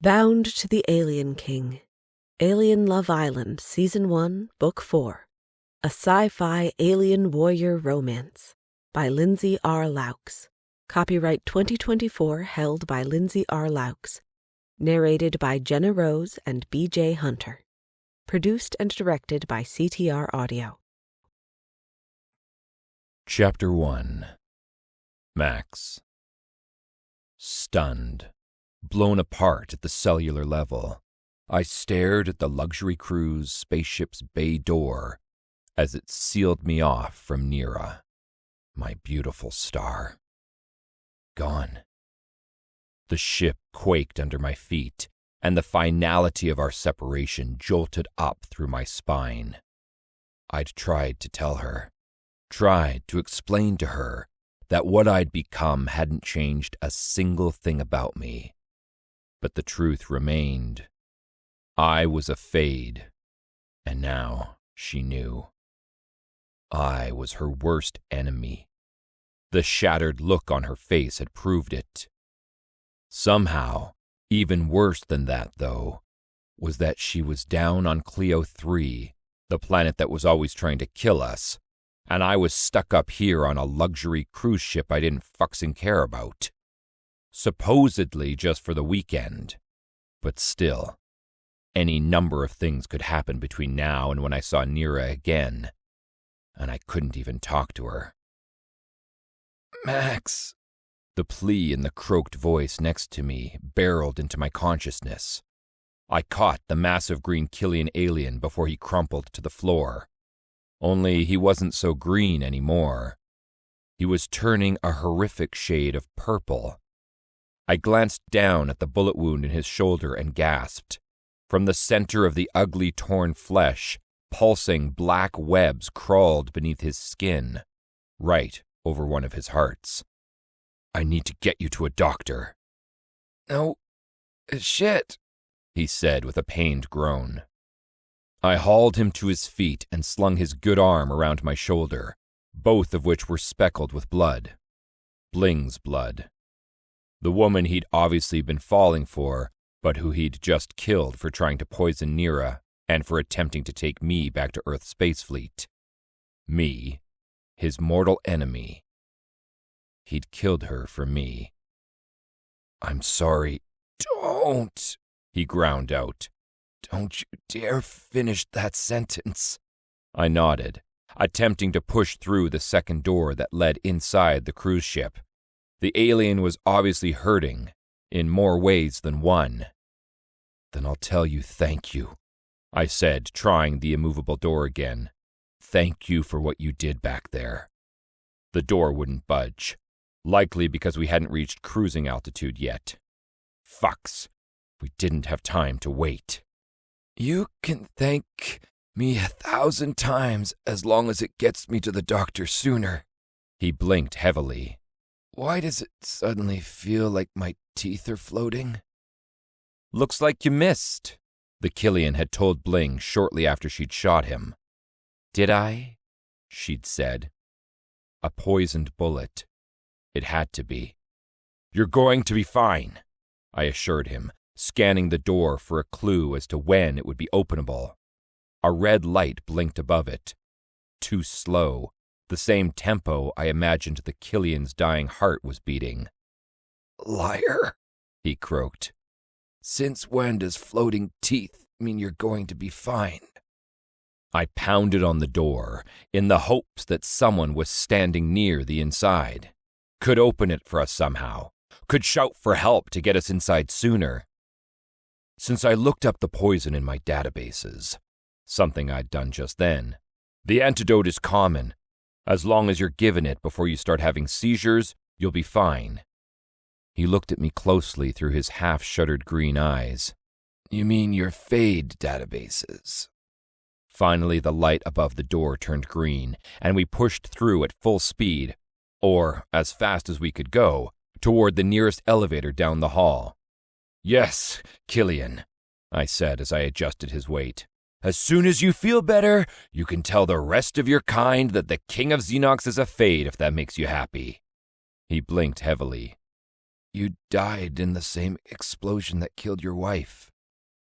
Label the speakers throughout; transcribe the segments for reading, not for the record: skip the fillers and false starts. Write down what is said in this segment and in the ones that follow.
Speaker 1: Bound to the Alien King. Alien Love Island, Season 1, Book 4. A sci-fi alien warrior romance. By Lindsey R. Loucks. Copyright 2024 held by Lindsey R. Loucks. Narrated by Jenna Rose and B.J. Hunter. Produced and directed by CTR Audio.
Speaker 2: Chapter 1. Max. Stunned, blown apart at the cellular level, I stared at the luxury cruise spaceship's bay door as it sealed me off from Nera, my beautiful star. Gone. The ship quaked under my feet, and the finality of our separation jolted up through my spine. I'd tried to tell her, tried to explain to her that what I'd become hadn't changed a single thing about me. But the truth remained. I was a fade, and now she knew. I was her worst enemy. The shattered look on her face had proved it. Somehow, even worse than that, though, was that she was down on Cleo 3, the planet that was always trying to kill us, and I was stuck up here on a luxury cruise ship I didn't fucking care about. Supposedly just for the weekend, but still, any number of things could happen between now and when I saw Nera again, and I couldn't even talk to her. Max, the plea in the croaked voice next to me barreled into my consciousness. I caught the massive green Killian alien before he crumpled to the floor. Only he wasn't so green anymore. He was turning a horrific shade of purple. I glanced down at the bullet wound in his shoulder and gasped. From the center of the ugly torn flesh, pulsing black webs crawled beneath his skin, right over one of his hearts. I need to get you to a doctor. No, shit, he said with a pained groan. I hauled him to his feet and slung his good arm around my shoulder, both of which were speckled with blood. Bling's blood. The woman he'd obviously been falling for, but who he'd just killed for trying to poison Nera and for attempting to take me back to Earth's space fleet. Me, his mortal enemy. He'd killed her for me. I'm sorry. Don't, he ground out. Don't you dare finish that sentence. I nodded, attempting to push through the second door that led inside the cruise ship. The alien was obviously hurting, in more ways than one. Then I'll tell you thank you, I said, trying the immovable door again. Thank you for what you did back there. The door wouldn't budge, likely because we hadn't reached cruising altitude yet. Fucks, we didn't have time to wait. You can thank me 1,000 times as long as it gets me to the doctor sooner. He blinked heavily. Why does it suddenly feel like my teeth are floating? Looks like you missed, the Killian had told Bling shortly after she'd shot him. Did I? She'd said. A poisoned bullet. It had to be. You're going to be fine, I assured him, scanning the door for a clue as to when it would be openable. A red light blinked above it. Too slow, the same tempo I imagined the Killian's dying heart was beating. Liar, he croaked. Since when does floating teeth mean you're going to be fine? I pounded on the door, in the hopes that someone was standing near the inside. Could open it for us somehow. Could shout for help to get us inside sooner. Since I looked up the poison in my databases, something I'd done just then, the antidote is common. As long as you're given it before you start having seizures, you'll be fine. He looked at me closely through his half-shuttered green eyes. You mean your fade databases? Finally, the light above the door turned green, and we pushed through at full speed, or as fast as we could go, toward the nearest elevator down the hall. Yes, Killian, I said as I adjusted his weight. As soon as you feel better, you can tell the rest of your kind that the king of Xenox is a fade if that makes you happy. He blinked heavily. You died in the same explosion that killed your wife.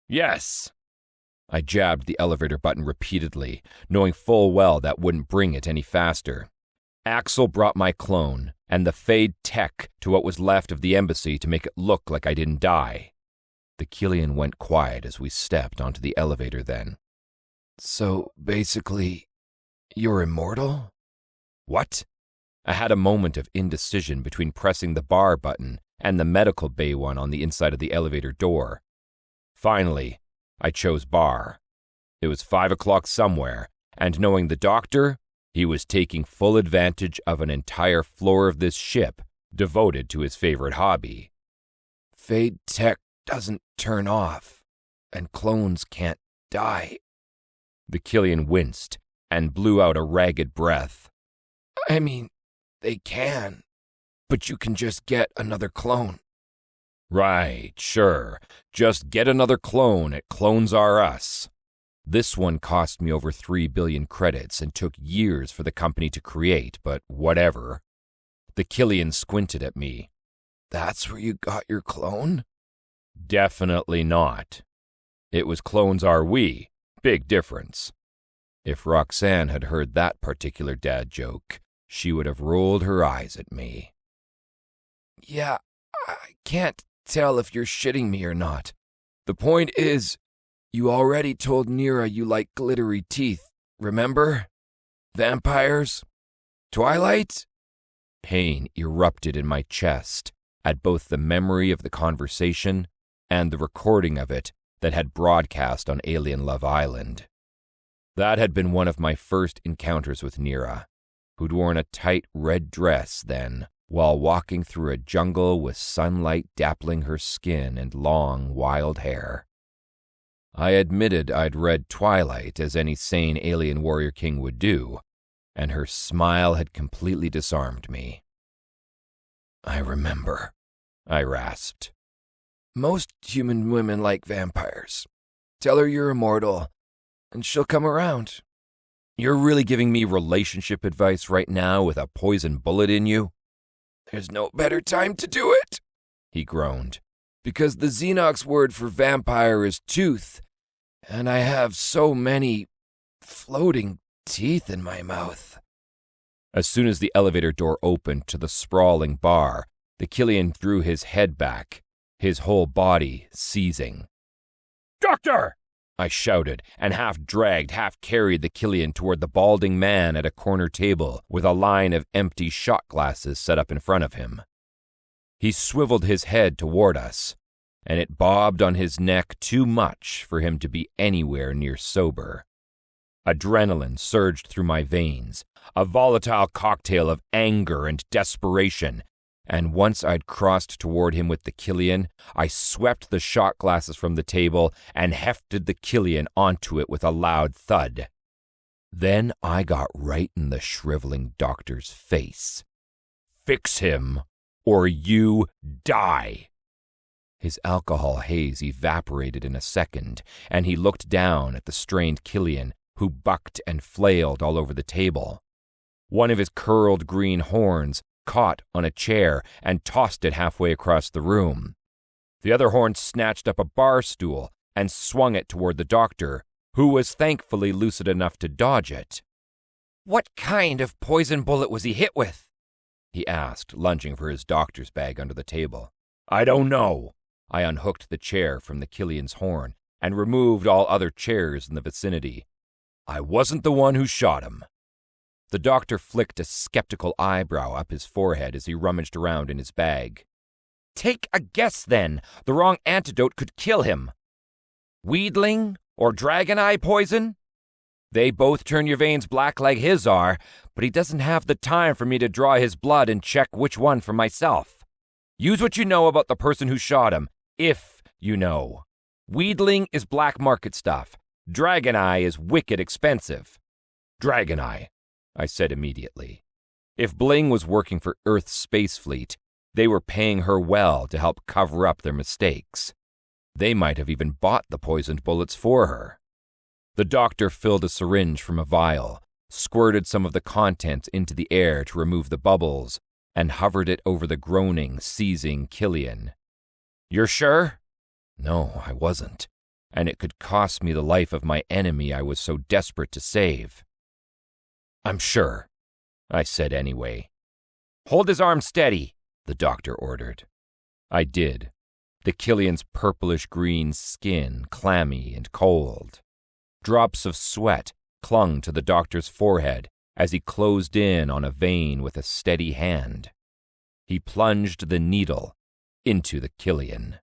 Speaker 2: Yes. I jabbed the elevator button repeatedly, knowing full well that wouldn't bring it any faster. Axel brought my clone and the Fade tech to what was left of the embassy to make it look like I didn't die. The Killian went quiet as we stepped onto the elevator then. So, basically, you're immortal? What? I had a moment of indecision between pressing the bar button and the medical bay one on the inside of the elevator door. Finally, I chose bar. It was 5 o'clock somewhere, and knowing the doctor, he was taking full advantage of an entire floor of this ship devoted to his favorite hobby. Fade tech doesn't turn off, and clones can't die. The Killian winced and blew out a ragged breath. I mean, they can, but you can just get another clone. Right, sure. Just get another clone at Clones R Us. This one cost me over 3 billion credits and took years for the company to create, but whatever. The Killian squinted at me. That's where you got your clone? Definitely not. It was Clones Are We. Big difference. If Roxan had heard that particular dad joke, she would have rolled her eyes at me. Yeah, I can't tell if you're shitting me or not. The point is, you already told Nera you like glittery teeth, remember? Vampires? Twilight? Pain erupted in my chest at both the memory of the conversation and the recording of it that had broadcast on Alien Love Island. That had been one of my first encounters with Nera, who'd worn a tight red dress then, while walking through a jungle with sunlight dappling her skin and long, wild hair. I admitted I'd read Twilight as any sane alien warrior king would do, and her smile had completely disarmed me. I remember, I rasped. Most human women like vampires. Tell her you're immortal, and she'll come around. You're really giving me relationship advice right now with a poison bullet in you? There's no better time to do it, he groaned, because the Xenox word for vampire is tooth, and I have so many floating teeth in my mouth. As soon as the elevator door opened to the sprawling bar, the Killian threw his head back, his whole body seizing. Doctor! I shouted, and half-dragged, half-carried the Killian toward the balding man at a corner table with a line of empty shot glasses set up in front of him. He swiveled his head toward us, and it bobbed on his neck too much for him to be anywhere near sober. Adrenaline surged through my veins, a volatile cocktail of anger and desperation, and once I'd crossed toward him with the Killian, I swept the shot glasses from the table and hefted the Killian onto it with a loud thud. Then I got right in the shriveling doctor's face. Fix him, or you die. His alcohol haze evaporated in a second, and he looked down at the strained Killian, who bucked and flailed all over the table. One of his curled green horns caught on a chair and tossed it halfway across the room. The other horn snatched up a bar stool and swung it toward the doctor, who was thankfully lucid enough to dodge it. What kind of poison bullet was he hit with? He asked, lunging for his doctor's bag under the table. I don't know. I unhooked the chair from the Killian's horn and removed all other chairs in the vicinity. I wasn't the one who shot him. The doctor flicked a skeptical eyebrow up his forehead as he rummaged around in his bag. Take a guess, then. The wrong antidote could kill him. Wheedling or dragon eye poison? They both turn your veins black like his are, but he doesn't have the time for me to draw his blood and check which one for myself. Use what you know about the person who shot him, if you know. Wheedling is black market stuff. Dragon eye is wicked expensive. Dragon eye, I said immediately. If Bling was working for Earth's space fleet, they were paying her well to help cover up their mistakes. They might have even bought the poisoned bullets for her. The doctor filled a syringe from a vial, squirted some of the contents into the air to remove the bubbles, and hovered it over the groaning, seizing Killian. "You're sure?" No, I wasn't, and it could cost me the life of my enemy I was so desperate to save. "I'm sure," I said anyway. "Hold his arm steady," the doctor ordered. I did, the Killian's purplish-green skin clammy and cold. Drops of sweat clung to the doctor's forehead as he closed in on a vein with a steady hand. He plunged the needle into the Killian.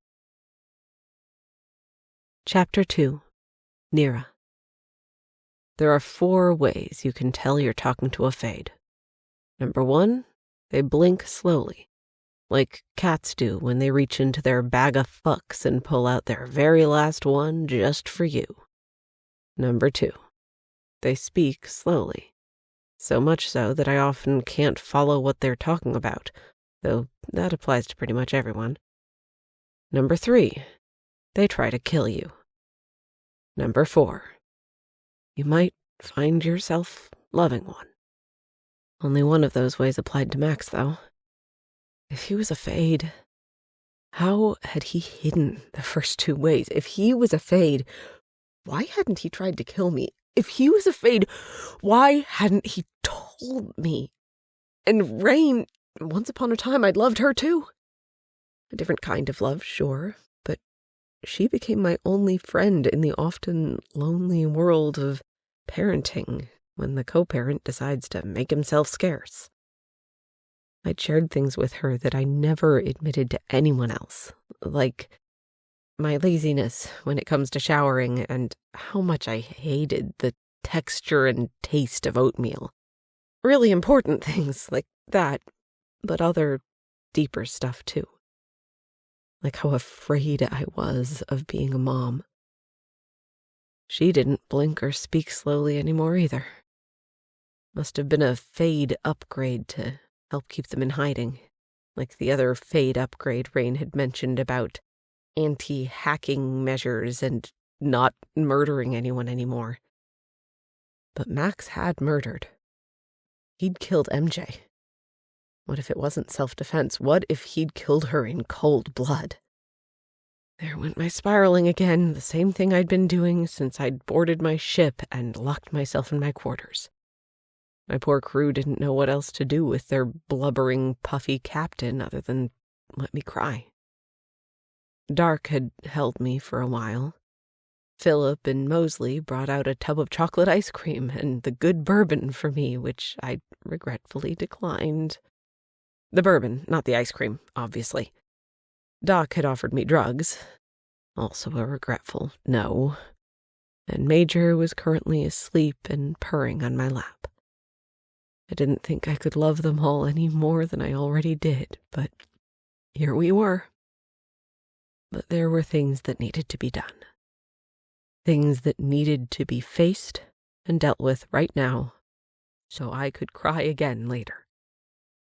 Speaker 1: Chapter 2. Nera. There are 4 ways you can tell you're talking to a fade. Number 1, they blink slowly, like cats do when they reach into their bag of fucks and pull out their very last one just for you. Number 2, they speak slowly, so much so that I often can't follow what they're talking about, though that applies to pretty much everyone. Number 3, they try to kill you. Number 4, you might find yourself loving one. Only one of those ways applied to Max, though. If he was a fade, how had he hidden the first 2 ways? If he was a fade, why hadn't he tried to kill me? If he was a fade, why hadn't he told me? And Rain, once upon a time, I'd loved her too. A different kind of love, sure, but she became my only friend in the often lonely world of parenting when the co-parent decides to make himself scarce. I'd shared things with her that I never admitted to anyone else, like my laziness when it comes to showering and how much I hated the texture and taste of oatmeal. Really important things like that, but other deeper stuff too. Like how afraid I was of being a mom. She didn't blink or speak slowly anymore either. Must have been a fade upgrade to help keep them in hiding, like the other fade upgrade Rain had mentioned about anti-hacking measures and not murdering anyone anymore. But Max had murdered. He'd killed MJ. What if it wasn't self-defense? What if he'd killed her in cold blood? There went my spiraling again, the same thing I'd been doing since I'd boarded my ship and locked myself in my quarters. My poor crew didn't know what else to do with their blubbering, puffy captain other than let me cry. Dark had held me for a while. Philip and Mosley brought out a tub of chocolate ice cream and the good bourbon for me, which I regretfully declined. The bourbon, not the ice cream, obviously. Doc had offered me drugs, also a regretful no, and Major was currently asleep and purring on my lap. I didn't think I could love them all any more than I already did, but here we were. But there were things that needed to be done. Things that needed to be faced and dealt with right now, so I could cry again later.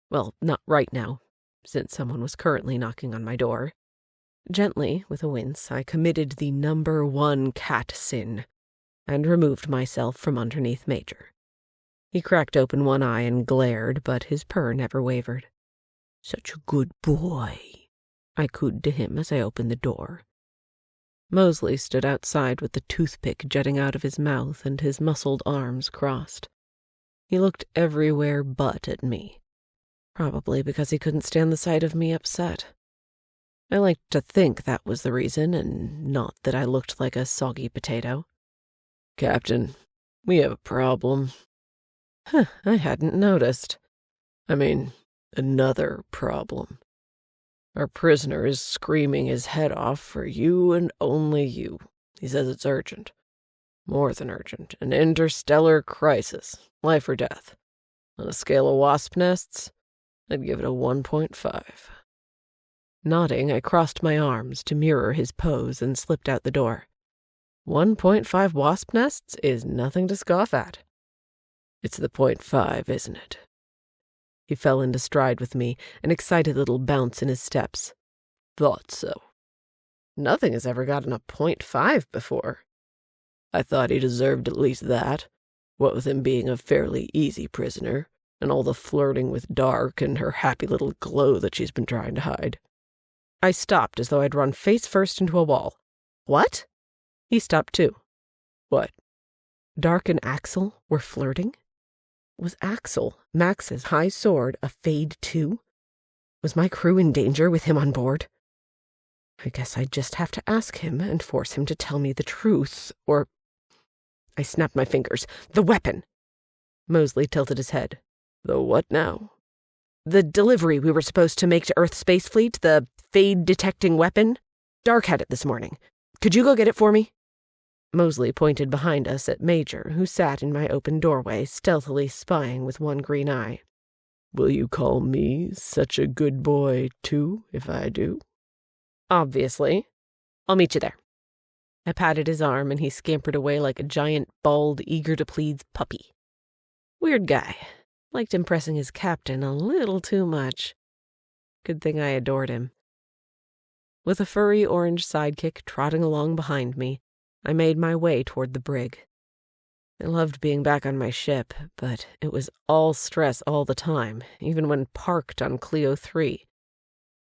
Speaker 1: Well, not right now, since someone was currently knocking on my door. Gently, with a wince, I committed the number 1 cat sin and removed myself from underneath Major. He cracked open one eye and glared, but his purr never wavered. "Such a good boy," I cooed to him as I opened the door. Mosley stood outside with the toothpick jutting out of his mouth and his muscled arms crossed. He looked everywhere but at me, probably because he couldn't stand the sight of me upset. I liked to think that was the reason, and not that I looked like a soggy potato. "Captain, we have a problem." I hadn't noticed. I mean, another problem. Our prisoner is screaming his head off for you and only you. He says it's urgent. More than urgent. An interstellar crisis. Life or death. On a scale of wasp nests, I'd give it a 1.5. Nodding, I crossed my arms to mirror his pose and slipped out the door. 1.5 wasp nests is nothing to scoff at. It's the 0.5, isn't it? He fell into stride with me, an excited little bounce in his steps. Thought so. Nothing has ever gotten a 0.5 before. I thought he deserved at least that, what with him being a fairly easy prisoner.
Speaker 3: and all the flirting with Dark and her happy little glow that she's been trying to hide." I stopped as though I'd run face first into a wall. "What?" He stopped too. "What?" Dark and Axel were flirting? Was Axel, Max's high sword, a fade too? Was my crew in danger with him on board? I guess I'd just have to ask him and force him to tell me the truth, or... I snapped my fingers. "The weapon!" Mosley tilted his head. "The what now?" "The delivery we were supposed to make to Earth Space Fleet, the fade-detecting weapon. Dark had it this morning. Could you go get it for me?" Mosley pointed behind us at Major, who sat in my open doorway, stealthily spying with one green eye. "Will you call me such a good boy, too, if I do?" "Obviously. I'll meet you there." I patted his arm, and he scampered away like a giant, bald, eager-to-please puppy. Weird guy. Liked impressing his captain a little too much. Good thing I adored him. With a furry orange sidekick trotting along behind me, I made my way toward the brig. I loved being back on my ship, but it was all stress all the time, even when parked on Clio 3.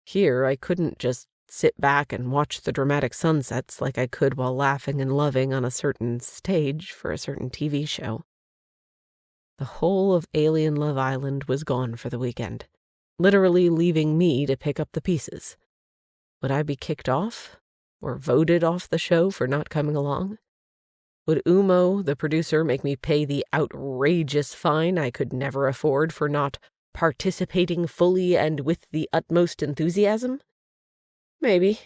Speaker 3: Here, I couldn't just sit back and watch the dramatic sunsets like I could while laughing and loving on a certain stage for a certain TV show. The whole of Alien Love Island was gone for the weekend, literally leaving me to pick up the pieces. Would I be kicked off? Or voted off the show for not coming along? Would Umo, the producer, make me pay the outrageous fine I could never afford for not participating fully and with the utmost enthusiasm? Maybe.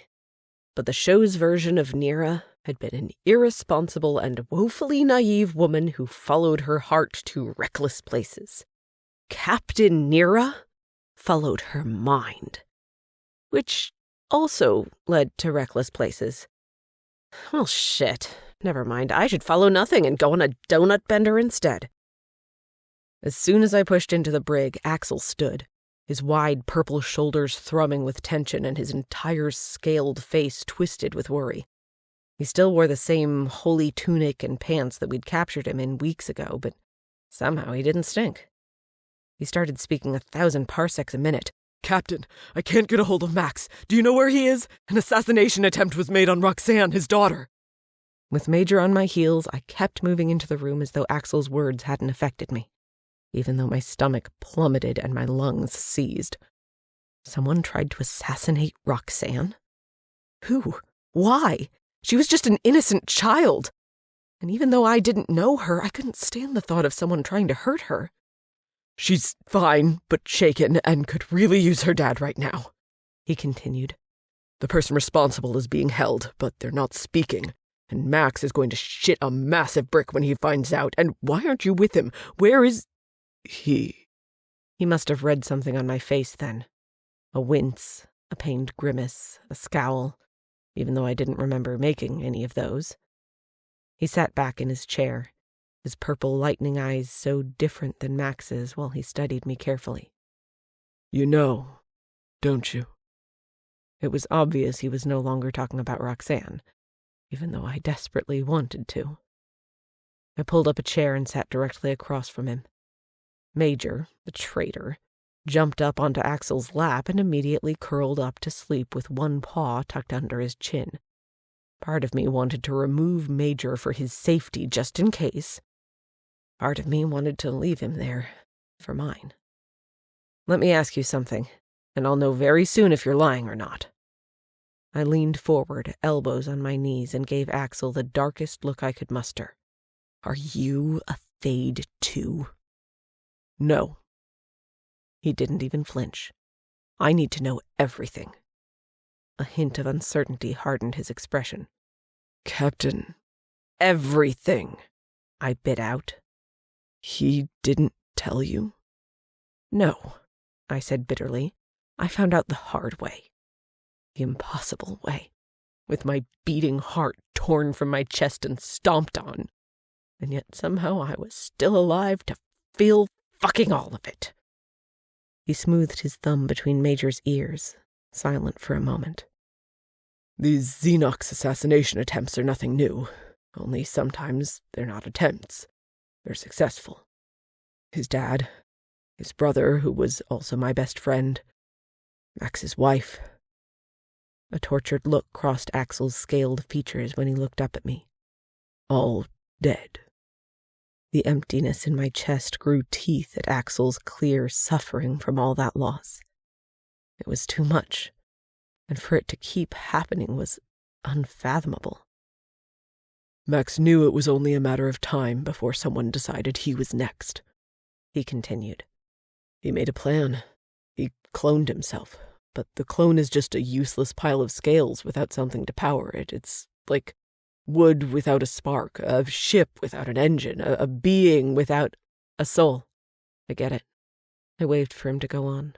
Speaker 3: But the show's version of Nera had been an irresponsible and woefully naive woman who followed her heart to reckless places. Captain Nera followed her mind, which also led to reckless places. Well, shit. Never mind. I should follow nothing and go on a donut bender instead. As soon as I pushed into the brig, Axel stood, his wide purple shoulders thrumming with tension and his entire scaled face twisted with worry. He still wore the same holy tunic and pants that we'd captured him in weeks ago, but somehow he didn't stink. He started speaking 1,000 parsecs a minute. "Captain, I can't get a hold of Max. Do you know where he is? An assassination attempt was made on Roxan, his daughter." With Major on my heels, I kept moving into the room as though Axel's words hadn't affected me, even though my stomach plummeted and my lungs seized. Someone tried to assassinate Roxan? Who? Why? She was just an innocent child. And even though I didn't know her, I couldn't stand the thought of someone trying to hurt her. "She's fine, but shaken, and could really use her dad right now," he continued. "The person responsible is being held, but they're not speaking, and Max is going to shit a massive brick when he finds out, and why aren't you with him? Where is he?" He must have read something on my face then. A wince, a pained grimace, a scowl, even though I didn't remember making any of those. He sat back in his chair, his purple lightning eyes so different than Max's while he studied me carefully. "You know, don't you?" It was obvious he was no longer talking about Roxan, even though I desperately wanted to. I pulled up a chair and sat directly across from him. Major, the traitor, jumped up onto Axel's lap and immediately curled up to sleep with one paw tucked under his chin. Part of me wanted to remove Major for his safety just in case. Part of me wanted to leave him there for mine. "Let me ask you something, and I'll know very soon if you're lying or not." I leaned forward, elbows on my knees, and gave Axel the darkest look I could muster. "Are you a fade too?" "No." He didn't even flinch. "I need to know everything." A hint of uncertainty hardened his expression. "Captain, everything," I bit out. "He didn't tell you?" "No," I said bitterly. "I found out the hard way. The impossible way. With my beating heart torn from my chest and stomped on. And yet somehow I was still alive to feel fucking all of it." He smoothed his thumb between Major's ears, silent for a moment. "These Xenox assassination attempts are nothing new. Only sometimes they're not attempts. They're successful. His dad, his brother, who was also my best friend, Max's wife. A tortured look crossed Axel's scaled features when he looked up at me. All dead. The emptiness in my chest grew teeth at Axel's clear suffering from all that loss. It was too much, and for it to keep happening was unfathomable. Max knew it was only a matter of time before someone decided he was next, he continued. He made a plan. He cloned himself, but the clone is just a useless pile of scales without something to power it. It's like wood without a spark, a ship without an engine, a being without a soul. I get it. I waved for him to go on.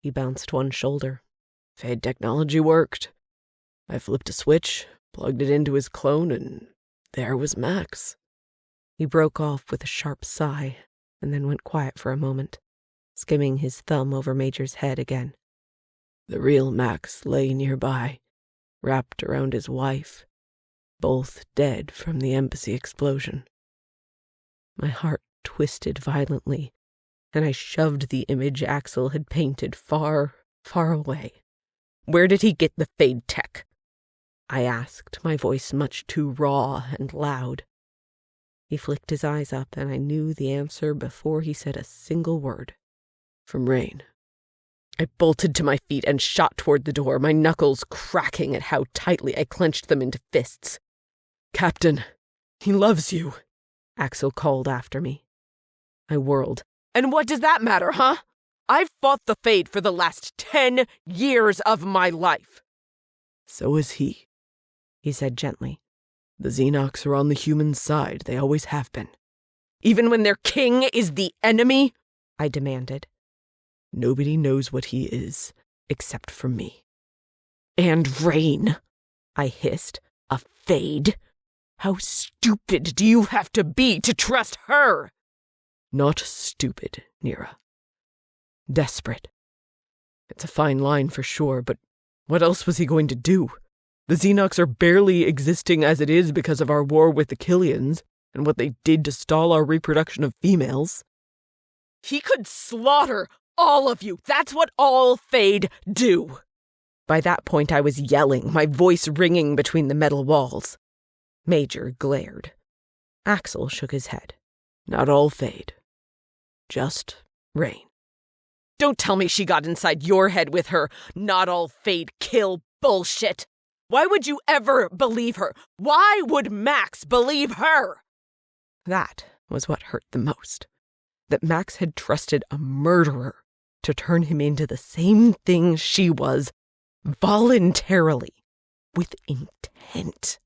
Speaker 3: He bounced one shoulder. Fade technology worked. I flipped a switch, plugged it into his clone, and there was Max. He broke off with a sharp sigh, and then went quiet for a moment, skimming his thumb over Major's head again. The real Max lay nearby, wrapped around his wife, both dead from the embassy explosion. My heart twisted violently, and I shoved the image Axel had painted far, far away. Where did he get the fade tech? I asked, my voice much too raw and loud. He flicked his eyes up, and I knew the answer before he said a single word. From Rain. I bolted to my feet and shot toward the door, my knuckles cracking at how tightly I clenched them into fists. Captain, he loves you, Axel called after me. I whirled. And what does that matter, huh? I've fought the Fade for the last 10 years of my life. So is he said gently. The Xenox are on the human side. They always have been. Even when their king is the enemy? I demanded. Nobody knows what he is, except for me. And Rain, I hissed. A Fade? How stupid do you have to be to trust her? Not stupid, Nera. Desperate. It's a fine line for sure, but what else was he going to do? The Xenox are barely existing as it is because of our war with the Killians and what they did to stall our reproduction of females. He could slaughter all of you. That's what all Fade do. By that point I was yelling, my voice ringing between the metal walls. Major glared. Axel shook his head. Not all Fade. Just Rain. Don't tell me she got inside your head with her not all Fade kill bullshit. Why would you ever believe her? Why would Max believe her? That was what hurt the most. That Max had trusted a murderer to turn him into the same thing she was, voluntarily, with intent.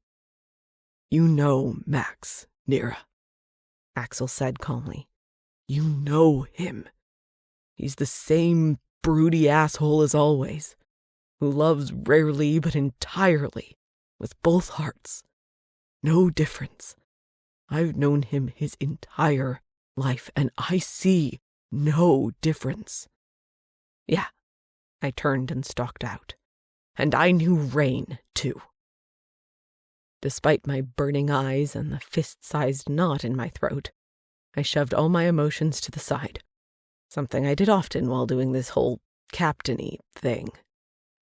Speaker 3: You know Max, Nera, Axel said calmly. You know him. He's the same broody asshole as always, who loves rarely but entirely, with both hearts. No difference. I've known him his entire life, and I see no difference. Yeah, I turned and stalked out. And I knew Rain, too. Despite my burning eyes and the fist-sized knot in my throat, I shoved all my emotions to the side, something I did often while doing this whole captain-y thing.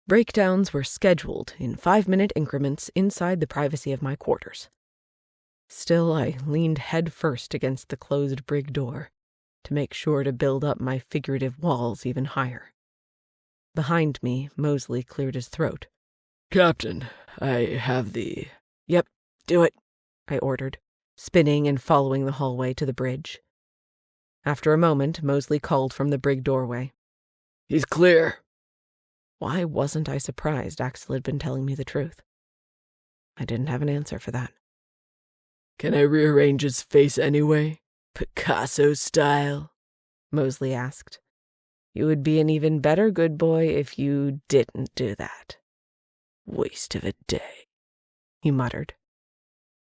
Speaker 3: Breakdowns were scheduled in 5-minute increments inside the privacy of my quarters. Still, I leaned head first against the closed brig door to make sure to build up my figurative walls even higher. Behind me, Mosley cleared his throat. Captain, I have the... Yep, do it, I ordered, spinning and following the hallway to the bridge. After a moment, Mosley called from the brig doorway. He's clear. Why wasn't I surprised Axel had been telling me the truth? I didn't have an answer for that. Can I rearrange his face anyway? Picasso style? Mosley asked. You would be an even better good boy if you didn't do that. Waste of a day, he muttered.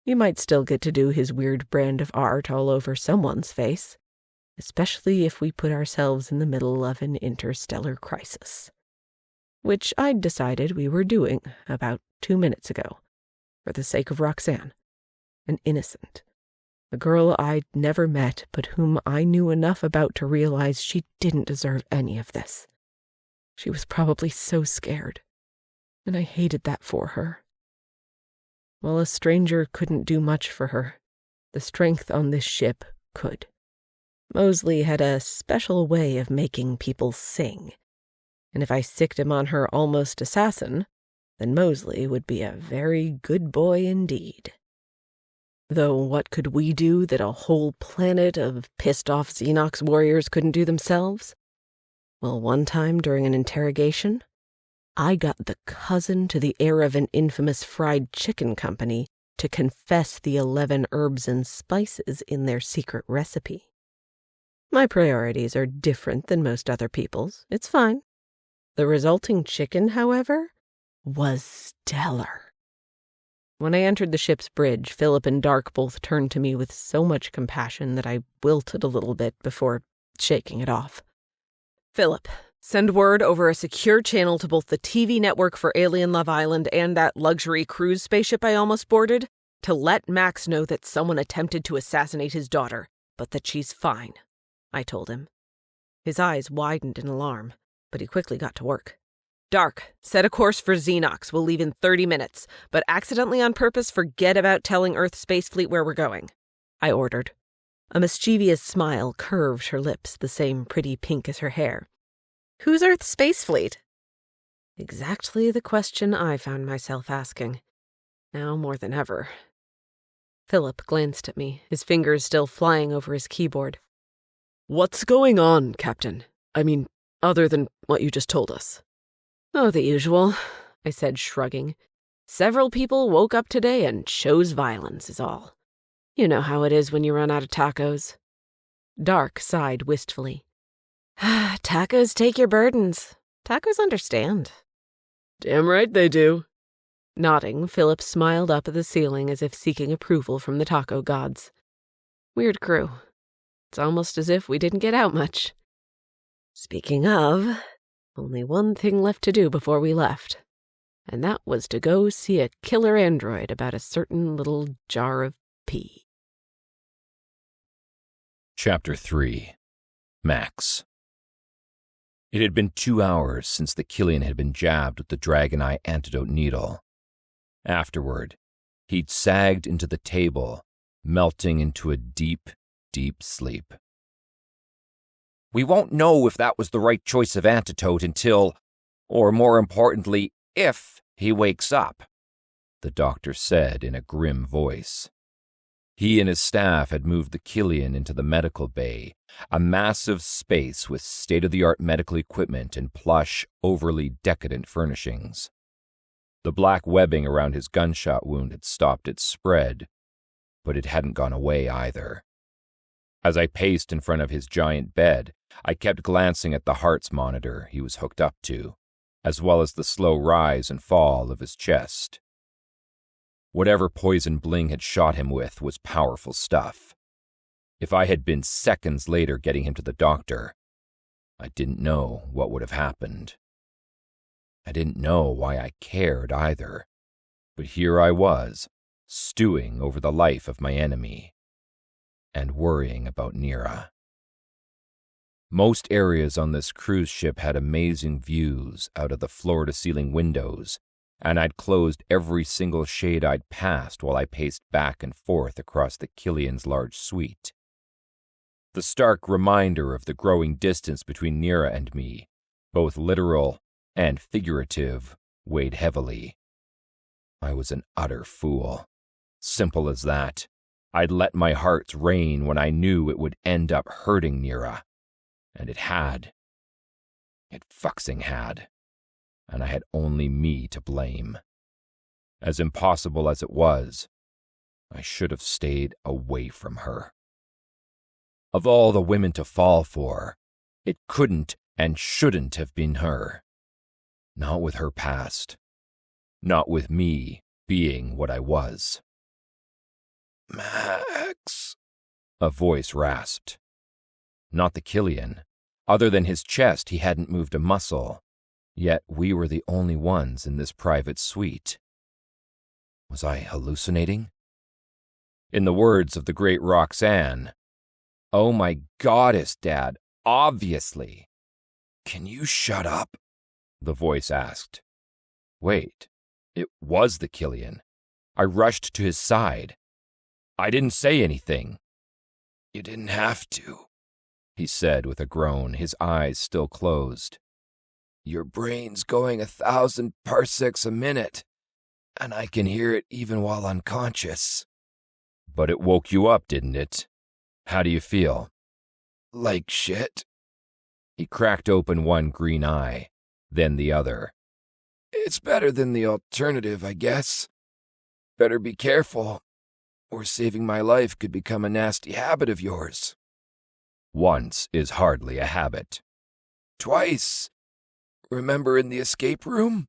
Speaker 3: You might still get to do his weird brand of art all over someone's face, especially if we put ourselves in the middle of an interstellar crisis. Which I'd decided we were doing about 2 minutes ago, for the sake of Roxan, an innocent, a girl I'd never met but whom I knew enough about to realize she didn't deserve any of this. She was probably so scared, and I hated that for her. While a stranger couldn't do much for her, the strength on this ship could. Mosley had a special way of making people sing, and if I sicked him on her almost assassin, then Mosley would be a very good boy indeed. Though what could we do that a whole planet of pissed-off Xenox warriors couldn't do themselves? Well, one time during an interrogation, I got the cousin to the heir of an infamous fried chicken company to confess the 11 herbs and spices in their secret recipe. My priorities are different than most other people's. It's fine. The resulting chicken, however, was stellar. When I entered the ship's bridge, Philip and Dark both turned to me with so much compassion that I wilted a little bit before shaking it off. Philip, send word over a secure channel to both the TV network for Alien Love Island and that luxury cruise spaceship I almost boarded to let Max know that someone attempted to assassinate his daughter, but that she's fine, I told him. His eyes widened in alarm, but he quickly got to work. Dark, set a course for Xenox. We'll leave in 30 minutes, but accidentally on purpose forget about telling Earth Space Fleet where we're going, I ordered. A mischievous smile curved her lips, the same pretty pink as her hair. Who's Earth Space Fleet? Exactly the question I found myself asking, now more than ever. Philip glanced at me, his fingers still flying over his keyboard. What's going on, Captain? I mean, other than what you just told us. Oh, the usual, I said, shrugging. Several people woke up today and chose violence is all. You know how it is when you run out of tacos. Dark sighed wistfully. Tacos take your burdens. Tacos understand. Damn right they do. Nodding, Philip smiled up at the ceiling as if seeking approval from the taco gods. Weird crew. It's almost as if we didn't get out much. Speaking of, only one thing left to do before we left, and that was to go see a killer android about a certain little jar of pee.
Speaker 2: Chapter 3. Max. It had been 2 hours since the Killian had been jabbed with the Dragon Eye antidote needle. Afterward, he'd sagged into the table, melting into a deep, deep sleep. We won't know if that was the right choice of antidote until, or more importantly, if he wakes up, the doctor said in a grim voice. He and his staff had moved the Killian into the medical bay, a massive space with state-of-the-art medical equipment and plush, overly decadent furnishings. The black webbing around his gunshot wound had stopped its spread, but it hadn't gone away either. As I paced in front of his giant bed, I kept glancing at the heart's monitor he was hooked up to, as well as the slow rise and fall of his chest. Whatever poison Bling had shot him with was powerful stuff. If I had been seconds later getting him to the doctor, I didn't know what would have happened. I didn't know why I cared either, but here I was, stewing over the life of my enemy, and worrying about Nera. Most areas on this cruise ship had amazing views out of the floor-to-ceiling windows, and I'd closed every single shade I'd passed while I paced back and forth across the Killian's large suite. The stark reminder of the growing distance between Nera and me, both literal and figurative, weighed heavily. I was an utter fool. Simple as that. I'd let my heart's rein when I knew it would end up hurting Nera. And it had. It fucking had. And I had only me to blame. As impossible as it was, I should have stayed away from her. Of all the women to fall for, it couldn't and shouldn't have been her. Not with her past. Not with me being what I was. Max, a voice rasped. Not the Killian. Other than his chest, he hadn't moved a muscle. Yet we were the only ones in this private suite. Was I hallucinating? In the words of the great Roxan, "Oh my goddess, Dad, obviously." "Can you shut up?" the voice asked. Wait, it was the Killian. I rushed to his side. "I didn't say anything." "You didn't have to," he said with a groan, his eyes still closed. "Your brain's going 1,000 parsecs a minute, and I can hear it even while unconscious." "But it woke you up, didn't it? How do you feel?" "Like shit." He cracked open one green eye, then the other. "It's better than the alternative, I guess. Better be careful, or saving my life could become a nasty habit of yours." "Once is hardly a habit." "Twice. Remember in the escape room?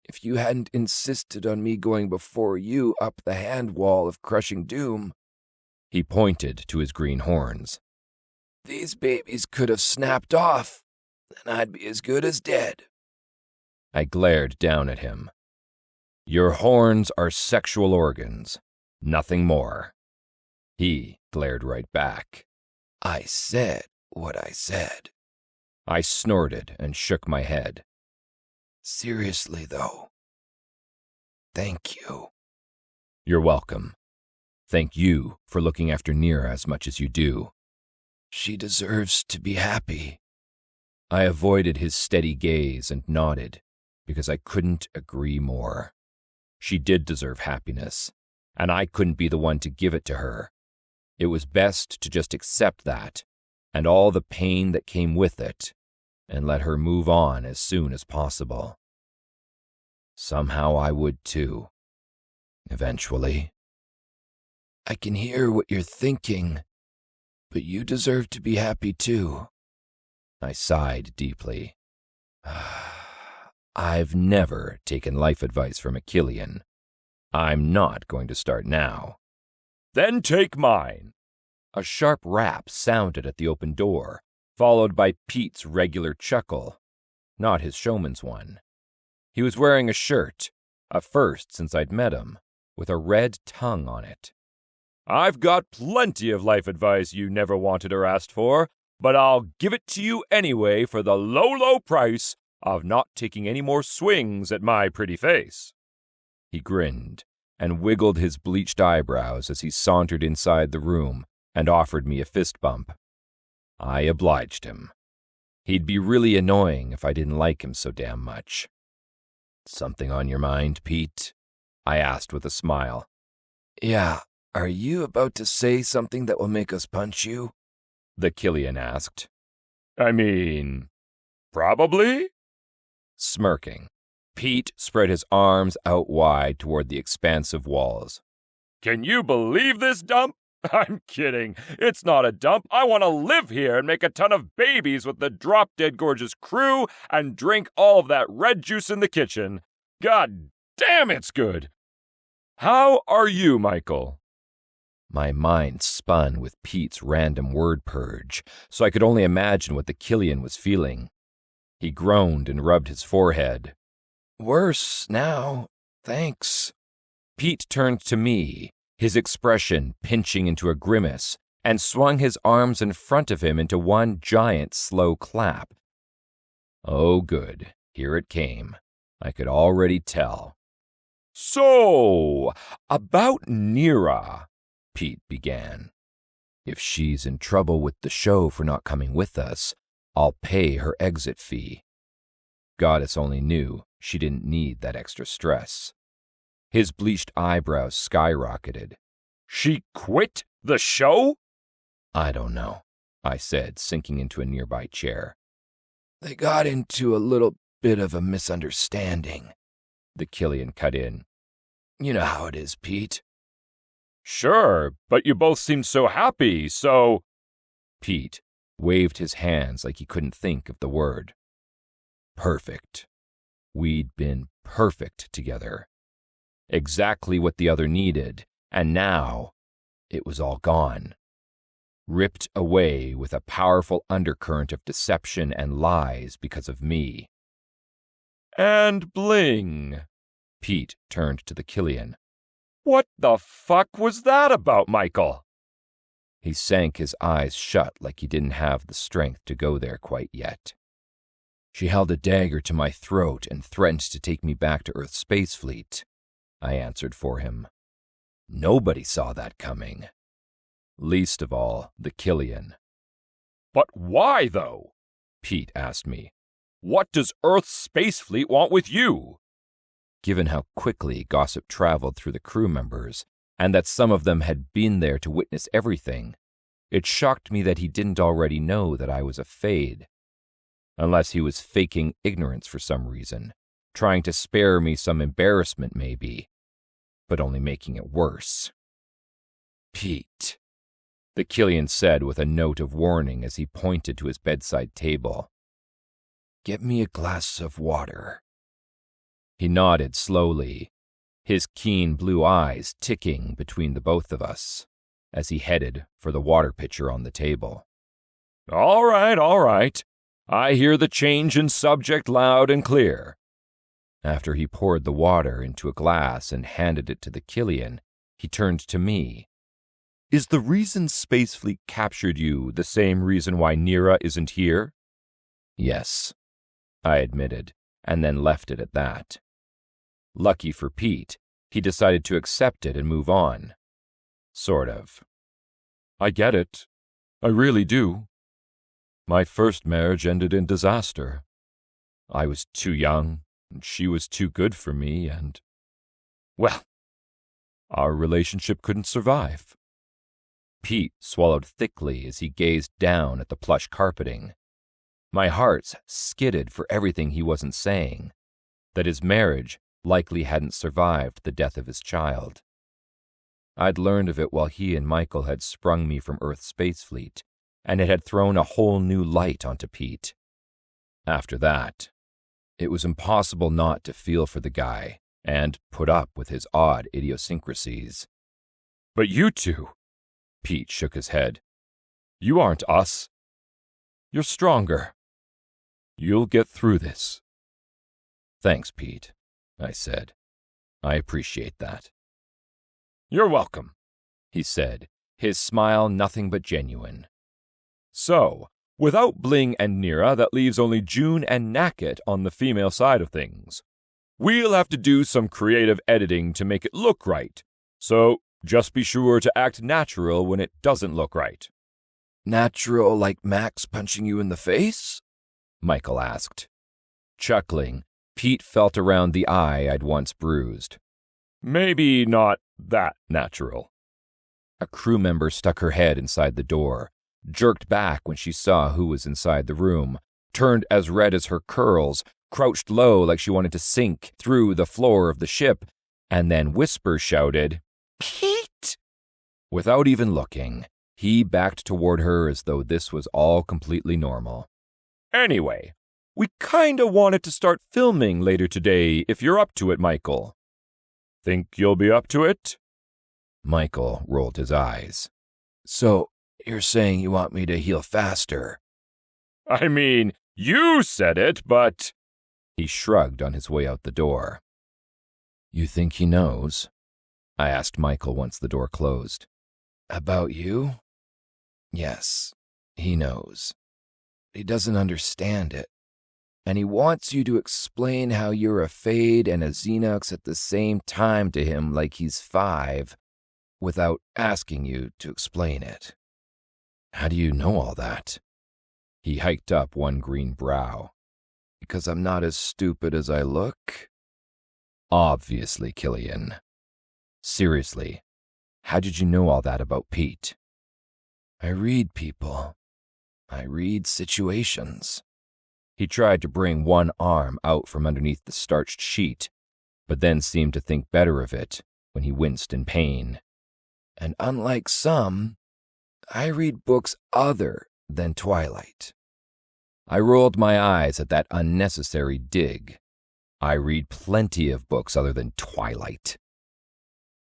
Speaker 2: If you hadn't insisted on me going before you up the hand wall of crushing doom." He pointed to his green horns. "These babies could have snapped off, and I'd be as good as dead." I glared down at him. "Your horns are sexual organs, nothing more." He glared right back. "I said what I said." I snorted and shook my head. "Seriously, though, thank you." "You're welcome. Thank you for looking after Nera as much as you do." "She deserves to be happy." I avoided his steady gaze and nodded, because I couldn't agree more. She did deserve happiness, and I couldn't be the one to give it to her. It was best to just accept that, and all the pain that came with it, and let her move on as soon as possible. Somehow I would too. Eventually. "I can hear what you're thinking, but you deserve to be happy too." I sighed deeply. I've never taken life advice from a Killian. I'm not going to start now. "Then take mine." A sharp rap sounded at the open door, followed by Pete's regular chuckle, not his showman's one. He was wearing a shirt, a first since I'd met him, with a red tongue on it. "I've got plenty of life advice you never wanted or asked for, but I'll give it to you anyway for the low, low price of not taking any more swings at my pretty face." He grinned and wiggled his bleached eyebrows as he sauntered inside the room and offered me a fist bump. I obliged him. He'd be really annoying if I didn't like him so damn much. "Something on your mind, Pete?" I asked with a smile. "Yeah, are you about to say something that will make us punch you?" the Killian asked. "I mean, probably?" Smirking, Pete spread his arms out wide toward the expansive walls. "Can you believe this dump? I'm kidding. It's not a dump. I want to live here and make a ton of babies with the drop-dead gorgeous crew and drink all of that red juice in the kitchen. God damn, it's good. How are you, Michael?" My mind spun with Pete's random word purge, so I could only imagine what the Killian was feeling. He groaned and rubbed his forehead. "Worse now, thanks." Pete turned to me, his expression pinching into a grimace, and swung his arms in front of him into one giant slow clap. Oh, good. Here it came. I could already tell. "So, about Nera," Pete began. "If she's in trouble with the show for not coming with us, I'll pay her exit fee." Goddess only knew she didn't need that extra stress. His bleached eyebrows skyrocketed. "She quit the show?" "I don't know," I said, sinking into a nearby chair. "They got into a little bit of a misunderstanding," the Killian cut in. "You know how it is, Pete." "Sure, but you both seemed so happy, so—" Pete waved his hands like he couldn't think of the word. Perfect. We'd been perfect together. Exactly what the other needed, and now it was all gone. Ripped away with a powerful undercurrent of deception and lies because of me. "And bling." Pete turned to the Killian. What the fuck was that about, Michael? He sank his eyes shut like he didn't have the strength to go there quite yet. She held a dagger to my throat and threatened to take me back to Earth's space fleet, I answered for him. Nobody saw that coming. Least of all, the Killian. But why, though? Pete asked me. What does Earth's space fleet want with you? Given how quickly gossip traveled through the crew members, and that some of them had been there to witness everything, it shocked me that he didn't already know that I was a Fade. Unless he was faking ignorance for some reason, trying to spare me some embarrassment maybe, but only making it worse. Pete, the Killian said with a note of warning as he pointed to his bedside table. Get me a glass of water. He nodded slowly, his keen blue eyes ticking between the both of us, as he headed for the water pitcher on the table. All right. I hear the change in subject loud and clear. After he poured the water into a glass and handed it to the Killian, he turned to me. Is the reason Spacefleet captured you the same reason why Nera isn't here? Yes, I admitted, and then left it at that. Lucky for Pete, he decided to accept it and move on. Sort of. I get it. I really do. My first marriage ended in disaster. I was too young, and she was too good for me, and, well, our relationship couldn't survive. Pete swallowed thickly as he gazed down at the plush carpeting. My heart skidded for everything he wasn't saying, that his marriage likely hadn't survived the death of his child. I'd learned of it while he and Michael had sprung me from Earth's space fleet, and it had thrown a whole new light onto Pete. After that, it was impossible not to feel for the guy and put up with his odd idiosyncrasies. But you two, Pete shook his head. You aren't us. You're stronger. You'll get through this. Thanks, Pete, I said. I appreciate that. You're welcome, he said, his smile nothing but genuine. So, without Bling and Nera, that leaves only June and Nacket on the female side of things. We'll have to do some creative editing to make it look right, so just be sure to act natural when it doesn't look right. Natural like Max punching you in the face? Michael asked. Chuckling, Pete felt around the eye I'd once bruised. Maybe not that natural. A crew member stuck her head inside the door, jerked back when she saw who was inside the room, turned as red as her curls, crouched low like she wanted to sink through the floor of the ship, and then Whisper shouted, Pete! Without even looking, he backed toward her as though this was all completely normal. Anyway, we kinda wanted to start filming later today if you're up to it, Michael. Think you'll be up to it? Michael rolled his eyes. So, you're saying you want me to heal faster? I mean, you said it, but... He shrugged on his way out the door. You think he knows? I asked Michael once the door closed. About you? Yes, he knows. He doesn't understand it. And he wants you to explain how you're a Fade and a Xenox at the same time to him like he's 5, without asking you to explain it. How do you know all that? He hiked up one green brow. Because I'm not as stupid as I look? Obviously, Killian. Seriously, how did you know all that about Pete? I read people. I read situations. He tried to bring one arm out from underneath the starched sheet, but then seemed to think better of it when he winced in pain. And unlike some, I read books other than Twilight. I rolled my eyes at that unnecessary dig. I read plenty of books other than Twilight.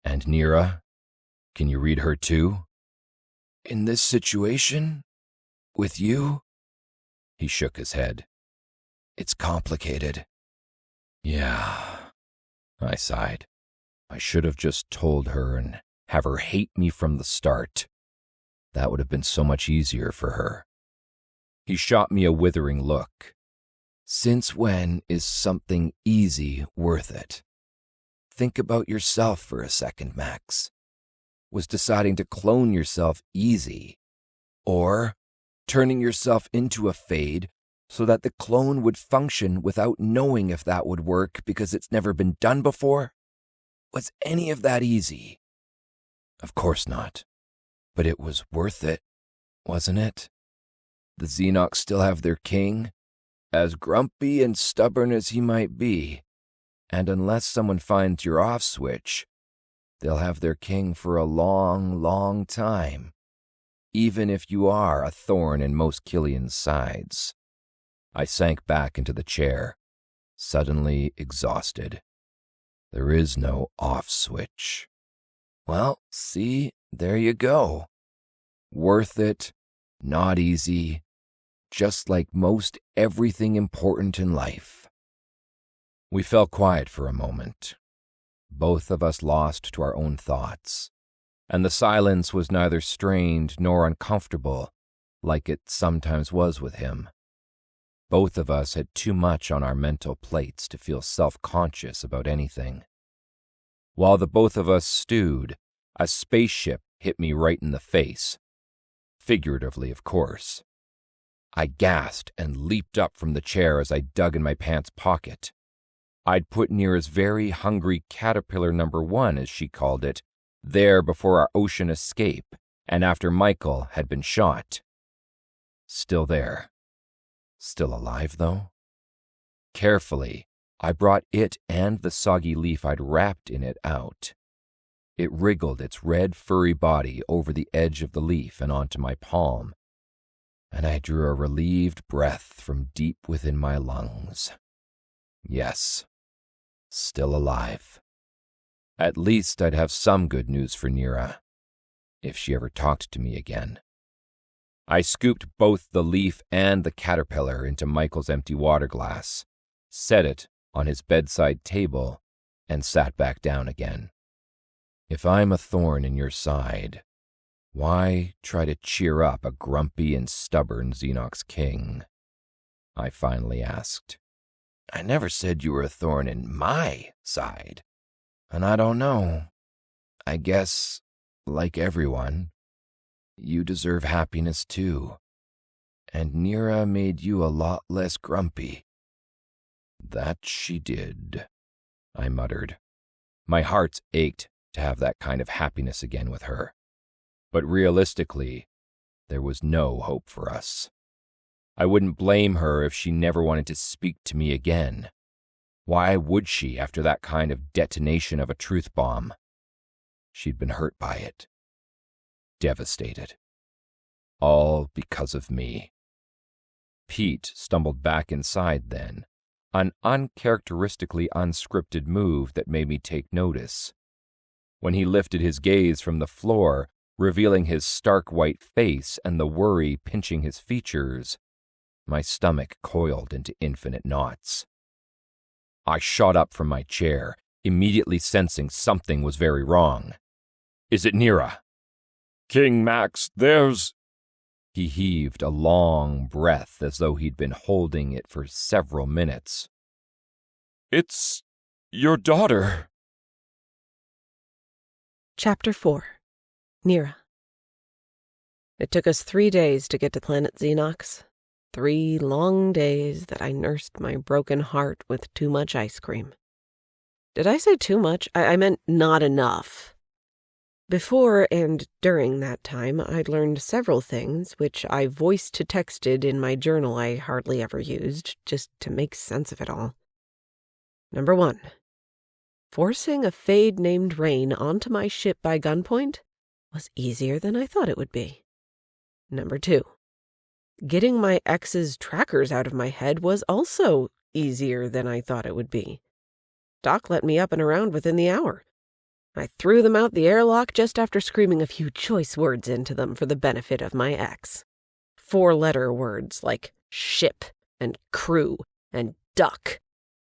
Speaker 2: And Nera? Can you read her too? In this situation? With you? He shook his head. It's complicated. Yeah, I sighed. I should have just told her and have her hate me from the start. That would have been so much easier for her. He shot me a withering look. Since when is something easy worth it? Think about yourself for a second, Max. Was deciding to clone yourself easy? Or turning yourself into a fade so that the clone would function without knowing if that would work because it's never been done before? Was any of that easy? Of course not. But it was worth it, wasn't it? The Xenox still have their king, as grumpy and stubborn as he might be, and unless someone finds your off switch, they'll have their king for a long, long time, even if you are a thorn in most Killian's sides. I sank back into the chair, suddenly exhausted. There is no off switch. Well, see, there you go. Worth it, not easy, just like most everything important in life. We fell quiet for a moment, both of us lost to our own thoughts, and the silence was neither strained nor uncomfortable like it sometimes was with him. Both of us had too much on our mental plates to feel self-conscious about anything. While the both of us stewed, a spaceship hit me right in the face. Figuratively, of course. I gasped and leaped up from the chair as I dug in my pants pocket. I'd put Nera's very hungry caterpillar #1, as she called it, there before our ocean escape and after Michael had been shot. Still there. Still alive, though? Carefully, I brought it and the soggy leaf I'd wrapped in it out. It wriggled its red, furry body over the edge of the leaf and onto my palm, and I drew a relieved breath from deep within my lungs. Yes, still alive. At least I'd have some good news for Nera, if she ever talked to me again. I scooped both the leaf and the caterpillar into Michael's empty water glass, set it on his bedside table, and sat back down again. If I'm a thorn in your side, why try to cheer up a grumpy and stubborn Xenox king? I finally asked. I never said you were a thorn in my side. And I don't know. I guess, like everyone, you deserve happiness too. And Nera made you a lot less grumpy. That she did, I muttered. My heart ached to have that kind of happiness again with her. But realistically, there was no hope for us. I wouldn't blame her if she never wanted to speak to me again. Why would she after that kind of detonation of a truth bomb? She'd been hurt by it. Devastated. All because of me. Pete stumbled back inside then, an uncharacteristically unscripted move that made me take notice. When he lifted his gaze from the floor, revealing his stark white face and the worry pinching his features, my stomach coiled into infinite knots. I shot up from my chair, immediately sensing something was very wrong. Is it Nera? King Max, there's... He heaved a long breath as though he'd been holding it for several minutes. It's your daughter.
Speaker 1: Chapter 4. Nera. It took us 3 days to get to planet Xenox. 3 long days that I nursed my broken heart with too much ice cream. Did I say too much? I meant not enough. Before and during that time, I'd learned several things, which I voiced to texted in my journal I hardly ever used, just to make sense of it all. Number 1. Forcing a fade named Rain onto my ship by gunpoint was easier than I thought it would be. Number 2. Getting my ex's trackers out of my head was also easier than I thought it would be. Doc let me up and around within the hour. I threw them out the airlock just after screaming a few choice words into them for the benefit of my ex. 4-letter words like ship and crew and duck.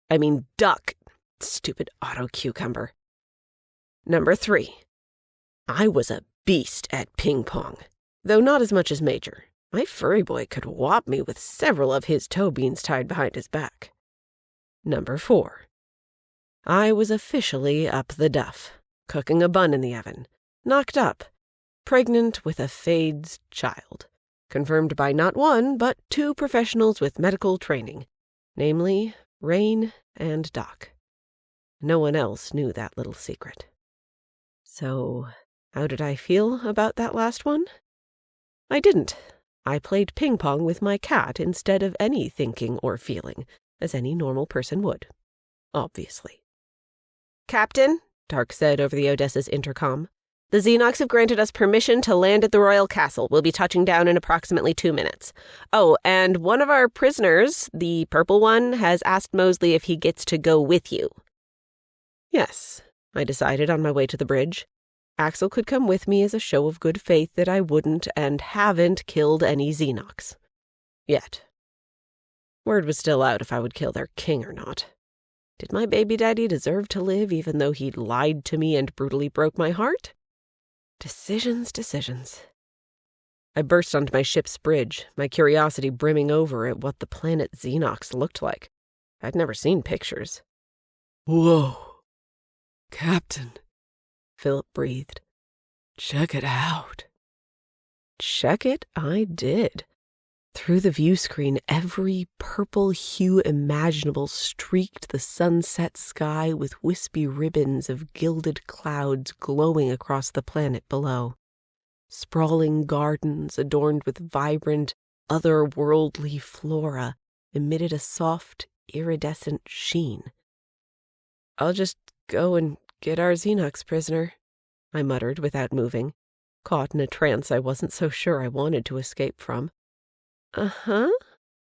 Speaker 1: I mean duck, stupid auto-cucumber.
Speaker 3: Number 3. I was a beast at ping pong, though not as much as Major. My furry boy could whop me with several of his toe beans tied behind his back. Number 4. I was officially up the duff, cooking a bun in the oven, knocked up, pregnant with a Fades child, confirmed by not one, but 2 professionals with medical training, namely Rain and Doc. No one else knew that little secret. So, how did I feel about that last one? I didn't. I played ping pong with my cat instead of any thinking or feeling, as any normal person would. Obviously. "Captain," Dark said over the Odessa's intercom, "the Xenox have granted us permission to land at the Royal Castle. We'll be touching down in approximately 2 minutes. Oh, and one of our prisoners, the purple one, has asked Mosley if he gets to go with you." Yes, I decided on my way to the bridge. Axel could come with me as a show of good faith that I wouldn't and haven't killed any Xenox. Yet. Word was still out if I would kill their king or not. Did my baby daddy deserve to live even though he'd lied to me and brutally broke my heart? Decisions. I burst onto my ship's bridge, my curiosity brimming over at what the planet Xenox looked like. I'd never seen pictures.
Speaker 4: "Whoa, Captain,"
Speaker 3: Philip breathed.
Speaker 4: "Check it out."
Speaker 3: Check it I did. Through the view screen, every purple hue imaginable streaked the sunset sky with wispy ribbons of gilded clouds glowing across the planet below. Sprawling gardens adorned with vibrant, otherworldly flora emitted a soft, iridescent sheen. "I'll just go and get our Xenox prisoner," I muttered without moving, caught in a trance I wasn't so sure I wanted to escape from. "Uh-huh,"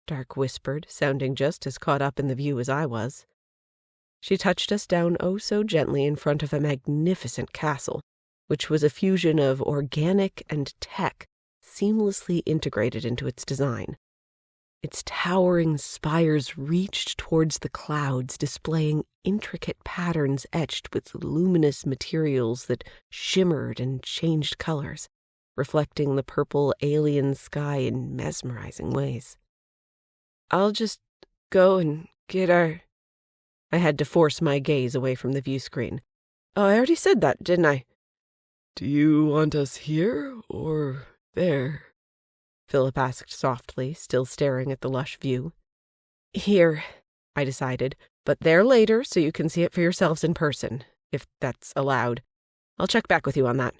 Speaker 3: Dark whispered, sounding just as caught up in the view as I was. She touched us down oh so gently in front of a magnificent castle, which was a fusion of organic and tech seamlessly integrated into its design. Its towering spires reached towards the clouds, displaying intricate patterns etched with luminous materials that shimmered and changed colors, reflecting the purple alien sky in mesmerizing ways. "I'll just go and get our..." I had to force my gaze away from the view screen. "Oh, I already said that, didn't I?"
Speaker 4: "Do you want us here or there?"
Speaker 3: Philip asked softly, still staring at the lush view. "Here," I decided, "but there later so you can see it for yourselves in person, if that's allowed. I'll check back with you on that."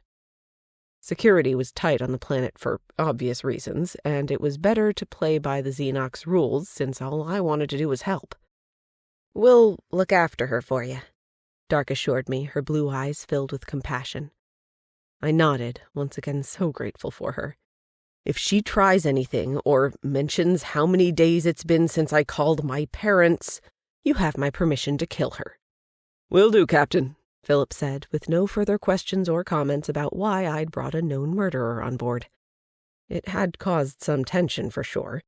Speaker 3: Security was tight on the planet for obvious reasons, and it was better to play by the Xenox rules since all I wanted to do was help. "We'll look after her for you," Dark assured me, her blue eyes filled with compassion. I nodded, once again so grateful for her. If she tries anything or mentions how many days it's been since I called my parents, you have my permission to kill her.
Speaker 4: "Will do, Captain,"
Speaker 3: Philip said, with no further questions or comments about why I'd brought a known murderer on board. It had caused some tension for sure,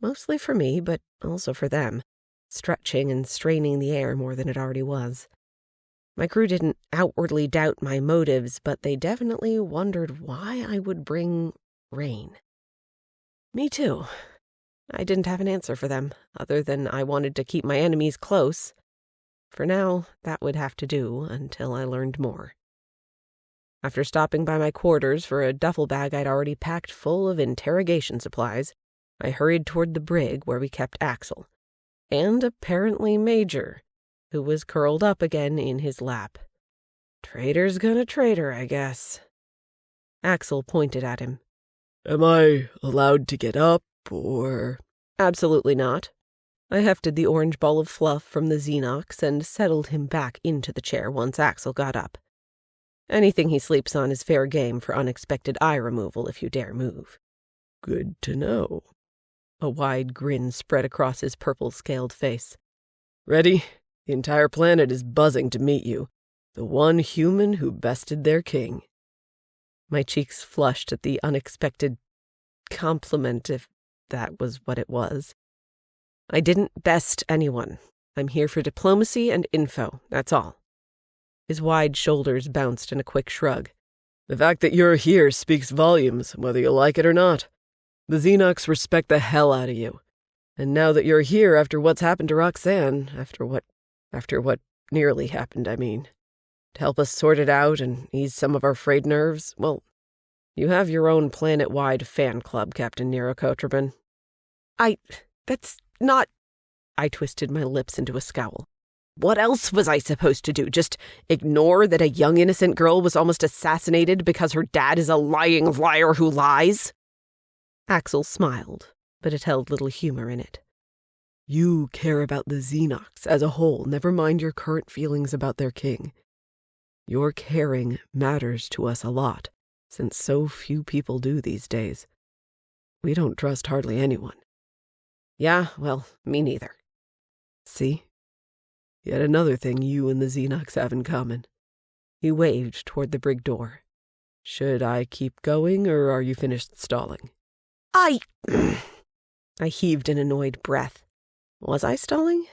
Speaker 3: mostly for me, but also for them, stretching and straining the air more than it already was. My crew didn't outwardly doubt my motives, but they definitely wondered why I would bring Rain. Me too. I didn't have an answer for them, other than I wanted to keep my enemies close. For now, that would have to do until I learned more. After stopping by my quarters for a duffel bag I'd already packed full of interrogation supplies, I hurried toward the brig where we kept Axel, and apparently Major, who was curled up again in his lap. Traitor's gonna traitor, I guess. Axel pointed at him.
Speaker 4: "Am I allowed to get up, or—"
Speaker 3: "Absolutely not." I hefted the orange ball of fluff from the Xenox and settled him back into the chair once Axel got up. Anything he sleeps on is fair game for unexpected eye removal if you dare move.
Speaker 4: "Good to know."
Speaker 3: A wide grin spread across his purple-scaled face.
Speaker 4: "Ready? The entire planet is buzzing to meet you. The one human who bested their king."
Speaker 3: My cheeks flushed at the unexpected compliment, if that was what it was. "I didn't best anyone. I'm here for diplomacy and info, that's all." His wide shoulders bounced in a quick shrug.
Speaker 4: The fact that you're here speaks volumes, whether you like it or not. The Xenox respect the hell out of you. And now that you're here after what's happened to Roxan, after what nearly happened, I mean, to help us sort it out and ease some of our frayed nerves, well, you have your own planet-wide fan club, Captain Nera Kotrobin.
Speaker 3: That's not... I twisted my lips into a scowl. What else was I supposed to do? Just ignore that a young innocent girl was almost assassinated because her dad is a lying liar who lies? Axel smiled, but it held little humor in it.
Speaker 4: You care about the Xenox as a whole, never mind your current feelings about their king. Your caring matters to us a lot, since so few people do these days. We don't trust hardly anyone.
Speaker 3: Yeah, well, me neither.
Speaker 4: See? Yet another thing you and the Xenox have in common.
Speaker 3: He waved toward the brig door.
Speaker 4: Should I keep going, or are you finished stalling?
Speaker 3: I heaved an annoyed breath. Was I stalling?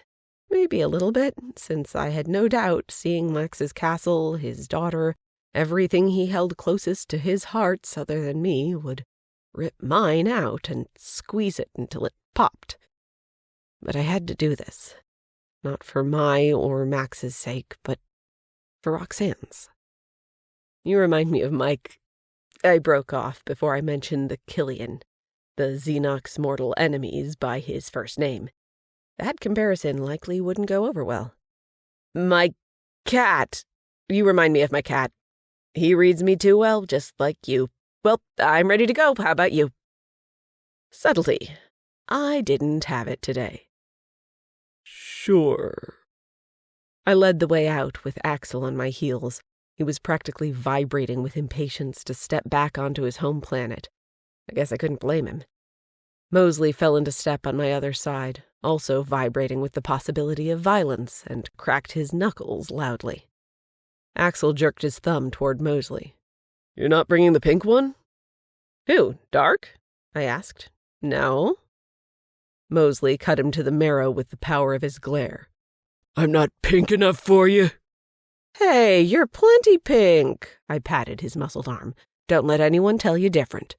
Speaker 3: Maybe a little bit, since I had no doubt seeing Max's castle, his daughter, everything he held closest to his heart other than me would rip mine out and squeeze it until it popped. But I had to do this. Not for my or Max's sake, but for Roxanne's. You remind me of Mike. I broke off before I mentioned the Killian, the Xenox mortal enemies by his first name. That comparison likely wouldn't go over well. My cat. You remind me of my cat. He reads me too well, just like you. Well, I'm ready to go. How about you? Subtlety. I didn't have it today.
Speaker 4: Sure.
Speaker 3: I led the way out with Axel on my heels. He was practically vibrating with impatience to step back onto his home planet. I guess I couldn't blame him. Mosley fell into step on my other side, also vibrating with the possibility of violence, and cracked his knuckles loudly. Axel jerked his thumb toward Mosley.
Speaker 4: You're not bringing the pink one?
Speaker 3: Who, Dark? I asked. No. Mosley cut him to the marrow with the power of his glare.
Speaker 4: I'm not pink enough for you.
Speaker 3: Hey, you're plenty pink, I patted his muscled arm. Don't let anyone tell you different.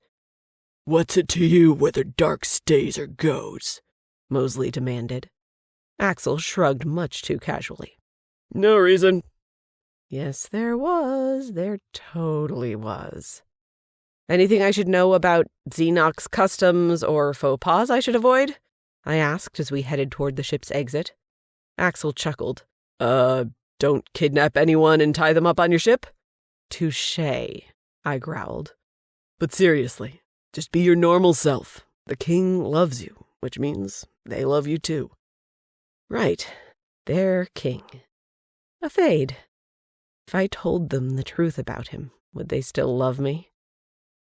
Speaker 4: What's it to you whether Dark stays or goes?
Speaker 3: Mosley demanded. Axel shrugged much too casually.
Speaker 4: No reason.
Speaker 3: Yes, there was. There totally was. Anything I should know about Xenox customs or faux pas I should avoid? I asked as we headed toward the ship's exit. Axel chuckled.
Speaker 4: Don't kidnap anyone and tie them up on your ship?
Speaker 3: Touché, I growled.
Speaker 4: But seriously, just be your normal self. The king loves you, which means they love you too.
Speaker 3: Right. Their king. A fade. If I told them the truth about him, would they still love me?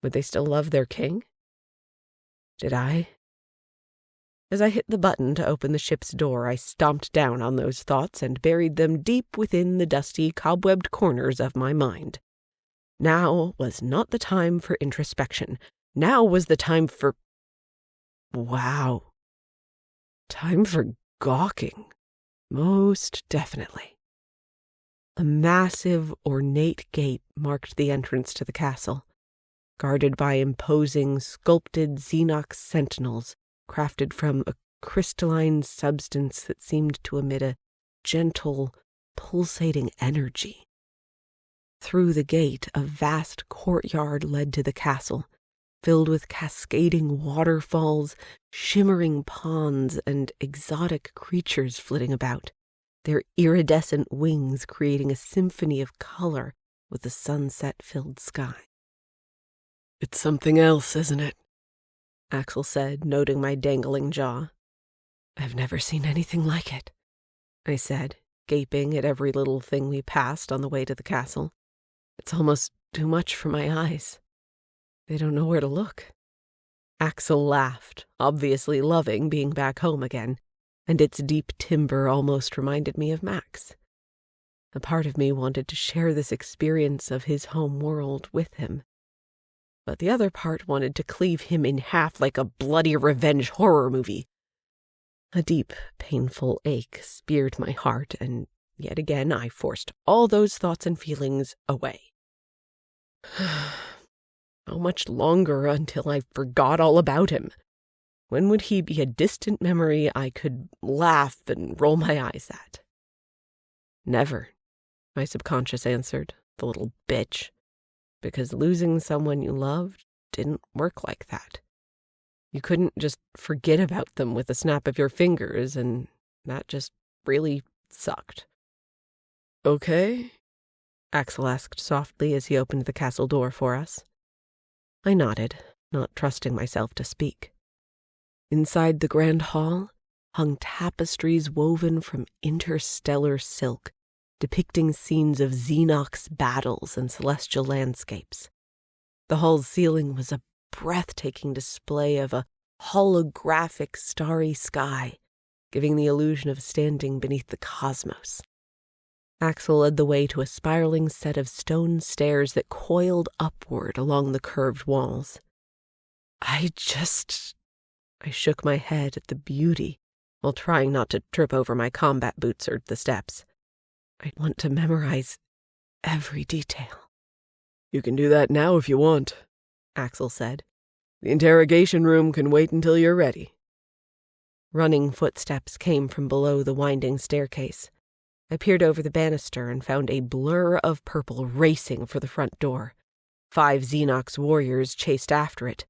Speaker 3: Would they still love their king? Did I? As I hit the button to open the ship's door, I stomped down on those thoughts and buried them deep within the dusty, cobwebbed corners of my mind. Now was not the time for introspection. Now was the time for... Wow. Time for gawking. Most definitely. A massive, ornate gate marked the entrance to the castle, guarded by imposing, sculpted Xenox sentinels crafted from a crystalline substance that seemed to emit a gentle, pulsating energy. Through the gate, a vast courtyard led to the castle, filled with cascading waterfalls, shimmering ponds, and exotic creatures flitting about, their iridescent wings creating a symphony of color with the sunset-filled sky.
Speaker 4: It's something else, isn't it?
Speaker 3: Axel said, noting my dangling jaw. I've never seen anything like it, I said, gaping at every little thing we passed on the way to the castle. It's almost too much for my eyes. They don't know where to look. Axel laughed, obviously loving being back home again, and its deep timbre almost reminded me of Max. A part of me wanted to share this experience of his home world with him. But the other part wanted to cleave him in half like a bloody revenge horror movie. A deep, painful ache speared my heart, and Yet again, I forced all those thoughts and feelings away. How much longer until I forgot all about him? When would he be a distant memory I could laugh and roll my eyes at? Never, my subconscious answered, the little bitch, because losing someone you loved didn't work like that. You couldn't just forget about them with a snap of your fingers, and that just really sucked.
Speaker 4: Okay?
Speaker 3: Axel asked softly as he opened the castle door for us. I nodded, not trusting myself to speak. Inside the grand hall hung tapestries woven from interstellar silk, depicting scenes of Xenox battles and celestial landscapes. The hall's ceiling was a breathtaking display of a holographic starry sky, giving the illusion of standing beneath the cosmos. Axel led the way to a spiraling set of stone stairs that coiled upward along the curved walls. I shook my head at the beauty while trying not to trip over my combat boots or the steps. I want to memorize every detail.
Speaker 4: You can do that now if you want, Axel said. The interrogation room can wait until you're ready.
Speaker 3: Running footsteps came from below the winding staircase. I peered over the banister and found a blur of purple racing for the front door. 5 Xenox warriors chased after it.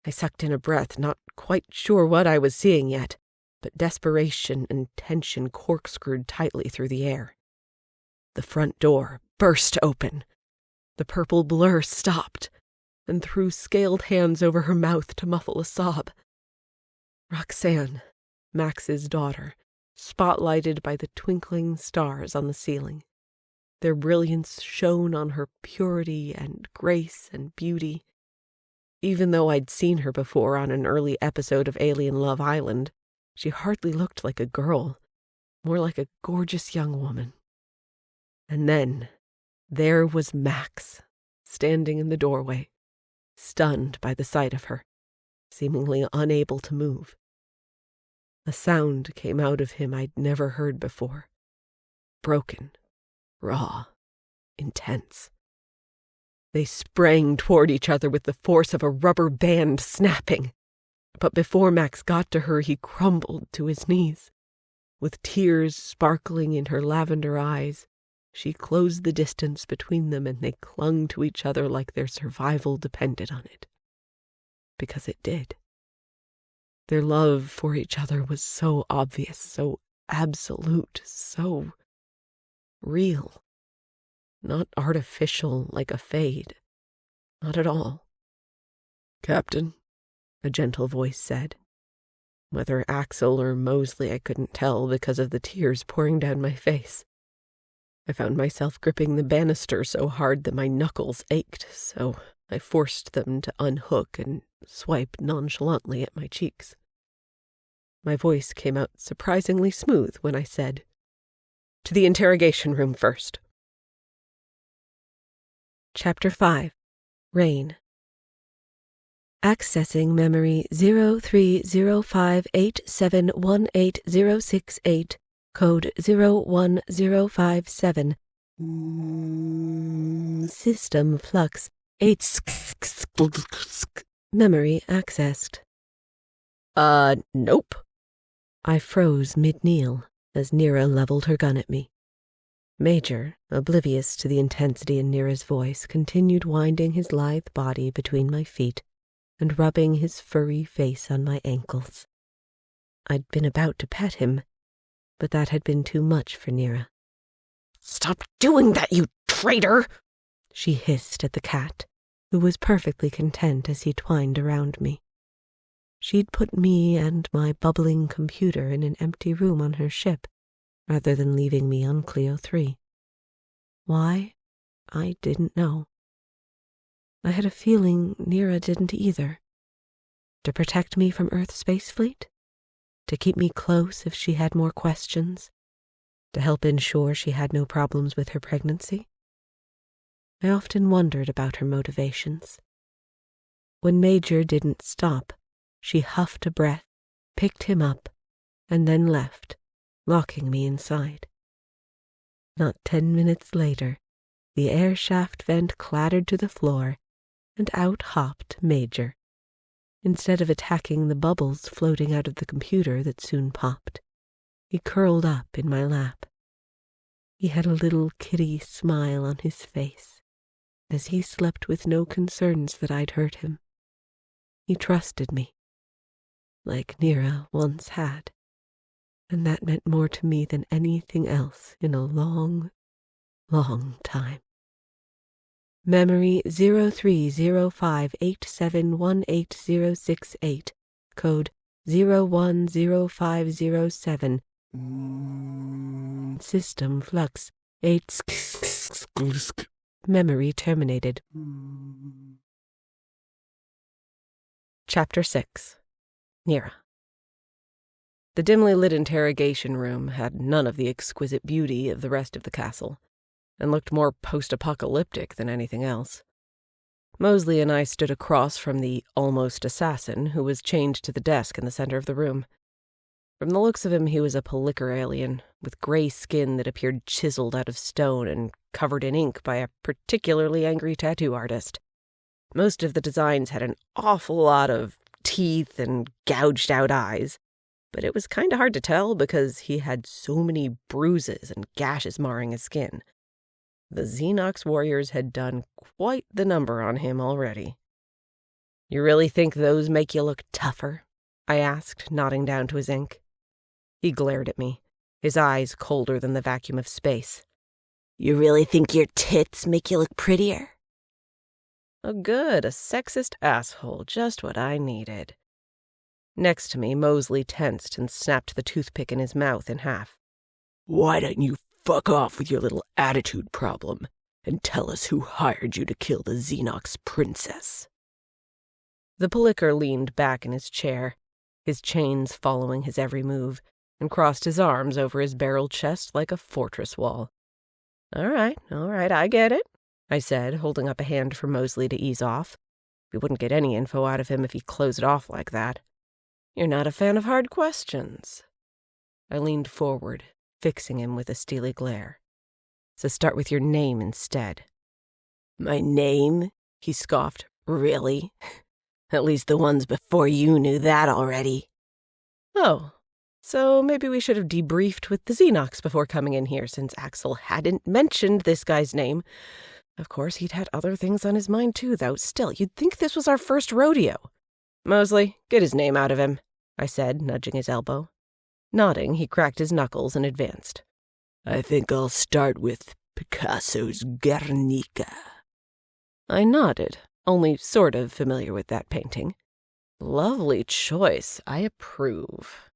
Speaker 3: I sucked in a breath, not quite sure what I was seeing yet, but desperation and tension corkscrewed tightly through the air. The front door burst open. The purple blur stopped and threw scaled hands over her mouth to muffle a sob. Roxan, Max's daughter, spotlighted by the twinkling stars on the ceiling. Their brilliance shone on her purity and grace and beauty. Even though I'd seen her before on an early episode of Alien Love Island, she hardly looked like a girl, more like a gorgeous young woman. And then there was Max, standing in the doorway, stunned by the sight of her, seemingly unable to move. A sound came out of him I'd never heard before. Broken, raw, intense. They sprang toward each other with the force of a rubber band snapping. But before Max got to her, he crumbled to his knees. With tears sparkling in her lavender eyes, she closed the distance between them, and they clung to each other like their survival depended on it. Because it did. Their love for each other was so obvious, so absolute, so real. Not artificial like a fade. Not at all.
Speaker 4: Captain,
Speaker 3: a gentle voice said. Whether Axel or Mosley I couldn't tell because of the tears pouring down my face. I found myself gripping the banister so hard that my knuckles ached, so I forced them to unhook and swipe nonchalantly at my cheeks. My voice came out surprisingly smooth when I said, "To the interrogation room first." Chapter 5. Rain. Accessing memory 030587180668, code 01057. System flux 8. Memory accessed. Nope. I froze mid-kneel as Nera leveled her gun at me. Major, oblivious to the intensity in Nera's voice, continued winding his lithe body between my feet and rubbing his furry face on my ankles. I'd been about to pet him, but that had been too much for Nera. "Stop doing that, you traitor!" she hissed at the cat, who was perfectly content as he twined around me. She'd put me and my bubbling computer in an empty room on her ship, rather than leaving me on Clio 3. Why? I didn't know. I had a feeling Nera didn't either. To protect me from Earth's space fleet? To keep me close if she had more questions? To help ensure she had no problems with her pregnancy? I often wondered about her motivations. When Major didn't stop, she huffed a breath, picked him up, and then left, locking me inside.
Speaker 1: Not 10 minutes later, the air shaft vent clattered to the floor, and out hopped Major. Instead of attacking the bubbles floating out of the computer that soon popped, he curled up in my lap. He had a little kitty smile on his face, as he slept with no concerns that I'd hurt him. He trusted me, like Nera once had, and that meant more to me than anything else in a long, long time. Memory 030587180068, code 010507. System flux 8. Memory terminated.
Speaker 3: Chapter 6. Nera. The dimly lit interrogation room had none of the exquisite beauty of the rest of the castle, and looked more post-apocalyptic than anything else. Mosley and I stood across from the almost assassin who was chained to the desk in the center of the room. From the looks of him, he was a Pelicker alien, with gray skin that appeared chiseled out of stone and covered in ink by a particularly angry tattoo artist. Most of the designs had an awful lot of teeth and gouged-out eyes, but it was kind of hard to tell because he had so many bruises and gashes marring his skin. The Xenox warriors had done quite the number on him already. "You really think those make you look tougher?" I asked, nodding down to his ink. He glared at me, his eyes colder than the vacuum of space.
Speaker 1: "You really think your tits make you look prettier?"
Speaker 3: Oh good, a sexist asshole, just what I needed. Next to me, Mosley tensed and snapped the toothpick in his mouth in half.
Speaker 4: Why don't you fuck off with your little attitude problem and tell us who hired you to kill the Xenox princess?
Speaker 3: The Pelicker leaned back in his chair, his chains following his every move, and crossed his arms over his barreled chest like a fortress wall. All right, I get it," I said, holding up a hand for Mosley to ease off. We wouldn't get any info out of him if he closed it off like that. "You're not a fan of hard questions." I leaned forward, fixing him with a steely glare. "So start with your name instead."
Speaker 1: "My name?" he scoffed. "Really? At least the ones before you knew that already."
Speaker 3: "Oh, so maybe we should have debriefed with the Xenox before coming in here, since Axel hadn't mentioned this guy's name. Of course, he'd had other things on his mind too, though. Still, you'd think this was our first rodeo." "Mosley, get his name out of him," I said, nudging his elbow. Nodding, he cracked his knuckles and advanced.
Speaker 4: "I think I'll start with Picasso's Guernica."
Speaker 3: I nodded, only sort of familiar with that painting. "Lovely choice. I approve."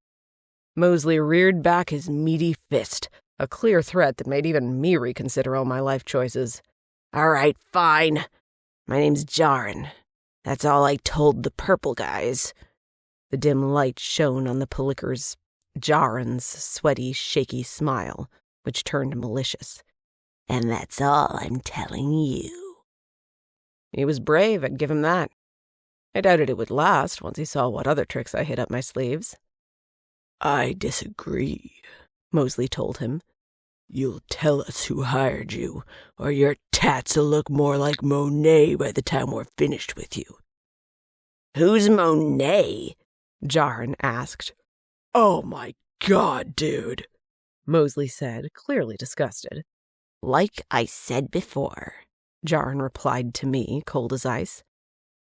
Speaker 3: Mosley reared back his meaty fist, a clear threat that made even me reconsider all my life choices.
Speaker 1: "All right, fine. My name's Jarin. That's all I told the purple guys."
Speaker 3: The dim light shone on the Pelicker's, Jarin's, sweaty, shaky smile, which turned malicious.
Speaker 1: "And that's all I'm telling you."
Speaker 3: He was brave, I'd give him that. I doubted it would last once he saw what other tricks I hid up my sleeves.
Speaker 4: "I disagree," Mosley told him. "You'll tell us who hired you, or your tats'll look more like Monet by the time we're finished with you."
Speaker 1: "Who's Monet?"
Speaker 3: Jarin asked.
Speaker 4: "Oh my God, dude,"
Speaker 3: Mosley said, clearly disgusted.
Speaker 1: "Like I said before,"
Speaker 3: Jarin replied to me, cold as ice.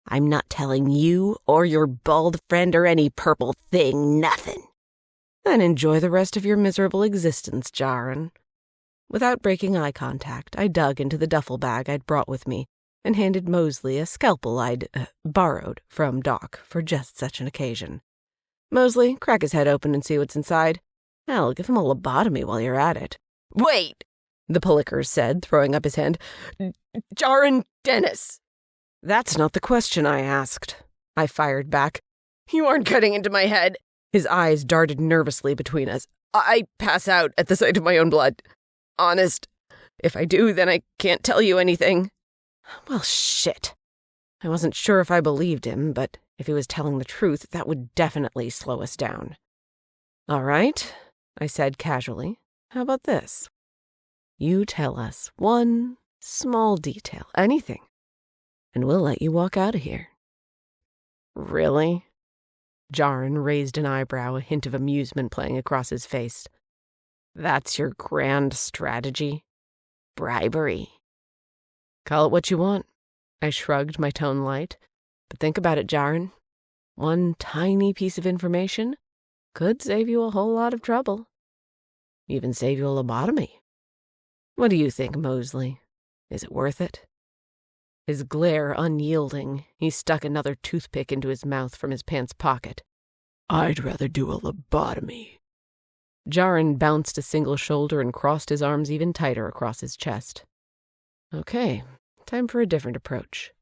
Speaker 1: "I'm not telling you or your bald friend or any purple thing nothing."
Speaker 3: "Then enjoy the rest of your miserable existence, Jarin." Without breaking eye contact, I dug into the duffel bag I'd brought with me and handed Mosley a scalpel I'd borrowed from Doc for just such an occasion. "Mosley, crack his head open and see what's inside. Hell, give him a lobotomy while you're at it."
Speaker 1: "Wait,"
Speaker 3: the Pelicker said, throwing up his hand. "Jarin Dennis." "That's not the question I asked," I fired back. "You aren't cutting into my head." His eyes darted nervously between us. "I pass out at the sight of my own blood. Honest. If I do, then I can't tell you anything." Well, shit. I wasn't sure if I believed him, but if he was telling the truth, that would definitely slow us down. "All right," I said casually. "How about this? You tell us one small detail, anything, and we'll let you walk out of here." "Really?" Jaren raised an eyebrow, a hint of amusement playing across his face. "That's your grand strategy? Bribery?" "Call it what you want." I shrugged, my tone light. "But think about it, Jaren. One tiny piece of information could save you a whole lot of trouble. Even save you a lobotomy. What do you think, Mosley? Is it worth it?" His glare unyielding, he stuck another toothpick into his mouth from his pants pocket.
Speaker 4: "I'd rather do a lobotomy."
Speaker 3: Jaren bounced a single shoulder and crossed his arms even tighter across his chest. "Okay, time for a different approach.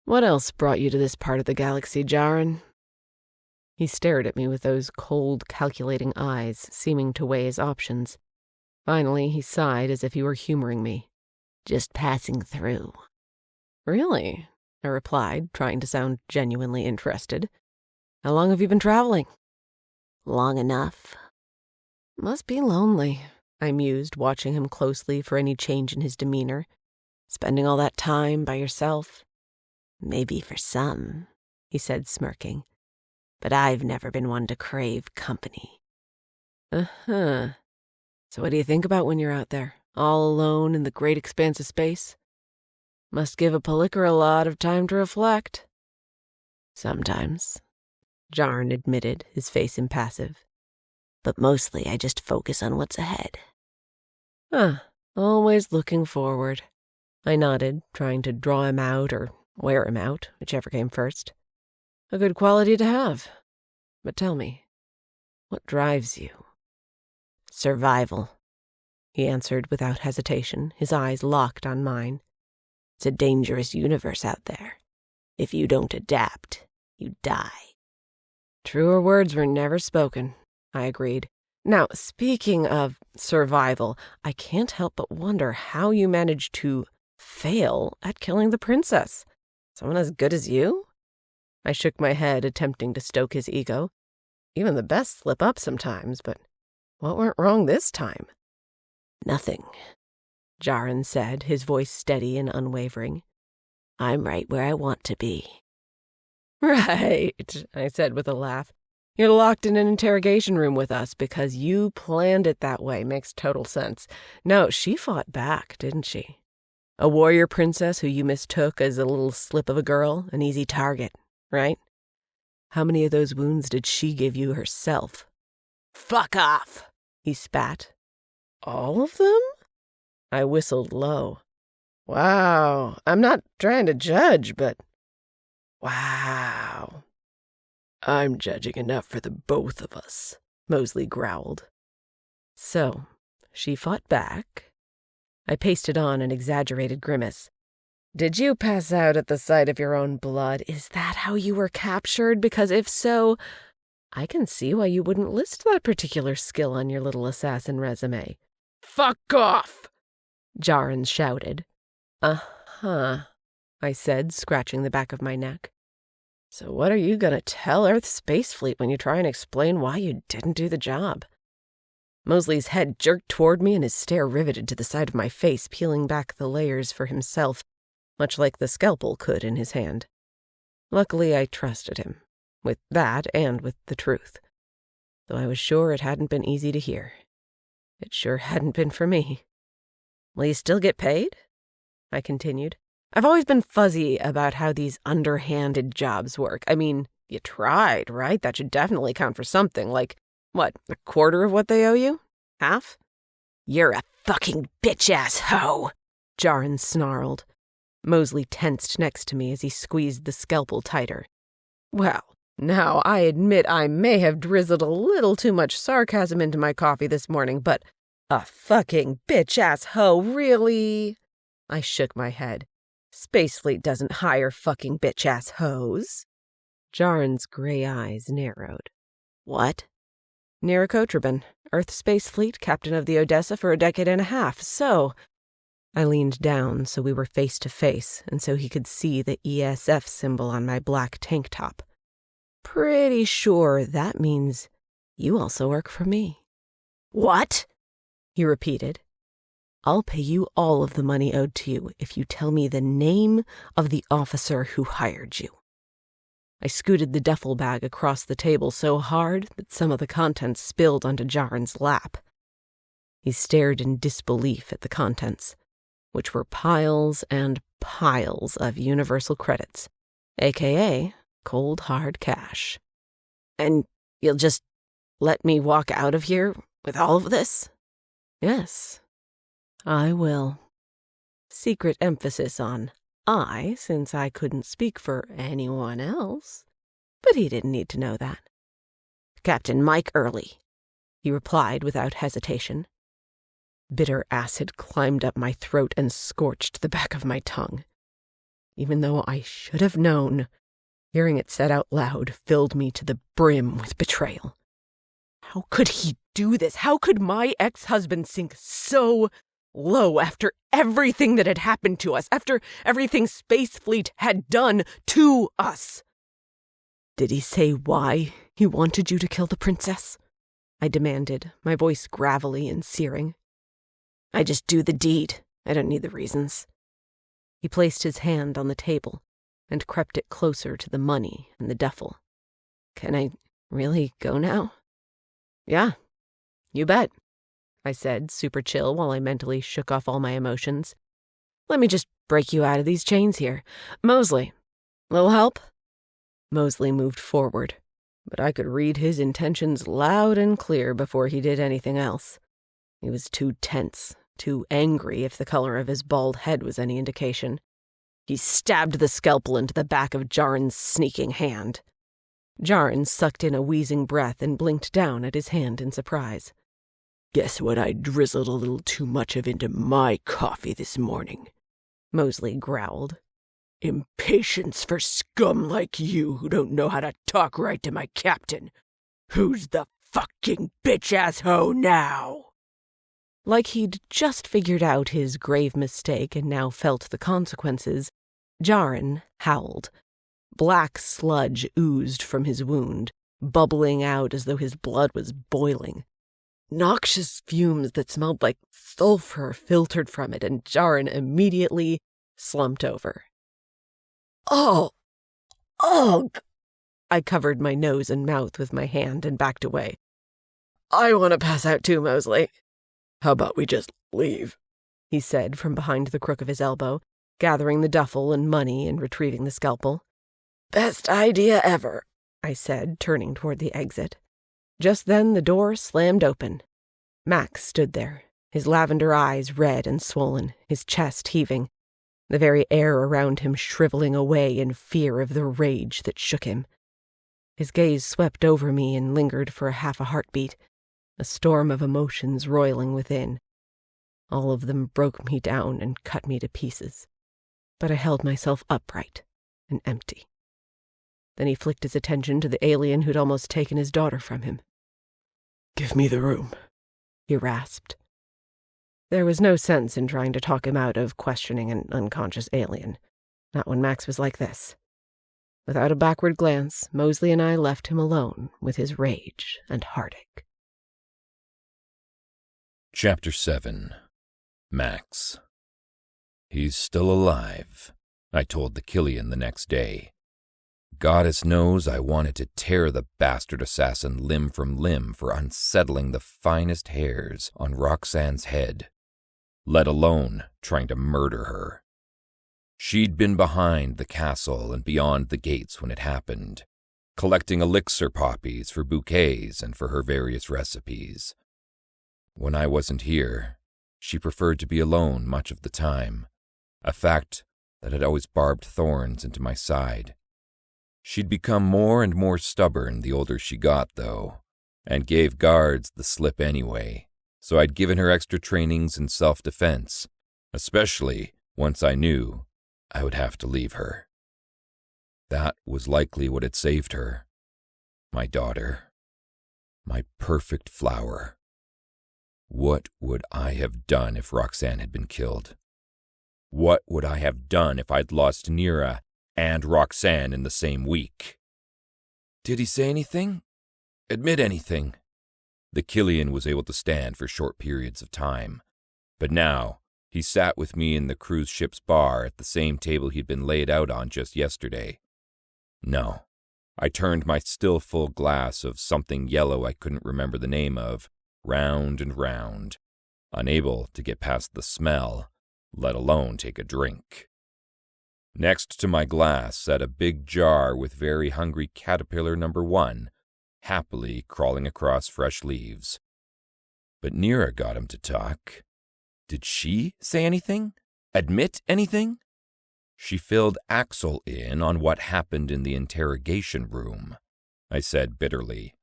Speaker 3: What else brought you to this part of the galaxy, Jaren?" He stared at me with those cold, calculating eyes, seeming to weigh his options. Finally, he sighed as if he were humoring me. "Just passing through." "Really?" I replied, trying to sound genuinely interested. "How long have you been traveling?" "Long enough." "Must be lonely," I mused, watching him closely for any change in his demeanor. "Spending all that time by yourself?"
Speaker 1: "Maybe for some," he said, smirking. "But I've never been one to crave company."
Speaker 3: Uh-huh. So what do you think about when you're out there, all alone in the great expanse of space? Must give a Palicker a lot of time to reflect."
Speaker 1: "Sometimes," Jaren admitted, his face impassive. "But mostly I just focus on what's ahead."
Speaker 3: Always looking forward." I nodded, trying to draw him out or wear him out, whichever came first. "A good quality to have. But tell me, what drives you?"
Speaker 1: "Survival," he answered without hesitation, his eyes locked on mine. "It's a dangerous universe out there. If you don't adapt, you die."
Speaker 3: "Truer words were never spoken," I agreed. "Now, speaking of survival, I can't help but wonder how you managed to fail at killing the princess. Someone as good as you?" I shook my head, attempting to stoke his ego. Even the best slip up sometimes, but what went wrong this time?
Speaker 1: "Nothing," Jaren said, his voice steady and unwavering. "I'm right where I want to be."
Speaker 3: "Right," I said with a laugh. "You're locked in an interrogation room with us because you planned it that way. Makes total sense. No, she fought back, didn't she? A warrior princess who you mistook as a little slip of a girl, an easy target, right? How many of those wounds did she give you herself?"
Speaker 1: "Fuck off,"
Speaker 3: he spat. "All of them?" I whistled low. "Wow, I'm not trying to judge, but wow."
Speaker 4: "I'm judging enough for the both of us,"
Speaker 3: Mosley growled. "So, she fought back?" I pasted on an exaggerated grimace. "Did you pass out at the sight of your own blood? Is that how you were captured? Because if so, I can see why you wouldn't list that particular skill on your little assassin resume."
Speaker 4: "Fuck off!"
Speaker 3: Jaren shouted. "Uh-huh," I said, scratching the back of my neck. "So what are you going to tell Earth's space fleet when you try and explain why you didn't do the job?" Mosley's head jerked toward me and his stare riveted to the side of my face, peeling back the layers for himself, much like the scalpel could in his hand. Luckily, I trusted him, with that and with the truth, though I was sure it hadn't been easy to hear. It sure hadn't been for me. "Will you still get paid?" I continued. "I've always been fuzzy about how these underhanded jobs work. I mean, you tried, right? That should definitely count for something. Like, what, a quarter of what they owe you? Half?"
Speaker 1: "You're a fucking bitch-ass hoe,"
Speaker 3: Jaren snarled. Mosley tensed next to me as he squeezed the scalpel tighter. Well, now I admit I may have drizzled a little too much sarcasm into my coffee this morning, but a fucking bitch-ass hoe, really? I shook my head. Space Fleet doesn't hire fucking bitch-ass hoes. Jaren's gray eyes narrowed.
Speaker 1: "What?"
Speaker 3: "Nera Kotrubin, Earth Space Fleet, captain of the Odessa for a decade and a half, so..." I leaned down so we were face to face and so he could see the ESF symbol on my black tank top. "Pretty sure that means you also work for me."
Speaker 1: "What?"
Speaker 3: he repeated.
Speaker 1: I'll pay you all of the money owed to you if you tell me the name of the officer who hired you." I scooted the duffel bag across the table so hard that some of the contents spilled onto Jaren's lap. He stared in disbelief at the contents, which were piles and piles of universal credits, aka cold hard cash. "And you'll just let me walk out of here with all of this?" "Yes, I will." Secret emphasis on I, since I couldn't speak for anyone else. But he didn't need to know that. "Captain Mike Early," he replied without hesitation. Bitter acid climbed up my throat and scorched the back of my tongue. Even though I should have known, hearing it said out loud filled me to the brim with betrayal. How could he do this? How could my ex-husband sink so low after everything that had happened to us, after everything Space Fleet had done to us? "Did he say why he wanted you to kill the princess?" I demanded, my voice gravelly and searing. "I just do the deed. I don't need the reasons." He placed his hand on the table and crept it closer to the money and the duffel. "Can I really go now?" "Yeah, you bet," I said, super chill while I mentally shook off all my emotions. "Let me just break you out of these chains here. Mosley, little help?" Mosley moved forward, but I could read his intentions loud and clear before he did anything else. He was too tense, too angry if the color of his bald head was any indication. He stabbed the scalpel into the back of Jaren's sneaking hand. Jaren sucked in a wheezing breath and blinked down at his hand in surprise. "Guess what I drizzled a little too much of into my coffee this morning," Mosley growled. "Impatience for scum like you who don't know how to talk right to my captain. Who's the fucking bitch-ass hoe now?" Like he'd just figured out his grave mistake and now felt the consequences, Jaren howled. Black sludge oozed from his wound, bubbling out as though his blood was boiling. Noxious fumes that smelled like sulfur filtered from it, and Jaren immediately slumped over. "Oh! Ugh!" I covered my nose and mouth with my hand and backed away. "I want to pass out too, Mosley." "How about we just leave?" he said from behind the crook of his elbow, gathering the duffel and money and retrieving the scalpel. "Best idea ever," I said, turning toward the exit. Just then the door slammed open. Max stood there, his lavender eyes red and swollen, his chest heaving, the very air around him shriveling away in fear of the rage that shook him. His gaze swept over me and lingered for half a heartbeat, a storm of emotions roiling within. All of them broke me down and cut me to pieces, but I held myself upright and empty. Then he flicked his attention to the alien who'd almost taken his daughter from him. "Give me the room," he rasped. There was no sense in trying to talk him out of questioning an unconscious alien, not when Max was like this. Without a backward glance, Mosley and I left him alone with his rage and heartache.
Speaker 2: Chapter 7. Max. "He's still alive," I told the Killian the next day. Goddess knows I wanted to tear the bastard assassin limb from limb for unsettling the finest hairs on Roxan's head, let alone trying to murder her. She'd been behind the castle and beyond the gates when it happened, collecting elixir poppies for bouquets and for her various recipes. When I wasn't here, she preferred to be alone much of the time, a fact that had always barbed thorns into my side. She'd become more and more stubborn the older she got, though, and gave guards the slip anyway, so I'd given her extra trainings in self-defense, especially once I knew I would have to leave her. That was likely what had saved her. My daughter. My perfect flower. What would I have done if Roxan had been killed? What would I have done if I'd lost Nera and Roxan in the same week? Did he say anything? Admit anything? The Killian was able to stand for short periods of time, But now, he sat with me in the cruise ship's bar at the same table he'd been laid out on just yesterday. No, I turned my still full glass of something yellow I couldn't remember the name of, round and round, unable to get past the smell, let alone take a drink. Next to my glass sat a big jar with very hungry caterpillar number 1, happily crawling across fresh leaves. But Nera got him to talk. Did she say anything? Admit anything? She filled Axel in on what happened in the interrogation room, I said bitterly.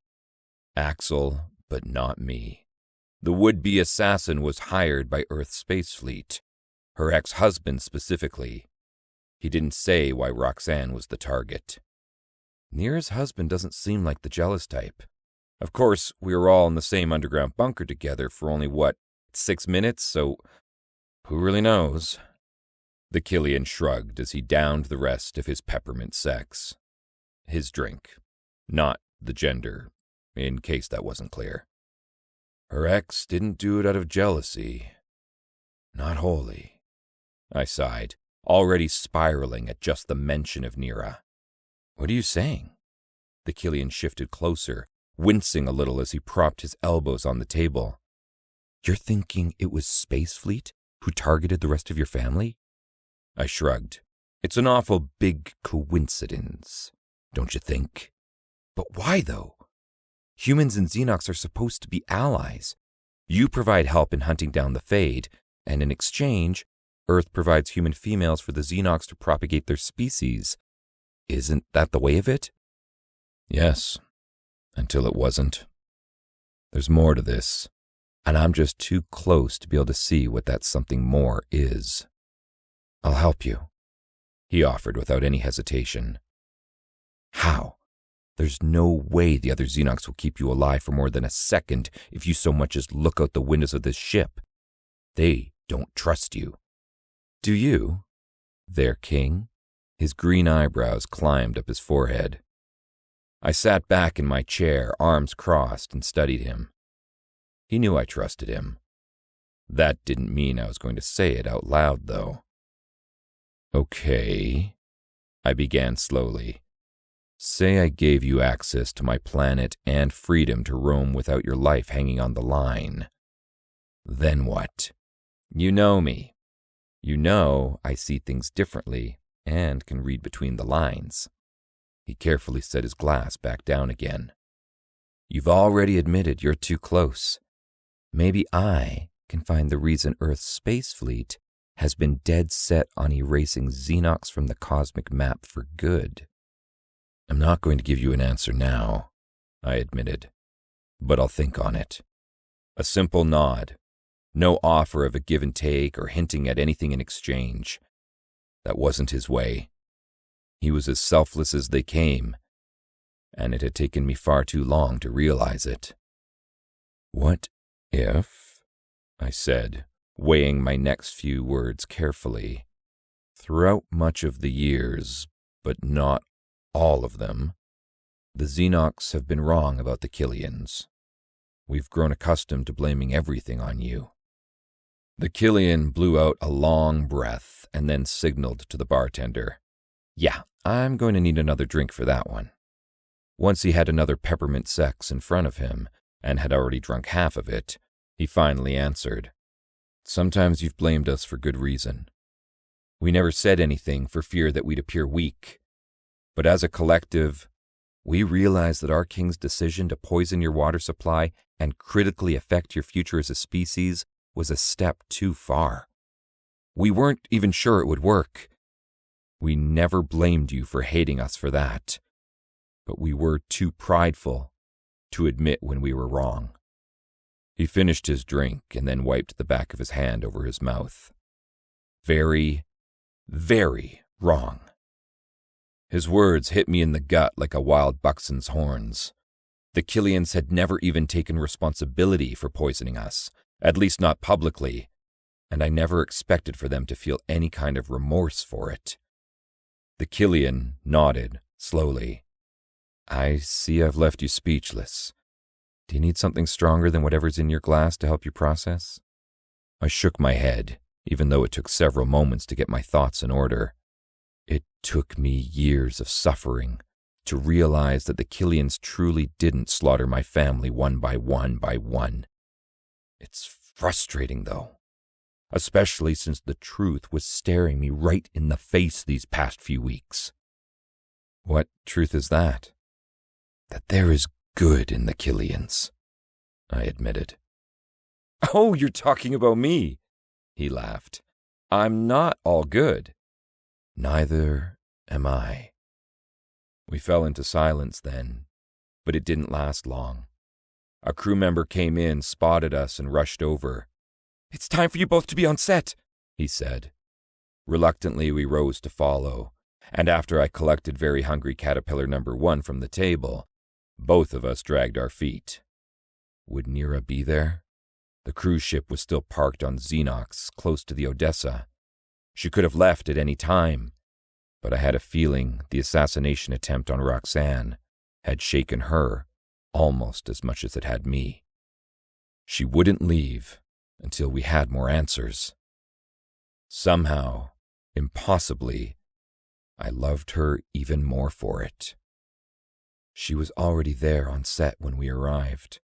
Speaker 2: Axel, but not me. The would-be assassin was hired by Earth's space fleet, her ex-husband specifically. He didn't say why Roxan was the target. Nera's husband doesn't seem like the jealous type. Of course, we were all in the same underground bunker together for only, 6 minutes, so who really knows? The Killian shrugged as he downed the rest of his peppermint sex. His drink, not the gender, in case that wasn't clear. Her ex didn't do it out of jealousy. Not wholly. I sighed, already spiraling at just the mention of Nera. What are you saying? The Killian shifted closer, wincing a little as he propped his elbows on the table. You're thinking it was Space Fleet who targeted the rest of your family? I shrugged. It's an awful big coincidence, don't you think? But why, though? Humans and Xenox are supposed to be allies. You provide help in hunting down the Fade, and in exchange, Earth provides human females for the Xenox to propagate their species. Isn't that the way of it? Yes, until it wasn't. There's more to this, and I'm just too close to be able to see what that something more is. I'll help you, he offered without any hesitation. How? There's no way the other Xenox will keep you alive for more than a second if you so much as look out the windows of this ship. They don't trust you. Do you? Their king? His green eyebrows climbed up his forehead. I sat back in my chair, arms crossed, and studied him. He knew I trusted him. That didn't mean I was going to say it out loud, though. Okay, I began slowly. Say I gave you access to my planet and freedom to roam without your life hanging on the line. Then what? You know me. You know I see things differently and can read between the lines. He carefully set his glass back down again. You've already admitted you're too close. Maybe I can find the reason Earth's space fleet has been dead set on erasing Xenox from the cosmic map for good. I'm not going to give you an answer now, I admitted, but I'll think on it. A simple nod. No offer of a give and take or hinting at anything in exchange. That wasn't his way. He was as selfless as they came, and it had taken me far too long to realize it. What if, I said, weighing my next few words carefully, throughout much of the years, but not all of them, the Xenox have been wrong about the Killians. We've grown accustomed to blaming everything on you. The Killian blew out a long breath and then signaled to the bartender. Yeah, I'm going to need another drink for that one. Once he had another peppermint sex in front of him and had already drunk half of it, he finally answered. Sometimes you've blamed us for good reason. We never said anything for fear that we'd appear weak. But as a collective, we realized that our king's decision to poison your water supply and critically affect your future as a species was a step too far. We weren't even sure it would work. We never blamed you for hating us for that, but we were too prideful to admit when we were wrong. He finished his drink and then wiped the back of his hand over his mouth. Very, very wrong. His words hit me in the gut like a wild buckson's horns. The Killians had never even taken responsibility for poisoning us, at least not publicly, and I never expected for them to feel any kind of remorse for it. The Killian nodded, slowly. I see I've left you speechless. Do you need something stronger than whatever's in your glass to help you process? I shook my head, even though it took several moments to get my thoughts in order. It took me years of suffering to realize that the Killians truly didn't slaughter my family one by one. It's frustrating, though, especially since the truth was staring me right in the face these past few weeks. What truth is that? That there is good in the Killians, I admitted. Oh, you're talking about me, he laughed. I'm not all good. Neither am I. We fell into silence then, but it didn't last long. A crew member came in, spotted us, and rushed over. It's time for you both to be on set, he said. Reluctantly, we rose to follow, and after I collected Very Hungry Caterpillar number 1 from the table, both of us dragged our feet. Would Nera be there? The cruise ship was still parked on Xenox, close to the Odessa. She could have left at any time, but I had a feeling the assassination attempt on Roxan had shaken her almost as much as it had me. She wouldn't leave until we had more answers. Somehow, impossibly, I loved her even more for it. She was already there on set when we arrived,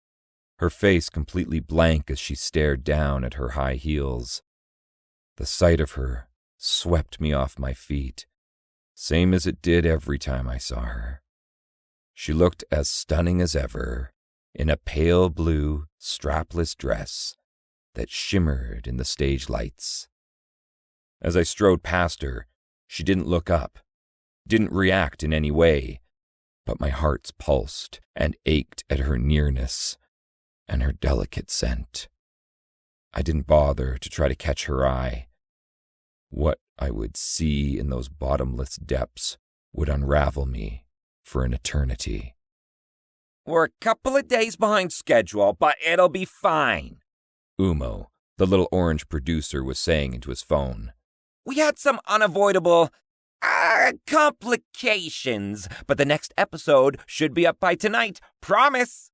Speaker 2: her face completely blank as she stared down at her high heels. The sight of her swept me off my feet, same as it did every time I saw her. She looked as stunning as ever, in a pale blue, strapless dress that shimmered in the stage lights. As I strode past her, she didn't look up, didn't react in any way, but my heart pulsed and ached at her nearness and her delicate scent. I didn't bother to try to catch her eye. What I would see in those bottomless depths would unravel me for an eternity.
Speaker 5: We're a couple of days behind schedule, but it'll be fine,
Speaker 2: Umo, the little orange producer, was saying into his phone.
Speaker 5: We had some unavoidable complications, but the next episode should be up by tonight. Promise.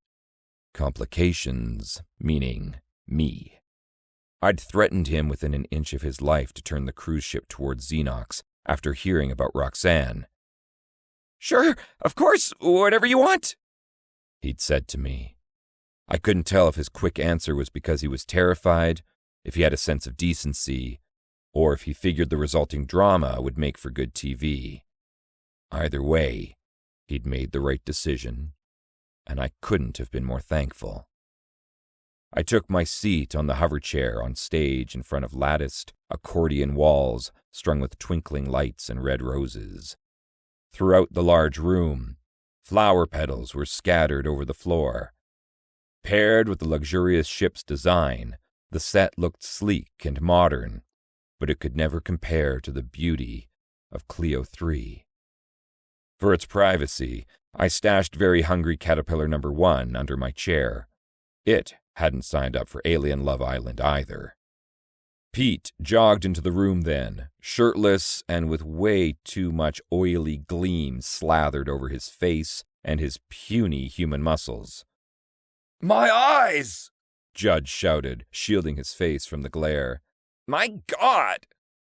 Speaker 2: Complications, meaning me. I'd threatened him within an inch of his life to turn the cruise ship towards Xenox after hearing about Roxan.
Speaker 5: Sure, of course, whatever you want,
Speaker 2: he'd said to me. I couldn't tell if his quick answer was because he was terrified, if he had a sense of decency, or if he figured the resulting drama would make for good TV. Either way, he'd made the right decision, and I couldn't have been more thankful. I took my seat on the hover chair on stage in front of latticed, accordion walls strung with twinkling lights and red roses. Throughout the large room, flower petals were scattered over the floor. Paired with the luxurious ship's design, the set looked sleek and modern, but it could never compare to the beauty of Clio 3. For its privacy, I stashed Very Hungry Caterpillar number 1 under my chair. It hadn't signed up for Alien Love Island either. Pete jogged into the room then, shirtless and with way too much oily gleam slathered over his face and his puny human muscles.
Speaker 5: My eyes!
Speaker 2: Judge shouted, shielding his face from the glare.
Speaker 5: My God!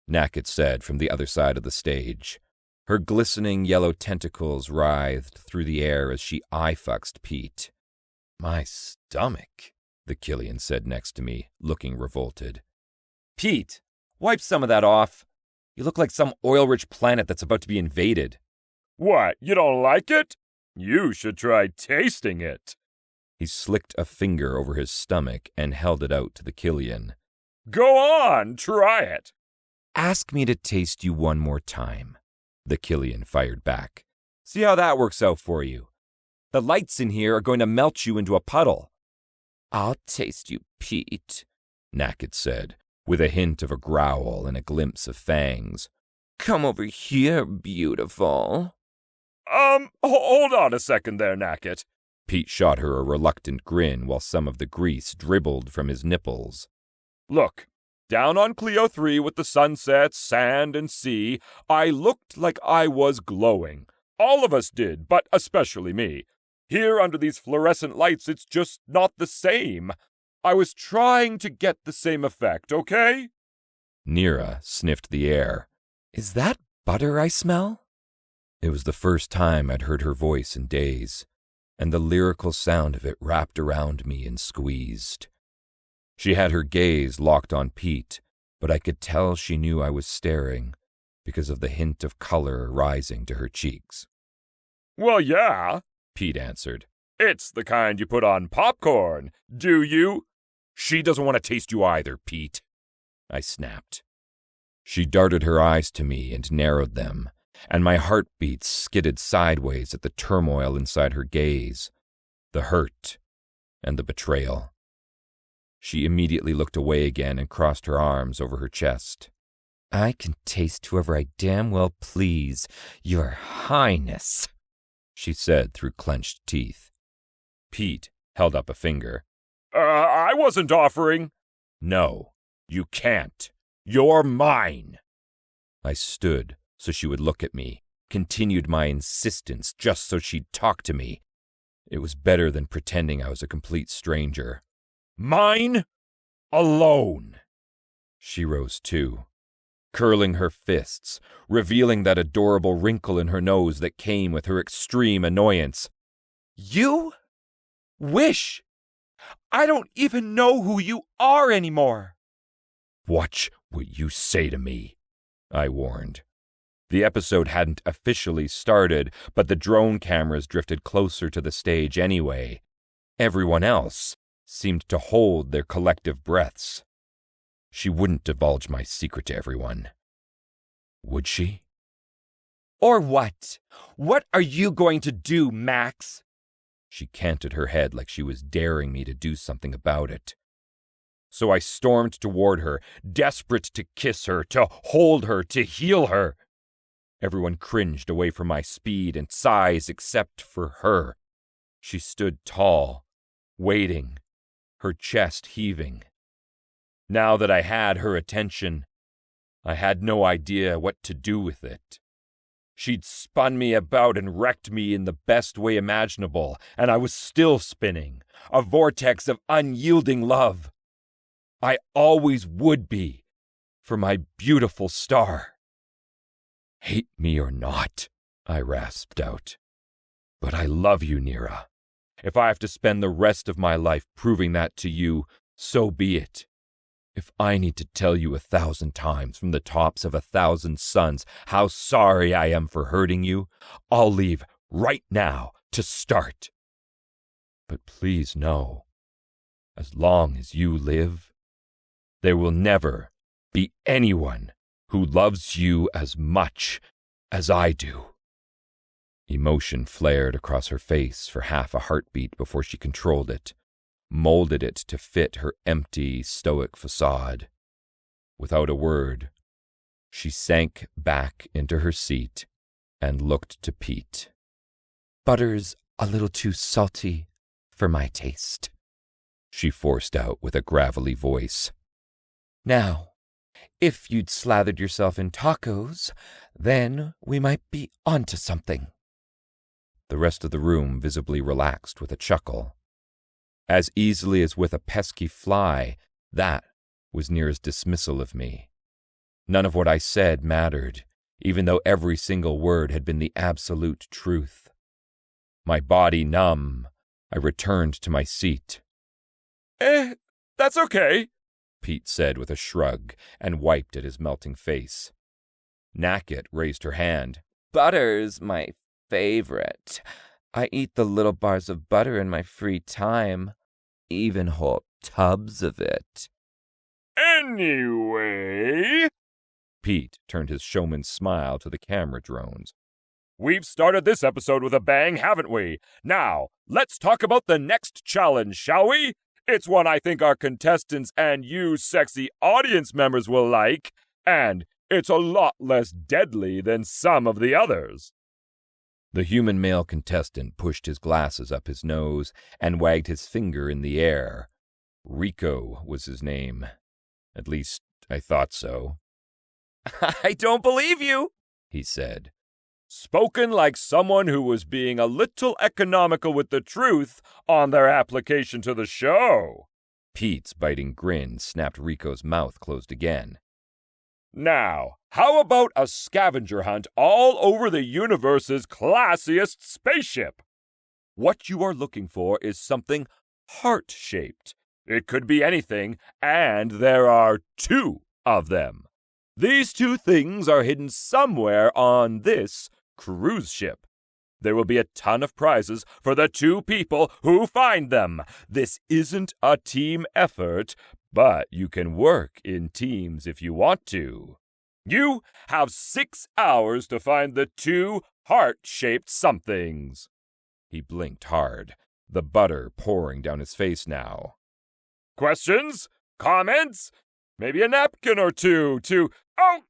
Speaker 2: Nacket said from the other side of the stage. Her glistening yellow tentacles writhed through the air as she eye-fuxed Pete. My stomach, the Killian said next to me, looking revolted.
Speaker 5: Pete, wipe some of that off. You look like some oil-rich planet that's about to be invaded.
Speaker 6: What, you don't like it? You should try tasting it.
Speaker 2: He slicked a finger over his stomach and held it out to the Killian.
Speaker 6: Go on, try it.
Speaker 2: Ask me to taste you one more time, the Killian fired back. See how that works out for you. The lights in here are going to melt you into a puddle. I'll taste you, Pete, Nacket said, with a hint of a growl and a glimpse of fangs. Come over here, beautiful.
Speaker 6: Hold on a second there, Nacket.
Speaker 2: Pete shot her a reluctant grin while some of the grease dribbled from his nipples.
Speaker 6: Look, down on Clio 3 with the sunsets, sand, and sea, I looked like I was glowing. All of us did, but especially me. Here under these fluorescent lights, it's just not the same. I was trying to get the same effect, okay?
Speaker 2: Nera sniffed the air. Is that butter I smell? It was the first time I'd heard her voice in days, and the lyrical sound of it wrapped around me and squeezed. She had her gaze locked on Pete, but I could tell she knew I was staring because of the hint of color rising to her cheeks.
Speaker 6: Well, yeah,
Speaker 2: Pete answered.
Speaker 6: It's the kind you put on popcorn, do you? She doesn't want to taste you either, Pete,
Speaker 2: I snapped. She darted her eyes to me and narrowed them, and my heartbeats skidded sideways at the turmoil inside her gaze, the hurt, and the betrayal. She immediately looked away again and crossed her arms over her chest. I can taste whoever I damn well please, your highness, she said through clenched teeth. Pete held up a finger.
Speaker 6: I wasn't offering.
Speaker 2: No, you can't. You're mine. I stood so she would look at me, continued my insistence just so she'd talk to me. It was better than pretending I was a complete stranger.
Speaker 6: Mine? Alone.
Speaker 2: She rose too, curling her fists, revealing that adorable wrinkle in her nose that came with her extreme annoyance.
Speaker 6: You? Wish. I don't even know who you are anymore.
Speaker 2: Watch what you say to me, I warned. The episode hadn't officially started, but the drone cameras drifted closer to the stage anyway. Everyone else seemed to hold their collective breaths. She wouldn't divulge my secret to everyone. Would she?
Speaker 6: Or what? What are you going to do, Max?
Speaker 2: She canted her head like she was daring me to do something about it. So I stormed toward her, desperate to kiss her, to hold her, to heal her. Everyone cringed away from my speed and size except for her. She stood tall, waiting, her chest heaving. Now that I had her attention, I had no idea what to do with it. She'd spun me about and wrecked me in the best way imaginable, and I was still spinning, a vortex of unyielding love. I always would be, for my beautiful star. Hate me or not, I rasped out. But I love you, Nera. If I have to spend the rest of my life proving that to you, so be it. If I need to tell you 1,000 times from the tops of 1,000 suns how sorry I am for hurting you, I'll leave right now to start. But please know, as long as you live, there will never be anyone who loves you as much as I do. Emotion flared across her face for half a heartbeat before she controlled it, molded it to fit her empty, stoic facade. Without a word, she sank back into her seat and looked to Pete. Butter's a little too salty for my taste, she forced out with a gravelly voice. Now, if you'd slathered yourself in tacos, then we might be onto something. The rest of the room visibly relaxed with a chuckle. As easily as with a pesky fly, that was Nera's dismissal of me. None of what I said mattered, even though every single word had been the absolute truth. My body numb, I returned to my seat.
Speaker 6: That's okay,
Speaker 2: Pete said with a shrug and wiped at his melting face. Nacket raised her hand. Butter's my favorite. I eat the little bars of butter in my free time. Even whole tubs of it.
Speaker 6: Anyway,
Speaker 2: Pete turned his showman's smile to the camera drones.
Speaker 6: We've started this episode with a bang, haven't we? Now, let's talk about the next challenge, shall we? It's one I think our contestants and you sexy audience members will like, and it's a lot less deadly than some of the others.
Speaker 2: The human male contestant pushed his glasses up his nose and wagged his finger in the air. Rico was his name. At least, I thought so.
Speaker 6: I don't believe you,
Speaker 2: he said.
Speaker 6: Spoken like someone who was being a little economical with the truth on their application to the show.
Speaker 2: Pete's biting grin snapped Rico's mouth closed again.
Speaker 6: Now, how about a scavenger hunt all over the universe's classiest spaceship? What you are looking for is something heart-shaped. It could be anything, and there are 2 of them. These 2 things are hidden somewhere on this cruise ship. There will be a ton of prizes for the 2 people who find them. This isn't a team effort, but you can work in teams if you want to. You have 6 hours to find the 2 heart-shaped somethings.
Speaker 2: He blinked hard, the butter pouring down his face now.
Speaker 6: Questions? Comments? Maybe a napkin or 2 to... Oh,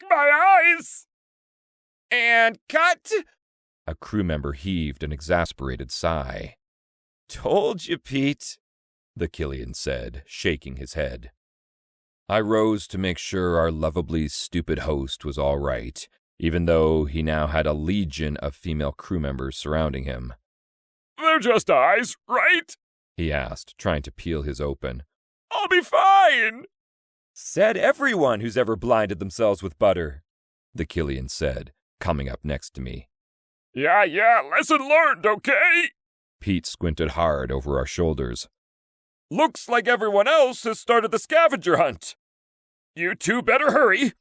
Speaker 6: my eyes! And cut!
Speaker 2: A crew member heaved an exasperated sigh.
Speaker 5: Told you, Pete,
Speaker 2: the Killian said, shaking his head. I rose to make sure our lovably stupid host was all right, even though he now had a legion of female crew members surrounding him.
Speaker 6: They're just eyes, right?
Speaker 2: He asked, trying to peel his open.
Speaker 6: I'll be fine!
Speaker 5: Said everyone who's ever blinded themselves with butter,
Speaker 2: the Killian said, coming up next to me.
Speaker 6: Yeah, lesson learned, okay?
Speaker 2: Pete squinted hard over our shoulders.
Speaker 6: Looks like everyone else has started the scavenger hunt. You 2 better hurry.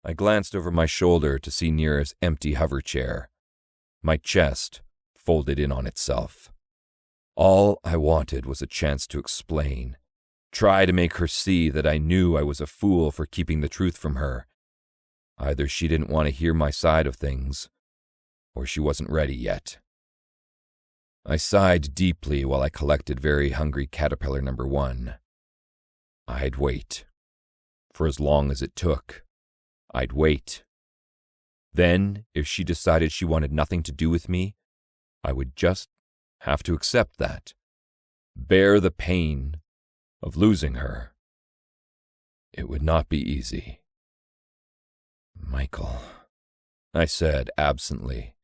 Speaker 2: I glanced over my shoulder to see Nera's empty hover chair. My chest folded in on itself. All I wanted was a chance to explain, try to make her see that I knew I was a fool for keeping the truth from her. Either she didn't want to hear my side of things, or she wasn't ready yet. I sighed deeply while I collected very hungry caterpillar number 1. I'd wait. For as long as it took, I'd wait. Then, if she decided she wanted nothing to do with me, I would just have to accept that. Bear the pain of losing her. It would not be easy. Michael, I said absently.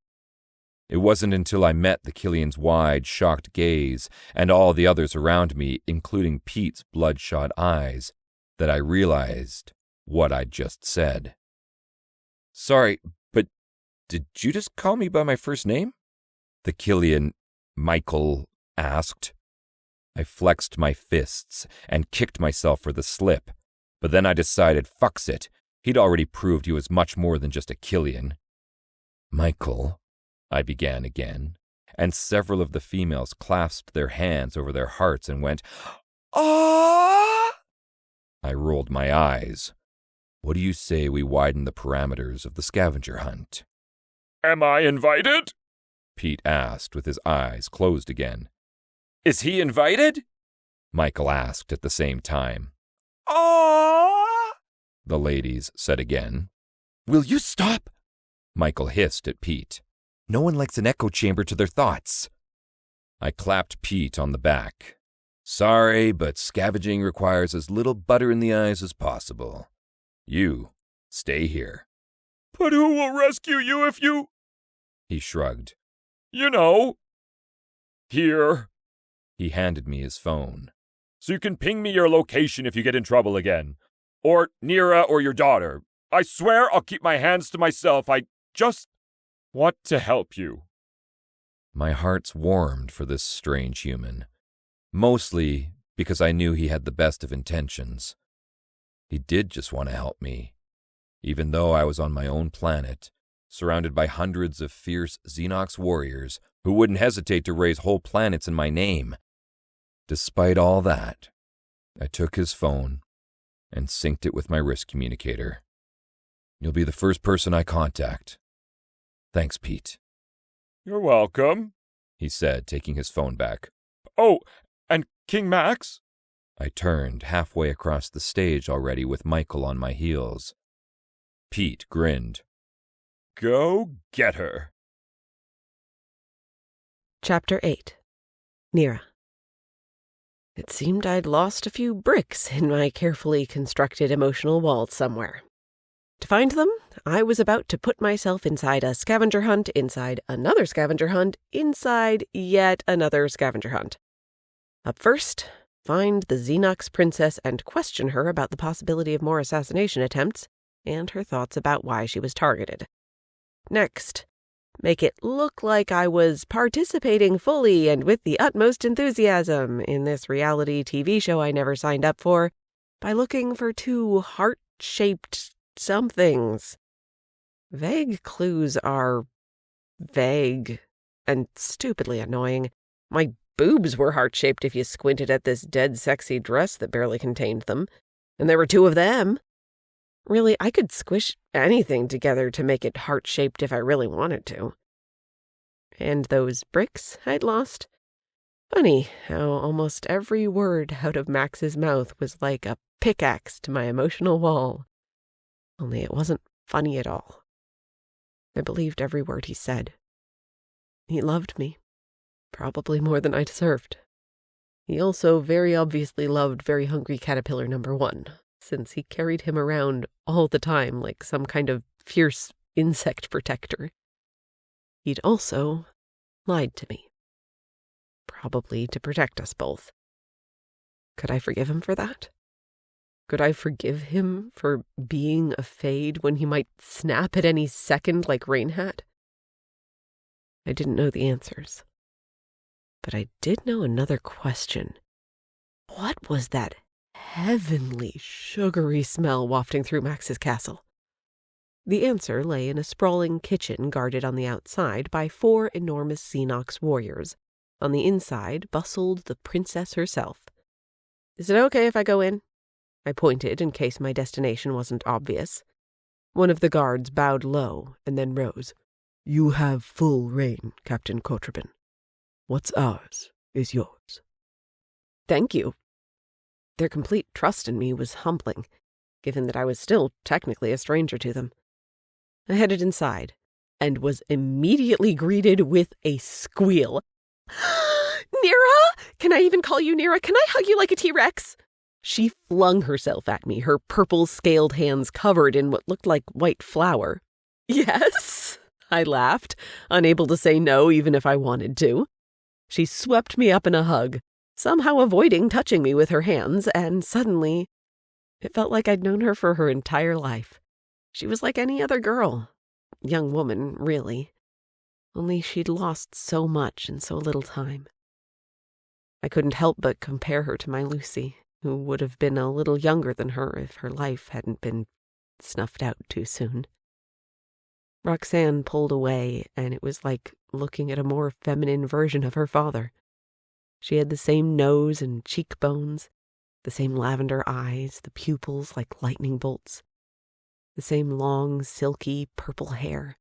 Speaker 2: It wasn't until I met the Killian's wide, shocked gaze and all the others around me, including Pete's bloodshot eyes, that I realized what I'd just said.
Speaker 5: Sorry, but did you just call me by my first name?
Speaker 2: The Killian, Michael, asked. I flexed my fists and kicked myself for the slip, but then I decided, fucks it. He'd already proved he was much more than just a Killian. Michael, I began again, and several of the females clasped their hands over their hearts and went, "Ah!" I rolled my eyes. What do you say we widen the parameters of the scavenger hunt?
Speaker 6: Am I invited?
Speaker 2: Pete asked with his eyes closed again.
Speaker 5: Is he invited?
Speaker 2: Michael asked at the same time.
Speaker 6: Ah!
Speaker 2: The ladies said again.
Speaker 5: Will you stop?
Speaker 2: Michael hissed at Pete.
Speaker 5: No one likes an echo chamber to their thoughts.
Speaker 2: I clapped Pete on the back. Sorry, but scavenging requires as little butter in the eyes as possible. You, stay here.
Speaker 6: But who will rescue you if you...
Speaker 2: He shrugged.
Speaker 6: You know. Here.
Speaker 2: He handed me his phone.
Speaker 6: So you can ping me your location if you get in trouble again. Or Nera or your daughter. I swear I'll keep my hands to myself. I just want to help you.
Speaker 2: My heart's warmed for this strange human. Mostly because I knew he had the best of intentions. He did just want to help me, even though I was on my own planet, surrounded by hundreds of fierce Xenox warriors who wouldn't hesitate to raise whole planets in my name. Despite all that, I took his phone and synced it with my wrist communicator. You'll be the first person I contact. Thanks, Pete.
Speaker 6: You're welcome,
Speaker 2: he said, taking his phone back.
Speaker 6: Oh, and King Max?
Speaker 2: I turned halfway across the stage already with Michael on my heels. Pete grinned.
Speaker 6: Go get her.
Speaker 1: Chapter 8. Nera. It seemed I'd lost a few bricks in my carefully constructed emotional walls somewhere. To find them, I was about to put myself inside a scavenger hunt, inside another scavenger hunt, inside yet another scavenger hunt. Up first,
Speaker 3: find the Xenox princess and question her about the possibility of more assassination attempts and her thoughts about why she was targeted. Next, make it look like I was participating fully and with the utmost enthusiasm in this reality TV show I never signed up for by looking for 2 heart-shaped somethings. Vague clues are vague and stupidly annoying. My boobs were heart-shaped if you squinted at this dead sexy dress that barely contained them, and there were 2 of them. Really, I could squish anything together to make it heart-shaped if I really wanted to. And those bricks I'd lost? Funny how almost every word out of Max's mouth was like a pickaxe to my emotional wall. Only it wasn't funny at all. I believed every word he said. He loved me, probably more than I deserved. He also very obviously loved Very Hungry Caterpillar number 1, since he carried him around all the time like some kind of fierce insect protector. He'd also lied to me, probably to protect us both. Could I forgive him for that? Could I forgive him for being a fade when he might snap at any second like Rain Hat? I didn't know the answers. But I did know another question. What was that heavenly, sugary smell wafting through Max's castle? The answer lay in a sprawling kitchen guarded on the outside by 4 enormous Xenox warriors. On the inside bustled the princess herself. "Is it okay if I go in?" I pointed in case my destination wasn't obvious. One of the guards bowed low and then rose.
Speaker 4: "You have full reign, Captain Kotrobin. What's ours is yours."
Speaker 3: Thank you. Their complete trust in me was humbling, given that I was still technically a stranger to them. I headed inside and was immediately greeted with a squeal. "Nera! Can I even call you Nera? Can I hug you like a T-Rex?" She flung herself at me, her purple scaled hands covered in what looked like white flour. "Yes," I laughed, unable to say no even if I wanted to. She swept me up in a hug, somehow avoiding touching me with her hands, and suddenly it felt like I'd known her for her entire life. She was like any other girl, young woman, really, only she'd lost so much in so little time. I couldn't help but compare her to my Lucy, who would have been a little younger than her if her life hadn't been snuffed out too soon. Roxan pulled away, and it was like looking at a more feminine version of her father. She had the same nose and cheekbones, the same lavender eyes, the pupils like lightning bolts, the same long, silky, purple hair.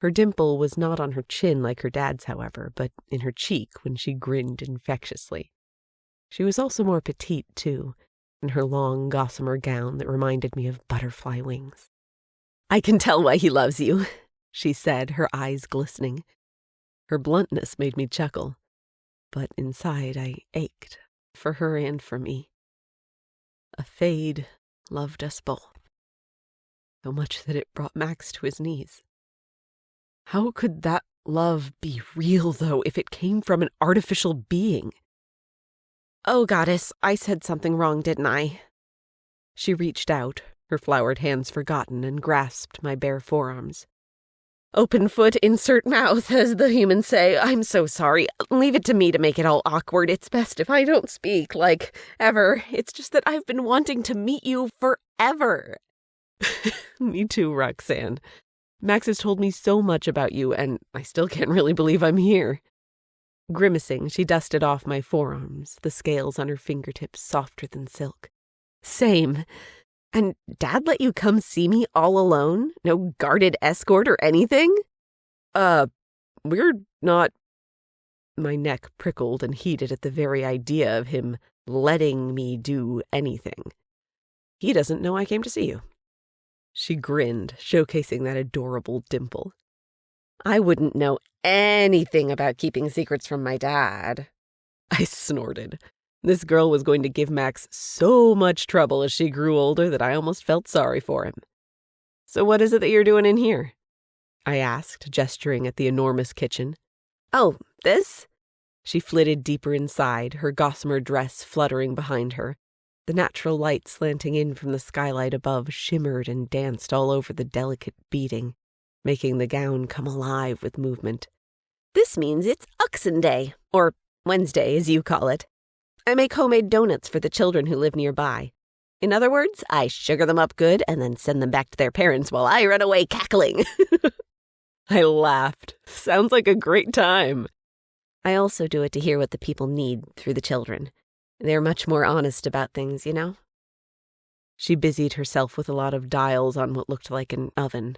Speaker 3: Her dimple was not on her chin like her dad's, however, but in her cheek when she grinned infectiously. She was also more petite, too, in her long gossamer gown that reminded me of butterfly wings. "I can tell why he loves you," she said, her eyes glistening. Her bluntness made me chuckle, but inside I ached, for her and for me. A fade loved us both, so much that it brought Max to his knees. How could that love be real, though, if it came from an artificial being? "Oh, goddess, I said something wrong, didn't I?" She reached out, her flowered hands forgotten, and grasped my bare forearms. "Open foot, insert mouth, as the humans say. I'm so sorry. Leave it to me to make it all awkward. It's best if I don't speak, like, ever. It's just that I've been wanting to meet you forever." Me too, Roxan. Max has told me so much about you, and I still can't really believe I'm here. Grimacing, she dusted off my forearms, the scales on her fingertips softer than silk. "Same. And Dad let you come see me all alone? No guarded escort or anything?" We're not..." My neck prickled and heated at the very idea of him letting me do anything. "He doesn't know I came to see you." She grinned, showcasing that adorable dimple. "I wouldn't know anything about keeping secrets from my dad." I snorted. This girl was going to give Max so much trouble as she grew older that I almost felt sorry for him. "So what is it that you're doing in here?" I asked, gesturing at the enormous kitchen. "Oh, this? She flitted deeper inside, her gossamer dress fluttering behind her. The natural light slanting in from the skylight above shimmered and danced all over the delicate beading, making the gown come alive with movement.
Speaker 1: This means it's Uxin Day, or Wednesday, as you call it. I make homemade donuts for the children who live nearby. In other words, I sugar them up good and then send them back to their parents while I run away cackling.
Speaker 3: I laughed. Sounds like a great time.
Speaker 1: I also do it to hear what the people need through the children. They're much more honest about things, you know?
Speaker 3: She busied herself with a lot of dials on what looked like an oven.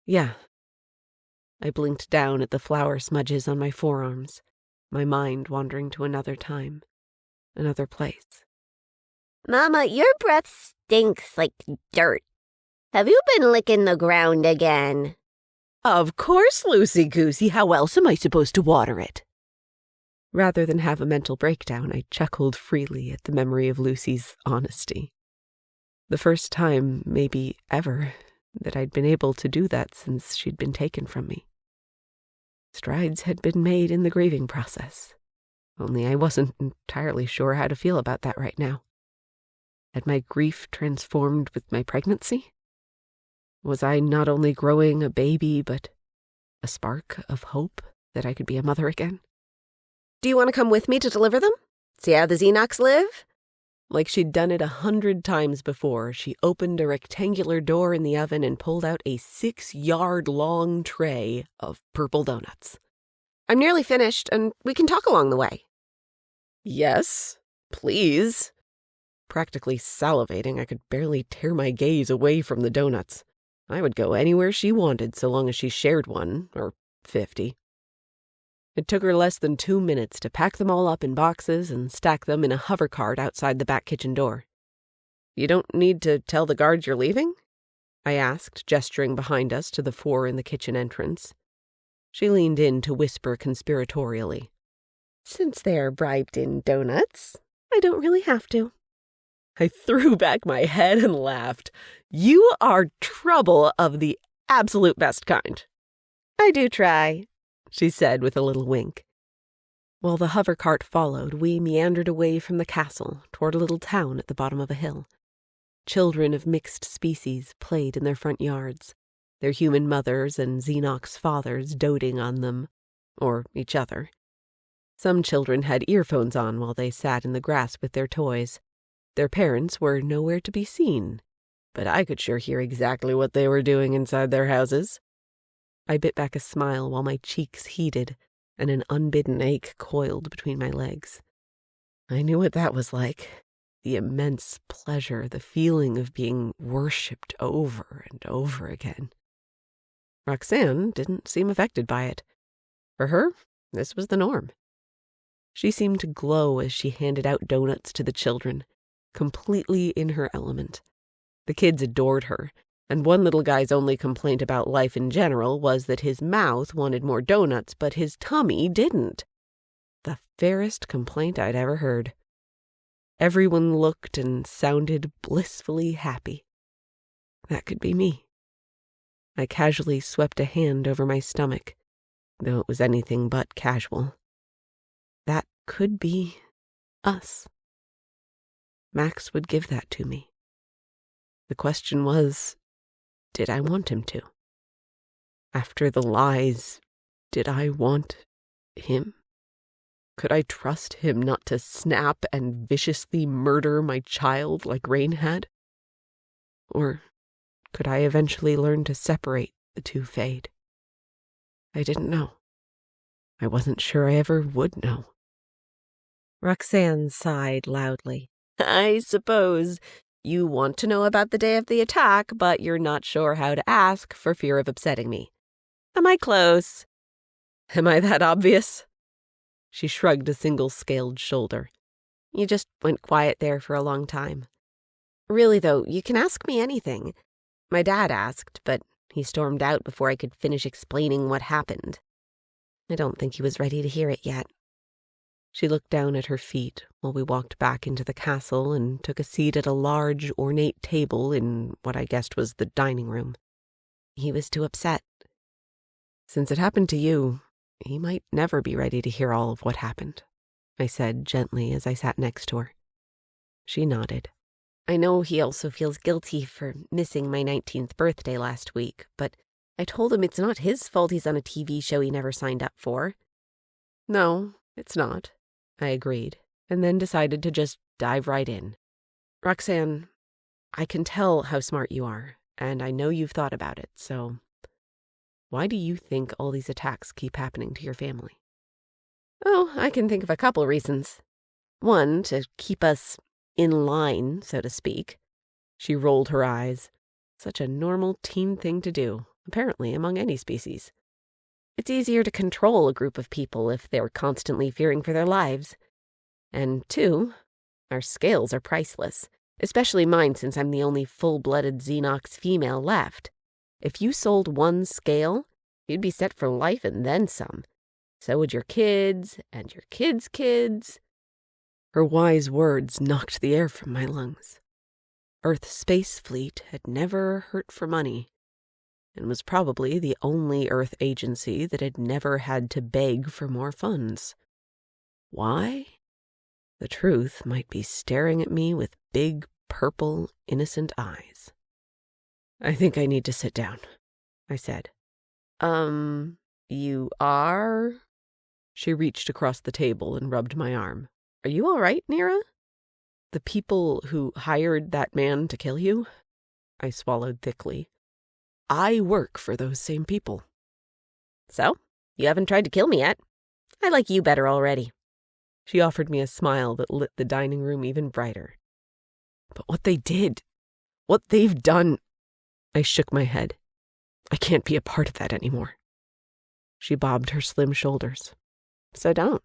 Speaker 3: Yeah. I blinked down at the flour smudges on my forearms, my mind wandering to another time, another place.
Speaker 7: Mama, your breath stinks like dirt. Have you been licking the ground again?
Speaker 1: Of course, Lucy-goosey. How else am I supposed to water it?
Speaker 3: Rather than have a mental breakdown, I chuckled freely at the memory of Lucy's honesty. The first time, maybe ever, that I'd been able to do that since she'd been taken from me. Strides had been made in the grieving process, only I wasn't entirely sure how to feel about that right now. Had my grief transformed with my pregnancy? Was I not only growing a baby, but a spark of hope that I could be a mother again?
Speaker 1: Do you want to come with me to deliver them? See how the Xenox live?
Speaker 3: Like she'd done it 100 times before, she opened a rectangular door in the oven and pulled out a 6-yard-long tray of purple donuts.
Speaker 1: I'm nearly finished, and we can talk along the way.
Speaker 3: Yes, please. Practically salivating, I could barely tear my gaze away from the donuts. I would go anywhere she wanted so long as she shared one, or 50. It took her less than 2 minutes to pack them all up in boxes and stack them in a hover cart outside the back kitchen door. You don't need to tell the guards you're leaving? I asked, gesturing behind us to the 4 in the kitchen entrance. She leaned in to whisper conspiratorially.
Speaker 1: Since they're bribed in donuts, I don't really have to.
Speaker 3: I threw back my head and laughed. You are trouble of the absolute best kind.
Speaker 1: I do try,
Speaker 3: she said with a little wink. While the hover cart followed, we meandered away from the castle toward a little town at the bottom of a hill. Children of mixed species played in their front yards, their human mothers and Xenox fathers doting on them, or each other. Some children had earphones on while they sat in the grass with their toys. Their parents were nowhere to be seen, but I could sure hear exactly what they were doing inside their houses. I bit back a smile while my cheeks heated and an unbidden ache coiled between my legs. I knew what that was like. The immense pleasure, the feeling of being worshipped over and over again. Roxan didn't seem affected by it. For her, this was the norm. She seemed to glow as she handed out donuts to the children, completely in her element. The kids adored her, and one little guy's only complaint about life in general was that his mouth wanted more donuts, but his tummy didn't. The fairest complaint I'd ever heard. Everyone looked and sounded blissfully happy. That could be me. I casually swept a hand over my stomach, though it was anything but casual. That could be us. Max would give that to me. The question was, did I want him to? After the lies, did I want him? Could I trust him not to snap and viciously murder my child like Rain had? Or could I eventually learn to separate the two fade? I didn't know. I wasn't sure I ever would know.
Speaker 1: Roxan sighed loudly. I suppose you want to know about the day of the attack, but you're not sure how to ask for fear of upsetting me. Am I close?
Speaker 3: Am I that obvious? She shrugged a single-scaled shoulder.
Speaker 1: You just went quiet there for a long time. Really, though, you can ask me anything. My dad asked, but he stormed out before I could finish explaining what happened. I don't think he was ready to hear it yet.
Speaker 3: She looked down at her feet while we walked back into the castle and took a seat at a large, ornate table in what I guessed was the dining room.
Speaker 1: He was too upset.
Speaker 3: Since it happened to you, He might never be ready to hear all of what happened, I said gently as I sat next to her. She nodded. I know he also feels guilty for missing my 19th birthday last week, but I told him it's not his fault he's on a TV show he never signed up for. No, it's not, I agreed, and then decided to just dive right in. Roxanne, I can tell how smart you are, and I know you've thought about it, so why do you think all these attacks keep happening to your family? Oh, I can think of a couple reasons. One, to keep us in line, so to speak. She rolled her eyes. Such a normal teen thing to do, apparently among any species. It's easier to control a group of people if they're constantly fearing for their lives. And two, our scales are priceless, especially mine since I'm the only full-blooded Xenox female left. If you sold one scale, you'd be set for life and then some. So would your kids and your kids' kids. Her wise words knocked the air from my lungs. Earth's space fleet had never hurt for money, and was probably the only Earth agency that had never had to beg for more funds. Why? The truth might be staring at me with big, purple, innocent eyes. I think I need to sit down, I said. You are? She reached across the table and rubbed my arm. Are you all right, Nera? The people who hired that man to kill you? I swallowed thickly. I work for those same people. So, you haven't tried to kill me yet. I like you better already. She offered me a smile that lit the dining room even brighter. But what they did, what they've done, I shook my head. I can't be a part of that anymore. She bobbed her slim shoulders. So don't.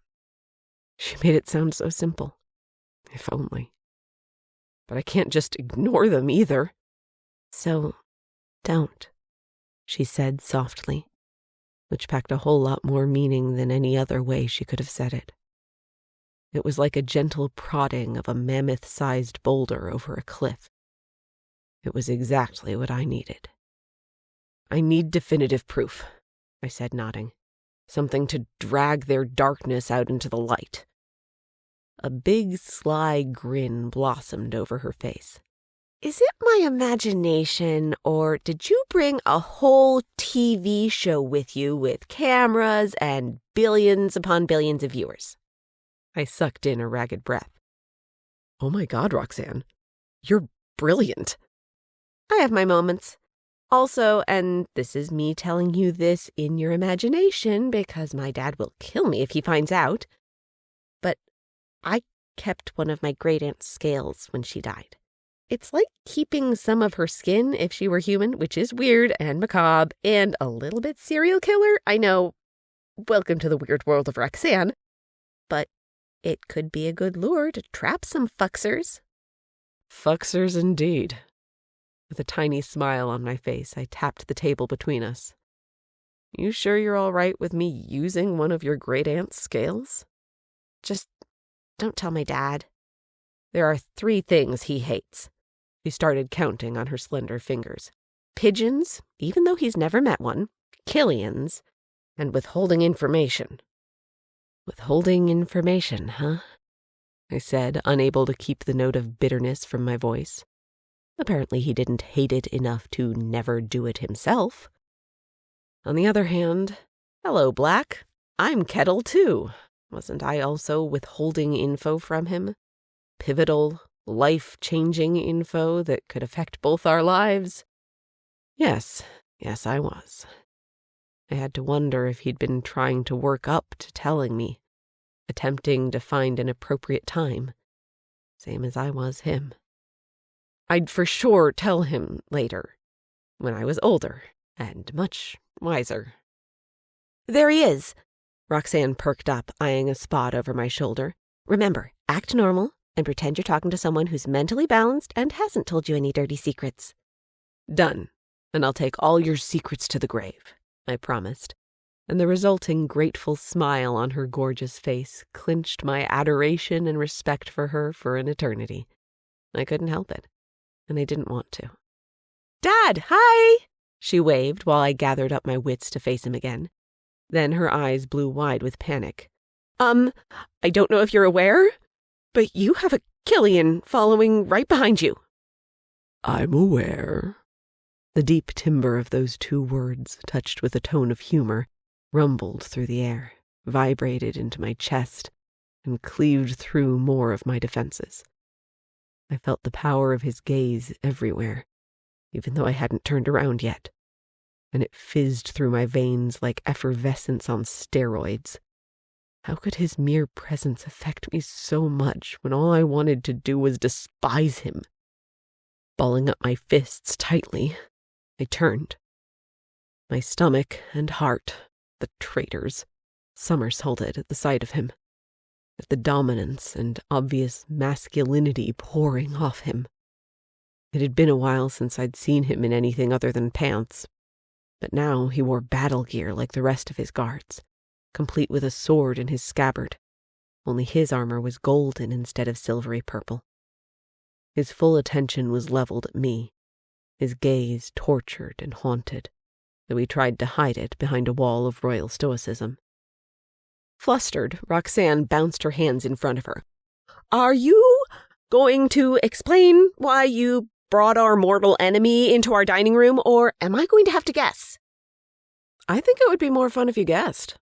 Speaker 3: She made it sound so simple. If only. But I can't just ignore them either. So don't, she said softly, which packed a whole lot more meaning than any other way she could have said it. It was like a gentle prodding of a mammoth-sized boulder over a cliff. It was exactly what I needed. I need definitive proof, I said, nodding. Something to drag their darkness out into the light. A big, sly grin blossomed over her face. Is it my imagination, or did you bring a whole TV show with you with cameras and billions upon billions of viewers? I sucked in a ragged breath. Oh my God, Roxanne. You're brilliant. I have my moments. Also, and this is me telling you this in your imagination because my dad will kill me if he finds out, but I kept one of my great-aunt's scales when she died. It's like keeping some of her skin if she were human, which is weird and macabre and a little bit serial killer. I know, welcome to the weird world of Roxanne, but it could be a good lure to trap some fucksers. Fucksers indeed. With a tiny smile on my face, I tapped the table between us. You sure you're all right with me using one of your great-aunt's scales? Just don't tell my dad. There are 3 things he hates. She started counting on her slender fingers. Pigeons, even though he's never met one, Killians, and withholding information. Withholding information, huh? I said, unable to keep the note of bitterness from my voice. Apparently he didn't hate it enough to never do it himself. On the other hand, hello, Black. I'm Kettle, too. Wasn't I also withholding info from him? Pivotal, life-changing info that could affect both our lives? Yes, I was. I had to wonder if he'd been trying to work up to telling me, attempting to find an appropriate time, same as I was him. I'd for sure tell him later, when I was older and much wiser. There he is. Roxanne perked up, eyeing a spot over my shoulder. Remember, act normal and pretend you're talking to someone who's mentally balanced and hasn't told you any dirty secrets. Done, and I'll take all your secrets to the grave, I promised, and the resulting grateful smile on her gorgeous face clinched my adoration and respect for her for an eternity. I couldn't help it. And I didn't want to. Dad, hi! She waved while I gathered up my wits to face him again. Then her eyes blew wide with panic. I don't know if you're aware, but you have a Killian following right behind you."
Speaker 4: "I'm aware." The deep timbre of those two words, touched with a tone of humor, rumbled through the air, vibrated into my chest, and cleaved through more of my defenses. I felt the power of his gaze everywhere, even though I hadn't turned around yet, and it fizzed through my veins like effervescence on steroids. How could his mere presence affect me so much when all I wanted to do was despise him? Balling up my fists tightly, I turned. My stomach and heart, the traitors, somersaulted at the sight of him, at the dominance and obvious masculinity pouring off him. It had been a while since I'd seen him in anything other than pants, but now he wore battle gear like the rest of his guards, complete with a sword in his scabbard, only his armor was golden instead of silvery purple. His full attention was leveled at me, his gaze tortured and haunted, though he tried to hide it behind a wall of royal stoicism. Flustered, Roxan bounced her hands in front of her. "Are you going to explain why you brought our mortal enemy into our dining room, or am I going to have to guess?" "I think it would be more fun if you guessed."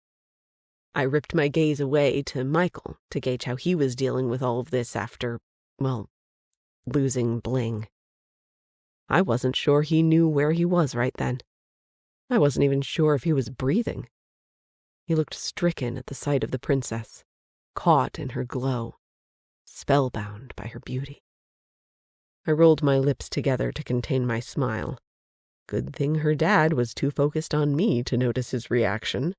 Speaker 3: I ripped my gaze away to Michael to gauge how he was dealing with all of this after, well, losing Bling. I wasn't sure he knew where he was right then. I wasn't even sure if he was breathing. He looked stricken at the sight of the princess, caught in her glow, spellbound by her beauty. I rolled my lips together to contain my smile. Good thing her dad was too focused on me to notice his reaction.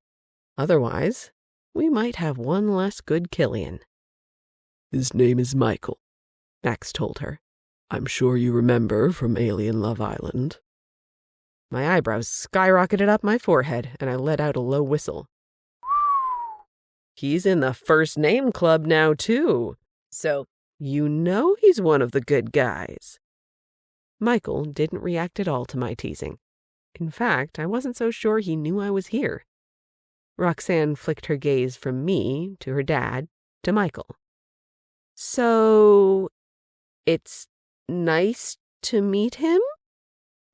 Speaker 3: Otherwise, we might have one less good Killian.
Speaker 4: "His name is Michael," Max told her. "I'm sure you remember from Alien Love Island."
Speaker 3: My eyebrows skyrocketed up my forehead, and I let out a low whistle. He's in the first name club now, too. So, you know he's one of the good guys. Michael didn't react at all to my teasing. In fact, I wasn't so sure he knew I was here. Roxan flicked her gaze from me to her dad to Michael. "So, it's nice to meet him?"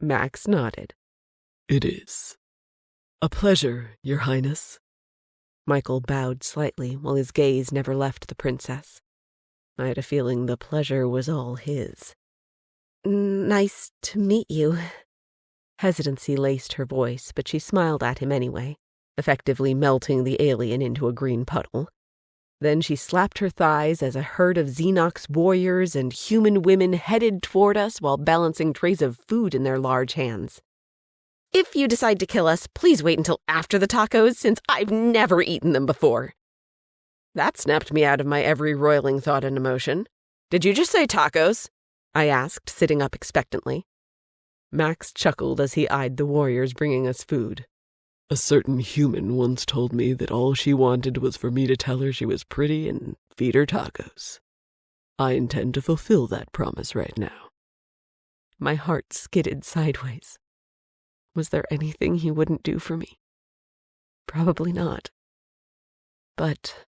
Speaker 3: Max nodded.
Speaker 4: "It is. A pleasure, Your Highness."
Speaker 3: Michael bowed slightly while his gaze never left the princess. I had a feeling the pleasure was all his. "Nice to meet you." Hesitancy laced her voice, but she smiled at him anyway, effectively melting the alien into a green puddle. Then she slapped her thighs as a herd of Xenox warriors and human women headed toward us while balancing trays of food in their large hands. "If you decide to kill us, please wait until after the tacos, since I've never eaten them before." That snapped me out of my every roiling thought and emotion. "Did you just say tacos?" I asked, sitting up expectantly. Max chuckled as he eyed the warriors bringing us food.
Speaker 4: "A certain human once told me that all she wanted was for me to tell her she was pretty and feed her tacos. I intend to fulfill that promise right now." My heart skidded sideways. Was there anything he wouldn't do for me? Probably not. But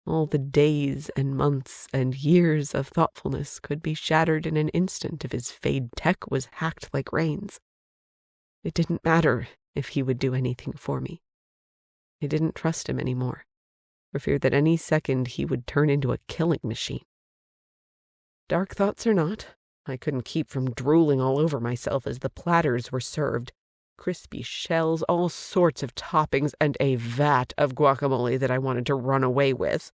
Speaker 4: all the days and months and years of thoughtfulness could be shattered in an instant if his fade tech was hacked like rains. It didn't matter if he would do anything for me. I didn't trust him anymore, for fear that any second he would turn into a killing machine. Dark thoughts or not, I couldn't keep from drooling all over myself as the platters were served. Crispy shells, all sorts of toppings, and a vat of guacamole that I wanted to run away with.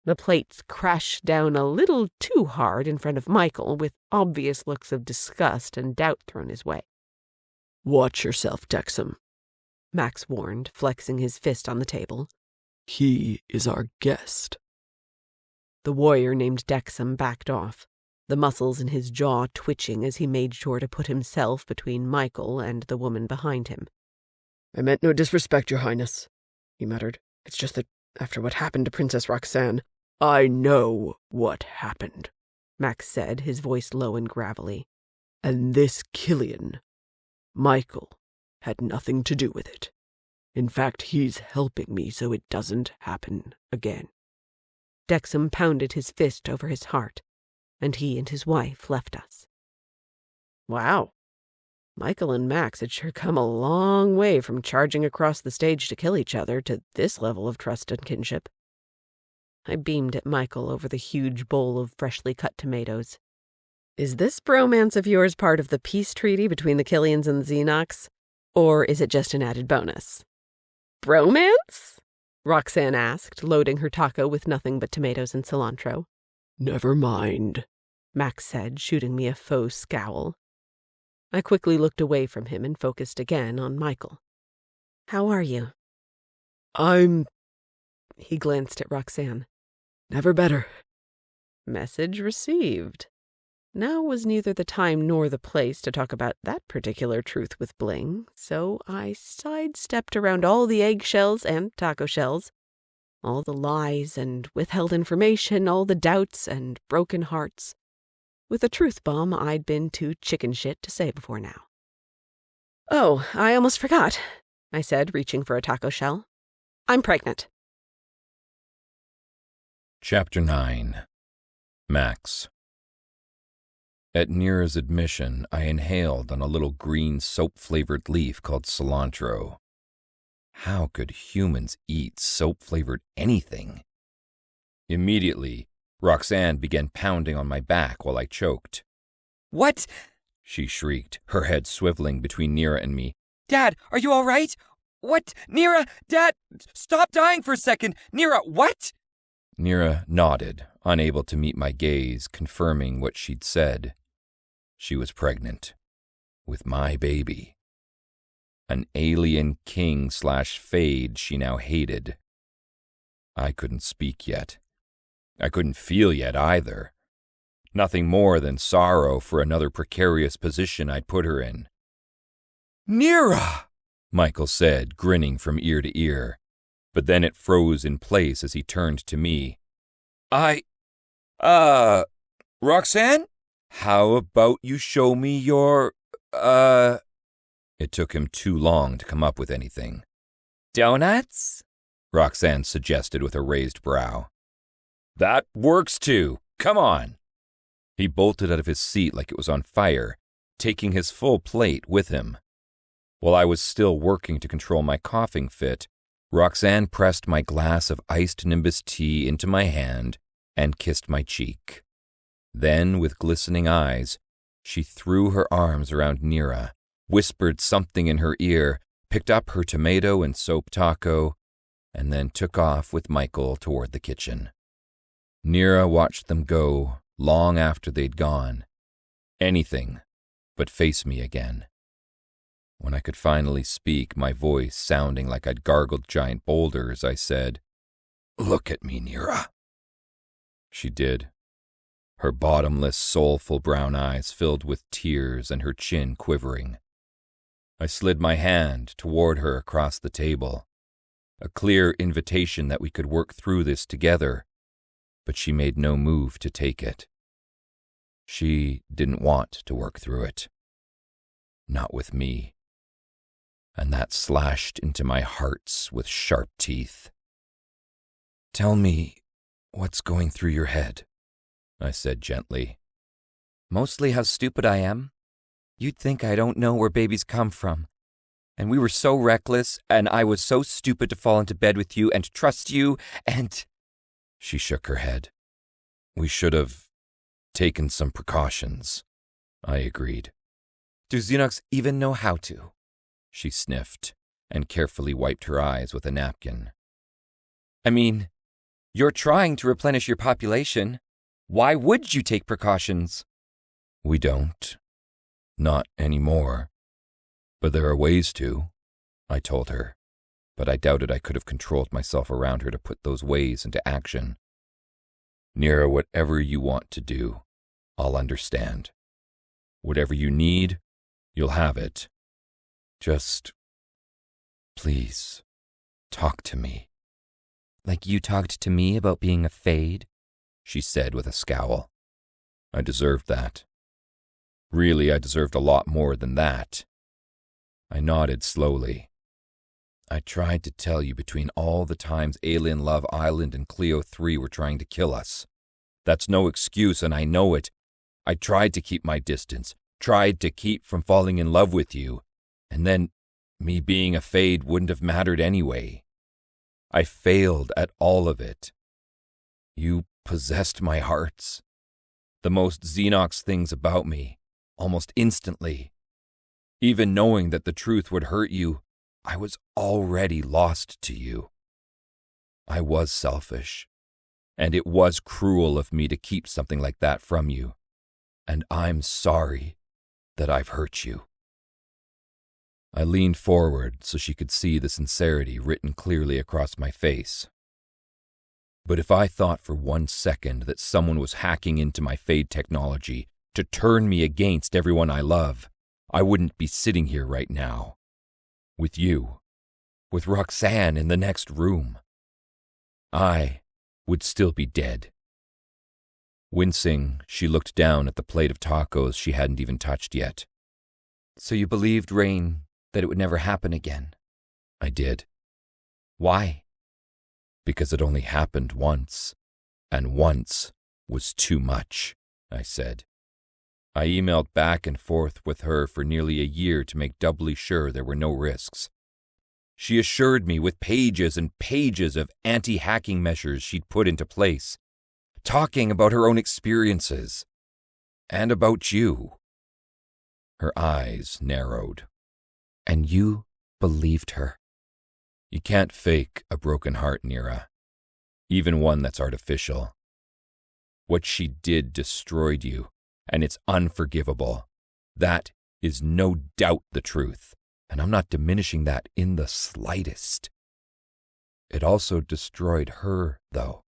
Speaker 4: The plates crashed down a little too hard in front of Michael, with obvious looks of disgust and doubt thrown his way. "Watch yourself, Dexum,"
Speaker 3: Max warned, flexing his fist on the table.
Speaker 4: "He is our guest."
Speaker 3: The warrior named Dexum backed off, the muscles in his jaw twitching as he made sure to put himself between Michael and the woman behind him.
Speaker 4: "I meant no disrespect, Your Highness," he muttered. "It's just that after what happened to Princess Roxan—" "I know what happened," Max said, his voice low and gravelly. "And this Killian, Michael, had nothing to do with it. In fact, he's helping me so it doesn't happen again."
Speaker 1: Dexum pounded his fist over his heart, and he and his wife left us.
Speaker 3: Wow. Michael and Max had sure come a long way from charging across the stage to kill each other to this level of trust and kinship.
Speaker 1: I beamed at Michael over the huge bowl of freshly cut tomatoes.
Speaker 3: "Is this bromance of yours part of the peace treaty between the Killians and the Xenox, or is it just an added bonus?" "Bromance?" Roxan asked, loading her taco with nothing but tomatoes and cilantro.
Speaker 4: "Never mind,"
Speaker 1: Max said, shooting me a faux scowl. I quickly looked away from him and focused again on Michael. "How are you?"
Speaker 4: "I'm..."
Speaker 1: He glanced at Roxan.
Speaker 4: "Never better."
Speaker 3: Message received. Now was neither the time nor the place to talk about that particular truth with Bling, so I sidestepped around all the eggshells and taco shells, all the lies and withheld information, all the doubts and broken hearts, with a truth bomb I'd been too chicken shit to say before now. "Oh, I almost forgot," I said, reaching for a taco shell. "I'm pregnant."
Speaker 2: Chapter 9. Max. At Nera's admission, I inhaled on a little green soap-flavored leaf called cilantro. How could humans eat soap-flavored anything? Immediately, Roxanne began pounding on my back while I choked.
Speaker 5: What?
Speaker 2: She shrieked, her head swiveling between Nera and me.
Speaker 5: Dad, are you all right? What? Nera? Dad, stop dying for a second. Nera, what?
Speaker 2: Nera nodded, unable to meet my gaze, confirming what she'd said. She was pregnant. With my baby. An alien king/fade she now hated. I couldn't speak yet. I couldn't feel yet either. Nothing more than sorrow for another precarious position I'd put her in.
Speaker 5: Nera!
Speaker 2: Michael said, grinning from ear to ear. But then it froze in place as he turned to me.
Speaker 5: Roxanne? How about you show me your,
Speaker 2: It took him too long to come up with anything.
Speaker 5: donuts?
Speaker 2: Roxanne suggested with a raised brow. That works too. Come on. He bolted out of his seat like it was on fire, taking his full plate with him. While I was still working to control my coughing fit, Roxanne pressed my glass of iced Nimbus tea into my hand and kissed my cheek. Then, with glistening eyes, she threw her arms around Nera, whispered something in her ear, picked up her tomato and soap taco, and then took off with Michael toward the kitchen. Nera watched them go long after they'd gone. Anything but face me again. When I could finally speak, my voice sounding like I'd gargled giant boulders, I said, "Look at me, Nera." She did. Her bottomless, soulful brown eyes filled with tears and her chin quivering. I slid my hand toward her across the table, a clear invitation that we could work through this together, but she made no move to take it. She didn't want to work through it. Not with me. And that slashed into my hearts with sharp teeth. "Tell me what's going through your head," I said gently.
Speaker 5: Mostly how stupid I am. You'd think I don't know where babies come from. And we were so reckless, and I was so stupid to fall into bed with you and trust you, and...
Speaker 2: She shook her head. "We should have taken some precautions," I agreed.
Speaker 5: Do Xenox even know how to?
Speaker 2: She sniffed and carefully wiped her eyes with a napkin.
Speaker 5: I mean, you're trying to replenish your population. Why would you take precautions?
Speaker 2: We don't. Not anymore. But there are ways to, I told her, but I doubted I could have controlled myself around her to put those ways into action. Nera, whatever you want to do, I'll understand. Whatever you need, you'll have it. Just, please, talk to me.
Speaker 5: Like you talked to me about being a fade?
Speaker 2: She said with a scowl. I deserved that. Really, I deserved a lot more than that. I nodded slowly. I tried to tell you between all the times Alien Love Island and Cleo 3 were trying to kill us. That's no excuse, and I know it. I tried to keep my distance, tried to keep from falling in love with you, and then me being a fade wouldn't have mattered anyway. I failed at all of it. You possessed my hearts. The most Xenox things about me, almost instantly. Even knowing that the truth would hurt you, I was already lost to you. I was selfish, and it was cruel of me to keep something like that from you, and I'm sorry that I've hurt you. I leaned forward so she could see the sincerity written clearly across my face. But if I thought for 1 second that someone was hacking into my Fade technology to turn me against everyone I love, I wouldn't be sitting here right now. With you. With Roxan in the next room. I would still be dead. Wincing, she looked down at the plate of tacos she hadn't even touched yet.
Speaker 5: So you believed, Rain, that it would never happen again?
Speaker 2: I did.
Speaker 5: Why?
Speaker 2: Because it only happened once, and once was too much, I said. I emailed back and forth with her for nearly a year to make doubly sure there were no risks. She assured me with pages and pages of anti-hacking measures she'd put into place, talking about her own experiences, and about you. Her eyes narrowed.
Speaker 5: And you believed her?
Speaker 2: You can't fake a broken heart, Nera, even one that's artificial. What she did destroyed you, and it's unforgivable. That is no doubt the truth, and I'm not diminishing that in the slightest. It also destroyed her, though.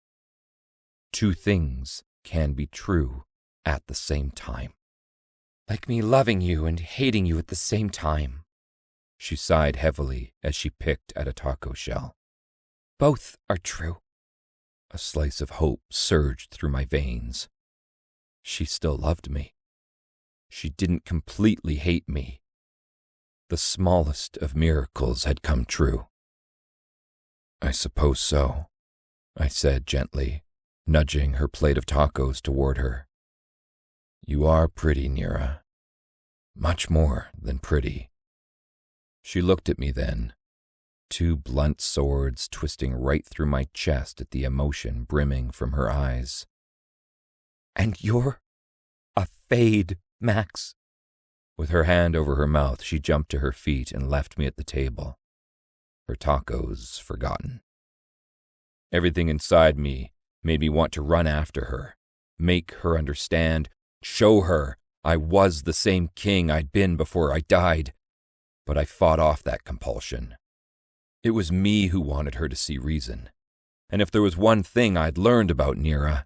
Speaker 2: Two things can be true at the same time.
Speaker 5: Like me loving you and hating you at the same time.
Speaker 2: She sighed heavily as she picked at a taco shell.
Speaker 5: Both are true.
Speaker 2: A slice of hope surged through my veins. She still loved me. She didn't completely hate me. The smallest of miracles had come true. I suppose so, I said gently, nudging her plate of tacos toward her. You are pretty, Nera. Much more than pretty. She looked at me then, two blunt swords twisting right through my chest at the emotion brimming from her eyes.
Speaker 5: And you're a fade, Max.
Speaker 2: With her hand over her mouth, she jumped to her feet and left me at the table. Her tacos forgotten. Everything inside me made me want to run after her, make her understand, show her I was the same king I'd been before I died. But I fought off that compulsion. It was me who wanted her to see reason. And if there was one thing I'd learned about Nera,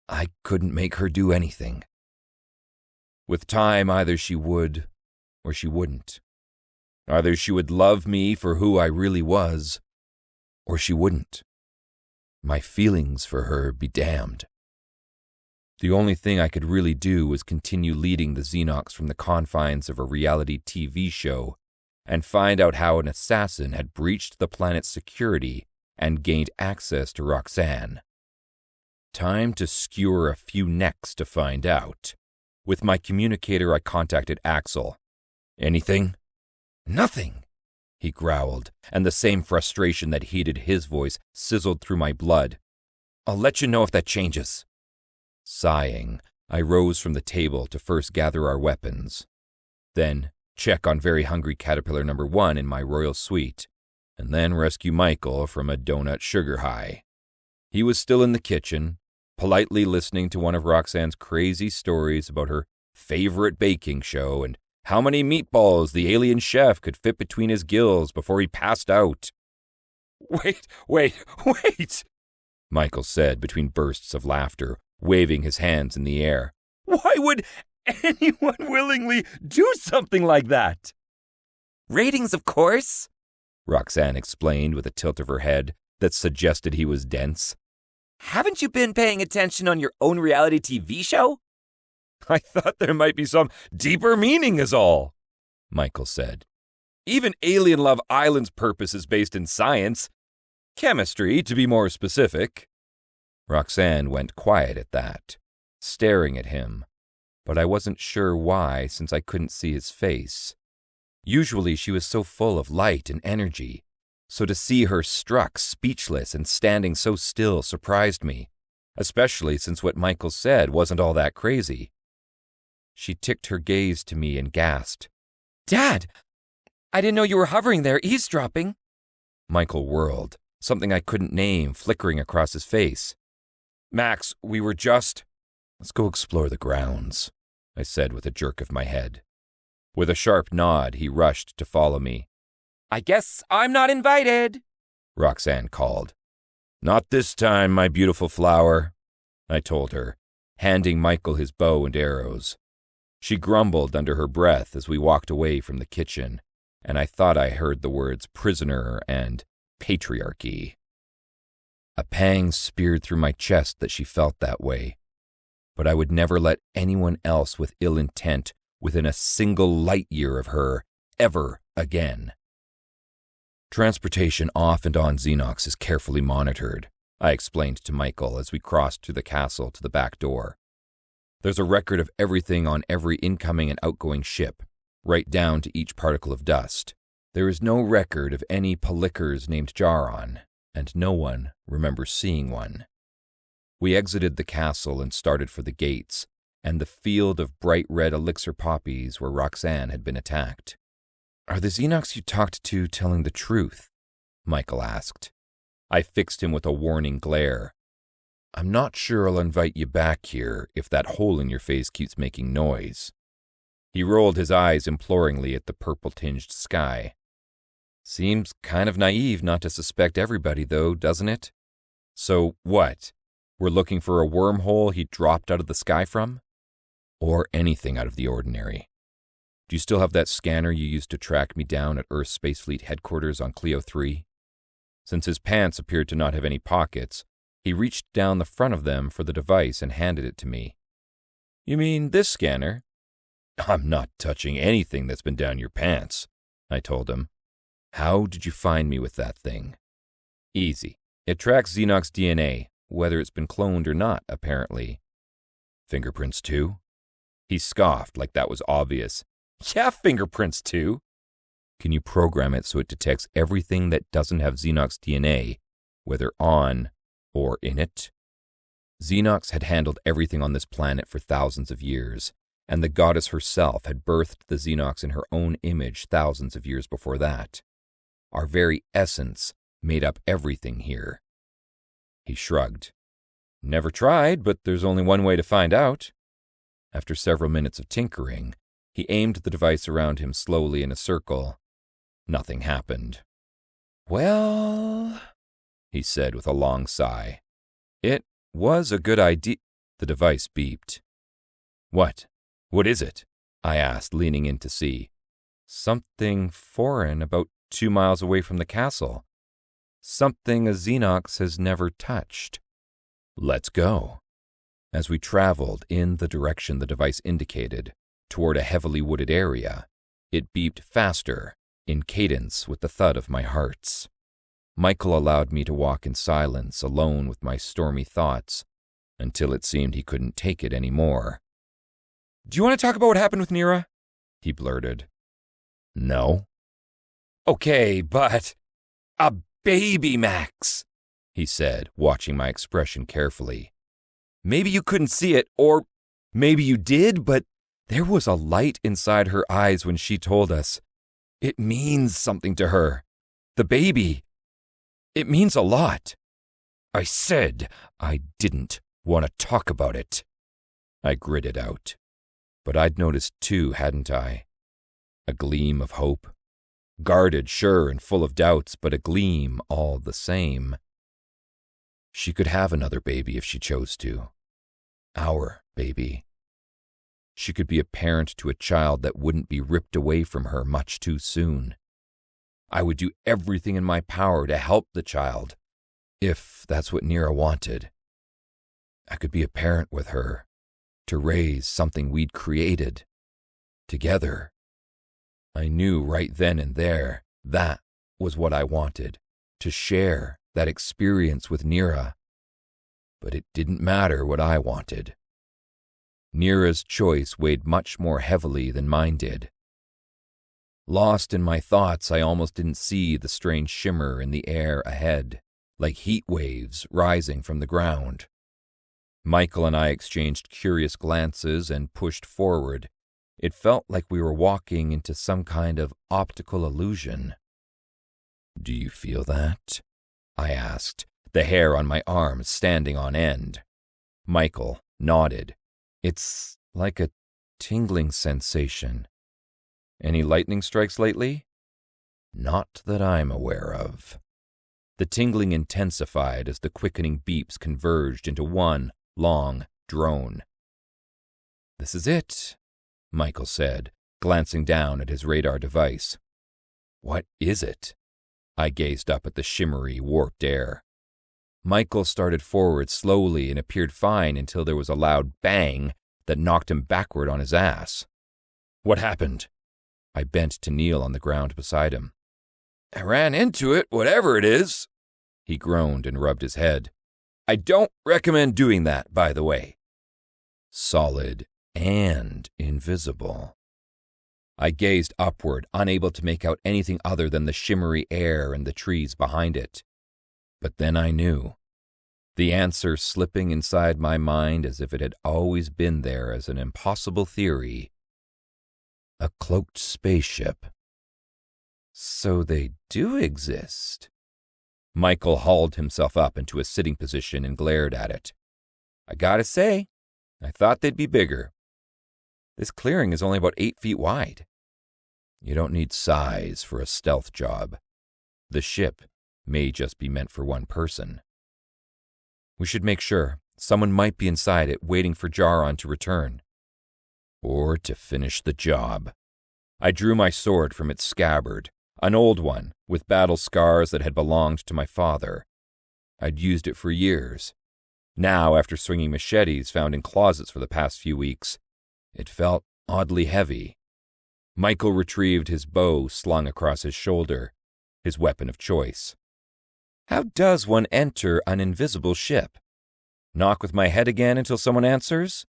Speaker 2: I couldn't make her do anything. With time, either she would or she wouldn't. Either she would love me for who I really was, or she wouldn't. My feelings for her be damned. The only thing I could really do was continue leading the Xenox from the confines of a reality TV show and find out how an assassin had breached the planet's security and gained access to Roxan. Time to skewer a few necks to find out. With my communicator, I contacted Axel. Anything? Nothing, he growled, and the same frustration that heated his voice sizzled through my blood. I'll let you know if that changes. Sighing, I rose from the table to first gather our weapons, then check on very hungry caterpillar number 1 in my royal suite, and then rescue Michael from a donut sugar high. He was still in the kitchen, politely listening to one of Roxanne's crazy stories about her favorite baking show and how many meatballs the alien chef could fit between his gills before he passed out. Wait, Michael said between bursts of laughter, waving his hands in the air. Why would anyone willingly do something like that?
Speaker 5: Ratings, of course,
Speaker 2: Roxanne explained with a tilt of her head that suggested he was dense.
Speaker 5: Haven't you been paying attention on your own reality TV show?
Speaker 6: I thought there might be some deeper meaning is all,
Speaker 2: Michael said. Even Alien Love Island's purpose is based in science. Chemistry, to be more specific. Roxanne went quiet at that, staring at him, but I wasn't sure why since I couldn't see his face. Usually she was so full of light and energy, so to see her struck, speechless, and standing so still surprised me, especially since what Michael said wasn't all that crazy. She ticked her gaze to me and gasped, "Dad! I didn't know you were hovering there, eavesdropping." Michael whirled, something I couldn't name flickering across his face. "Max, we were just—" "Let's go explore the grounds," I said with a jerk of my head. With a sharp nod, he rushed to follow me. "I guess I'm not invited," Roxanne called. "Not this time, my beautiful flower," I told her, handing Michael his bow and arrows. She grumbled under her breath as we walked away from the kitchen, and I thought I heard the words prisoner and patriarchy. A pang speared through my chest that she felt that way, but I would never let anyone else with ill intent within a single light year of her ever again. Transportation off and on Xenox is carefully monitored, I explained to Michael as we crossed through the castle to the back door. There's a record of everything on every incoming and outgoing ship, right down to each particle of dust. There is no record of any Palickers named Jaron, and no one remembers seeing one. We exited the castle and started for the gates, and the field of bright red elixir poppies where Roxanne had been attacked. "Are the Xenox you talked to telling the truth?" Michael asked. I fixed him with a warning glare. "I'm not sure I'll invite you back here if that hole in your face keeps making noise." He rolled his eyes imploringly at the purple-tinged sky. "Seems kind of naive not to suspect everybody, though, doesn't it? So what? We're looking for a wormhole he dropped out of the sky from? Or anything out of the ordinary. Do you still have that scanner you used to track me down at Earth Space Fleet headquarters on Clio 3? Since his pants appeared to not have any pockets, he reached down the front of them for the device and handed it to me. "You mean this scanner?" "I'm not touching anything that's been down your pants," I told him. "How did you find me with that thing?" "Easy. It tracks Xenox DNA, whether it's been cloned or not, apparently." "Fingerprints too?" He scoffed like that was obvious. "Yeah, fingerprints too." "Can you program it so it detects everything that doesn't have Xenox DNA, whether on or in it?" Xenox had handled everything on this planet for thousands of years, and the goddess herself had birthed the Xenox in her own image thousands of years before that. Our very essence made up everything here. He shrugged. "Never tried, but there's only one way to find out." After several minutes of tinkering, he aimed the device around him slowly in a circle. Nothing happened. "Well," he said with a long sigh, "it was a good idea." The device beeped. "What? What is it?" I asked, leaning in to see. "Something foreign about 2 miles away from the castle. Something a Xenox has never touched." "Let's go." As we traveled in the direction the device indicated, toward a heavily wooded area, it beeped faster, in cadence with the thud of my hearts. Michael allowed me to walk in silence, alone with my stormy thoughts, until it seemed he couldn't take it anymore. "Do you want to talk about what happened with Nera?" he blurted. "No." "Okay, but a baby, Max," he said, watching my expression carefully. "Maybe you couldn't see it, or maybe you did, but there was a light inside her eyes when she told us. It means something to her. The baby. It means a lot." "I said I didn't want to talk about it," I gritted out. But I'd noticed too, hadn't I? A gleam of hope. Guarded, sure, and full of doubts, but a gleam all the same. She could have another baby if she chose to. Our baby. She could be a parent to a child that wouldn't be ripped away from her much too soon. I would do everything in my power to help the child, if that's what Nera wanted. I could be a parent with her, to raise something we'd created, together. I knew right then and there that was what I wanted, to share that experience with Nera. But it didn't matter what I wanted. Nera's choice weighed much more heavily than mine did. Lost in my thoughts, I almost didn't see the strange shimmer in the air ahead, like heat waves rising from the ground. Michael and I exchanged curious glances and pushed forward. It felt like we were walking into some kind of optical illusion. "Do you feel that?" I asked, the hair on my arms standing on end. Michael nodded. "It's like a tingling sensation." "Any lightning strikes lately?" "Not that I'm aware of." The tingling intensified as the quickening beeps converged into one long drone. "This is it," Michael said, glancing down at his radar device. "What is it?" I gazed up at the shimmery, warped air. Michael started forward slowly and appeared fine until there was a loud bang that knocked him backward on his ass. "What happened?" I bent to kneel on the ground beside him. "I ran into it, whatever it is." He groaned and rubbed his head. "I don't recommend doing that, by the way." "Solid and invisible." I gazed upward, unable to make out anything other than the shimmery air and the trees behind it. But then I knew. The answer slipping inside my mind as if it had always been there as an impossible theory. A cloaked spaceship. So they do exist. Michael hauled himself up into a sitting position and glared at it. "I gotta say, I thought they'd be bigger. This clearing is only about 8 feet wide." "You don't need size for a stealth job. The ship may just be meant for one person." "We should make sure. Someone might be inside it waiting for Jaron to return." "Or to finish the job." I drew my sword from its scabbard, an old one with battle scars that had belonged to my father. I'd used it for years. Now, after swinging machetes found in closets for the past few weeks, it felt oddly heavy. Michael retrieved his bow slung across his shoulder, his weapon of choice. "How does one enter an invisible ship? Knock with my head again until someone answers?"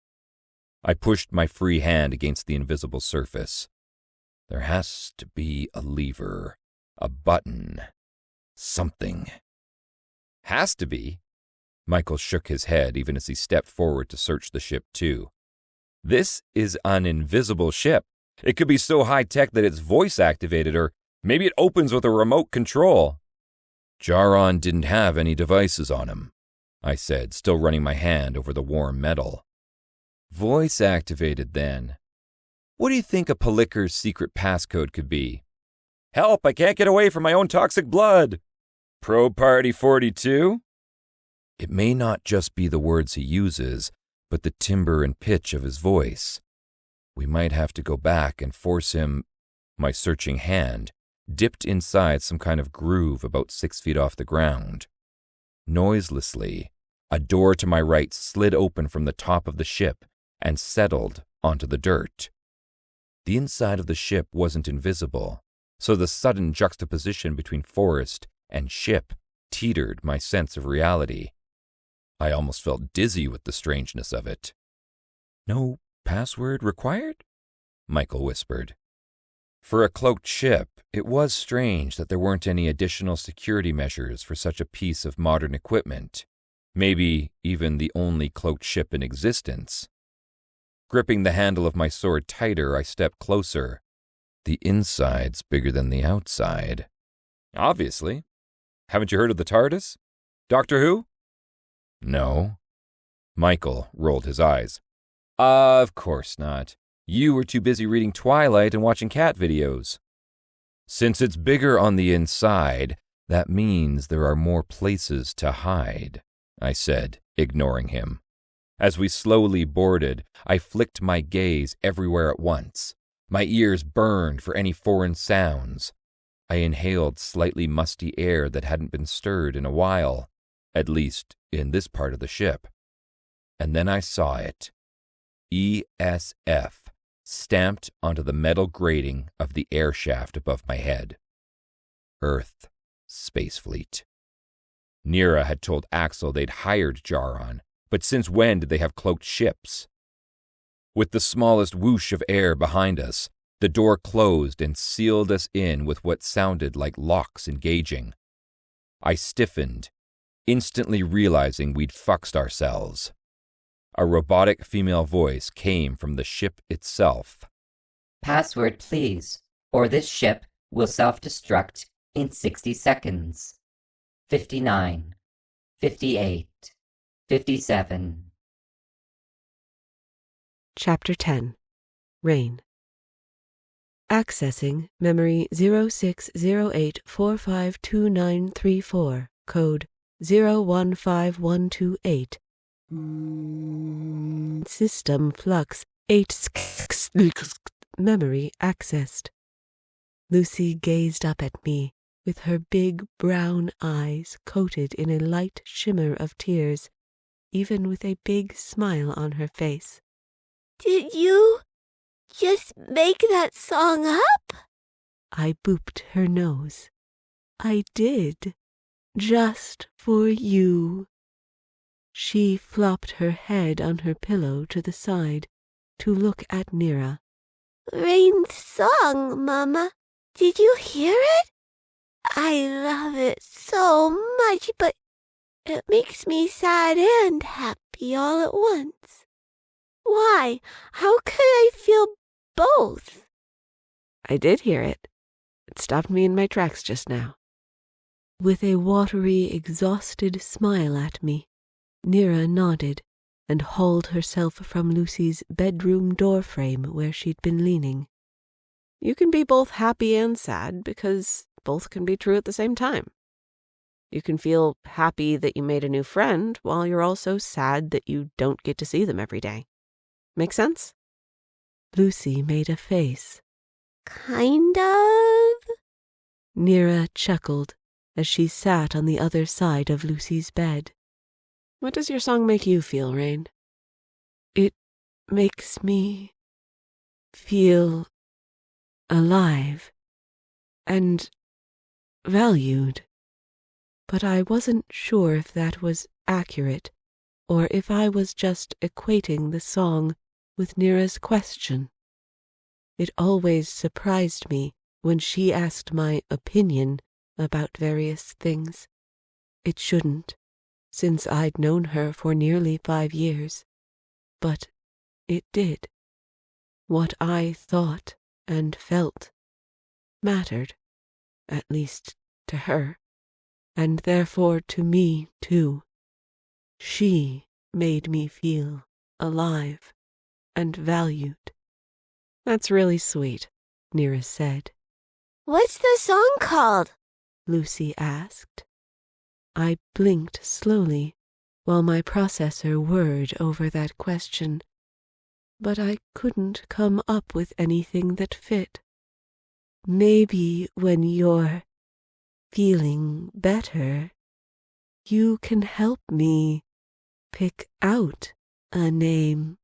Speaker 2: I pushed my free hand against the invisible surface. "There has to be a lever, a button, something." "Has to be?" Michael shook his head even as he stepped forward to search the ship too. "This is an invisible ship. It could be so high-tech that it's voice-activated, or maybe it opens with a remote control." "Jaron didn't have any devices on him," I said, still running my hand over the warm metal. "Voice-activated, then. What do you think a Palicker's secret passcode could be?" "Help, I can't get away from my own toxic blood." "Probe Party 42? It may not just be the words he uses, but the timbre and pitch of his voice. We might have to go back and force him. My searching hand dipped inside some kind of groove about 6 feet off the ground. Noiselessly, a door to my right slid open from the top of the ship and settled onto the dirt. The inside of the ship wasn't invisible, so the sudden juxtaposition between forest and ship teetered my sense of reality. I almost felt dizzy with the strangeness of it. "No password required?" Michael whispered. For a cloaked ship, it was strange that there weren't any additional security measures for such a piece of modern equipment, maybe even the only cloaked ship in existence. Gripping the handle of my sword tighter, I stepped closer. The inside's bigger than the outside. "Obviously. Haven't you heard of the TARDIS? Doctor Who?" "No." Michael rolled his eyes. "Of course not. You were too busy reading Twilight and watching cat videos." "Since it's bigger on the inside, that means there are more places to hide," I said, ignoring him. As we slowly boarded, I flicked my gaze everywhere at once. My ears burned for any foreign sounds. I inhaled slightly musty air that hadn't been stirred in a while, at least in this part of the ship. And then I saw it. ESF stamped onto the metal grating of the air shaft above my head. Earth, Space Fleet. Nera had told Axel they'd hired Jaron, but since when did they have cloaked ships? With the smallest whoosh of air behind us, the door closed and sealed us in with what sounded like locks engaging. I stiffened, instantly realizing we'd fucked ourselves. A robotic female voice came from the ship itself.
Speaker 8: Password, please, or this ship will self-destruct in 60 seconds. 59, 58, 57.
Speaker 1: Chapter 10. Rain. Accessing memory 0608452934, code 015128. System flux 8. Memory accessed. Lucy gazed up at me with her big brown eyes coated in a light shimmer of tears, even with a big smile on her face.
Speaker 7: Did you just make that song up?
Speaker 1: I booped her nose. I did. Just for you. She flopped her head on her pillow to the side to look at Nera.
Speaker 7: Rain's song, Mama. Did you hear it? I love it so much, but it makes me sad and happy all at once. Why? How could I feel both?
Speaker 1: I did hear it. It stopped me in my tracks just now. With a watery, exhausted smile at me, Nera nodded and hauled herself from Lucy's bedroom doorframe where she'd been leaning.
Speaker 3: You can be both happy and sad because both can be true at the same time. You can feel happy that you made a new friend while you're also sad that you don't get to see them every day. Make sense?
Speaker 1: Lucy made a face.
Speaker 7: Kind of.
Speaker 1: Nera chuckled as she sat on the other side of Lucy's bed.
Speaker 3: What does your song make you feel, Rain?
Speaker 1: It makes me feel alive and valued, but I wasn't sure if that was accurate or if I was just equating the song with Nera's question. It always surprised me when she asked my opinion about various things. It shouldn't, since I'd known her for nearly 5 years, but it did. What I thought and felt mattered, at least to her, and therefore to me too. She made me feel alive and valued.
Speaker 3: That's really sweet,
Speaker 1: Nera said.
Speaker 7: What's the song called?
Speaker 1: Lucy asked. I blinked slowly while my processor whirred over that question, but I couldn't come up with anything that fit. Maybe when you're feeling better, you can help me pick out a name.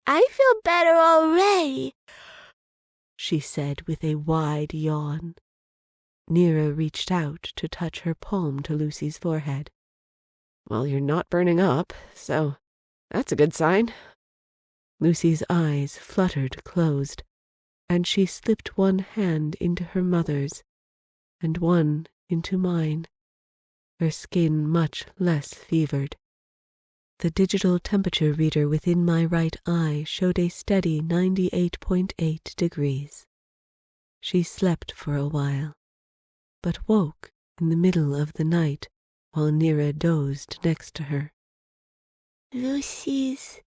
Speaker 7: I feel better already,
Speaker 1: she said with a wide yawn. Nera reached out to touch her palm to Lucy's forehead.
Speaker 3: Well, you're not burning up, so that's a good sign.
Speaker 1: Lucy's eyes fluttered closed, and she slipped one hand into her mother's and one into mine, her skin much less fevered. The digital temperature reader within my right eye showed a steady 98.8 degrees. She slept for a while, but woke in the middle of the night while Nera dozed next to her.
Speaker 7: Lucy's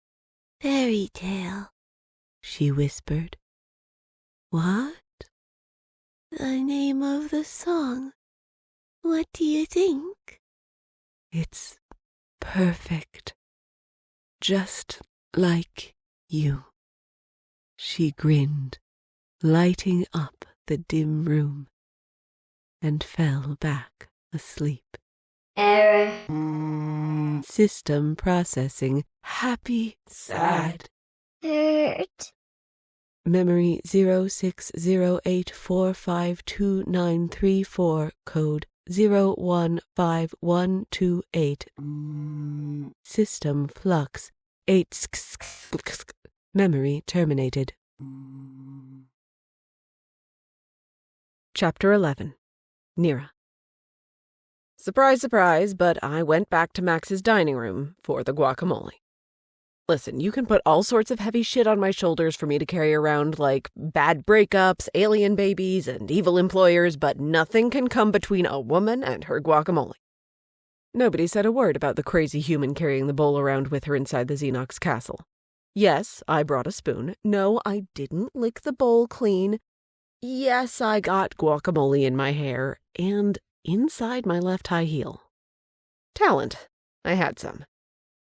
Speaker 7: fairy tale,
Speaker 1: she whispered. What?
Speaker 7: The name of the song. What do you think?
Speaker 1: It's perfect. Just like you. She grinned, lighting up the dim room, and fell back asleep.
Speaker 7: Error.
Speaker 1: System processing. Happy, sad.
Speaker 7: Hurt.
Speaker 1: Memory 0608452934, code 015128. System flux 8. Memory terminated. Chapter 11. Nera.
Speaker 3: Surprise, surprise, but I went back to Max's dining room for the guacamole. Listen, you can put all sorts of heavy shit on my shoulders for me to carry around, like bad breakups, alien babies, and evil employers, but nothing can come between a woman and her guacamole. Nobody said a word about the crazy human carrying the bowl around with her inside the Xenox castle. Yes, I brought a spoon. No, I didn't lick the bowl clean. Yes, I got guacamole in my hair and inside my left high heel. Talent. I had some.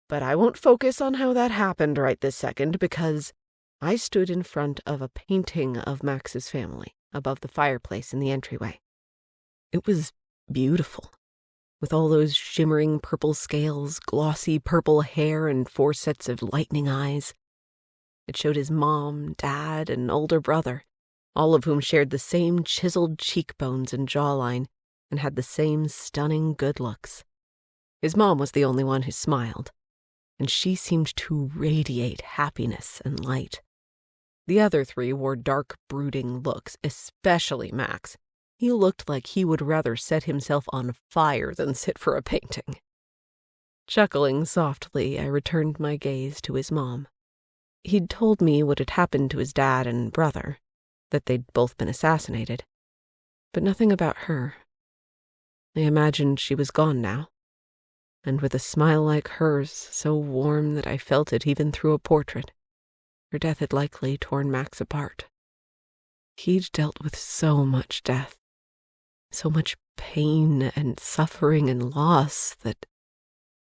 Speaker 3: But I won't focus on how that happened right this second, because I stood in front of a painting of Max's family above the fireplace in the entryway. It was beautiful, with all those shimmering purple scales, glossy purple hair, and 4 sets of lightning eyes. It showed his mom, dad, and older brother, all of whom shared the same chiseled cheekbones and jawline and had the same stunning good looks. His mom was the only one who smiled, and she seemed to radiate happiness and light. The other 3 wore dark, brooding looks, especially Max. He looked like he would rather set himself on fire than sit for a painting. Chuckling softly, I returned my gaze to his mom. He'd told me what had happened to his dad and brother, that they'd both been assassinated, but nothing about her. I imagined she was gone now, and with a smile like hers, so warm that I felt it even through a portrait, her death had likely torn Max apart. He'd dealt with so much death, so much pain and suffering and loss, that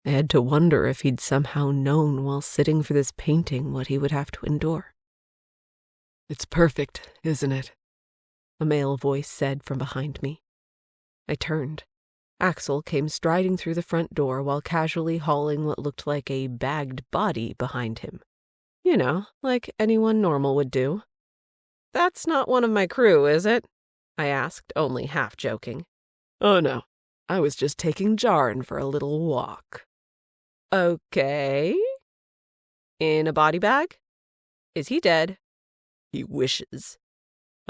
Speaker 3: I had to wonder if he'd somehow known while sitting for this painting what he would have to endure.
Speaker 4: "It's perfect, isn't it?"
Speaker 3: a male voice said from behind me. I turned. Axel came striding through the front door while casually hauling what looked like a bagged body behind him. You know, like anyone normal would do. "That's not one of my crew, is it?" I asked, only half joking.
Speaker 4: "Oh no, I was just taking Jaren for a little walk."
Speaker 3: "Okay. In a body bag? Is he dead?"
Speaker 4: "He wishes.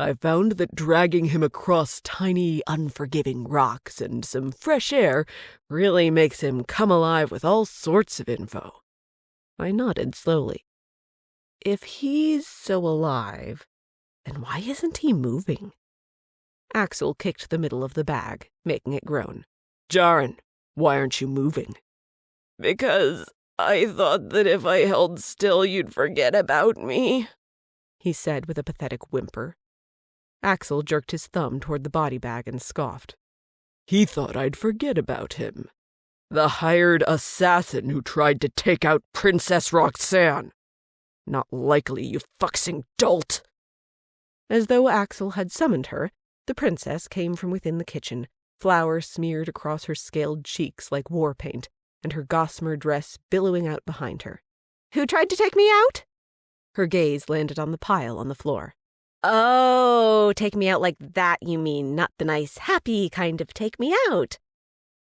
Speaker 4: I found that dragging him across tiny, unforgiving rocks and some fresh air really makes him come alive with all sorts of info."
Speaker 3: I nodded slowly. If he's so alive, then why isn't he moving? Axel kicked the middle of the bag, making it groan.
Speaker 4: "Jaren, why aren't you moving?"
Speaker 3: "Because I thought that if I held still you'd forget about me," he said with a pathetic whimper. Axel jerked his thumb toward the body bag and scoffed.
Speaker 4: "He thought I'd forget about him. The hired assassin who tried to take out Princess Roxan. Not likely, you fuxing dolt."
Speaker 3: As though Axel had summoned her, the princess came from within the kitchen, flour smeared across her scaled cheeks like war paint, and her gossamer dress billowing out behind her. "Who tried to take me out?" Her gaze landed on the pile on the floor. "Oh, take me out like that, you mean, not the nice, happy kind of take me out.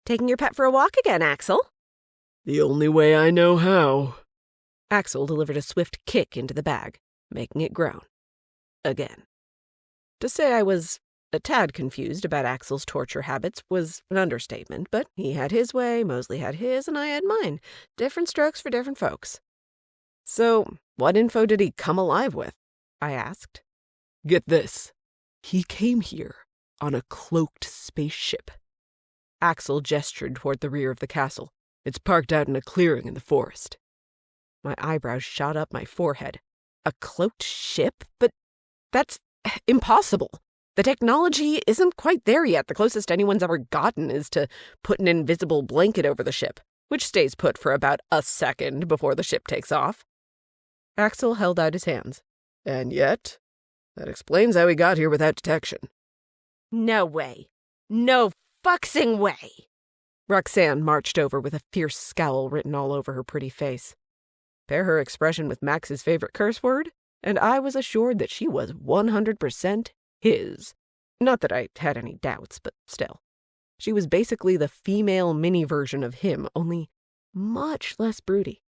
Speaker 3: Taking your pet for a walk again, Axel?"
Speaker 4: "The only way I know how."
Speaker 3: Axel delivered a swift kick into the bag, making it groan. Again. To say I was a tad confused about Axel's torture habits was an understatement, but he had his way, Mosley had his, and I had mine. Different strokes for different folks. "So, what info did he come alive with?" I asked.
Speaker 4: "Get this. He came here on a cloaked spaceship."
Speaker 3: Axel gestured toward the rear of the castle.
Speaker 4: "It's parked out in a clearing in the forest."
Speaker 3: My eyebrows shot up my forehead. A cloaked ship? But that's impossible. The technology isn't quite there yet. The closest anyone's ever gotten is to put an invisible blanket over the ship, which stays put for about a second before the ship takes off. Axel held out his hands.
Speaker 4: "And yet, that explains how he got here without detection."
Speaker 3: "No way. No fuxing way." Roxanne marched over with a fierce scowl written all over her pretty face. Pair her expression with Max's favorite curse word, and I was assured that she was 100% his. Not that I had any doubts, but still. She was basically the female mini version of him, only much less broody.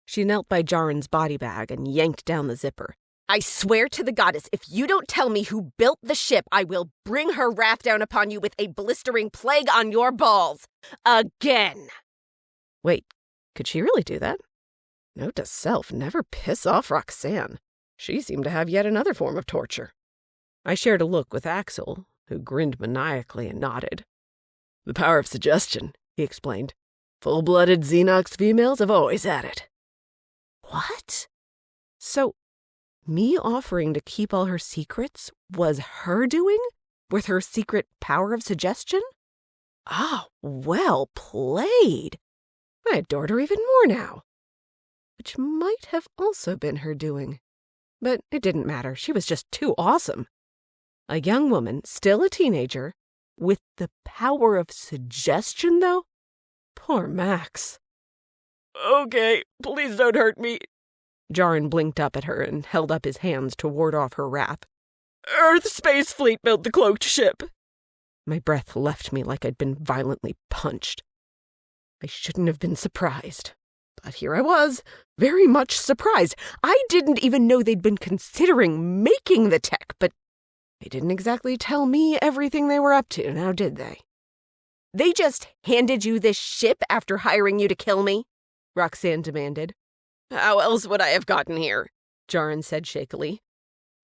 Speaker 3: She knelt by Jaren's body bag and yanked down the zipper.
Speaker 9: I swear to the goddess, if you don't tell me who built the ship, I will bring her wrath down upon you with a blistering plague on your balls. Again.
Speaker 3: Wait, could she really do that? Note to self, never piss off Roxan. She seemed to have yet another form of torture. I shared a look with Axel, who grinned maniacally and nodded.
Speaker 4: The power of suggestion, he explained. Full-blooded Xenox females have always had it.
Speaker 3: What? So, me offering to keep all her secrets was her doing? With her secret power of suggestion? Ah, well played. I adored her even more now. Which might have also been her doing. But it didn't matter. She was just too awesome. A young woman, still a teenager, with the power of suggestion, though? Poor Max.
Speaker 4: Okay, please don't hurt me.
Speaker 3: Jaren blinked up at her and held up his hands to ward off her wrath.
Speaker 4: Earth Space Fleet built the cloaked ship.
Speaker 3: My breath left me like I'd been violently punched. I shouldn't have been surprised. But here I was, very much surprised. I didn't even know they'd been considering making the tech, but they didn't exactly tell me everything they were up to, now did they?
Speaker 9: They just handed you this ship after hiring you to kill me?
Speaker 3: Roxan demanded.
Speaker 9: How else would I have gotten here?
Speaker 3: Jaren said shakily.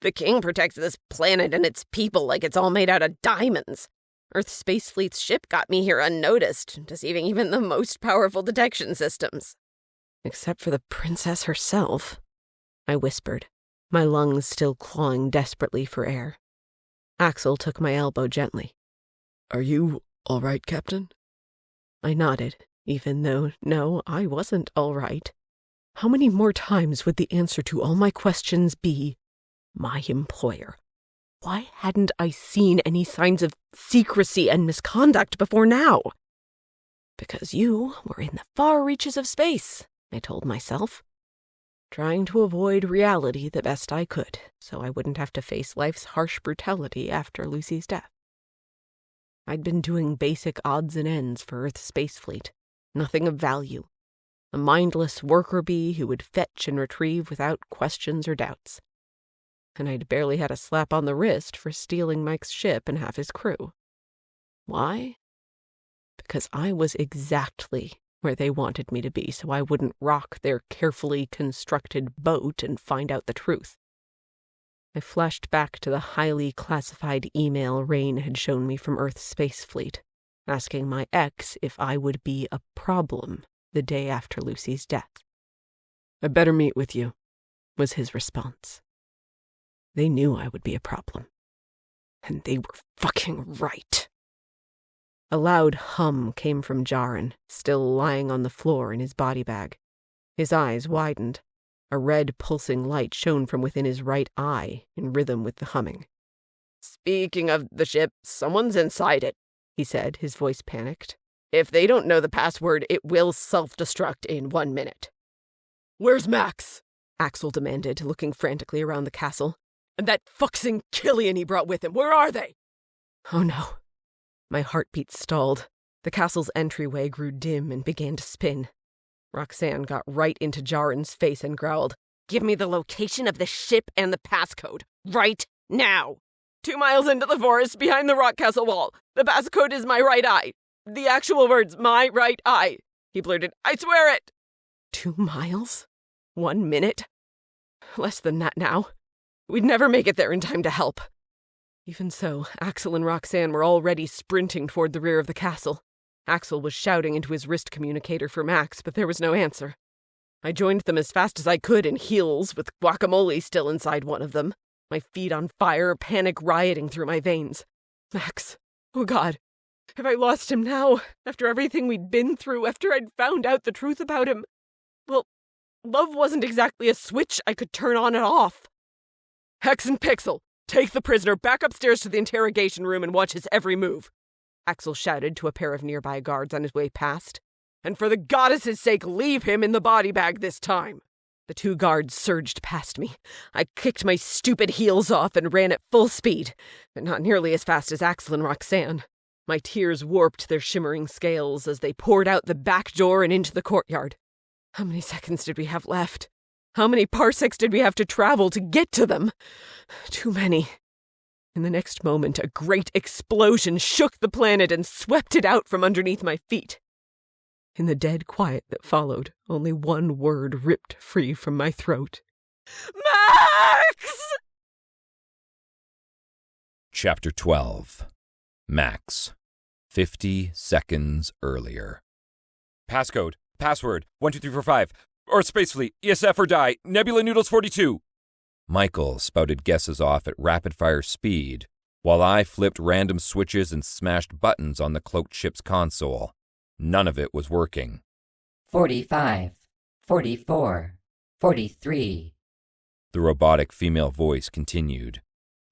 Speaker 9: The king protects this planet and its people like it's all made out of diamonds. Earth Space Fleet's ship got me here unnoticed, deceiving even the most powerful detection systems.
Speaker 3: Except for the princess herself, I whispered, my lungs still clawing desperately for air. Axel took my elbow gently.
Speaker 4: Are you all right, Captain?
Speaker 3: I nodded, even though, no, I wasn't all right. How many more times would the answer to all my questions be, my employer? Why hadn't I seen any signs of secrecy and misconduct before now? Because you were in the far reaches of space, I told myself, trying to avoid reality the best I could, so I wouldn't have to face life's harsh brutality after Lucy's death. I'd been doing basic odds and ends for Earth's space fleet, nothing of value. A mindless worker bee who would fetch and retrieve without questions or doubts. And I'd barely had a slap on the wrist for stealing Mike's ship and half his crew. Why? Because I was exactly where they wanted me to be, so I wouldn't rock their carefully constructed boat and find out the truth. I flashed back to the highly classified email Rain had shown me from Earth's space fleet, asking my ex if I would be a problem the day after Lucy's death.
Speaker 4: I better meet with you,
Speaker 3: was his response. They knew I would be a problem. And they were fucking right. A loud hum came from Jaren, still lying on the floor in his body bag. His eyes widened. A red pulsing light shone from within his right eye, in rhythm with the humming.
Speaker 9: Speaking of the ship, someone's inside it, he said, his voice panicked. If they don't know the password, it will self-destruct in 1 minute.
Speaker 4: Where's Max?
Speaker 3: Axel demanded, looking frantically around the castle.
Speaker 4: And that fucking Killian he brought with him, where are they?
Speaker 3: Oh no. My heartbeat stalled. The castle's entryway grew dim and began to spin. Roxan got right into Jaren's face and growled,
Speaker 9: Give me the location of the ship and the passcode, right now.
Speaker 4: 2 miles into the forest, behind the rock castle wall. The passcode is my right eye. The actual words, my right eye. He blurted, I swear it.
Speaker 3: 2 miles? 1 minute? Less than that now. We'd never make it there in time to help. Even so, Axel and Roxan were already sprinting toward the rear of the castle. Axel was shouting into his wrist communicator for Max, but there was no answer. I joined them as fast as I could in heels, with guacamole still inside one of them, my feet on fire, panic rioting through my veins. Max, oh God, have I lost him now, after everything we'd been through, after I'd found out the truth about him? Well, love wasn't exactly a switch I could turn on and off.
Speaker 4: Hex and Pixel, take the prisoner back upstairs to the interrogation room and watch his every move,
Speaker 3: Axel shouted to a pair of nearby guards on his way past.
Speaker 4: And for the goddess's sake, leave him in the body bag this time.
Speaker 3: The 2 guards surged past me. I kicked my stupid heels off and ran at full speed, but not nearly as fast as Axel and Roxanne. My tears warped their shimmering scales as they poured out the back door and into the courtyard. How many seconds did we have left? How many parsecs did we have to travel to get to them? Too many. In the next moment, a great explosion shook the planet and swept it out from underneath my feet. In the dead quiet that followed, only one word ripped free from my throat. Max!
Speaker 2: Chapter 12. Max. 50 seconds earlier.
Speaker 6: Passcode. Password. 12345. Or Spacefleet. ESF or die. Nebula Noodles 42.
Speaker 2: Michael spouted guesses off at rapid-fire speed, while I flipped random switches and smashed buttons on the cloaked ship's console. None of it was working.
Speaker 8: 45, 44, 43.
Speaker 2: The robotic female voice continued.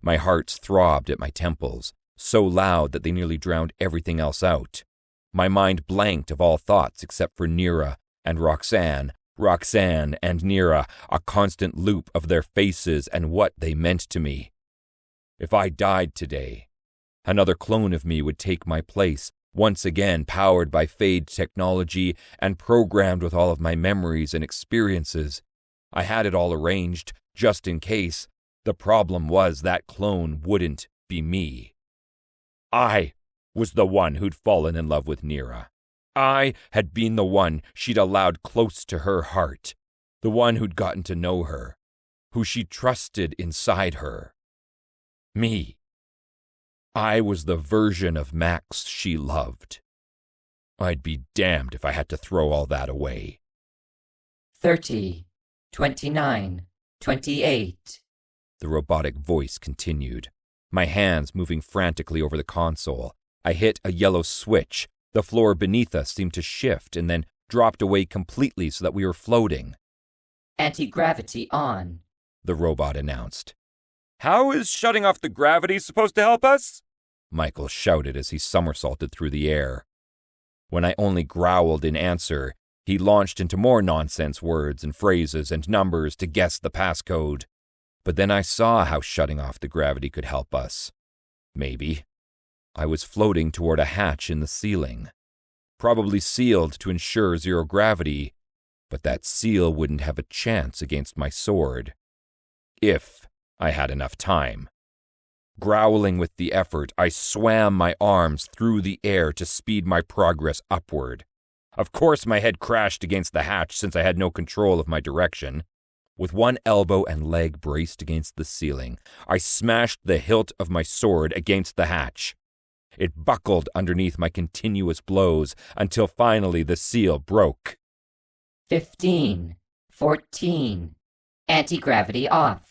Speaker 2: My hearts throbbed at my temples, so loud that they nearly drowned everything else out. My mind blanked of all thoughts except for Nera and Roxan and Nera, a constant loop of their faces and what they meant to me. If I died today, another clone of me would take my place, once again powered by Fade technology and programmed with all of my memories and experiences. I had it all arranged, just in case. The problem was that clone wouldn't be me. I was the one who'd fallen in love with Nera. I had been the one she'd allowed close to her heart, the one who'd gotten to know her, who she trusted inside her. Me. I was the version of Max she loved. I'd be damned if I had to throw all that away.
Speaker 8: 30, 29, 28.
Speaker 2: The robotic voice continued, my hands moving frantically over the console. I hit a yellow switch. The floor beneath us seemed to shift and then dropped away completely so that we were floating.
Speaker 8: Anti-gravity on,
Speaker 2: the robot announced.
Speaker 6: How is shutting off the gravity supposed to help us?
Speaker 2: Michael shouted as he somersaulted through the air. When I only growled in answer, he launched into more nonsense words and phrases and numbers to guess the passcode. But then I saw how shutting off the gravity could help us. Maybe. I was floating toward a hatch in the ceiling, probably sealed to ensure zero gravity, but that seal wouldn't have a chance against my sword. If I had enough time. Growling with the effort, I swam my arms through the air to speed my progress upward. Of course, my head crashed against the hatch since I had no control of my direction. With one elbow and leg braced against the ceiling, I smashed the hilt of my sword against the hatch. It buckled underneath my continuous blows until finally the seal broke.
Speaker 8: 15, 14. Anti-gravity off.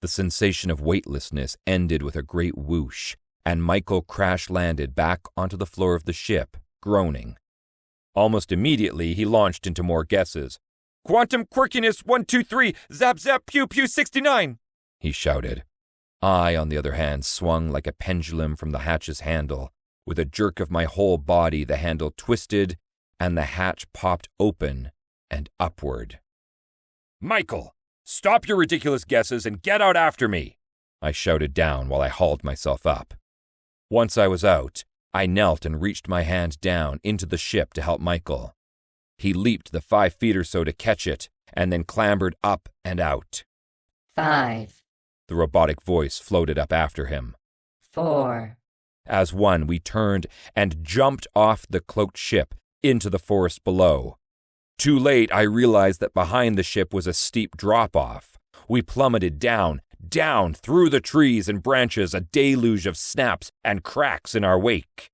Speaker 2: The sensation of weightlessness ended with a great whoosh, and Michael crash-landed back onto the floor of the ship, groaning. Almost immediately, he launched into more guesses.
Speaker 6: Quantum quirkiness 123, zap zap pew pew 69,
Speaker 2: he shouted. I, on the other hand, swung like a pendulum from the hatch's handle. With a jerk of my whole body, the handle twisted, and the hatch popped open and upward.
Speaker 6: Michael, stop your ridiculous guesses and get out after me,
Speaker 2: I shouted down while I hauled myself up. Once I was out, I knelt and reached my hand down into the ship to help Michael. He leaped the 5 feet or so to catch it, and then clambered up and out.
Speaker 8: 5.
Speaker 2: The robotic voice floated up after him.
Speaker 8: 4.
Speaker 2: As one, we turned and jumped off the cloaked ship into the forest below. Too late, I realized that behind the ship was a steep drop-off. We plummeted down through the trees and branches, a deluge of snaps and cracks in our wake.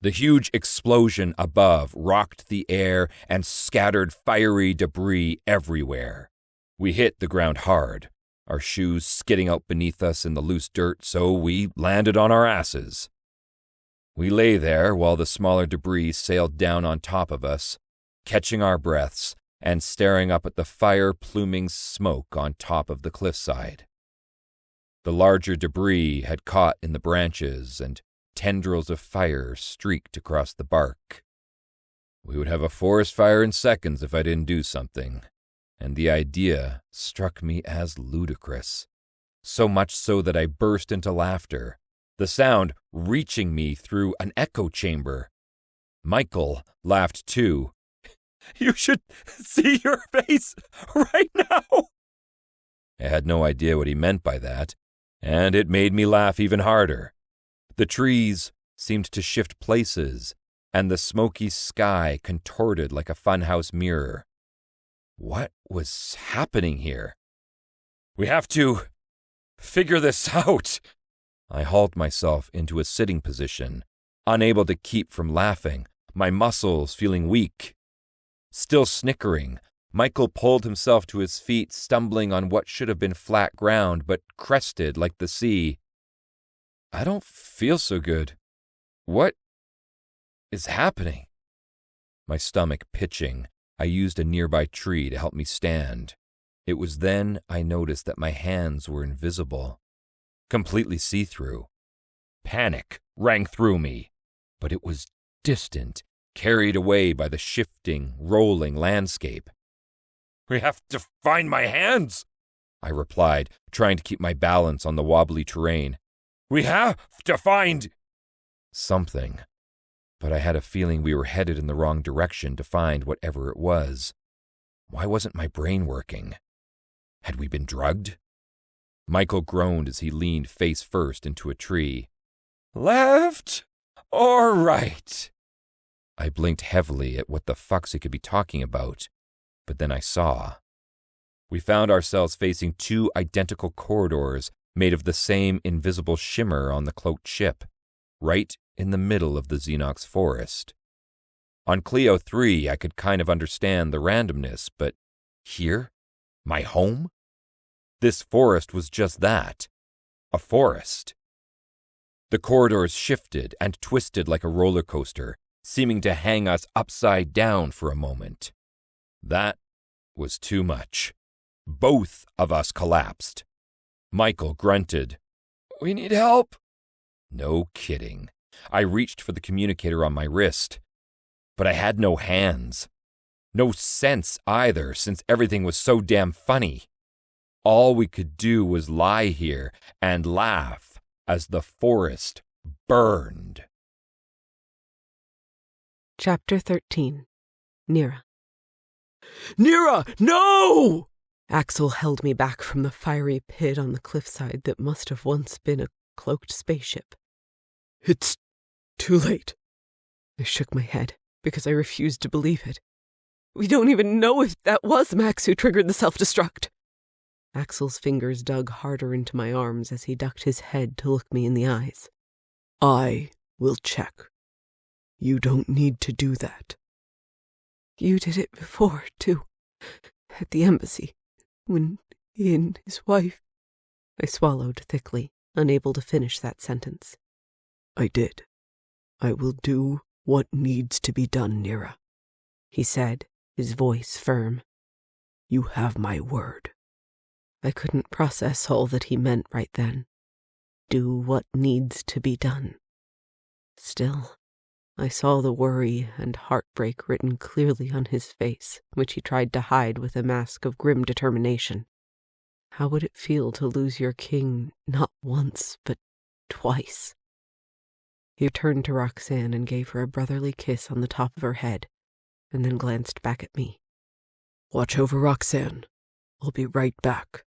Speaker 2: The huge explosion above rocked the air and scattered fiery debris everywhere. We hit the ground hard, our shoes skidding out beneath us in the loose dirt, so we landed on our asses. We lay there while the smaller debris sailed down on top of us, catching our breaths and staring up at the fire-pluming smoke on top of the cliffside. The larger debris had caught in the branches, and tendrils of fire streaked across the bark. We would have a forest fire in seconds if I didn't do something. and the idea struck me as ludicrous, so much so that I burst into laughter, the sound reaching me through an echo chamber. Michael laughed too.
Speaker 6: You should see your face right now.
Speaker 2: I had no idea what he meant by that, and it made me laugh even harder. The trees seemed to shift places, and the smoky sky contorted like a funhouse mirror. What was happening here?
Speaker 6: We have to figure this out.
Speaker 2: I hauled myself into a sitting position, unable to keep from laughing, my muscles feeling weak. Still snickering, Michael pulled himself to his feet, stumbling on what should have been flat ground, but crested like the sea. I don't feel so good. What is happening? My stomach pitching, I used a nearby tree to help me stand. It was then I noticed that my hands were invisible, completely see-through. Panic rang through me, but it was distant, carried away by the shifting, rolling landscape.
Speaker 6: We have to find my hands,
Speaker 2: I replied, trying to keep my balance on the wobbly terrain.
Speaker 6: We have to find
Speaker 2: something, but I had a feeling we were headed in the wrong direction to find whatever it was. Why wasn't my brain working? Had we been drugged? Michael groaned as he leaned face first into a tree.
Speaker 6: Left or right?
Speaker 2: I blinked heavily at what the fucks he could be talking about, but then I saw. We found ourselves facing two identical corridors made of the same invisible shimmer on the cloaked ship, right in the middle of the Xenox forest. On Clio 3, I could kind of understand the randomness, but here? My home? This forest was just that, a forest. The corridors shifted and twisted like a roller coaster, seeming to hang us upside down for a moment. That was too much. Both of us collapsed. Michael grunted, "We need help." No kidding. I reached for the communicator on my wrist, but I had no hands. No sense either, since everything was so damn funny. All we could do was lie here and laugh as the forest burned.
Speaker 1: Chapter 13. Nera.
Speaker 4: Nera, no!
Speaker 1: Axel held me back from the fiery pit on the cliffside that must have once been a cloaked spaceship.
Speaker 4: It's too late.
Speaker 1: I shook my head because I refused to believe it. We don't even know if that was Max who triggered the self-destruct. Axel's fingers dug harder into my arms as he ducked his head to look me in the eyes.
Speaker 4: I will check. You don't need to do that.
Speaker 1: You did it before, too. At the embassy, when he and his wife... I swallowed thickly, unable to finish that sentence.
Speaker 4: I did. I will do what needs to be done, Nera,
Speaker 1: he said, his voice firm.
Speaker 4: You have my word.
Speaker 1: I couldn't process all that he meant right then. Do what needs to be done. Still, I saw the worry and heartbreak written clearly on his face, which he tried to hide with a mask of grim determination. How would it feel to lose your king not once, but twice? He turned to Roxan and gave her a brotherly kiss on the top of her head, and then glanced back at me.
Speaker 4: Watch over Roxan. I'll be right back.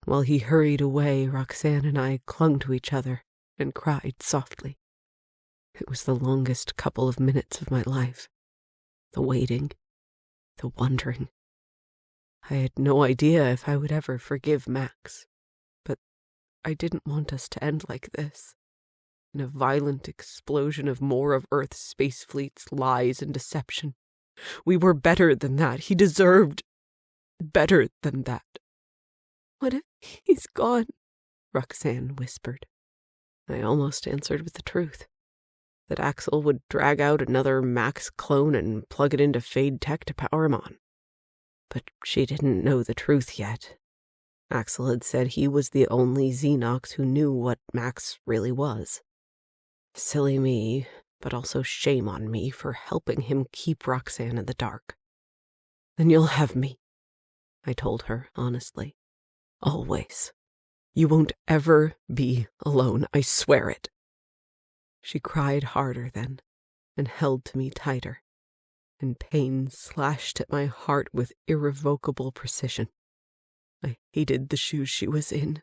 Speaker 1: While he hurried away, Roxan and I clung to each other and cried softly. It was the longest couple of minutes of my life. The waiting, the wondering. I had no idea if I would ever forgive Max, but I didn't want us to end like this, in a violent explosion of more of Earth's space fleet's lies and deception. We were better than that. He deserved better than that. What if he's gone? Roxan whispered. I almost answered with the truth. That Axel would drag out another Max clone and plug it into Fade Tech to power him on. But she didn't know the truth yet. Axel had said he was the only Xenox who knew what Max really was. Silly me, but also shame on me for helping him keep Roxan in the dark. Then you'll have me,
Speaker 3: I told her honestly. Always. You won't ever be alone, I swear it. She cried harder then, and held to me tighter, and pain slashed at my heart with irrevocable precision. I hated the shoes she was in,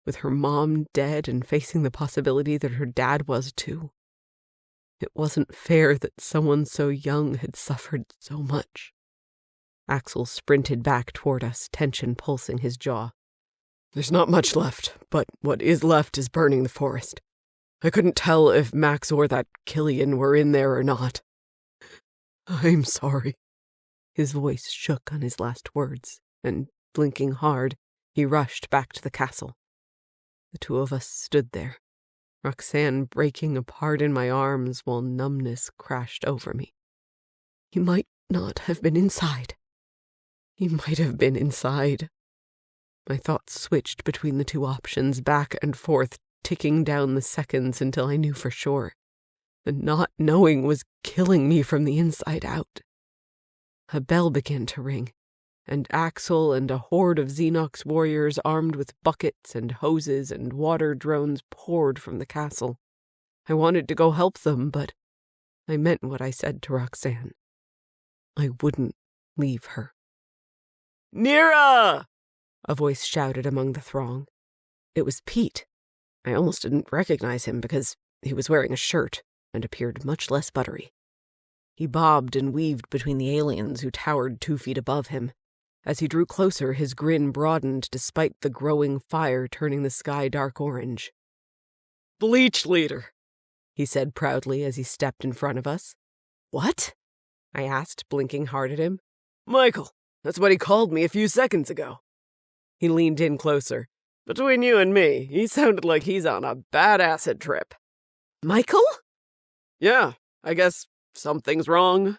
Speaker 3: with her mom dead and facing the possibility that her dad was too. It wasn't fair that someone so young had suffered so much. Axel sprinted back toward us, tension pulsing his jaw. There's not much left, but what is left is burning the forest. I couldn't tell if Max or that Killian were in there or not. I'm sorry. His voice shook on his last words, and, blinking hard, he rushed back to the castle. The two of us stood there, Roxanne breaking apart in my arms while numbness crashed over me. He might not have been inside. He might have been inside. My thoughts switched between the two options, back and forth, ticking down the seconds until I knew for sure. The not knowing was killing me from the inside out. A bell began to ring, and Axel and a horde of Xenox warriors armed with buckets and hoses and water drones poured from the castle. I wanted to go help them, but I meant what I said to Roxanne. I wouldn't leave her. "Nera!" a voice shouted among the throng. It was Pete. I almost didn't recognize him because he was wearing a shirt and appeared much less buttery. He bobbed and weaved between the aliens who towered 2 feet above him. As he drew closer, his grin broadened despite the growing fire turning the sky dark orange. "Bleach leader," he said proudly as he stepped in front of us. "What?" I asked, blinking hard at him. "Michael, that's what he called me a few seconds ago." He leaned in closer. "Between you and me, he sounded like he's on a bad acid trip." "Michael?" "Yeah, I guess something's wrong."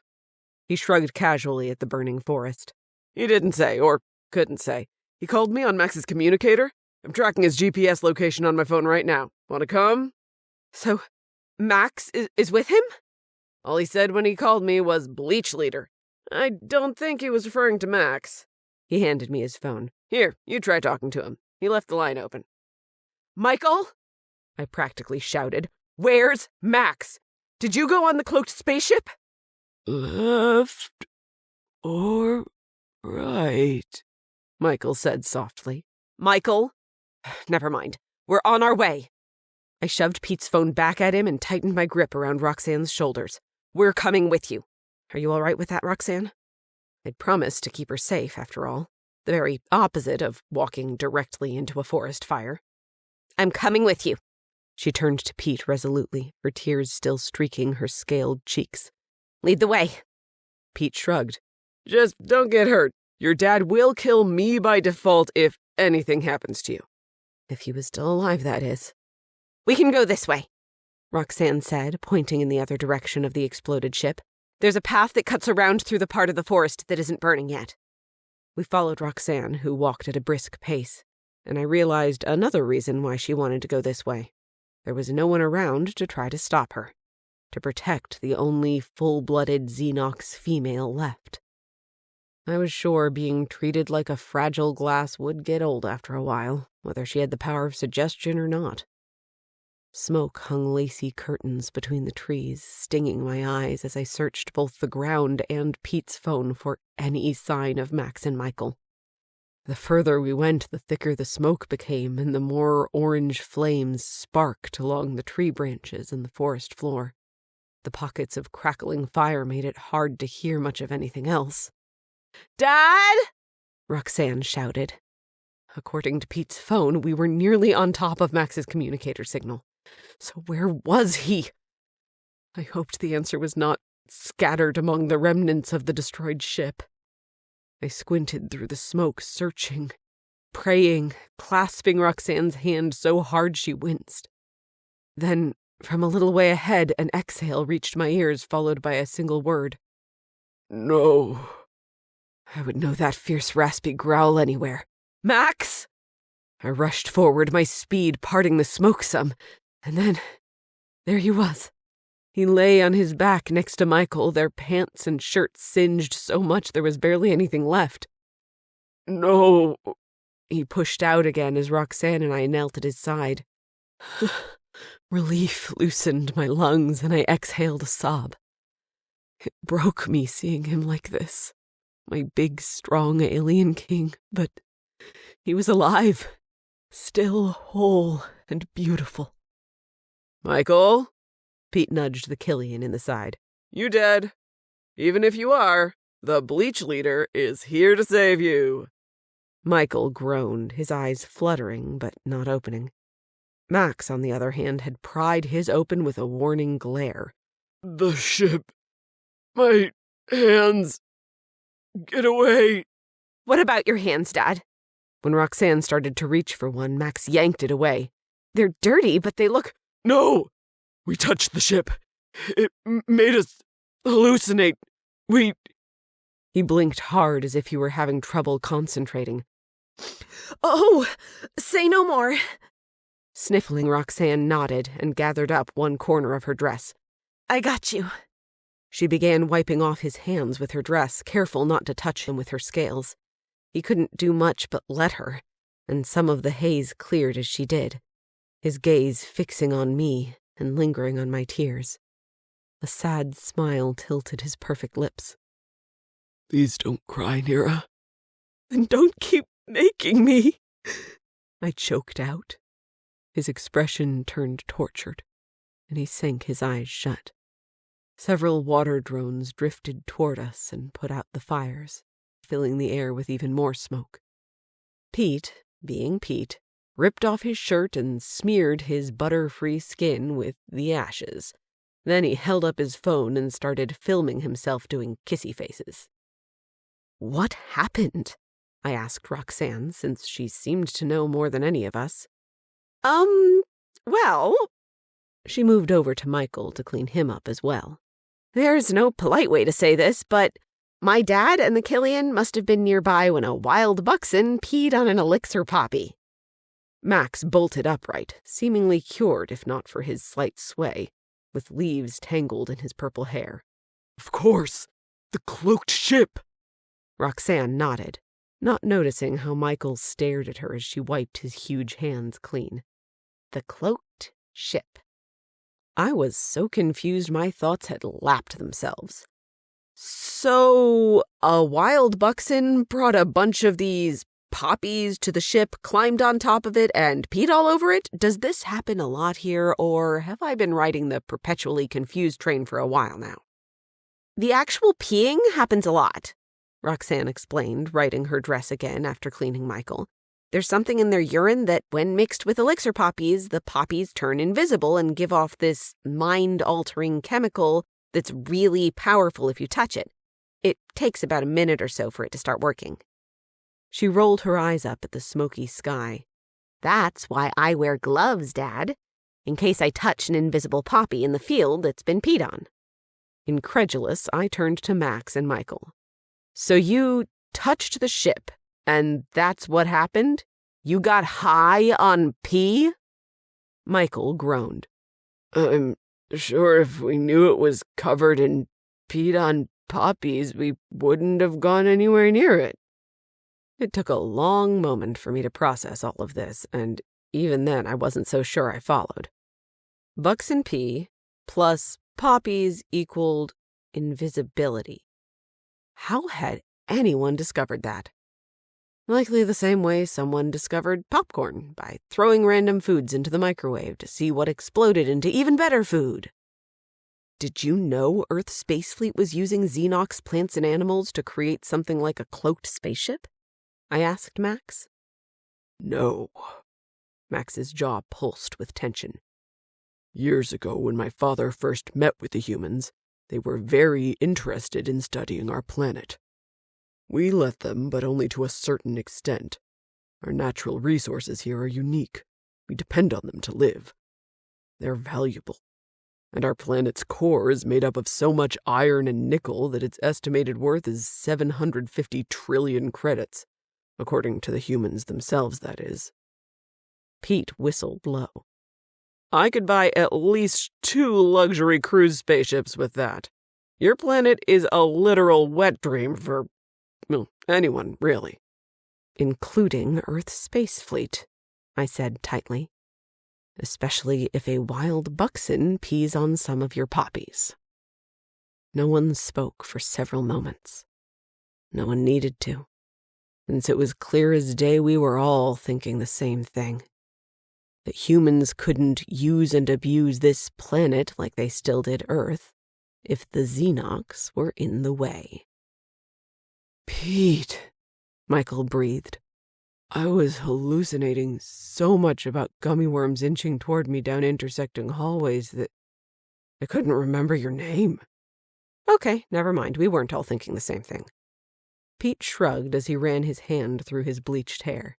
Speaker 3: He shrugged casually at the burning forest. "He didn't say, or couldn't say. He called me on Max's communicator. I'm tracking his GPS location on my phone right now. Want to come?" "So, Max is with him?" "All he said when he called me was bleach leader. I don't think he was referring to Max." He handed me his phone. "Here, you try talking to him. He left the line open." "Michael?" I practically shouted. "Where's Max? Did you go on the cloaked spaceship?" "Left or right?" Michael said softly. "Michael? Never mind. We're on our way." I shoved Pete's phone back at him and tightened my grip around Roxanne's shoulders. "We're coming with you. Are you all right with that, Roxanne?" I'd promised to keep her safe, after all. The very opposite of walking directly into a forest fire. "I'm coming with you." She turned to Pete resolutely, her tears still streaking her scaled cheeks. "Lead the way." Pete shrugged. "Just don't get hurt. Your dad will kill me by default if anything happens to you." If he was still alive, that is. "We can go this way," Roxanne said, pointing in the other direction of the exploded ship. "There's a path that cuts around through the part of the forest that isn't burning yet." We followed Roxanne, who walked at a brisk pace, and I realized another reason why she wanted to go this way. There was no one around to try to stop her, to protect the only full-blooded Xenox female left. I was sure being treated like a fragile glass would get old after a while, whether she had the power of suggestion or not. Smoke hung lacy curtains between the trees, stinging my eyes as I searched both the ground and Pete's phone for any sign of Max and Michael. The further we went, the thicker the smoke became, and the more orange flames sparked along the tree branches and the forest floor. The pockets of crackling fire made it hard to hear much of anything else. "Dad!" Roxanne shouted. According to Pete's phone, we were nearly on top of Max's communicator signal. So where was he? I hoped the answer was not scattered among the remnants of the destroyed ship. I squinted through the smoke, searching, praying, clasping Roxanne's hand so hard she winced. Then, from a little way ahead, an exhale reached my ears, followed by a single word. "No." I would know that fierce, raspy growl anywhere. "Max!" I rushed forward, my speed parting the smoke some, and then there he was. He lay on his back next to Michael, their pants and shirts singed so much there was barely anything left.
Speaker 4: No.
Speaker 3: He pushed out again as Roxanne and I knelt at his side. Relief loosened my lungs and I exhaled a sob. It broke me seeing him like this, my big, strong alien king, but he was alive, still whole and beautiful.
Speaker 4: Michael?
Speaker 3: Pete nudged the Killian in the side.
Speaker 4: You dead. Even if you are, the bleach leader is here to save you.
Speaker 3: Michael groaned, his eyes fluttering but not opening. Max, on the other hand, had pried his open with a warning glare.
Speaker 4: The ship. My hands. Get away.
Speaker 9: What about your hands, Dad?
Speaker 3: When Roxanne started to reach for one, Max yanked it away.
Speaker 9: They're dirty, but they look...
Speaker 4: No! We touched the ship. It made us hallucinate.
Speaker 3: He blinked hard as if he were having trouble concentrating.
Speaker 9: Oh, say no more.
Speaker 3: Sniffling, Roxanne nodded and gathered up one corner of her dress.
Speaker 9: I got you.
Speaker 3: She began wiping off his hands with her dress, careful not to touch him with her scales. He couldn't do much but let her, and some of the haze cleared as she did, his gaze fixing on me and lingering on my tears. A sad smile tilted his perfect lips.
Speaker 4: Please don't cry, Nera.
Speaker 3: And don't keep making me, I choked out. His expression turned tortured, and he sank his eyes shut. Several water drones drifted toward us and put out the fires, filling the air with even more smoke. Pete, being Pete, ripped off his shirt and smeared his butter-free skin with the ashes. Then he held up his phone and started filming himself doing kissy faces. What happened? I asked Roxanne, since she seemed to know more than any of us.
Speaker 9: Well...
Speaker 3: She moved over to Michael to clean him up as well.
Speaker 9: There's no polite way to say this, but my dad and the Killian must have been nearby when a wild buxon peed on an elixir poppy.
Speaker 3: Max bolted upright, seemingly cured if not for his slight sway, with leaves tangled in his purple hair.
Speaker 4: Of course! The cloaked ship!
Speaker 3: Roxanne nodded, not noticing how Michael stared at her as she wiped his huge hands clean.
Speaker 9: The cloaked ship.
Speaker 3: I was so confused my thoughts had lapped themselves. So, a wild buxon brought a bunch of these poppies to the ship, climbed on top of it, and peed all over it? Does this happen a lot here, or have I been riding the perpetually confused train for a while now?
Speaker 9: The actual peeing happens a lot,
Speaker 3: Roxanne explained, righting her dress again after cleaning Michael.
Speaker 9: There's something in their urine that, when mixed with elixir poppies, the poppies turn invisible and give off this mind-altering chemical that's really powerful if you touch it. It takes about a minute or so for it to start working.
Speaker 3: She rolled her eyes up at the smoky sky.
Speaker 9: That's why I wear gloves, Dad, in case I touch an invisible poppy in the field that's been peed on.
Speaker 3: Incredulous, I turned to Max and Michael. So you touched the ship, and that's what happened? You got high on pee? Michael groaned.
Speaker 4: I'm sure if we knew it was covered in peed on poppies, we wouldn't have gone anywhere near it.
Speaker 3: It took a long moment for me to process all of this, and even then I wasn't so sure I followed. Buxon pee plus poppies equaled invisibility. How had anyone discovered that? Likely the same way someone discovered popcorn, by throwing random foods into the microwave to see what exploded into even better food. Did you know Earth's space fleet was using Xenox plants and animals to create something like a cloaked spaceship? I asked Max.
Speaker 4: No.
Speaker 3: Max's jaw pulsed with tension.
Speaker 4: Years ago, when my father first met with the humans, they were very interested in studying our planet. We let them, but only to a certain extent. Our natural resources here are unique. We depend on them to live. They're valuable. And our planet's core is made up of so much iron and nickel that its estimated worth is 750 trillion credits. According to the humans themselves, that is.
Speaker 3: Pete whistled low.
Speaker 4: I could buy at least 2 luxury cruise spaceships with that. Your planet is a literal wet dream for, well, anyone, really.
Speaker 9: including Earth's space fleet, I said tightly. Especially if a wild buxon pees on some of your poppies. No one spoke for several moments. No one needed to, since it was clear as day we were all thinking the same thing. That humans couldn't use and abuse this planet like they still did Earth if the Xenox were in the way.
Speaker 4: Pete, Michael breathed. I was hallucinating so much about gummy worms inching toward me down intersecting hallways that I couldn't remember your name.
Speaker 9: Okay, never mind. We weren't all thinking the same thing. Pete shrugged as he ran his hand through his bleached hair.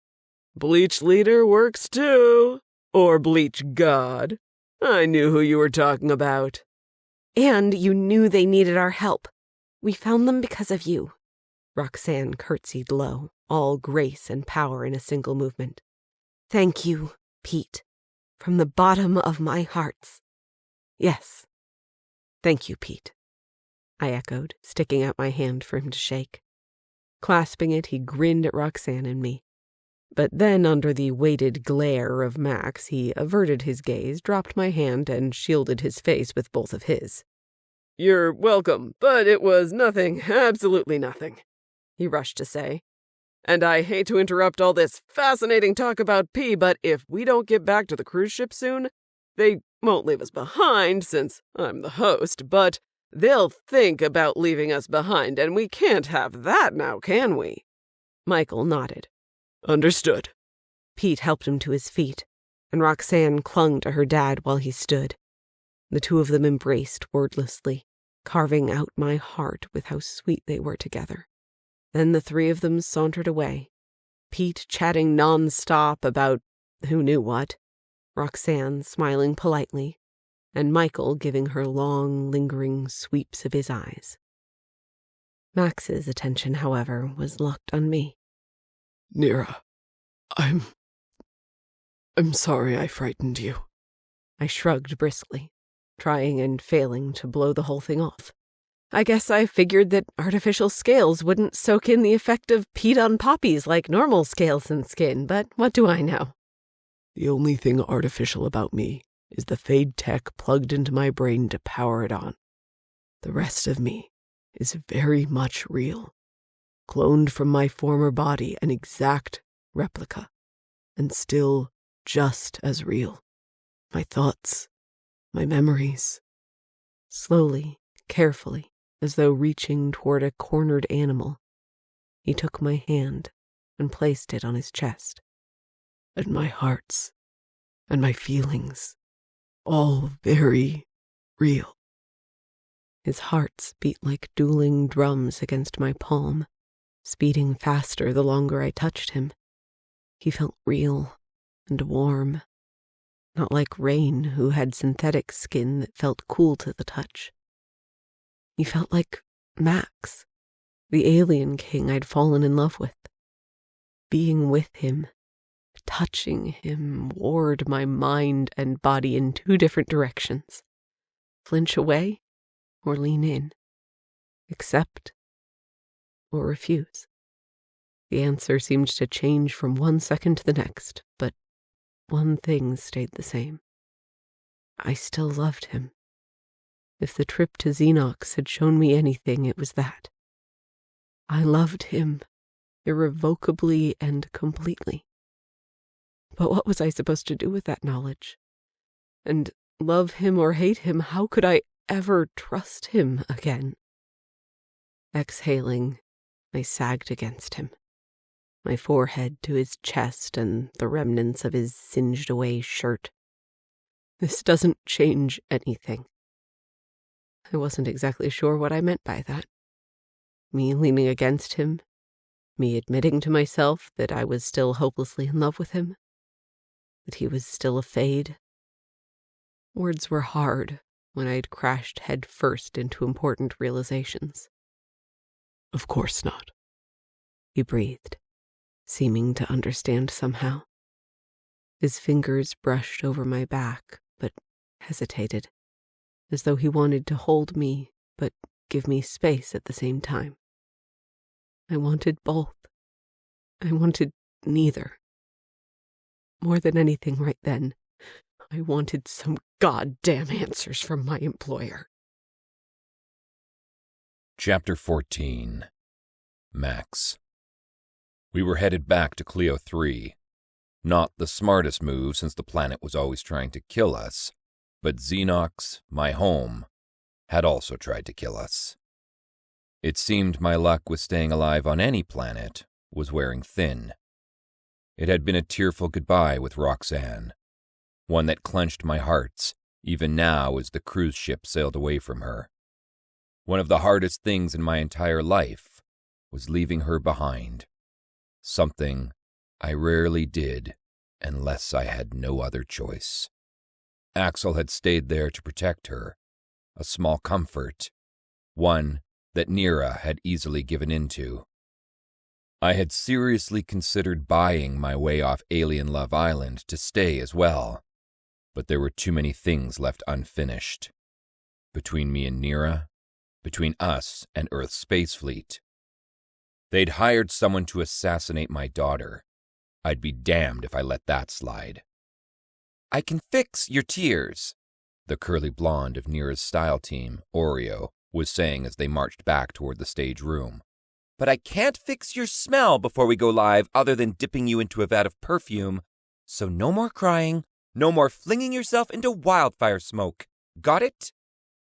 Speaker 4: Bleach leader works too. Or bleach god. I knew who you were talking about.
Speaker 9: And you knew they needed our help. We found them because of you. Roxan curtsied low, all grace and power in a single movement. Thank you, Pete, from the bottom of my hearts.
Speaker 4: Yes.
Speaker 9: Thank you, Pete, I echoed, sticking out my hand for him to shake. Clasping it, he grinned at Roxan and me. But then, under the weighted glare of Max, he averted his gaze, dropped my hand, and shielded his face with both of his.
Speaker 4: You're welcome, but it was nothing, absolutely nothing, he rushed to say. And I hate to interrupt all this fascinating talk about P, but if we don't get back to the cruise ship soon, they won't leave us behind since I'm the host, but they'll think about leaving us behind, and we can't have that now, can we?
Speaker 9: Michael nodded.
Speaker 4: Understood.
Speaker 9: Pete helped him to his feet, and Roxan clung to her dad while he stood. The two of them embraced wordlessly, carving out my heart with how sweet they were together. Then the three of them sauntered away, Pete chatting non-stop about who knew what, Roxan smiling politely, and Michael giving her long, lingering sweeps of his eyes. Max's attention, however, was locked on me.
Speaker 4: Nera, I'm sorry I frightened you.
Speaker 9: I shrugged briskly, trying and failing to blow the whole thing off. I guess I figured that artificial scales wouldn't soak in the effect of peat on poppies like normal scales and skin, but what do I know?
Speaker 4: The only thing artificial about me is the fade tech plugged into my brain to power it on. The rest of me is very much real. Cloned from my former body, an exact replica, and still just as real. My thoughts, my memories.
Speaker 9: Slowly, carefully, as though reaching toward a cornered animal, he took my hand and placed it on his chest.
Speaker 4: And my hearts, and my feelings, all very real.
Speaker 9: His hearts beat like dueling drums against my palm, speeding faster the longer I touched him. He felt real and warm, not like Rain, who had synthetic skin that felt cool to the touch. He felt like Max, the alien king I'd fallen in love with. Being with him, touching him, warred my mind and body in two different directions. Flinch away or lean in. Accept or refuse. The answer seemed to change from one second to the next, but one thing stayed the same. I still loved him. If the trip to Xenox had shown me anything, it was that. I loved him, irrevocably and completely. But what was I supposed to do with that knowledge? And love him or hate him, how could I ever trust him again? Exhaling, I sagged against him, my forehead to his chest and the remnants of his singed-away shirt. This doesn't change anything. I wasn't exactly sure what I meant by that. Me leaning against him, me admitting to myself that I was still hopelessly in love with him, that he was still a fade. Words were hard when I'd crashed head first into important realizations.
Speaker 4: Of course not,
Speaker 9: he breathed, seeming to understand somehow. His fingers brushed over my back, but hesitated, as though he wanted to hold me, but give me space at the same time. I wanted both.
Speaker 3: I wanted neither. More than anything right then, I wanted some goddamn answers from my employer.
Speaker 2: Chapter 14. Max. We were headed back to Clio 3. Not the smartest move since the planet was always trying to kill us, but Xenox, my home, had also tried to kill us. It seemed my luck with staying alive on any planet was wearing thin. It had been a tearful goodbye with Roxan, one that clenched my hearts even now as the cruise ship sailed away from her. One of the hardest things in my entire life was leaving her behind, something I rarely did unless I had no other choice. Axel had stayed there to protect her, a small comfort, one that Nera had easily given into. I had seriously considered buying my way off Alien Love Island to stay as well, but there were too many things left unfinished. Between me and Nera, between us and Earth's space fleet. They'd hired someone to assassinate my daughter. I'd be damned if I let that slide.
Speaker 5: I can fix your tears,
Speaker 2: the curly blonde of Nera's style team, Oreo, was saying as they marched back toward the stage room.
Speaker 5: but I can't fix your smell before we go live other than dipping you into a vat of perfume. So no more crying, no more flinging yourself into wildfire smoke. Got it?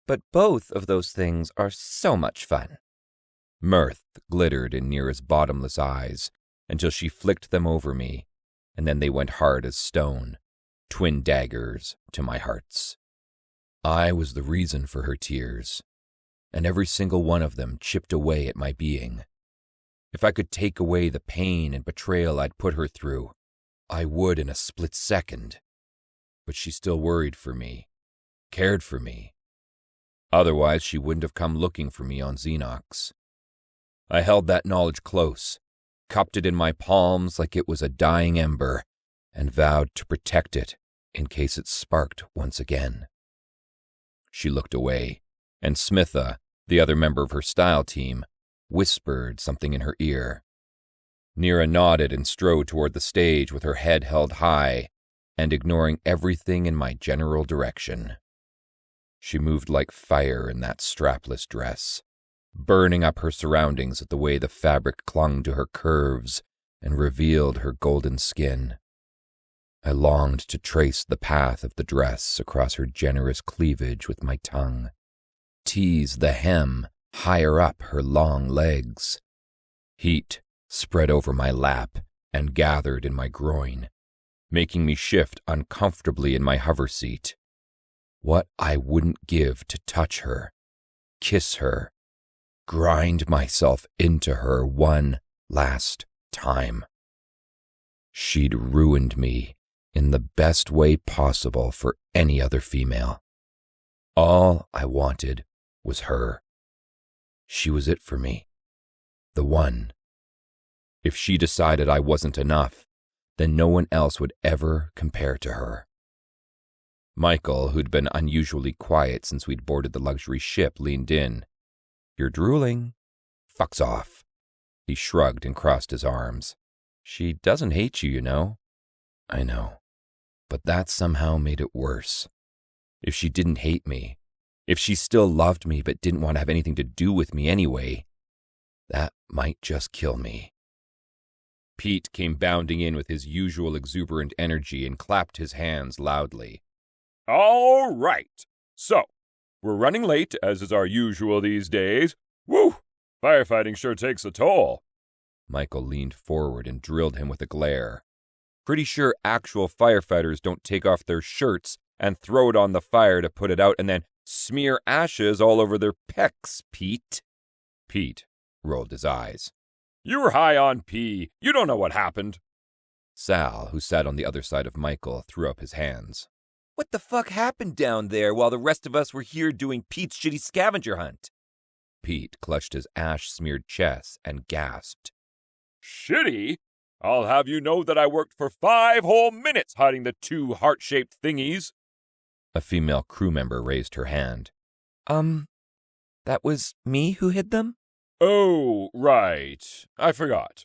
Speaker 5: But both of those things are so much fun.
Speaker 2: Mirth glittered in Nera's bottomless eyes until she flicked them over me, and then they went hard as stone, twin daggers to my hearts. I was the reason for her tears, and every single one of them chipped away at my being. If I could take away the pain and betrayal I'd put her through, I would in a split second. But she still worried for me, cared for me. Otherwise, she wouldn't have come looking for me on Xenox. I held that knowledge close, cupped it in my palms like it was a dying ember, and vowed to protect it in case it sparked once again. She looked away, and Smitha, the other member of her style team, whispered something in her ear. Nera nodded and strode toward the stage with her head held high and ignoring everything in my general direction. She moved like fire in that strapless dress, burning up her surroundings at the way the fabric clung to her curves and revealed her golden skin. I longed to trace the path of the dress across her generous cleavage with my tongue, tease the hem higher up her long legs. Heat spread over my lap and gathered in my groin, making me shift uncomfortably in my hover seat. What I wouldn't give to touch her, kiss her, grind myself into her one last time. She'd ruined me in the best way possible for any other female. All I wanted was her. She was it for me, the one. If she decided I wasn't enough, then no one else would ever compare to her. Michael, who'd been unusually quiet since we'd boarded the luxury ship, leaned in. "You're drooling." "Fucks off." He shrugged and crossed his arms. "She doesn't hate you, you know." "I know. But that somehow made it worse. If she didn't hate me, if she still loved me but didn't want to have anything to do with me anyway, that might just kill me." Pete came bounding in with his usual exuberant energy and clapped his hands loudly.
Speaker 6: All right. So, we're running late, as is our usual these days. Woo! Firefighting sure takes a toll.
Speaker 2: Michael leaned forward and drilled him with a glare. "Pretty sure actual firefighters don't take off their shirts and throw it on the fire to put it out and then smear ashes all over their pecs, Pete." Pete rolled his eyes.
Speaker 6: You were high on pee. You don't know what happened.
Speaker 2: Sal, who sat on the other side of Michael, threw up his hands.
Speaker 5: What the fuck happened down there while the rest of us were here doing Pete's shitty scavenger hunt?
Speaker 2: Pete clutched his ash-smeared chest and gasped.
Speaker 6: Shitty? I'll have you know that I worked for 5 whole minutes hiding the 2 heart-shaped thingies.
Speaker 2: A female crew member raised her hand.
Speaker 5: That was me who hid them?
Speaker 6: Oh, right. I forgot.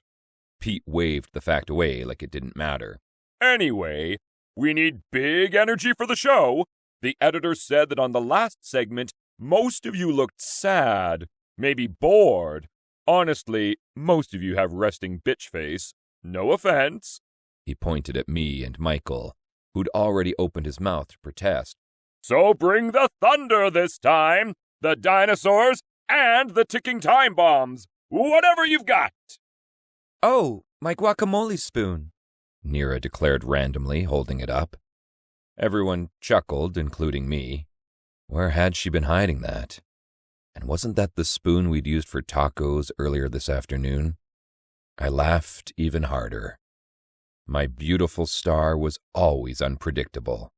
Speaker 2: Pete waved the fact away like it didn't matter.
Speaker 6: Anyway, we need big energy for the show. The editor said that on the last segment, most of you looked sad, maybe bored. Honestly, most of you have resting bitch face. No offense.
Speaker 2: He pointed at me and Michael, who'd already opened his mouth to protest.
Speaker 6: So bring the thunder this time, the dinosaurs, and the ticking time bombs. Whatever you've got.
Speaker 5: Oh, my guacamole spoon,
Speaker 2: Nera declared randomly, holding it up. Everyone chuckled, including me. Where had she been hiding that? And wasn't that the spoon we'd used for tacos earlier this afternoon? I laughed even harder. My beautiful star was always unpredictable.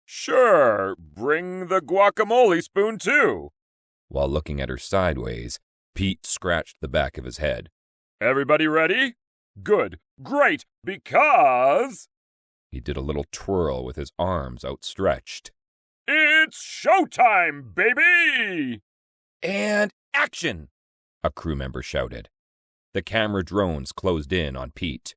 Speaker 6: Sure, bring the guacamole spoon too.
Speaker 2: While looking at her sideways, Pete scratched the back of his head.
Speaker 6: Everybody ready? Good, great, because...
Speaker 2: He did a little twirl with his arms outstretched.
Speaker 6: It's showtime, baby!
Speaker 5: and action!
Speaker 2: A crew member shouted. The camera drones closed in on Pete.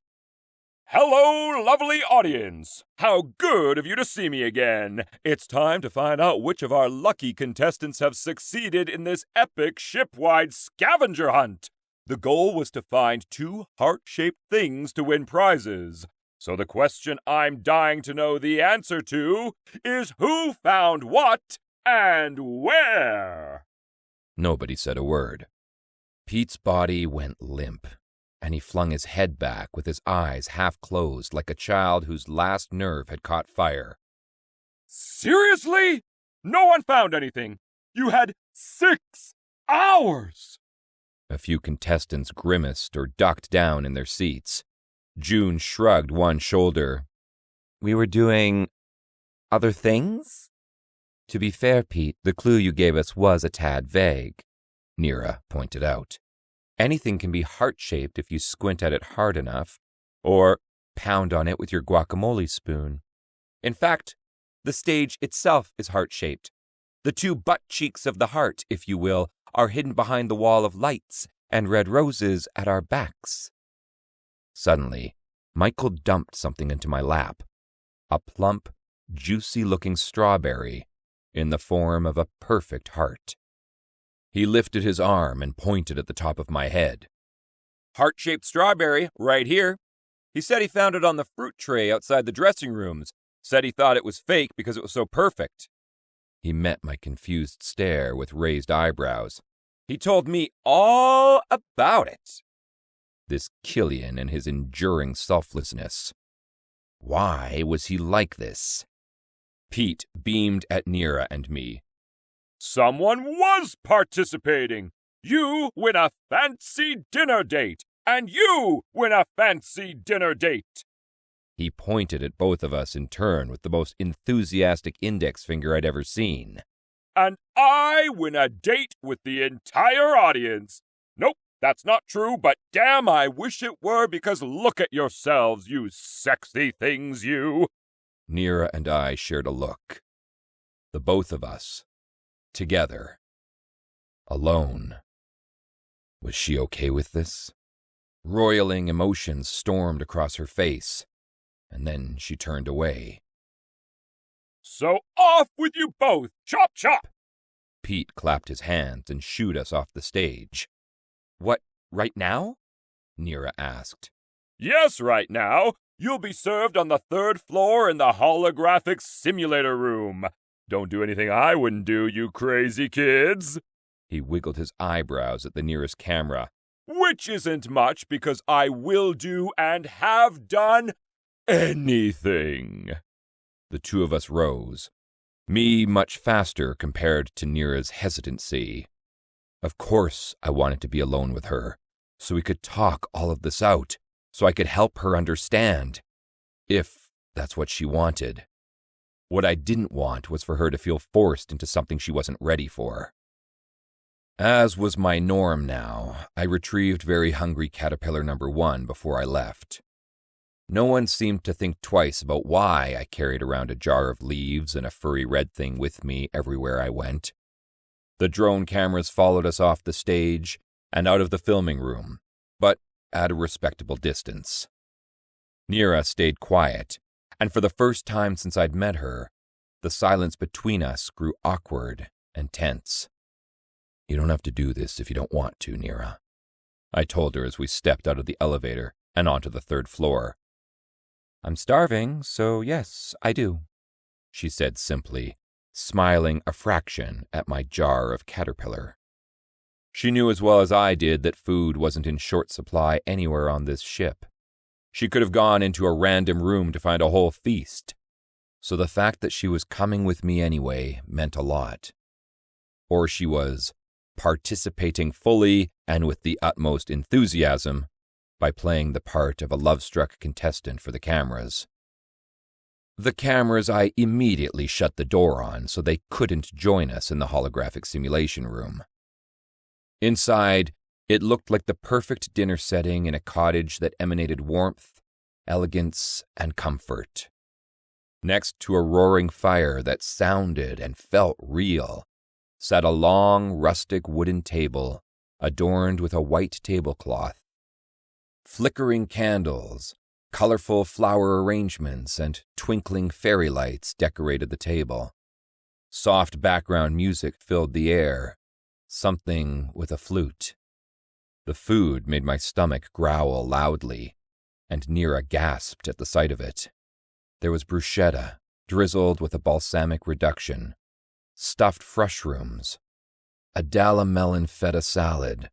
Speaker 6: Hello, lovely audience! How good of you to see me again! It's time to find out which of our lucky contestants have succeeded in this epic ship-wide scavenger hunt. The goal was to find 2 heart-shaped things to win prizes. So the question I'm dying to know the answer to is who found what and where?
Speaker 2: Nobody said a word. Pete's body went limp, and he flung his head back with his eyes half closed like a child whose last nerve had caught fire.
Speaker 6: Seriously? No one found anything. You had 6 hours.
Speaker 2: A few contestants grimaced or ducked down in their seats. June shrugged one shoulder.
Speaker 5: We were doing other things? To be fair, Pete, the clue you gave us was a tad vague,
Speaker 2: Nera pointed out.
Speaker 5: Anything can be heart-shaped if you squint at it hard enough, or pound on it with your guacamole spoon. In fact, the stage itself is heart-shaped. The 2 butt cheeks of the heart, if you will, are hidden behind the wall of lights and red roses at our backs.
Speaker 2: Suddenly, Michael dumped something into my lap. A plump, juicy-looking strawberry in the form of a perfect heart. He lifted his arm and pointed at the top of my head.
Speaker 5: Heart-shaped strawberry, right here. He said he found it on the fruit tray outside the dressing rooms. Said he thought it was fake because it was so perfect.
Speaker 2: He met my confused stare with raised eyebrows.
Speaker 5: He told me all about it.
Speaker 2: This Killian and his enduring selflessness. Why was he like this? Pete beamed at Nera and me.
Speaker 6: Someone was participating. You win a fancy dinner date, and you win a fancy dinner date.
Speaker 2: He pointed at both of us in turn with the most enthusiastic index finger I'd ever seen.
Speaker 6: And I win a date with the entire audience. Nope, that's not true, but damn, I wish it were, because look at yourselves, you sexy things, you.
Speaker 2: Nera and I shared a look. The both of us. Together. Alone. Was she okay with this? Roiling emotions stormed across her face, and then she turned away.
Speaker 6: So off with you both! Chop, chop!
Speaker 2: Pete clapped his hands and shooed us off the stage.
Speaker 5: What, right now?
Speaker 2: Nera asked.
Speaker 6: Yes, right now. You'll be served on the 3rd floor in the holographic simulator room. Don't do anything I wouldn't do, you crazy kids.
Speaker 2: He wiggled his eyebrows at the nearest camera.
Speaker 6: Which isn't much, because I will do and have done anything.
Speaker 2: The 2 of us rose. Me much faster compared to Nera's hesitancy. Of course I wanted to be alone with her, so we could talk all of this out, so I could help her understand. If that's what she wanted. What I didn't want was for her to feel forced into something she wasn't ready for. As was my norm now, I retrieved Very Hungry Caterpillar number 1 before I left. No one seemed to think twice about why I carried around a jar of leaves and a furry red thing with me everywhere I went. The drone cameras followed us off the stage and out of the filming room, but at a respectable distance. Nera stayed quiet, and for the first time since I'd met her, the silence between us grew awkward and tense. "You don't have to do this if you don't want to, Nera," I told her as we stepped out of the elevator and onto the 3rd floor. "I'm starving, so yes, I do," she said simply, smiling a fraction at my jar of caterpillar. She knew as well as I did that food wasn't in short supply anywhere on this ship. She could have gone into a random room to find a whole feast. So the fact that she was coming with me anyway meant a lot. Or she was participating fully and with the utmost enthusiasm by playing the part of a love-struck contestant for the cameras. The cameras I immediately shut the door on so they couldn't join us in the holographic simulation room. Inside, it looked like the perfect dinner setting in a cottage that emanated warmth, elegance, and comfort. Next to a roaring fire that sounded and felt real, sat a long, rustic wooden table adorned with a white tablecloth. Flickering candles, colorful flower arrangements, and twinkling fairy lights decorated the table. Soft background music filled the air, something with a flute. The food made my stomach growl loudly, and Nera gasped at the sight of it. There was bruschetta, drizzled with a balsamic reduction, stuffed mushrooms, a Dalla melon feta salad,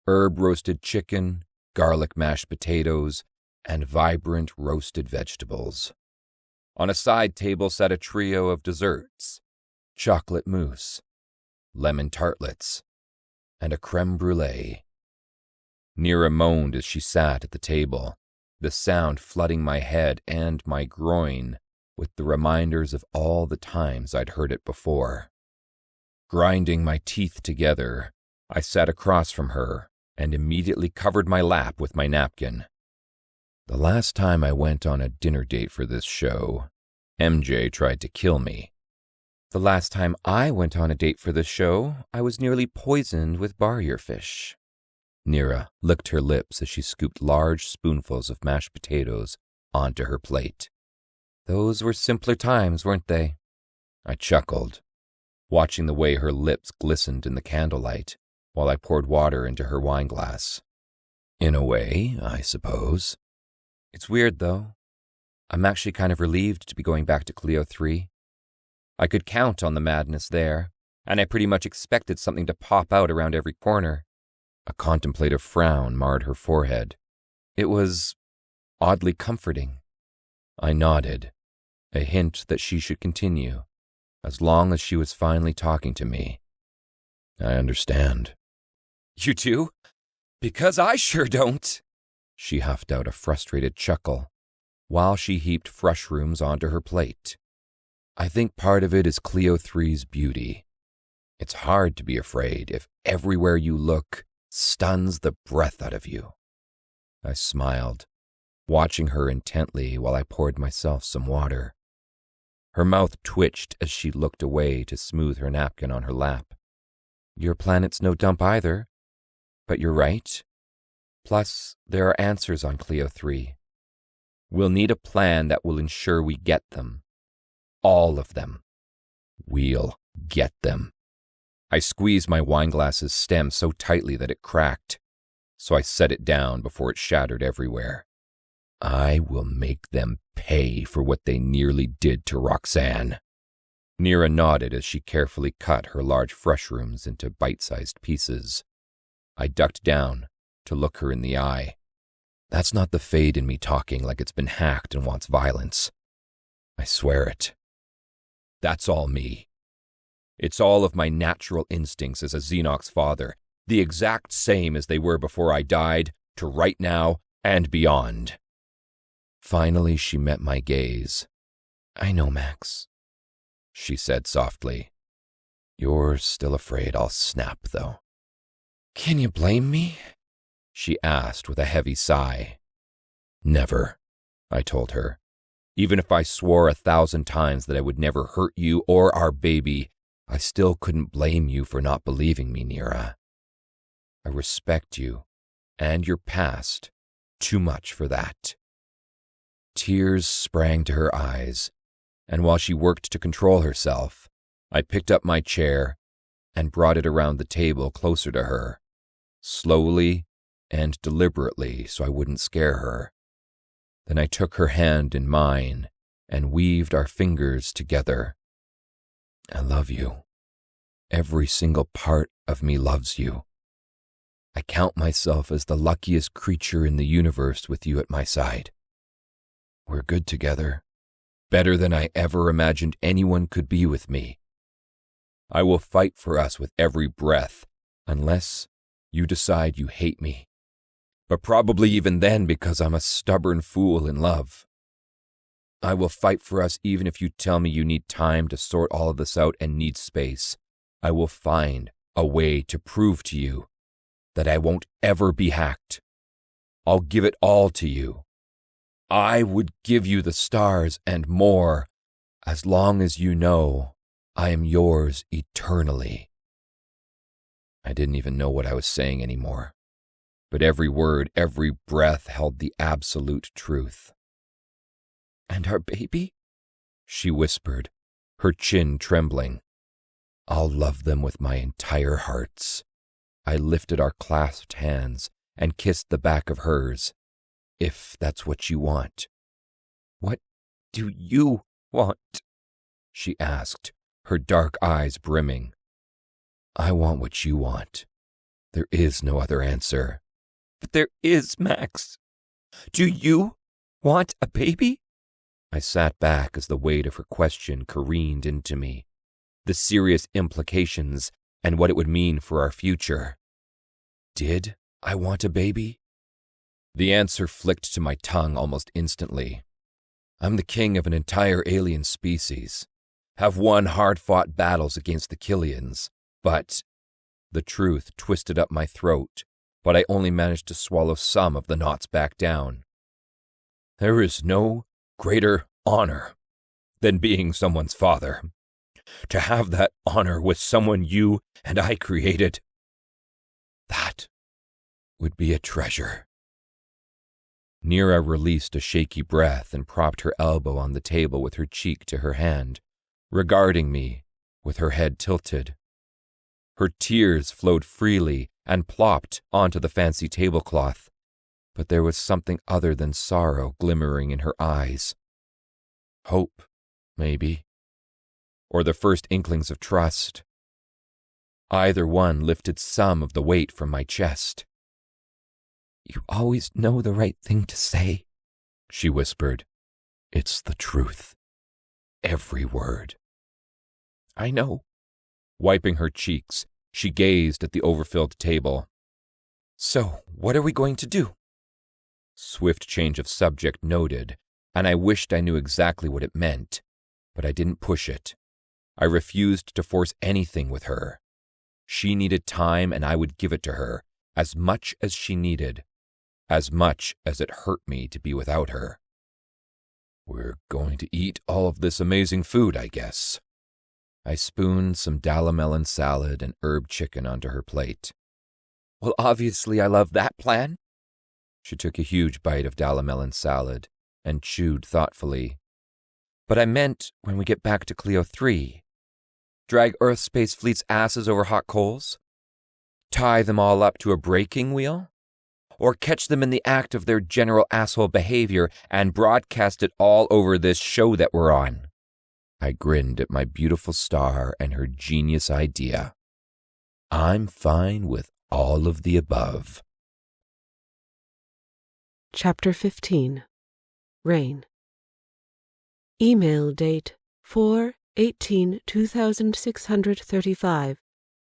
Speaker 2: herb-roasted chicken, garlic mashed potatoes, and vibrant roasted vegetables. On a side table sat a trio of desserts, chocolate mousse, lemon tartlets, and a creme brulee. Nera moaned as she sat at the table, the sound flooding my head and my groin with the reminders of all the times I'd heard it before. Grinding my teeth together, I sat across from her and immediately covered my lap with my napkin. The last time I went on a dinner date for this show, MJ tried to kill me. The last time I went on a date for this show, I was nearly poisoned with barrier fish. Nera licked her lips as she scooped large spoonfuls of mashed potatoes onto her plate. Those were simpler times, weren't they? I chuckled, watching the way her lips glistened in the candlelight while I poured water into her wineglass. In a way, I suppose. It's weird, though. I'm actually kind of relieved to be going back to Cleo 3. I could count on the madness there, and I pretty much expected something to pop out around every corner. A contemplative frown marred her forehead. It was oddly comforting. I nodded, a hint that she should continue, as long as she was finally talking to me. I understand.
Speaker 5: You do? Because I sure don't.
Speaker 2: She huffed out a frustrated chuckle, while she heaped mushrooms onto her plate. I think part of it is Cleo 3's beauty. It's hard to be afraid if everywhere you look stuns the breath out of you. I smiled, watching her intently while I poured myself some water. Her mouth twitched as she looked away to smooth her napkin on her lap. Your planet's no dump either, but you're right. Plus, there are answers on Cleo 3. We'll need a plan that will ensure we get them. All of them. We'll get them. I squeezed my wineglass's stem so tightly that it cracked, so I set it down before it shattered everywhere. I will make them pay for what they nearly did to Roxan. Nera nodded as she carefully cut her large mushrooms into bite-sized pieces. I ducked down to look her in the eye. That's not the fade in me talking like it's been hacked and wants violence. I swear it. That's all me. It's all of my natural instincts as a Xenox father, the exact same as they were before I died, to right now and beyond. Finally, she met my gaze. I know, Max, she said softly. You're still afraid I'll snap, though. Can you blame me? She asked with a heavy sigh. Never, I told her. Even if I swore 1,000 times that I would never hurt you or our baby, I still couldn't blame you for not believing me, Nera. I respect you and your past too much for that. Tears sprang to her eyes, and while she worked to control herself, I picked up my chair and brought it around the table closer to her, slowly and deliberately so I wouldn't scare her. Then I took her hand in mine and weaved our fingers together. I love you. Every single part of me loves you. I count myself as the luckiest creature in the universe with you at my side. We're good together, better than I ever imagined anyone could be with me. I will fight for us with every breath, unless you decide you hate me. But probably even then, because I'm a stubborn fool in love. I will fight for us even if you tell me you need time to sort all of this out and need space. I will find a way to prove to you that I won't ever be hacked. I'll give it all to you. I would give you the stars and more, as long as you know I am yours eternally. I didn't even know what I was saying anymore, but every word, every breath held the absolute truth. "And our baby?" she whispered, her chin trembling. "I'll love them with my entire hearts." I lifted our clasped hands and kissed the back of hers. "If that's what you want." "What do you want?" she asked, her dark eyes brimming. "I want what you want. There is no other answer." "But there is, Max. Do you want a baby?" I sat back as the weight of her question careened into me, the serious implications and what it would mean for our future. Did I want a baby? The answer flicked to my tongue almost instantly. I'm the king of an entire alien species, have won hard-fought battles against the Killians, but the truth twisted up my throat, but I only managed to swallow some of the knots back down. There is no greater honor than being someone's father. To have that honor with someone you and I created, that would be a treasure. Nera released a shaky breath and propped her elbow on the table with her cheek to her hand, regarding me with her head tilted. Her tears flowed freely and plopped onto the fancy tablecloth, but there was something other than sorrow glimmering in her eyes. Hope, maybe, or the first inklings of trust. Either one lifted some of the weight from my chest. You always know the right thing to say, she whispered. It's the truth. Every word. I know. Wiping her cheeks, she gazed at the overfilled table. So, what are we going to do? Swift change of subject noted, and I wished I knew exactly what it meant, but I didn't push it. I refused to force anything with her. She needed time, and I would give it to her, as much as she needed, as much as it hurt me to be without her. We're going to eat all of this amazing food, I guess. I spooned some dalamelon salad and herb chicken onto her plate. Well, obviously I love that plan. She took a huge bite of dalamelon salad and chewed thoughtfully. But I meant when we get back to Clio 3. Drag Earth Space Fleet's asses over hot coals? Tie them all up to a breaking wheel? Or catch them in the act of their general asshole behavior and broadcast it all over this show that we're on? I grinned at my beautiful star and her genius idea. I'm fine with all of the above.
Speaker 1: Chapter 15. Rain. Email date 4/18/2635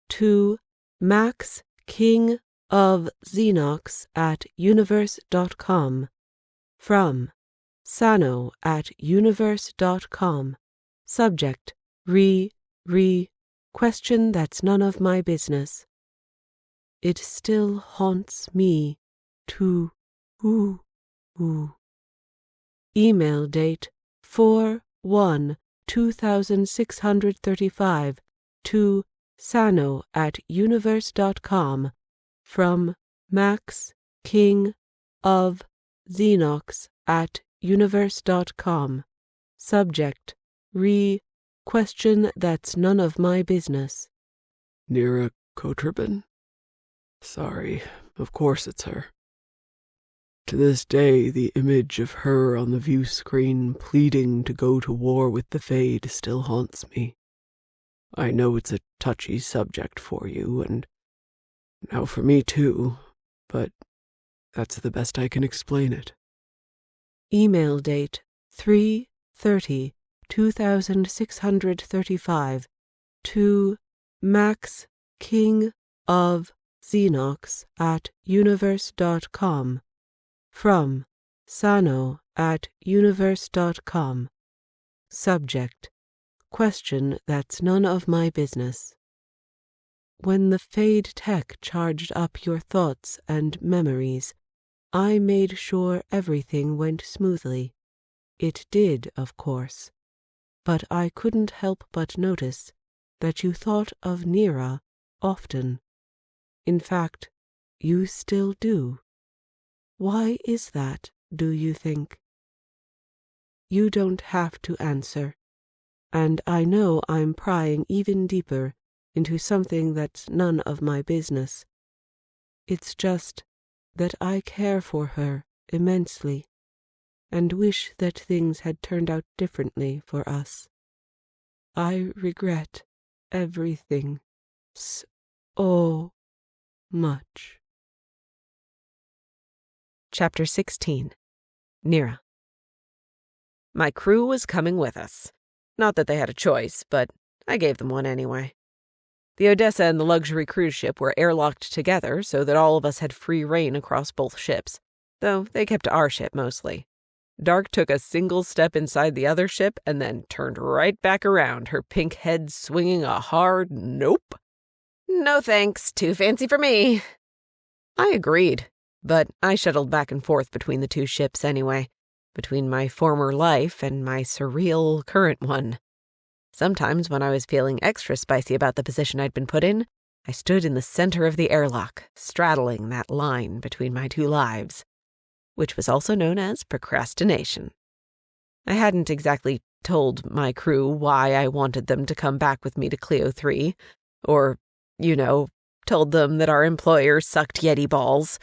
Speaker 1: to Max King of Xenox at universe.com from Sano at universe.com. Subject, question that's none of my business. It still haunts me to Email date 4/1/2635 to Sano at universe.com from Max King of Xenox@universe.com. Subject: question that's none of my business.
Speaker 4: Nera Kotrubin? Sorry, of course it's her. To this day, the image of her on the view screen pleading to go to war with the Fade still haunts me. I know it's a touchy subject for you, and now for me too, but that's the best I can explain it.
Speaker 1: Email date 3/30/2635 to Max King of Xenox@universe.com. From Sano@universe.com. Subject: question that's none of my business. When the Fade tech charged up your thoughts and memories, I made sure everything went smoothly. It did, of course, but I couldn't help but notice that you thought of Nera often. In fact, you still do. Why is that, do you think? You don't have to answer, and I know I'm prying even deeper into something that's none of my business. It's just that I care for her immensely, and wish that things had turned out differently for us. I regret everything so much.
Speaker 9: Chapter 16. Nera. My crew was coming with us. Not that they had a choice, but I gave them one anyway. The Odessa and the luxury cruise ship were airlocked together so that all of us had free reign across both ships, though they kept to our ship mostly. Dark took a single step inside the other ship and then turned right back around, her pink head swinging a hard nope. No thanks, too fancy for me. I agreed, but I shuttled back and forth between the two ships anyway, between my former life and my surreal current one. Sometimes when I was feeling extra spicy about the position I'd been put in, I stood in the center of the airlock, straddling that line between my two lives, which was also known as procrastination. I hadn't exactly told my crew why I wanted them to come back with me to Cleo 3, or, told them that our employer sucked Yeti balls.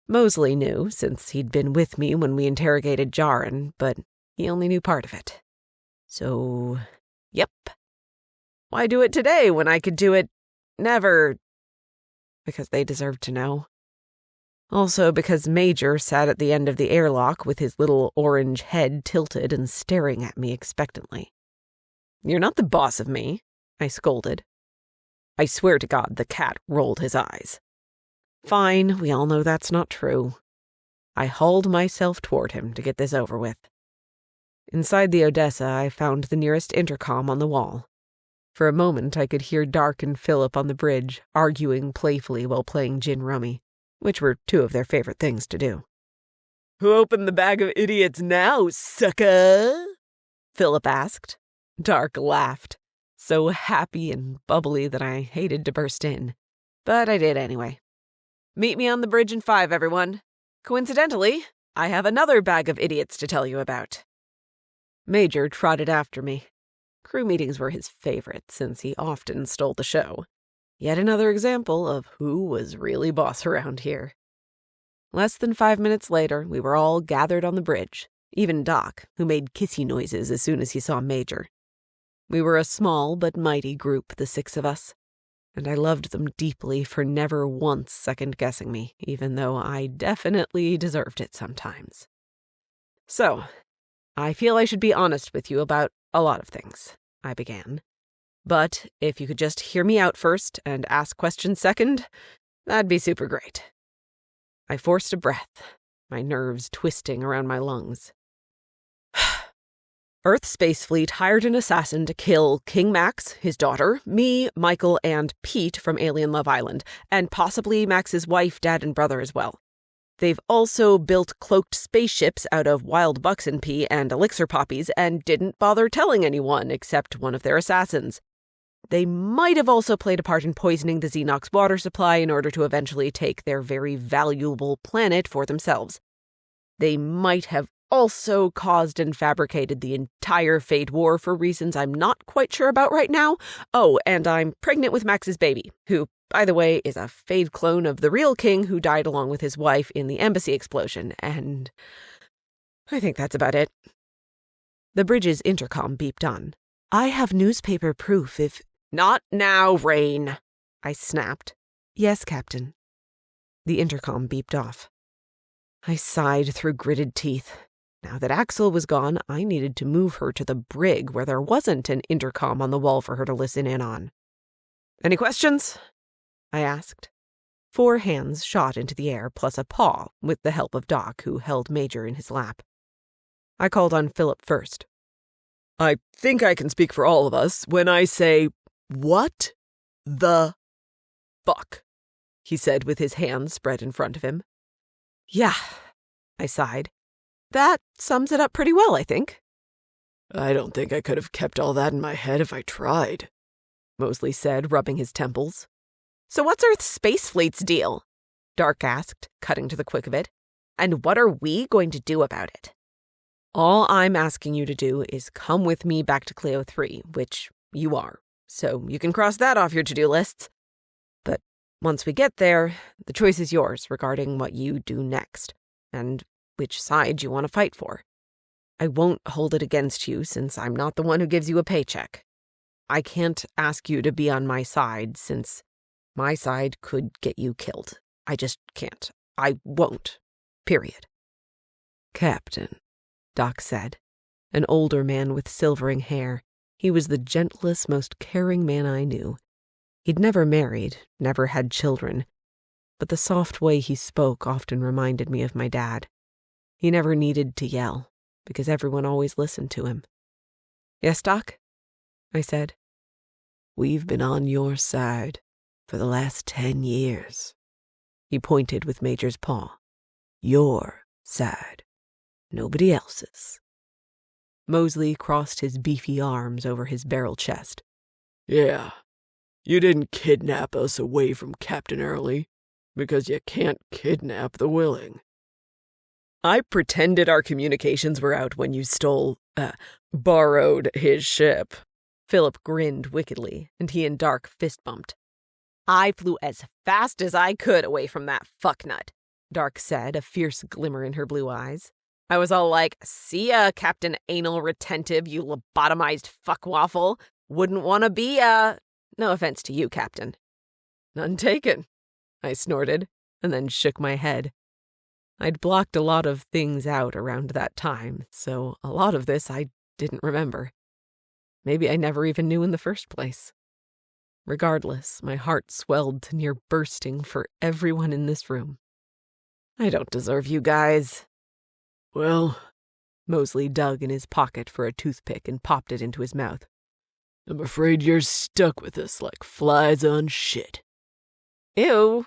Speaker 9: Mosley knew, since he'd been with me when we interrogated Jaren, but he only knew part of it. So, yep. Why do it today when I could do it never? Because they deserved to know. Also because Major sat at the end of the airlock with his little orange head tilted and staring at me expectantly. "You're not the boss of me," I scolded. I swear to God the cat rolled his eyes. Fine, we all know that's not true. I hauled myself toward him to get this over with. Inside the Odessa, I found the nearest intercom on the wall. For a moment, I could hear Dark and Philip on the bridge, arguing playfully while playing gin rummy, which were two of their favorite things to do. "Who opened the bag of idiots now, sucker?" Philip asked. Dark laughed, so happy and bubbly that I hated to burst in, but I did anyway. "Meet me on the bridge in 5, everyone. Coincidentally, I have another bag of idiots to tell you about." Major trotted after me. Crew meetings were his favorite, since he often stole the show. Yet another example of who was really boss around here. Less than 5 minutes later, we were all gathered on the bridge, even Doc, who made kissy noises as soon as he saw Major. We were a small but mighty group, the 6 of us, and I loved them deeply for never once second-guessing me, even though I definitely deserved it sometimes. So, I feel I should be honest with you about a lot of things, I began. But if you could just hear me out first and ask questions second, that'd be super great. I forced a breath, my nerves twisting around my lungs. Earth Space Fleet hired an assassin to kill King Max, his daughter, me, Michael, and Pete from Alien Love Island, and possibly Max's wife, dad, and brother as well. They've also built cloaked spaceships out of wild buxton pea and elixir poppies and didn't bother telling anyone except one of their assassins. They might have also played a part in poisoning the Xenox water supply in order to eventually take their very valuable planet for themselves. They might have also caused and fabricated the entire Fade War for reasons I'm not quite sure about right now. Oh, and I'm pregnant with Max's baby, who, by the way, is a Fade clone of the real king who died along with his wife in the embassy explosion, and I think that's about it. The bridge's intercom beeped on. I have newspaper proof if... Not now, Rain, I snapped. Yes, Captain. The intercom beeped off. I sighed through gritted teeth. Now that Axel was gone, I needed to move her to the brig where there wasn't an intercom on the wall for her to listen in on. Any questions? I asked. 4 hands shot into the air, plus a paw, with the help of Doc, who held Major in his lap. I called on Philip first.
Speaker 4: I think I can speak for all of us when I say, what the fuck? He said with his hands spread in front of him.
Speaker 9: Yeah, I sighed. That sums it up pretty well, I think.
Speaker 4: I don't think I could have kept all that in my head if I tried, Mosley said, rubbing his temples.
Speaker 9: So what's Earth's space fleet's deal? Dark asked, cutting to the quick of it. And what are we going to do about it? All I'm asking you to do is come with me back to Cleo 3, which you are, so you can cross that off your to-do lists. But once we get there, the choice is yours regarding what you do next, and which side you want to fight for. I won't hold it against you since I'm not the one who gives you a paycheck. I can't ask you to be on my side since my side could get you killed. I just can't. I won't. Period.
Speaker 1: Captain, Doc said, an older man with silvering hair. He was the gentlest, most caring man I knew. He'd never married, never had children, but the soft way he spoke often reminded me of my dad. He never needed to yell, because everyone always listened to him. Yes, Doc? I said. We've been on your side for the last 10 years. He pointed with Major's paw. Your side. Nobody else's. Mosley crossed his beefy arms over his barrel chest.
Speaker 4: Yeah, you didn't kidnap us away from Captain Early, because you can't kidnap the willing. I pretended our communications were out when you borrowed his ship.
Speaker 9: Philip grinned wickedly, and he and Dark fist-bumped. I flew as fast as I could away from that fucknut, Dark said, a fierce glimmer in her blue eyes. I was all like, see ya, Captain Anal Retentive, you lobotomized fuck waffle. Wouldn't want to be No offense to you, Captain.
Speaker 4: None taken, I snorted, and then shook my head. I'd blocked a lot of things out around that time, so a lot of this I didn't remember. Maybe I never even knew in the first place. Regardless, my heart swelled to near bursting for everyone in this room. I don't deserve you guys. Well, Mosley dug in his pocket for a toothpick and popped it into his mouth. I'm afraid you're stuck with us like flies on shit.
Speaker 9: Ew.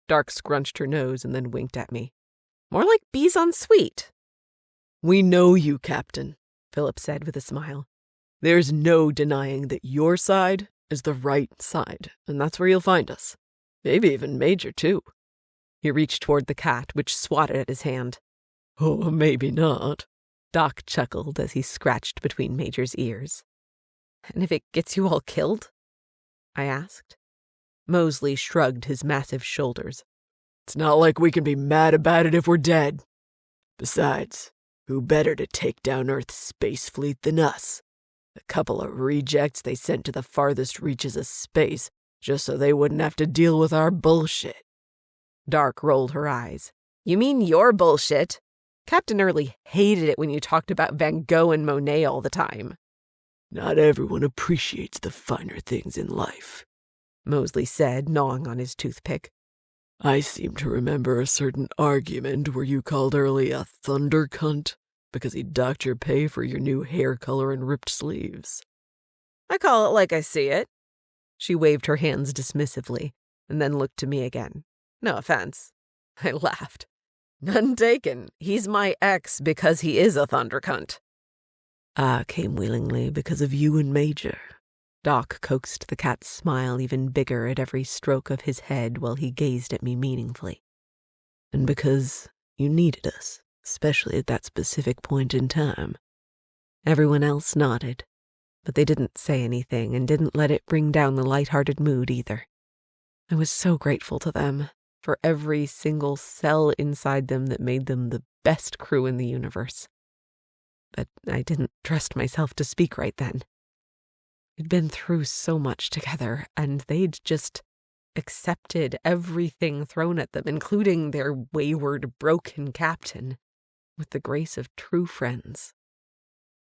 Speaker 4: Dark scrunched her nose and then winked at me.
Speaker 9: More like bees on sweet.
Speaker 4: We know you, Captain, Philip said with a smile. There's no denying that your side is the right side, and that's where you'll find us. Maybe even Major, too. He reached toward the cat, which swatted at his hand. Oh, maybe not. Doc chuckled as he scratched between Major's ears.
Speaker 9: And if it gets you all killed? I asked.
Speaker 4: Mosley shrugged his massive shoulders. It's not like we can be mad about it if we're dead. Besides, who better to take down Earth's space fleet than us? A couple of rejects they sent to the farthest reaches of space just so they wouldn't have to deal with our bullshit.
Speaker 9: Dark rolled her eyes. You mean your bullshit? Captain Early hated it when you talked about Van Gogh and Monet all the time.
Speaker 4: Not everyone appreciates the finer things in life, Mosley said, gnawing on his toothpick. I seem to remember a certain argument where you called Early a thunder cunt because he docked your pay for your new hair color and ripped sleeves.
Speaker 9: I call it like I see it. She waved her hands dismissively and then looked to me again. No offense. I laughed. None taken. He's my ex because he is a thunder cunt.
Speaker 1: I came willingly because of you and Major. Doc coaxed the cat's smile even bigger at every stroke of his head while he gazed at me meaningfully. And because you needed us especially at that specific point in time. Everyone else nodded, but they didn't say anything and didn't let it bring down the light-hearted mood either. I was so grateful to them for every single cell inside them that made them the best crew in the universe. But I didn't trust myself to speak right then. We'd been through so much together, and they'd just accepted everything thrown at them, including their wayward, broken captain, with the grace of true friends.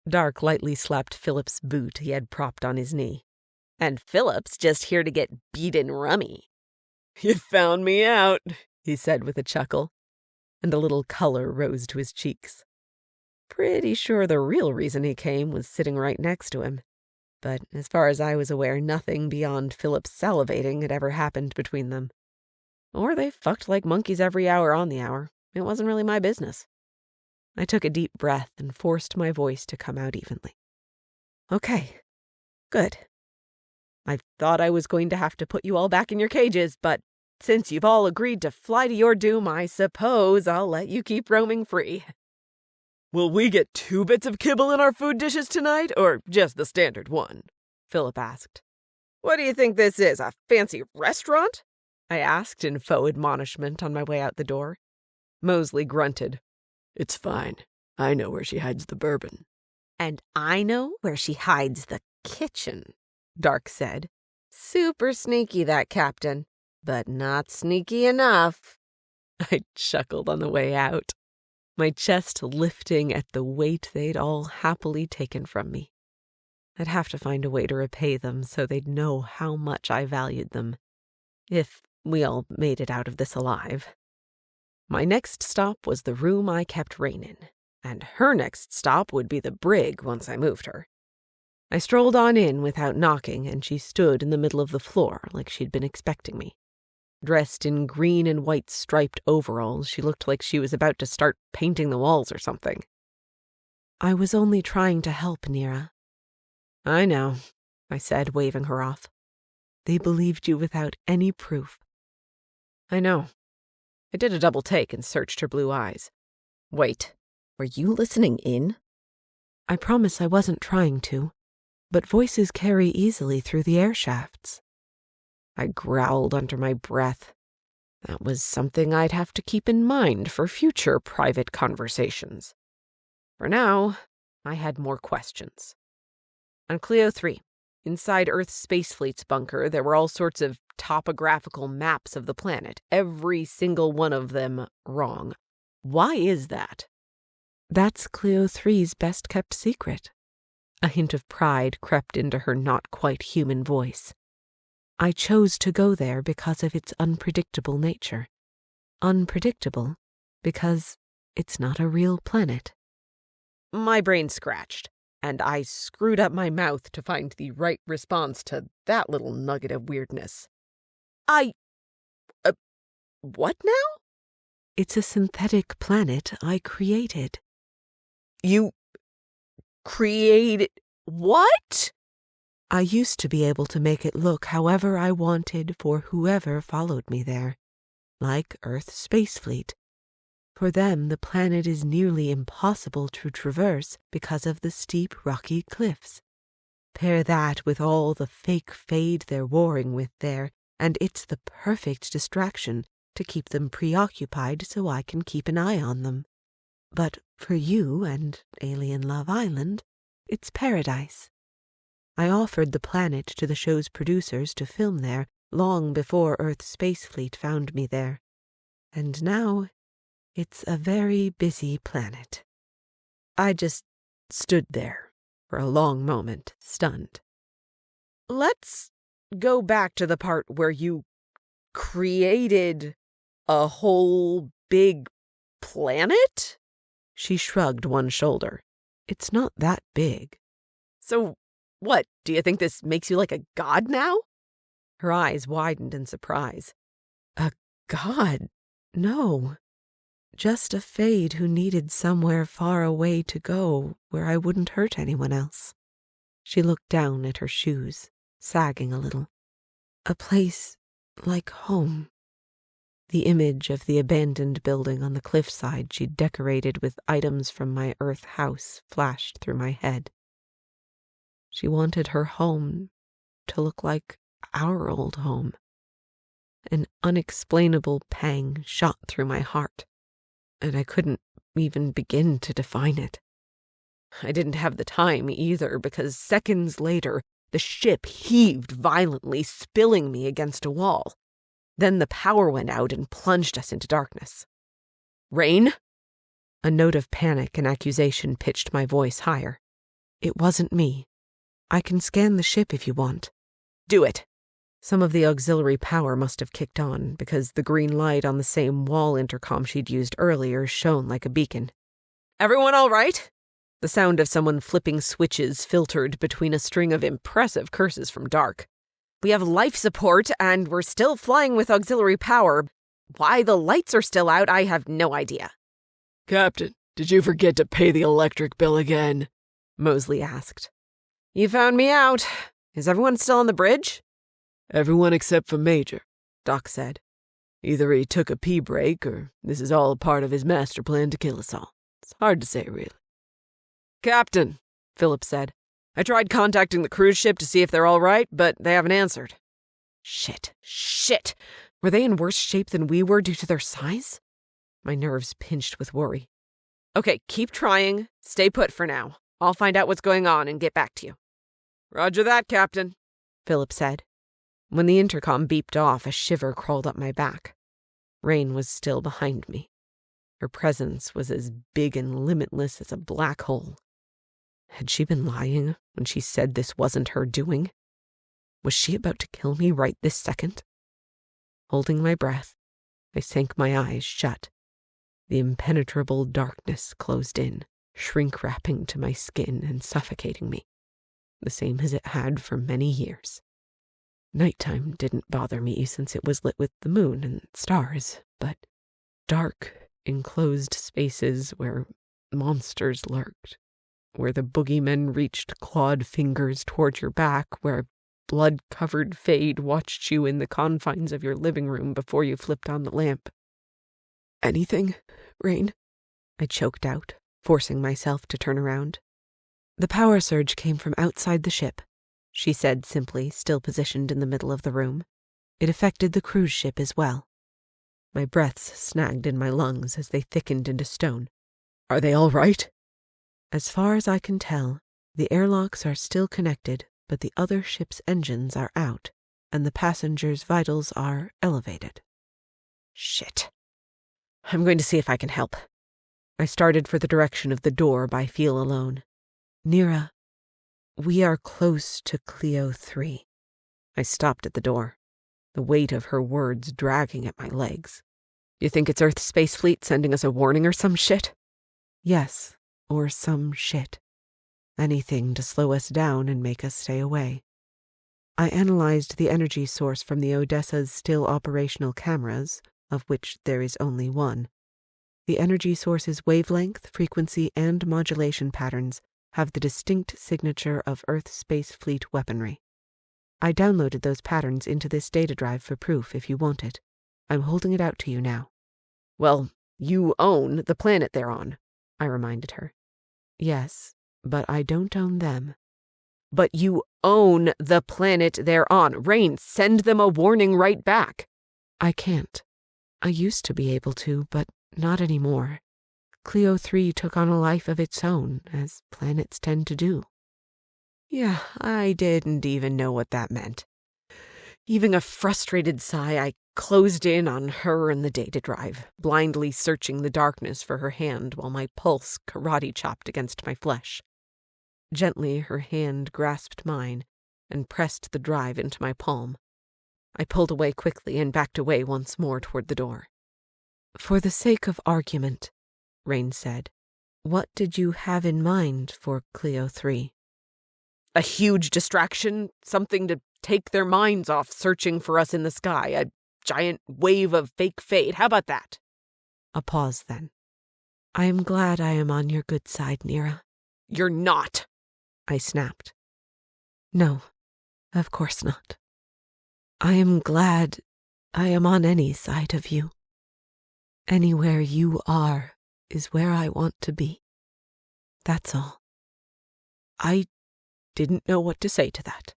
Speaker 1: Dark lightly slapped Philip's boot he had propped on his knee.
Speaker 9: And Philip's just here to get beaten rummy.
Speaker 4: You found me out, he said with a chuckle, and a little color rose to his cheeks. Pretty sure the real reason he came was sitting right next to him. But as far as I was aware, nothing beyond Philip's salivating had ever happened between them. Or they fucked like monkeys every hour on the hour. It wasn't really my business. I took a deep breath and forced my voice to come out evenly. Okay, good. I thought I was going to have to put you all back in your cages, but since you've all agreed to fly to your doom, I suppose I'll let you keep roaming free. Will we get 2 bits of kibble in our food dishes tonight, or just the standard one? Philip asked. What do you think this is, a fancy restaurant? I asked in faux admonishment on my way out the door. Mosley grunted. It's fine. I know where she hides the bourbon.
Speaker 9: And I know where she hides the kitchen,
Speaker 4: Dark said.
Speaker 9: Super sneaky, that captain, but not sneaky enough.
Speaker 1: I chuckled on the way out, my chest lifting at the weight they'd all happily taken from me. I'd have to find a way to repay them so they'd know how much I valued them, if we all made it out of this alive. My next stop was the room I kept Rain in, and her next stop would be the brig once I moved her. I strolled on in without knocking, and she stood in the middle of the floor like she'd been expecting me. Dressed in green and white striped overalls, she looked like she was about to start painting the walls or something. I was only trying to help, Nera. I know, I said, waving her off. They believed you without any proof. I know. I did a double take and searched her blue eyes. Wait, were you listening in? I promise I wasn't trying to, but voices carry easily through the air shafts. I growled under my breath. That was something I'd have to keep in mind for future private conversations. For now, I had more questions. On Clio 3, inside Earth's Space Fleet's bunker, there were all sorts of topographical maps of the planet, every single one of them wrong. Why is that? That's Clio 3's best-kept secret. A hint of pride crept into her not-quite-human voice. I chose to go there because of its unpredictable nature. Unpredictable because it's not a real planet. My brain scratched, and I screwed up my mouth to find the right response to that little nugget of weirdness. What now? It's a synthetic planet I created. You created what? I used to be able to make it look however I wanted for whoever followed me there, like Earth's Space Fleet. For them, the planet is nearly impossible to traverse because of the steep, rocky cliffs. Pair that with all the fake fade they're warring with there, and it's the perfect distraction to keep them preoccupied so I can keep an eye on them. But for you and Alien Love Island, it's paradise. I offered the planet to the show's producers to film there long before Earth's Space Fleet found me there. And now, it's a very busy planet. I just stood there for a long moment, stunned. Let's go back to the part where you created a whole big planet? She shrugged one shoulder. It's not that big. So, what, do you think this makes you like a god now? Her eyes widened in surprise. A god? No. Just a fade who needed somewhere far away to go where I wouldn't hurt anyone else. She looked down at her shoes, sagging a little. A place like home. The image of the abandoned building on the cliffside she'd decorated with items from my Earth house flashed through my head. She wanted her home to look like our old home. An unexplainable pang shot through my heart, and I couldn't even begin to define it. I didn't have the time either, because seconds later, the ship heaved violently, spilling me against a wall. Then the power went out and plunged us into darkness. "Rain?" A note of panic and accusation pitched my voice higher. "It wasn't me. I can scan the ship if you want." "Do it." Some of the auxiliary power must have kicked on, because the green light on the same wall intercom she'd used earlier shone like a beacon. "Everyone all right?" The sound of someone flipping switches filtered between a string of impressive curses from Dark. "We have life support, and we're still flying with auxiliary power. Why the lights are still out, I have no idea."
Speaker 4: "Captain, did you forget to pay the electric bill again?"
Speaker 1: Mosley asked. "You found me out. Is everyone still on the bridge?"
Speaker 4: "Everyone except for Major," Doc said. "Either he took a pee break, or this is all a part of his master plan to kill us all. It's hard to say, really." "Captain," Philip said, "I tried contacting the cruise ship to see if they're all right, but they haven't answered." Shit. Were they in worse shape than we were due to their size? My nerves pinched with worry. "Okay, keep trying. Stay put for now. I'll find out what's going on and get back to you." "Roger that, Captain," Philip said. When the intercom beeped off, a shiver crawled up my back. Rain was still behind me. Her presence was as big and limitless as a black hole. Had she been lying when she said this wasn't her doing? Was she about to kill me right this second? Holding my breath, I sank my eyes shut. The impenetrable darkness closed in, shrink-wrapping to my skin and suffocating me, the same as it had for many years. Nighttime didn't bother me since it was lit with the moon and stars, but dark, enclosed spaces where monsters lurked, where the boogeymen reached clawed fingers toward your back, where blood-covered Fade watched you in the confines of your living room before you flipped on the lamp. "Anything, Rain?" I choked out, forcing myself to turn around. "The power surge came from outside the ship," she said simply, still positioned in the middle of the room. "It affected the cruise ship as well." My breaths snagged in my lungs as they thickened into stone. "Are they all right?" "As far as I can tell, the airlocks are still connected, but the other ship's engines are out, and the passengers' vitals are elevated." Shit. I'm going to see if I can help. I started for the direction of the door by Feel Alone. "Nera, we are close to Clio 3. I stopped at the door, the weight of her words dragging at my legs. "You think it's Earth's space fleet sending us a warning or some shit?" "Yes, or some shit. Anything to slow us down and make us stay away." I analyzed the energy source from the Odessa's still operational cameras, of which there is only one. The energy source's wavelength, frequency, and modulation patterns have the distinct signature of Earth Space Fleet weaponry. I downloaded those patterns into this data drive for proof if you want it. I'm holding it out to you now. "Well, you own the planet they're on," I reminded her. "Yes, but I don't own them." "But you own the planet they're on. Rain, send them a warning right back." "I can't. I used to be able to, but not anymore. Clio 3 took on a life of its own, as planets tend to do." Yeah, I didn't even know what that meant. Heaving a frustrated sigh, I closed in on her and the data drive, blindly searching the darkness for her hand while my pulse karate-chopped against my flesh. Gently, her hand grasped mine and pressed the drive into my palm. I pulled away quickly and backed away once more toward the door. "For the sake of argument," Rain said, "what did you have in mind for Clio 3? "A huge distraction, something to take their minds off searching for us in the sky, a giant wave of fake fade. How about that?" A pause then. "I am glad I am on your good side, Nera." "You're not," I snapped. "No, of course not. I am glad I am on any side of you."
Speaker 1: Anywhere you are is where I want to be. That's all.
Speaker 3: I didn't know what to say to that,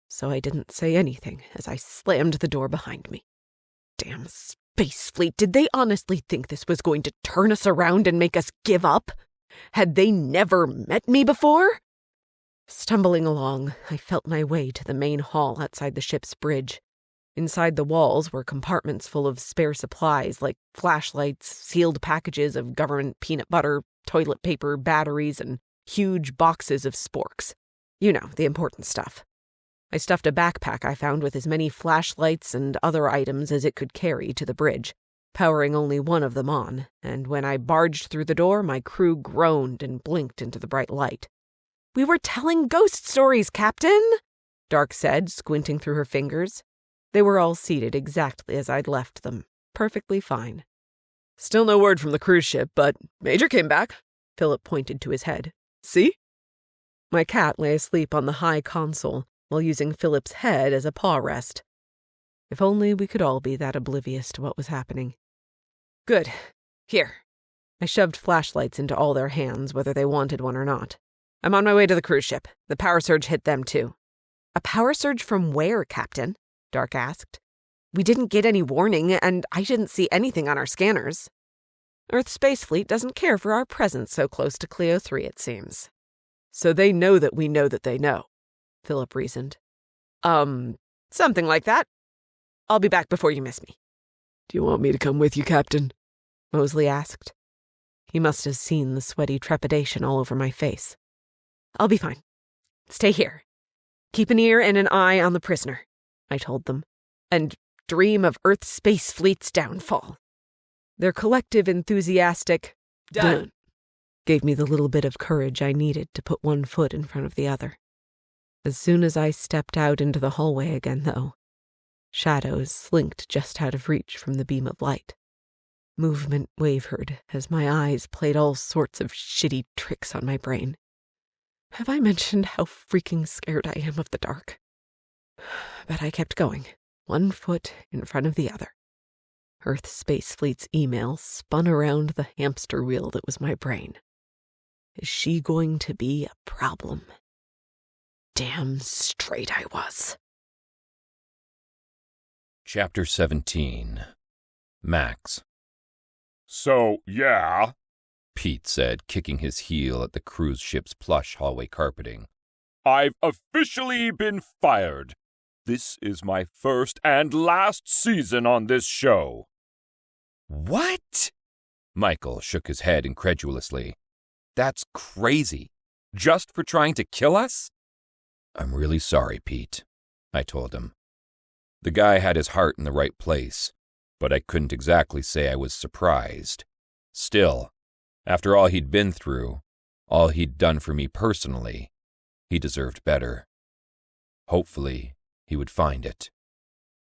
Speaker 3: so I didn't say anything as I slammed the door behind me. Damn space fleet, did they honestly think this was going to turn us around and make us give up? Had they never met me before? Stumbling along, I felt my way to the main hall outside the ship's bridge. Inside the walls were compartments full of spare supplies like flashlights, sealed packages of government peanut butter, toilet paper, batteries, and huge boxes of sporks. You know, the important stuff. I stuffed a backpack I found with as many flashlights and other items as it could carry to the bridge, powering only one of them on, and when I barged through the door, my crew groaned and blinked into the bright light. "We were telling ghost stories, Captain," Dark said, squinting through her fingers. They were all seated exactly as I'd left them, perfectly fine.
Speaker 4: "Still no word from the cruise ship, but Major came back." Philip pointed to his head. "See?"
Speaker 3: My cat lay asleep on the high console while using Philip's head as a paw rest. If only we could all be that oblivious to what was happening. "Good. Here." I shoved flashlights into all their hands, whether they wanted one or not. "I'm on my way to the cruise ship. The power surge hit them, too." "A power surge from where, Captain?" Dark asked. "We didn't get any warning, and I didn't see anything on our scanners." "Earth's space fleet doesn't care for our presence so close to Cleo 3, it seems."
Speaker 4: "So they know that we know that they know,"
Speaker 3: Philip reasoned. Something like that. I'll be back before you miss me."
Speaker 4: "Do you want me to come with you, Captain?"
Speaker 3: Mosley asked. He must have seen the sweaty trepidation all over my face. "I'll be fine. Stay here. Keep an ear and an eye on the prisoner," I told them, "and dream of Earth's space fleet's downfall." Their collective enthusiastic
Speaker 4: "Done"
Speaker 3: gave me the little bit of courage I needed to put one foot in front of the other. As soon as I stepped out into the hallway again, though, shadows slinked just out of reach from the beam of light. Movement wavered as my eyes played all sorts of shitty tricks on my brain. Have I mentioned how freaking scared I am of the dark? But I kept going, one foot in front of the other. Earth Space Fleet's email spun around the hamster wheel that was my brain. Is she going to be a problem? Damn straight I was.
Speaker 2: Chapter 17. Max.
Speaker 6: "So, yeah,"
Speaker 2: Pete said, kicking his heel at the cruise ship's plush hallway carpeting.
Speaker 6: "I've officially been fired. This is my first and last season on this show."
Speaker 2: What? Michael shook his head incredulously. That's crazy. Just for trying to kill us? I'm really sorry, Pete, I told him. The guy had his heart in the right place, but I couldn't exactly say I was surprised. Still, after all he'd been through, all he'd done for me personally, he deserved better. Hopefully, he would find it.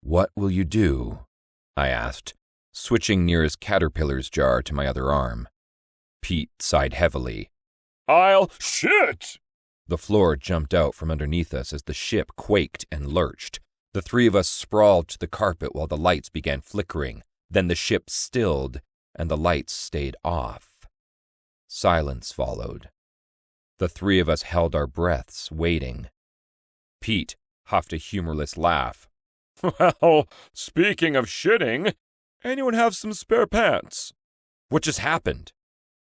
Speaker 2: What will you do? I asked, switching Nera's caterpillar's jar to my other arm. Pete sighed heavily.
Speaker 6: Shit!
Speaker 2: The floor jumped out from underneath us as the ship quaked and lurched. The three of us sprawled to the carpet while the lights began flickering. Then the ship stilled, and the lights stayed off. Silence followed. The three of us held our breaths, waiting. Pete huffed a humorless laugh.
Speaker 6: Well, speaking of shitting, anyone have some spare pants?
Speaker 2: What just happened?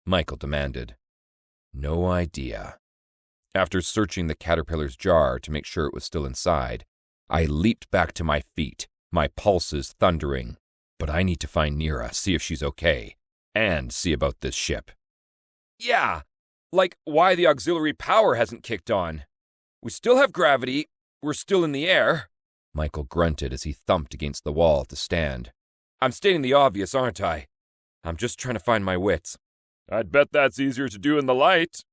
Speaker 2: Michael demanded. No idea. After searching the caterpillar's jar to make sure it was still inside, I leaped back to my feet, my pulses thundering. But I need to find Nera, see if she's okay, and see about this ship. Yeah, like why the auxiliary power hasn't kicked on. We still have gravity, we're still in the air. Michael grunted as he thumped against the wall to stand. I'm stating the obvious, aren't I? I'm just trying to find my wits.
Speaker 6: I'd bet that's easier to do in the light,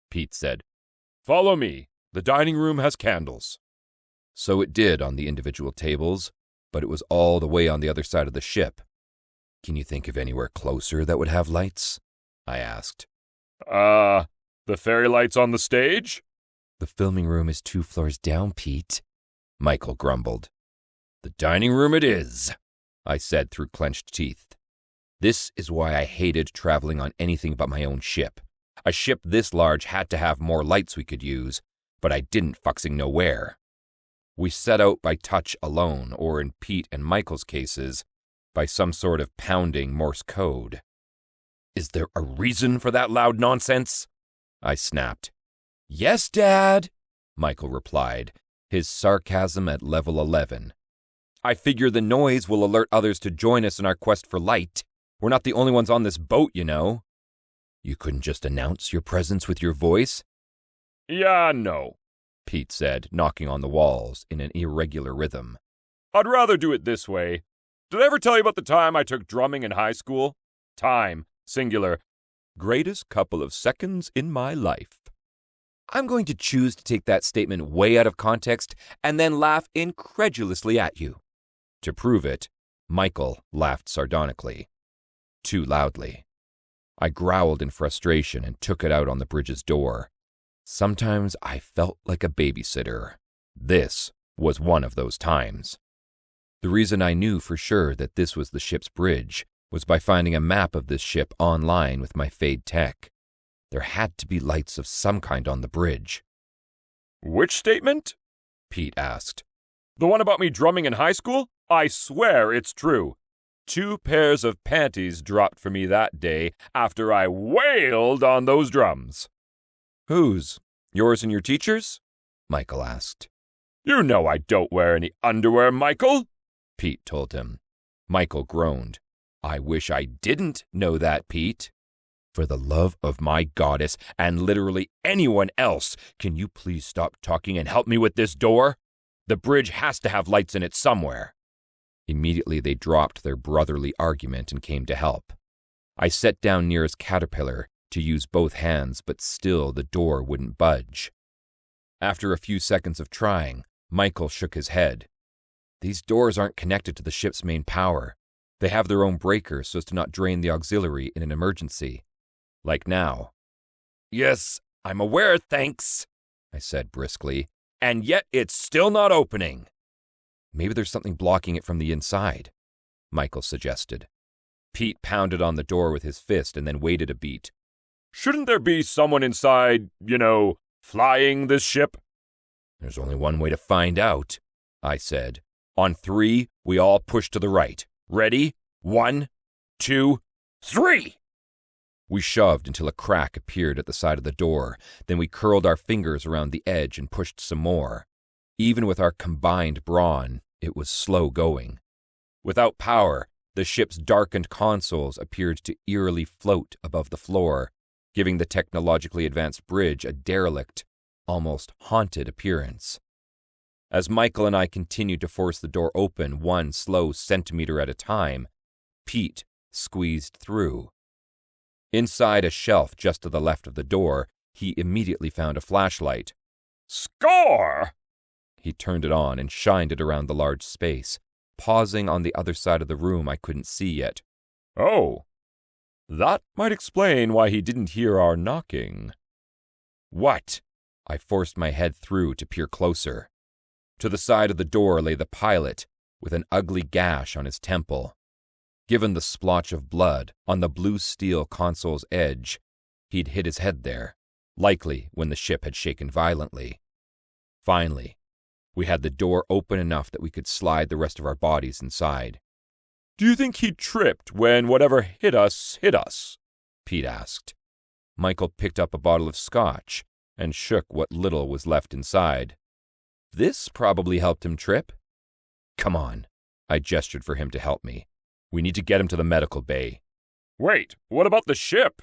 Speaker 2: Pete said.
Speaker 6: Follow me. The dining room has candles.
Speaker 2: So it did on the individual tables, but it was all the way on the other side of the ship. Can you think of anywhere closer that would have lights? I asked.
Speaker 6: The fairy lights on the stage?
Speaker 2: The filming room is 2 floors down, Pete, Michael grumbled. The dining room it is, I said through clenched teeth. This is why I hated traveling on anything but my own ship. A ship this large had to have more lights we could use, but I didn't fuxing know where. We set out by touch alone, or in Pete and Michael's cases, by some sort of pounding Morse code. Is there a reason for that loud nonsense? I snapped. Yes, Dad, Michael replied, his sarcasm at level 11. I figure the noise will alert others to join us in our quest for light. We're not the only ones on this boat, you know. You couldn't just announce your presence with your voice?
Speaker 6: Yeah, no,
Speaker 2: Pete said, knocking on the walls in an irregular rhythm.
Speaker 6: I'd rather do it this way. Did I ever tell you about the time I took drumming in high school? Time, singular. Greatest couple of seconds in my life.
Speaker 2: I'm going to choose to take that statement way out of context and then laugh incredulously at you. To prove it, Michael laughed sardonically. Too loudly. I growled in frustration and took it out on the bridge's door. Sometimes I felt like a babysitter. This was one of those times. The reason I knew for sure that this was the ship's bridge was by finding a map of this ship online with my Fade tech. There had to be lights of some kind on the bridge.
Speaker 6: Which statement?
Speaker 2: Pete asked.
Speaker 6: The one about me drumming in high school? I swear it's true. 2 pairs of panties dropped for me that day after I wailed on those drums.
Speaker 2: Whose? Yours and your teacher's? Michael asked.
Speaker 6: You know I don't wear any underwear, Michael,
Speaker 2: Pete told him. Michael groaned. I wish I didn't know that, Pete. For the love of my goddess and literally anyone else, can you please stop talking and help me with this door? The bridge has to have lights in it somewhere. Immediately they dropped their brotherly argument and came to help. I set down Nera's caterpillar to use both hands, but still the door wouldn't budge. After a few seconds of trying, Michael shook his head. These doors aren't connected to the ship's main power. They have their own breakers so as to not drain the auxiliary in an emergency. Like now.
Speaker 6: Yes, I'm aware, thanks, I said briskly, and yet it's still not opening.
Speaker 2: Maybe there's something blocking it from the inside, Michael suggested. Pete pounded on the door with his fist and then waited a beat.
Speaker 6: Shouldn't there be someone inside, flying this ship?
Speaker 2: There's only one way to find out, I said. On 3, we all push to the right. Ready? 1, 2, 3! We shoved until a crack appeared at the side of the door. Then we curled our fingers around the edge and pushed some more. Even with our combined brawn, it was slow going. Without power, the ship's darkened consoles appeared to eerily float above the floor, giving the technologically advanced bridge a derelict, almost haunted appearance. As Michael and I continued to force the door open 1 slow centimeter at a time, Pete squeezed through. Inside a shelf just to the left of the door, he immediately found a flashlight.
Speaker 6: Score!
Speaker 2: He turned it on and shined it around the large space, pausing on the other side of the room I couldn't see yet.
Speaker 6: Oh, that might explain why he didn't hear our knocking.
Speaker 2: What? I forced my head through to peer closer. To the side of the door lay the pilot, with an ugly gash on his temple. Given the splotch of blood on the blue steel console's edge, he'd hit his head there, likely when the ship had shaken violently. Finally, we had the door open enough that we could slide the rest of our bodies inside.
Speaker 6: Do you think he tripped when whatever hit us? Pete asked.
Speaker 2: Michael picked up a bottle of scotch and shook what little was left inside. This probably helped him trip. Come on, I gestured for him to help me. We need to get him to the medical bay.
Speaker 6: Wait, what about the ship?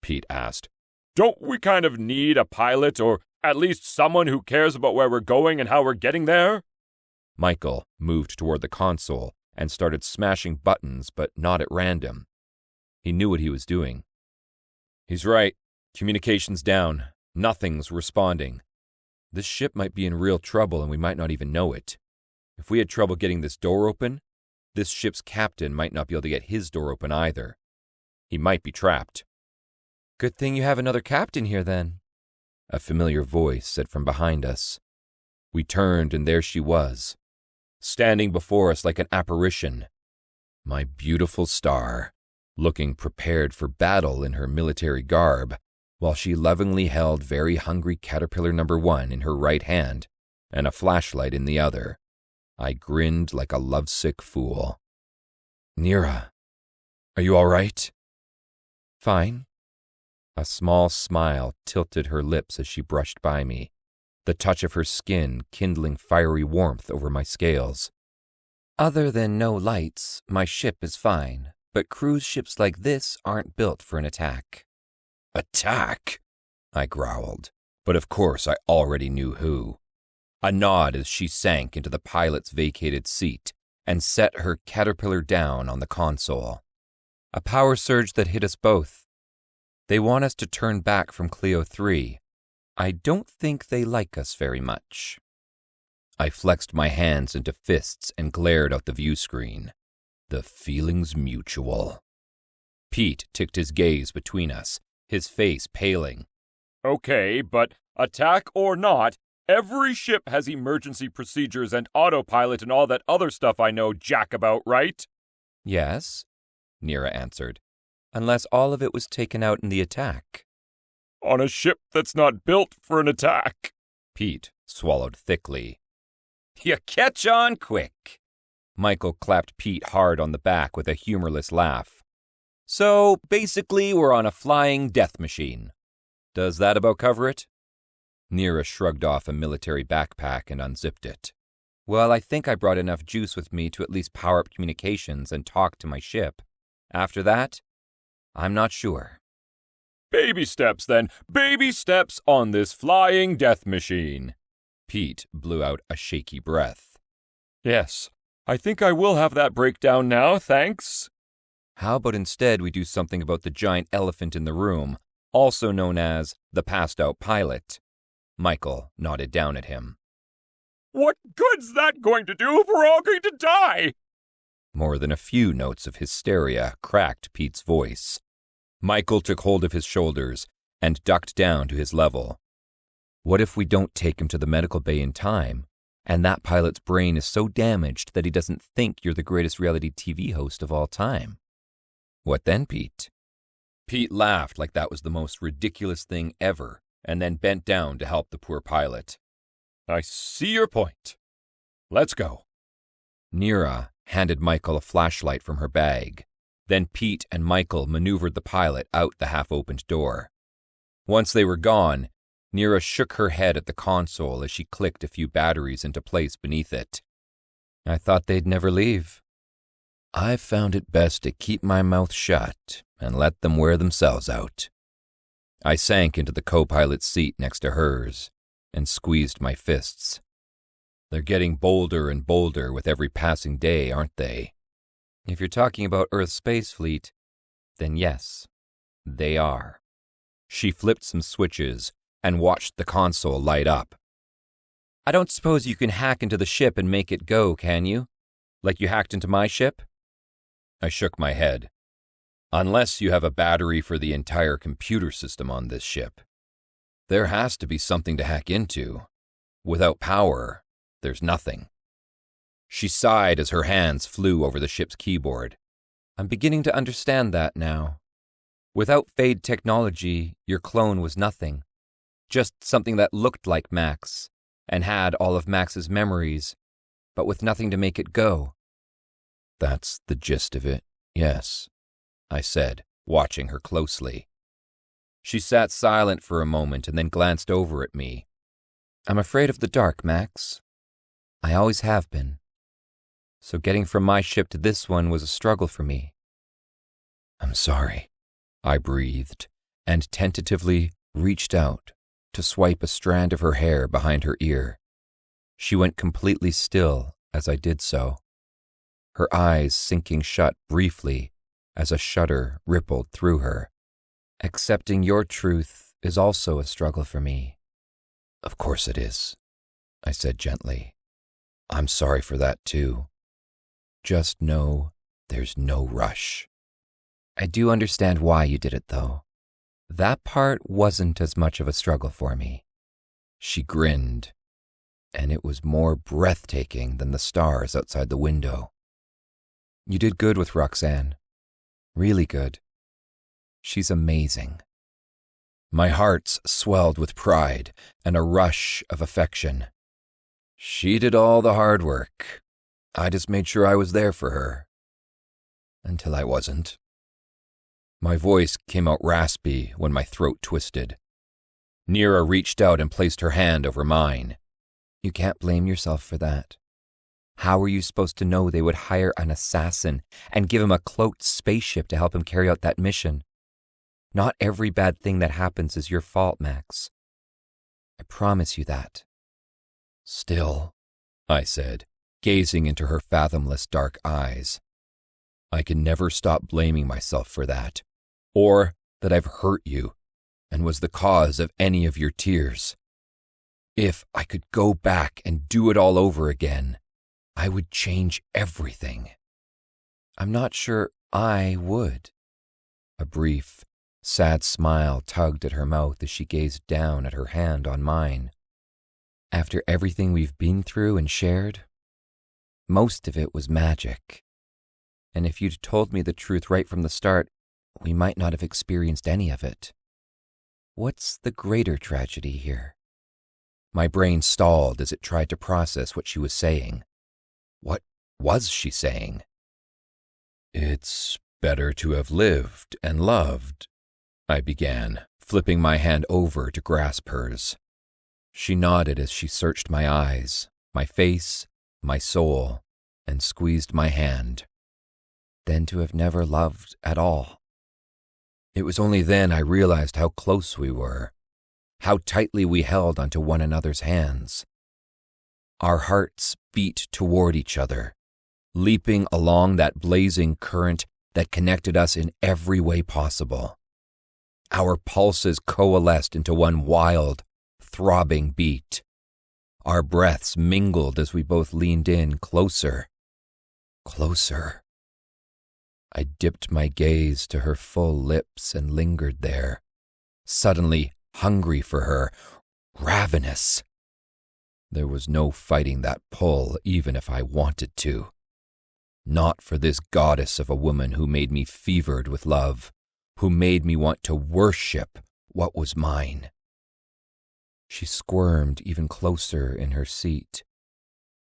Speaker 2: Pete asked.
Speaker 6: Don't we kind of need a pilot or at least someone who cares about where we're going and how we're getting there?
Speaker 2: Michael moved toward the console and started smashing buttons, but not at random. He knew what he was doing. He's right. Communication's down. Nothing's responding. This ship might be in real trouble and we might not even know it. If we had trouble getting this door open, this ship's captain might not be able to get his door open either. He might be trapped. Good thing you have another captain here, then, a familiar voice said from behind us. We turned, and there she was, standing before us like an apparition. My beautiful star, looking prepared for battle in her military garb, while she lovingly held very hungry caterpillar number 1 in her right hand and a flashlight in the other. I grinned like a lovesick fool. "Nera, are you all right?" "Fine." A small smile tilted her lips as she brushed by me, the touch of her skin kindling fiery warmth over my scales. "Other than no lights, my ship is fine, but cruise ships like this aren't built for an attack." "Attack?" I growled, but of course I already knew who. A nod as she sank into the pilot's vacated seat and set her caterpillar down on the console. "A power surge that hit us both. They want us to turn back from Clio 3. I don't think they like us very much." I flexed my hands into fists and glared out the view screen. The feeling's mutual. Pete ticked his gaze between us, his face paling.
Speaker 6: "Okay, but attack or not, every ship has emergency procedures and autopilot and all that other stuff I know jack about, right?"
Speaker 2: "Yes," Nera answered, "unless all of it was taken out in the attack."
Speaker 6: "On a ship that's not built for an attack."
Speaker 2: Pete swallowed thickly.
Speaker 5: You catch on quick.
Speaker 2: Michael clapped Pete hard on the back with a humorless laugh.
Speaker 5: "So, basically, we're on a flying death machine. Does that about cover it?"
Speaker 2: Nera shrugged off a military backpack and unzipped it. "Well, I think I brought enough juice with me to at least power up communications and talk to my ship. After that, I'm not sure."
Speaker 6: "Baby steps, then. Baby steps on this flying death machine."
Speaker 2: Pete blew out a shaky breath.
Speaker 6: "Yes, I think I will have that breakdown now, thanks."
Speaker 2: "How about instead we do something about the giant elephant in the room, also known as the passed-out pilot?" Michael nodded down at him.
Speaker 6: "What good's that going to do if we're all going to die?"
Speaker 2: More than a few notes of hysteria cracked Pete's voice. Michael took hold of his shoulders and ducked down to his level. "What if we don't take him to the medical bay in time, and that pilot's brain is so damaged that he doesn't think you're the greatest reality TV host of all time? What then, Pete?" Pete laughed like that was the most ridiculous thing ever, and then bent down to help the poor pilot.
Speaker 6: "I see your point. Let's go."
Speaker 2: Nera handed Michael a flashlight from her bag. Then Pete and Michael maneuvered the pilot out the half-opened door. Once they were gone, Nera shook her head at the console as she clicked a few batteries into place beneath it. "I thought they'd never leave. I've found it best to keep my mouth shut and let them wear themselves out." I sank into the co-pilot's seat next to hers and squeezed my fists. They're getting bolder and bolder with every passing day, aren't they? If you're talking about Earth's space fleet, then yes, they are. She flipped some switches and watched the console light up. "I don't suppose you can hack into the ship and make it go, can you? Like you hacked into my ship?" I shook my head. "Unless you have a battery for the entire computer system on this ship. There has to be something to hack into. Without power, there's nothing." She sighed as her hands flew over the ship's keyboard. "I'm beginning to understand that now. Without Fade technology, your clone was nothing. Just something that looked like Max, and had all of Max's memories, but with nothing to make it go." "That's the gist of it, yes," I said, watching her closely. She sat silent for a moment and then glanced over at me. "I'm afraid of the dark, Max. I always have been. So getting from my ship to this one was a struggle for me." "I'm sorry," I breathed, and tentatively reached out to swipe a strand of her hair behind her ear. She went completely still as I did so, her eyes sinking shut briefly as a shudder rippled through her. "Accepting your truth is also a struggle for me." "Of course it is," I said gently. "I'm sorry for that too. Just know there's no rush." "I do understand why you did it, though. That part wasn't as much of a struggle for me." She grinned, and it was more breathtaking than the stars outside the window. "You did good with Roxan. Really good. She's amazing. My heart's swelled with pride and a rush of affection. She did all the hard work. I just made sure I was there for her. Until I wasn't. My voice came out raspy when my throat twisted. Nera reached out and placed her hand over mine. You can't blame yourself for that. How were you supposed to know they would hire an assassin and give him a cloaked spaceship to help him carry out that mission? Not every bad thing that happens is your fault, Max. I promise you that. Still, I said, gazing into her fathomless dark eyes, I can never stop blaming myself for that, or that I've hurt you and was the cause of any of your tears. If I could go back and do it all over again, I would change everything. I'm not sure I would. A brief, sad smile tugged at her mouth as she gazed down at her hand on mine. After everything we've been through and shared, most of it was magic. And if you'd told me the truth right from the start, we might not have experienced any of it. What's the greater tragedy here? My brain stalled as it tried to process what she was saying. What was she saying? It's better to have lived and loved, I began, flipping my hand over to grasp hers. She nodded as she searched my eyes, my face, my soul, and squeezed my hand. Than to have never loved at all. It was only then I realized how close we were, how tightly we held onto one another's hands. Our hearts beat toward each other, leaping along that blazing current that connected us in every way possible. Our pulses coalesced into one wild, throbbing beat. Our breaths mingled as we both leaned in closer. Closer. I dipped my gaze to her full lips and lingered there, suddenly hungry for her, ravenous. There was no fighting that pull, even if I wanted to. Not for this goddess of a woman who made me fevered with love, who made me want to worship what was mine. She squirmed even closer in her seat,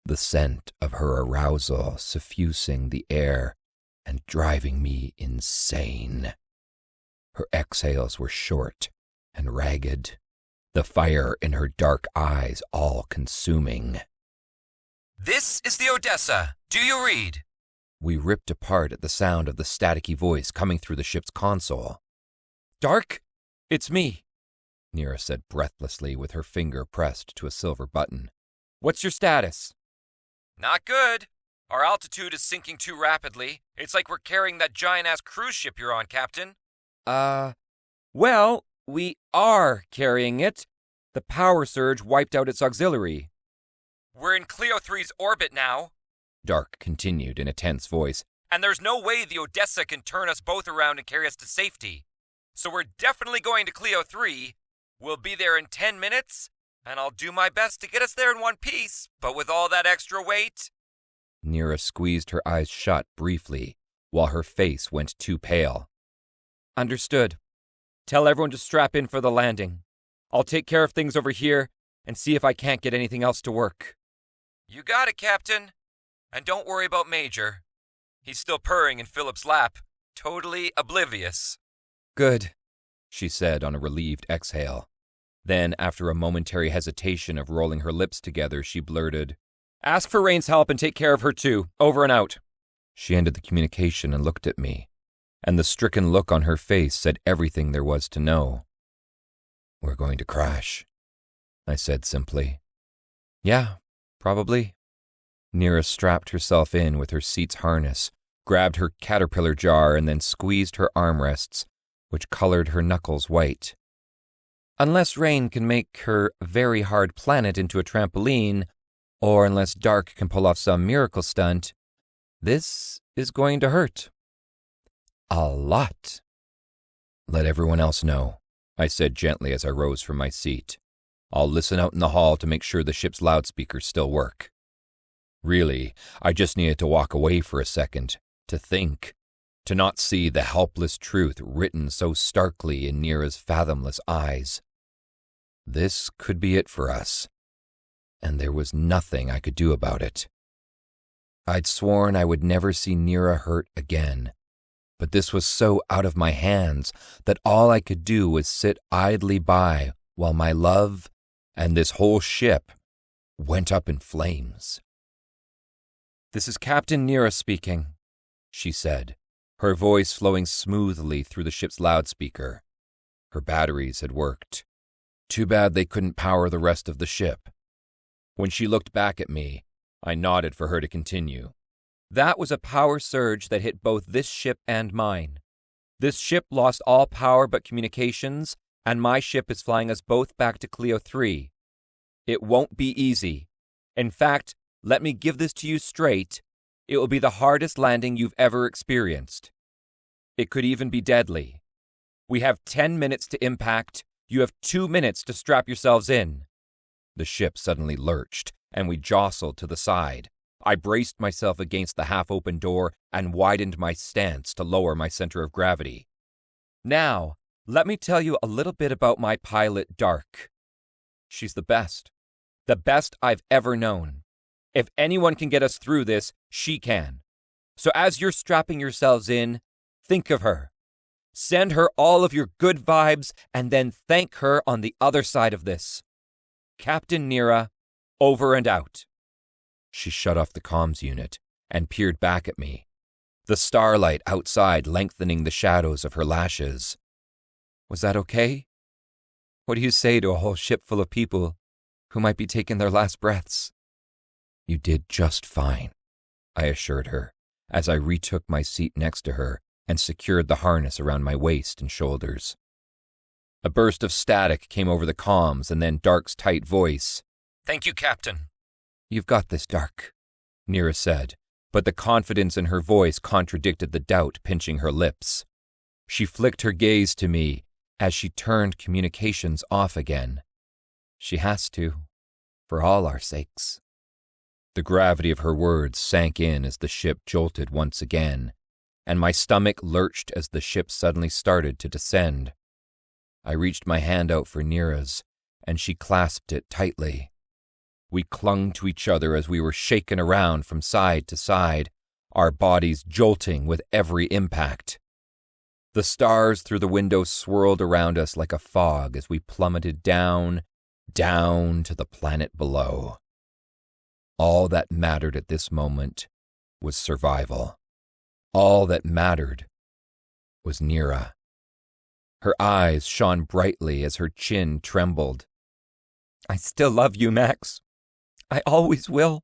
Speaker 2: the scent of her arousal suffusing the air and driving me insane. Her exhales were short and ragged, the fire in her dark eyes all-consuming.
Speaker 5: This is the Odessa. Do you read?
Speaker 2: We ripped apart at the sound of the staticky voice coming through the ship's console.
Speaker 5: Dark? It's me.
Speaker 2: Nera said breathlessly with her finger pressed to a silver button.
Speaker 5: What's your status? Not good. Our altitude is sinking too rapidly. It's like we're carrying that giant-ass cruise ship you're on, Captain. Well, we are carrying it. The power surge wiped out its auxiliary. We're in Clio 3's orbit now,
Speaker 2: Dark continued in a tense voice.
Speaker 5: And there's no way the Odessa can turn us both around and carry us to safety. So we're definitely going to Clio 3. We'll be there in 10 minutes, and I'll do my best to get us there in one piece, but with all that extra weight...
Speaker 2: Nera squeezed her eyes shut briefly, while her face went too pale.
Speaker 5: Understood. Tell everyone to strap in for the landing. I'll take care of things over here and see if I can't get anything else to work. You got it, Captain. And don't worry about Major. He's still purring in Philip's lap, totally oblivious.
Speaker 2: Good, she said on a relieved exhale. Then, after a momentary hesitation of rolling her lips together, she blurted,
Speaker 5: Ask for Rain's help and take care of her too. Over and out.
Speaker 2: She ended the communication and looked at me, and the stricken look on her face said everything there was to know. We're going to crash, I said simply. Yeah, probably. Nera strapped herself in with her seat's harness, grabbed her caterpillar jar, and then squeezed her armrests, which colored her knuckles white. Unless Rain can make her very hard planet into a trampoline, or unless Dark can pull off some miracle stunt, this is going to hurt. A lot. Let everyone else know, I said gently as I rose from my seat. I'll listen out in the hall to make sure the ship's loudspeakers still work. Really, I just needed to walk away for a second, to think, to not see the helpless truth written so starkly in Nera's fathomless eyes. This could be it for us, and there was nothing I could do about it. I'd sworn I would never see Nera hurt again, but this was so out of my hands that all I could do was sit idly by while my love and this whole ship went up in flames.
Speaker 5: "This is Captain Nera speaking," she said, her voice flowing smoothly through the ship's loudspeaker. Her batteries had worked. Too bad they couldn't power the rest of the ship. When she looked back at me, I nodded for her to continue. "That was a power surge that hit both this ship and mine. This ship lost all power but communications, and my ship is flying us both back to Clio 3. It won't be easy. In fact, let me give this to you straight. It will be the hardest landing you've ever experienced. It could even be deadly. We have 10 minutes to impact. You have 2 minutes to strap yourselves in." The ship suddenly lurched, and we jostled to the side. I braced myself against the half-open door and widened my stance to lower my center of gravity. "Now, let me tell you a little bit about my pilot, Dark. She's the best I've ever known. If anyone can get us through this, she can. So as you're strapping yourselves in, think of her. Send her all of your good vibes and then thank her on the other side of this. Captain Nera, over and out." She shut off the comms unit and peered back at me, the starlight outside lengthening the shadows of her lashes. "Was that okay? What do you say to a whole ship full of people who might be taking their last breaths?" "You did just fine," I assured her, as I retook my seat next to her and secured the harness around my waist and shoulders. A burst of static came over the comms, and then Dark's tight voice. "Thank you, Captain." "You've got this, Dark," Nera said, but the confidence in her voice contradicted the doubt pinching her lips. She flicked her gaze to me as she turned communications off again. She has to, for all our sakes. The gravity of her words sank in as the ship jolted once again, and my stomach lurched as the ship suddenly started to descend. I reached my hand out for Nera's, and she clasped it tightly. We clung to each other as we were shaken around from side to side, our bodies jolting with every impact. The stars through the window swirled around us like a fog as we plummeted down to the planet below. All that mattered at this moment was survival. All that mattered was Nera. Her eyes shone brightly as her chin trembled. "I still love you, Max. I always will."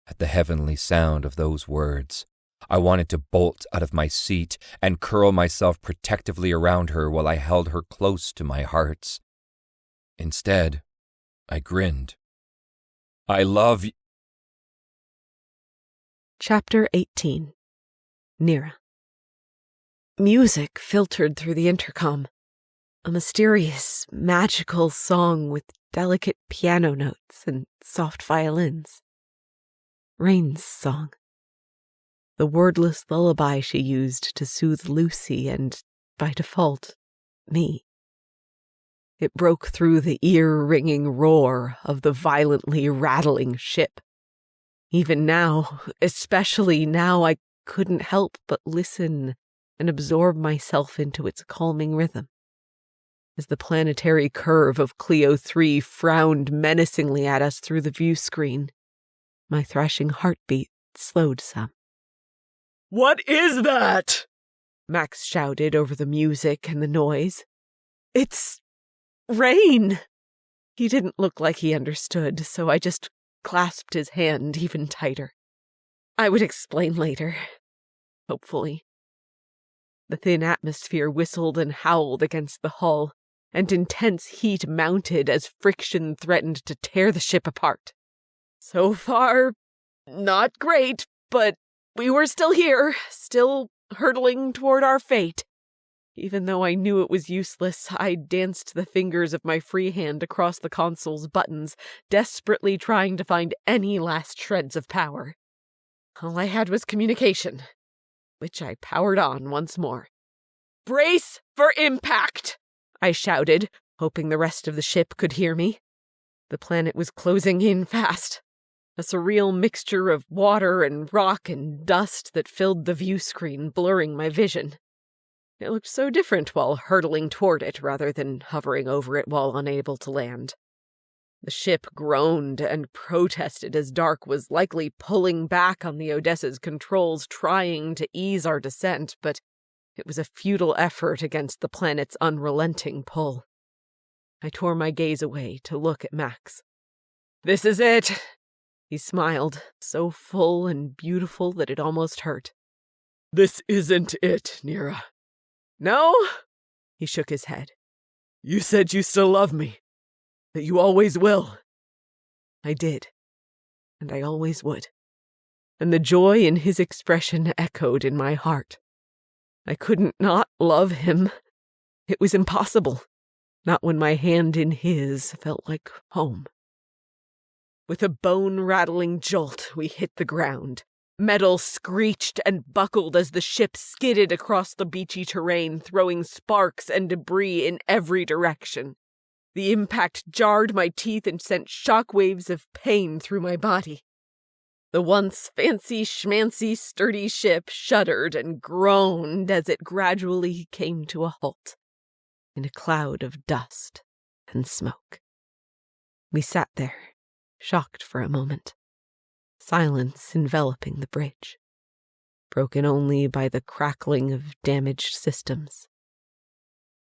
Speaker 5: At the heavenly sound of those words, I wanted to bolt out of my seat and curl myself protectively around her while I held her close to my heart. Instead, I grinned. "I love you."
Speaker 1: Chapter 18. Nera. Music filtered through the intercom. A mysterious, magical song with delicate piano notes and soft violins. Rain's song. The wordless lullaby she used to soothe Lucy and, by default, me. It broke through the ear-ringing roar of the violently rattling ship. Even now, especially now, I couldn't help but listen and absorb myself into its calming rhythm. As the planetary curve of Clio 3 frowned menacingly at us through the view screen, my thrashing heartbeat slowed some.
Speaker 4: "What is that?"
Speaker 1: Max shouted over the music and the noise. "It's rain!" He didn't look like he understood, so I just clasped his hand even tighter. I would explain later. Hopefully. The thin atmosphere whistled and howled against the hull, and intense heat mounted as friction threatened to tear the ship apart. So far, not great, but we were still here, still hurtling toward our fate. Even though I knew it was useless, I danced the fingers of my free hand across the console's buttons, desperately trying to find any last shreds of power. All I had was communication.
Speaker 9: which I powered on once more. "Brace for impact!" I shouted, hoping the rest of the ship could hear me. The planet was closing in fast, a surreal mixture of water and rock and dust that filled the view screen, blurring my vision. It looked so different while hurtling toward it rather than hovering over it while unable to land. The ship groaned and protested as Dark was likely pulling back on the Odessa's controls, trying to ease our descent, but it was a futile effort against the planet's unrelenting pull. I tore my gaze away to look at Max. "This is it!" He smiled, so full and beautiful that it almost hurt.
Speaker 4: "This isn't it, Nera."
Speaker 9: "No?" He shook his head.
Speaker 4: "You said you still love me, that you always will."
Speaker 9: I did, and I always would. And the joy in his expression echoed in my heart. I couldn't not love him. It was impossible, not when my hand in his felt like home. With a bone-rattling jolt, we hit the ground. Metal screeched and buckled as the ship skidded across the beachy terrain, throwing sparks and debris in every direction. The impact jarred my teeth and sent shockwaves of pain through my body. The once fancy schmancy sturdy ship shuddered and groaned as it gradually came to a halt, in a cloud of dust and smoke. We sat there, shocked for a moment, silence enveloping the bridge, broken only by the crackling of damaged systems.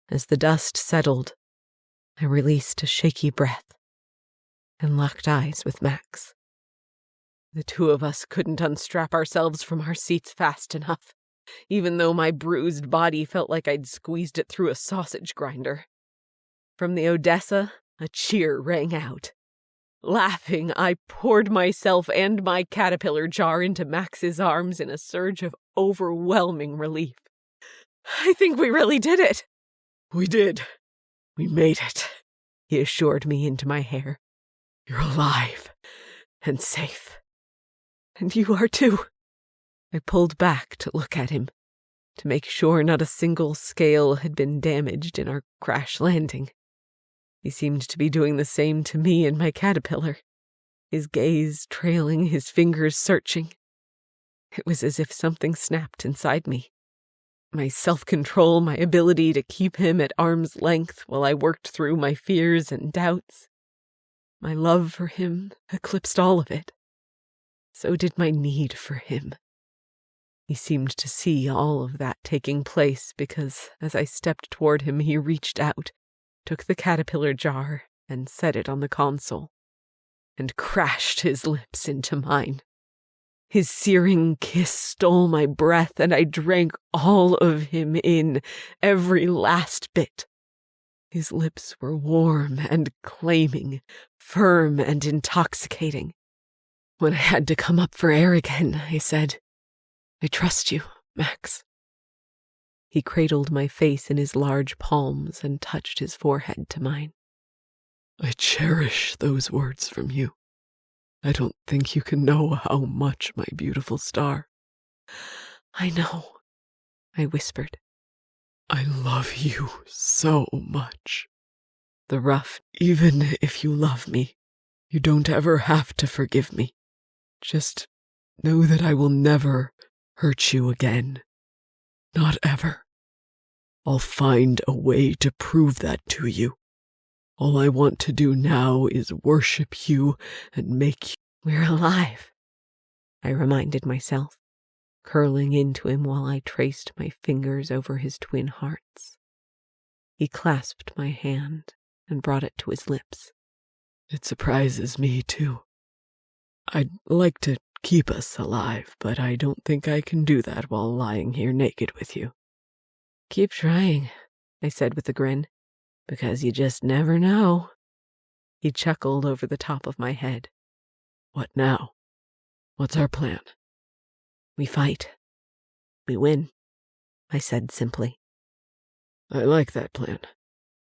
Speaker 9: As the dust settled, I released a shaky breath and locked eyes with Max. The two of us couldn't unstrap ourselves from our seats fast enough, even though my bruised body felt like I'd squeezed it through a sausage grinder. From the Odessa, a cheer rang out. Laughing, I poured myself and my caterpillar jar into Max's arms in a surge of overwhelming relief. "I think we really did it."
Speaker 4: "We did. We made it,"
Speaker 9: he assured me into my hair.
Speaker 4: "You're alive and safe.
Speaker 9: And you are too." I pulled back to look at him, to make sure not a single scale had been damaged in our crash landing. He seemed to be doing the same to me and my caterpillar, his gaze trailing, his fingers searching. It was as if something snapped inside me. My self-control, my ability to keep him at arm's length while I worked through my fears and doubts. My love for him eclipsed all of it. So did my need for him. He seemed to see all of that taking place because as I stepped toward him, he reached out, took the caterpillar jar and set it on the console, and crashed his lips into mine. His searing kiss stole my breath, and I drank all of him in, every last bit. His lips were warm and claiming, firm and intoxicating. When I had to come up for air again, I said, "I trust you, Max." He cradled my face in his large palms and touched his forehead to mine.
Speaker 4: "I cherish those words from you. I don't think you can know how much, my beautiful star."
Speaker 9: "I know," I whispered.
Speaker 4: "I love you so much."
Speaker 9: The rough,
Speaker 4: "Even if you love me, you don't ever have to forgive me. Just know that I will never hurt you again. Not ever. I'll find a way to prove that to you. All I want to do now is worship you and make you—"
Speaker 9: "We're alive," I reminded myself, curling into him while I traced my fingers over his twin hearts. He clasped my hand and brought it to his lips.
Speaker 4: "It surprises me, too. I'd like to keep us alive, but I don't think I can do that while lying here naked with you."
Speaker 9: "Keep trying," I said with a grin, "because you just never know." He chuckled over the top of my head.
Speaker 4: "What now? What's our plan?"
Speaker 9: "We fight. We win," I said simply.
Speaker 4: "I like that plan.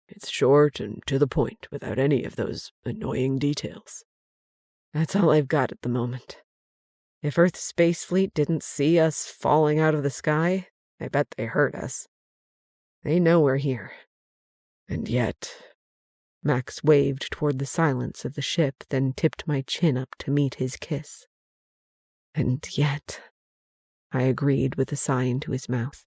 Speaker 4: It's short and to the point, without any of those annoying details."
Speaker 9: "That's all I've got at the moment."
Speaker 3: If Earth's space fleet didn't see us falling out of the sky, I bet they heard us. They know we're here. And yet... Max waved toward the silence of the ship, then tipped my chin up to meet his kiss. And yet, I agreed with a sign to his mouth.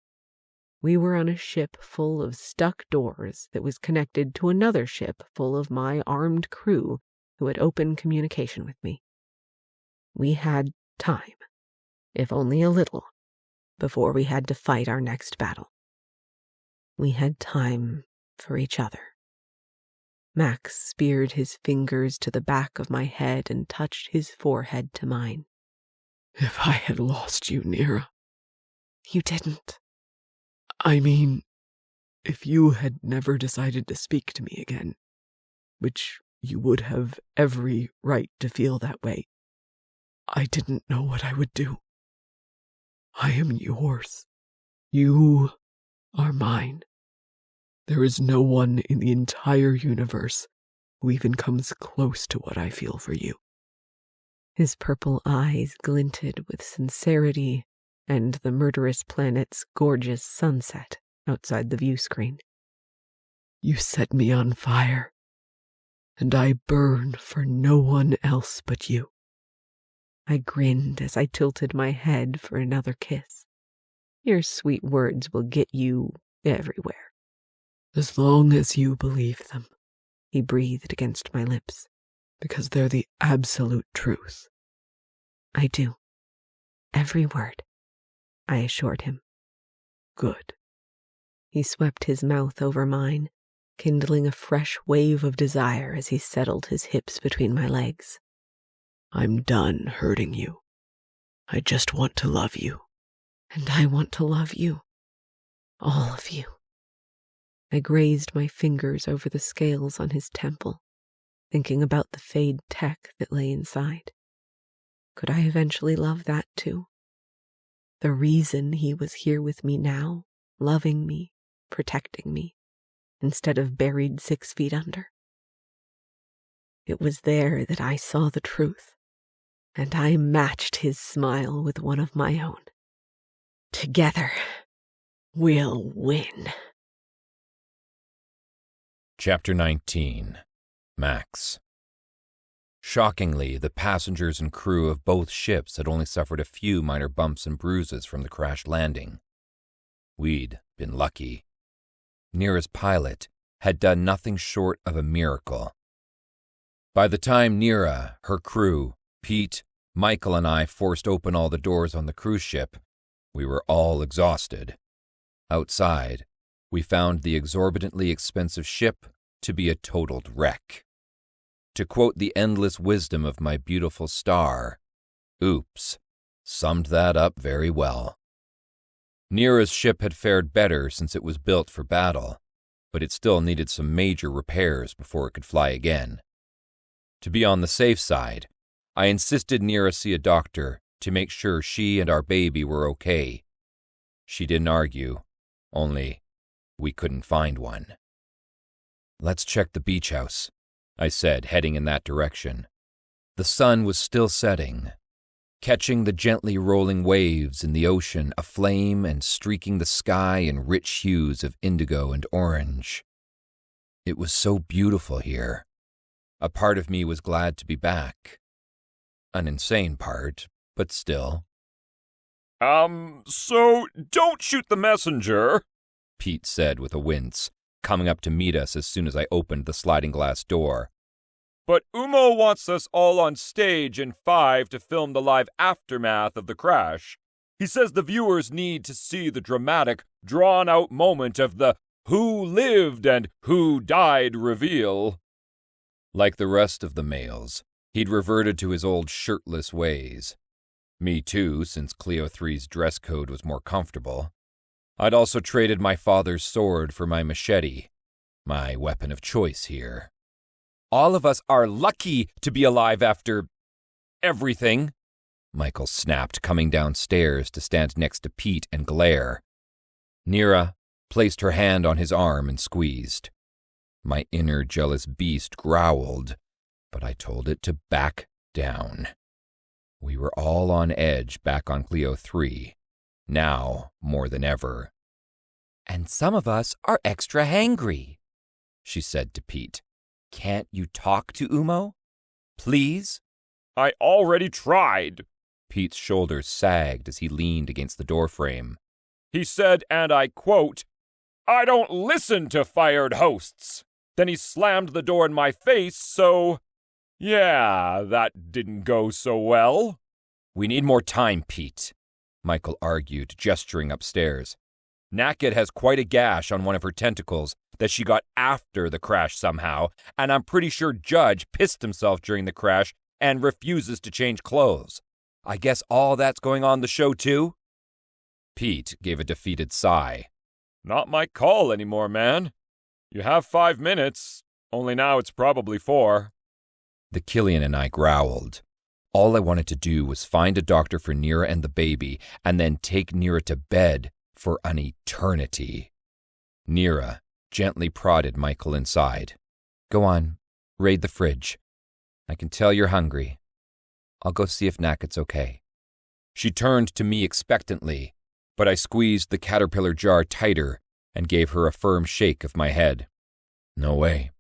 Speaker 3: We were on a ship full of stuck doors that was connected to another ship full of my armed crew who had open communication with me. We had time, if only a little, before we had to fight our next battle. We had time for each other. Max speared his fingers to the back of my head and touched his forehead to mine.
Speaker 4: If I had lost you, Nera.
Speaker 3: You didn't.
Speaker 4: I mean, if you had never decided to speak to me again, which you would have every right to feel that way, I didn't know what I would do. I am yours. You are mine. There is no one in the entire universe who even comes close to what I feel for you.
Speaker 3: His purple eyes glinted with sincerity and the murderous planet's gorgeous sunset outside the view screen.
Speaker 4: You set me on fire, and I burn for no one else but you.
Speaker 3: I grinned as I tilted my head for another kiss. Your sweet words will get you everywhere.
Speaker 4: As long as you believe them,
Speaker 3: he breathed against my lips.
Speaker 4: Because they're the absolute truth.
Speaker 3: I do. Every word, I assured him.
Speaker 4: Good.
Speaker 3: He swept his mouth over mine, kindling a fresh wave of desire as he settled his hips between my legs.
Speaker 4: I'm done hurting you. I just want to love you.
Speaker 3: And I want to love you. All of you. I grazed my fingers over the scales on his temple, thinking about the fade tech that lay inside. Could I eventually love that too? The reason he was here with me now, loving me, protecting me, instead of buried 6 feet under. It was there that I saw the truth, and I matched his smile with one of my own. Together, we'll win.
Speaker 2: Chapter 19. Max. Shockingly, the passengers and crew of both ships had only suffered a few minor bumps and bruises from the crash landing. We'd been lucky. Nera's pilot had done nothing short of a miracle. By the time Nera, her crew, Pete, Michael, and I forced open all the doors on the cruise ship, we were all exhausted. Outside, we found the exorbitantly expensive ship to be a totaled wreck. To quote the endless wisdom of my beautiful star, oops, summed that up very well. Nera's ship had fared better since it was built for battle, but it still needed some major repairs before it could fly again. To be on the safe side, I insisted Nera see a doctor to make sure she and our baby were okay. She didn't argue, only we couldn't find one. Let's check the beach house, I said, heading in that direction. The sun was still setting, catching the gently rolling waves in the ocean aflame and streaking the sky in rich hues of indigo and orange. It was so beautiful here. A part of me was glad to be back. An insane part, but still.
Speaker 6: So don't shoot the messenger,
Speaker 2: Pete said with a wince, coming up to meet us as soon as I opened the sliding glass door.
Speaker 6: But Umo wants us all on stage in 5 to film the live aftermath of the crash. He says the viewers need to see the dramatic, drawn-out moment of the who lived and who died reveal.
Speaker 2: Like the rest of the males, he'd reverted to his old shirtless ways. Me too, since Cleo 3's dress code was more comfortable. I'd also traded my father's sword for my machete, my weapon of choice here.
Speaker 6: All of us are lucky to be alive after everything,
Speaker 2: Michael snapped, coming downstairs to stand next to Pete and glare. Nera placed her hand on his arm and squeezed. My inner jealous beast growled, but I told it to back down. We were all on edge back on Cleo 3, now more than ever.
Speaker 5: "And some of us are extra hangry," she said to Pete. "Can't you talk to Umo? Please?"
Speaker 6: I already tried.
Speaker 2: Pete's shoulders sagged as he leaned against the doorframe.
Speaker 6: He said, and I quote, "I don't listen to fired hosts." Then he slammed the door in my face, so... yeah, that didn't go so well.
Speaker 2: "We need more time, Pete," Michael argued, gesturing upstairs. "Naked has quite a gash on one of her tentacles that she got after the crash somehow, and I'm pretty sure Judge pissed himself during the crash and refuses to change clothes. I guess all that's going on the show, too?" Pete gave a defeated sigh.
Speaker 6: "Not my call anymore, man. You have 5 minutes, only now it's probably 4.
Speaker 2: The Killian and I growled. All I wanted to do was find a doctor for Nera and the baby, and then take Nera to bed for an eternity. Nera gently prodded Michael inside. "Go on, raid the fridge. I can tell you're hungry. I'll go see if Naket's okay." She turned to me expectantly, but I squeezed the caterpillar jar tighter and gave her a firm shake of my head. "No way,"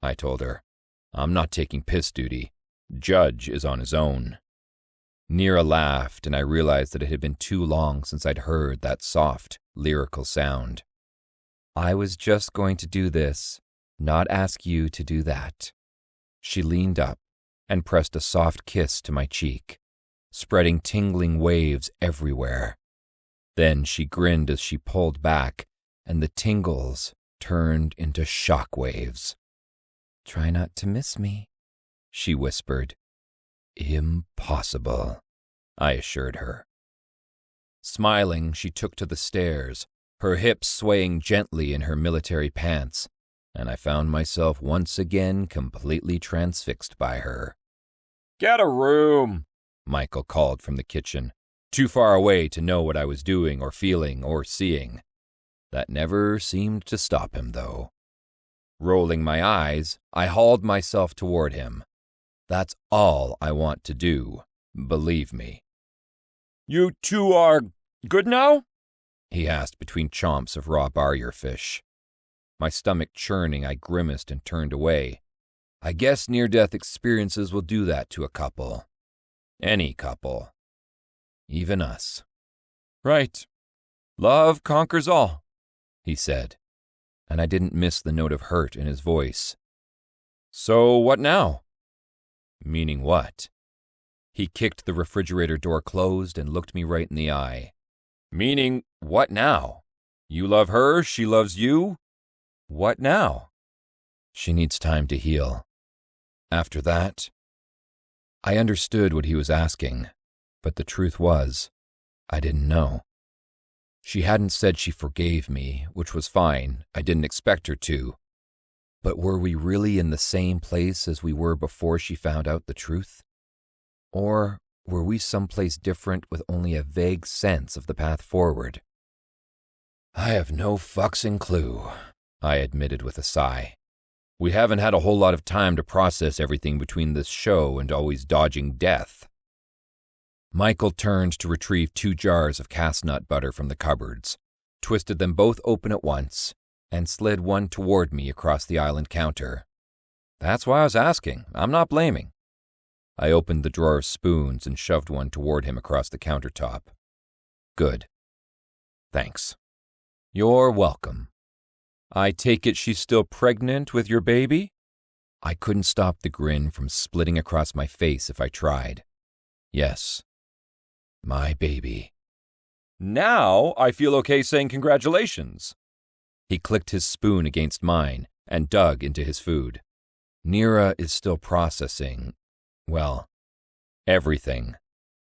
Speaker 2: I told her. "I'm not taking piss duty. Judge is on his own." Nera laughed, and I realized that it had been too long since I'd heard that soft, lyrical sound. "I was just going to do this, not ask you to do that." She leaned up and pressed a soft kiss to my cheek, spreading tingling waves everywhere. Then she grinned as she pulled back, and the tingles turned into shock waves. "Try not to miss me," she whispered. "Impossible," I assured her. Smiling, she took to the stairs, her hips swaying gently in her military pants, and I found myself once again completely transfixed by her.
Speaker 6: "Get a room,"
Speaker 2: Michael called from the kitchen, too far away to know what I was doing or feeling or seeing. That never seemed to stop him, though. Rolling my eyes, I hauled myself toward him. That's all I want to do, believe me.
Speaker 6: "You two are good now?"
Speaker 2: he asked between chomps of raw barrier fish. My stomach churning, I grimaced and turned away. I guess near-death experiences will do that to a couple. Any couple. Even us.
Speaker 6: "Right. Love conquers all,"
Speaker 2: he said, and I didn't miss the note of hurt in his voice.
Speaker 6: "So what now?"
Speaker 2: Meaning what? He kicked the refrigerator door closed and looked me right in the eye. "Meaning what now? You love her, she loves you? What now?" "She needs time to heal. After that..." I understood what he was asking, but the truth was, I didn't know. She hadn't said she forgave me, which was fine. I didn't expect her to. But were we really in the same place as we were before she found out the truth? Or were we someplace different with only a vague sense of the path forward? "I have no fucking clue," I admitted with a sigh. "We haven't had a whole lot of time to process everything between this show and always dodging death." Michael turned to retrieve 2 jars of castnut butter from the cupboards, twisted them both open at once, and slid one toward me across the island counter. "That's why I was asking. I'm not blaming." I opened the drawer of spoons and shoved one toward him across the countertop. "Good. Thanks." "You're welcome. I take it she's still pregnant with your baby?" I couldn't stop the grin from splitting across my face if I tried. "Yes. My baby."
Speaker 6: "Now I feel okay saying congratulations."
Speaker 2: He clicked his spoon against mine and dug into his food. "Nera is still processing, well, everything.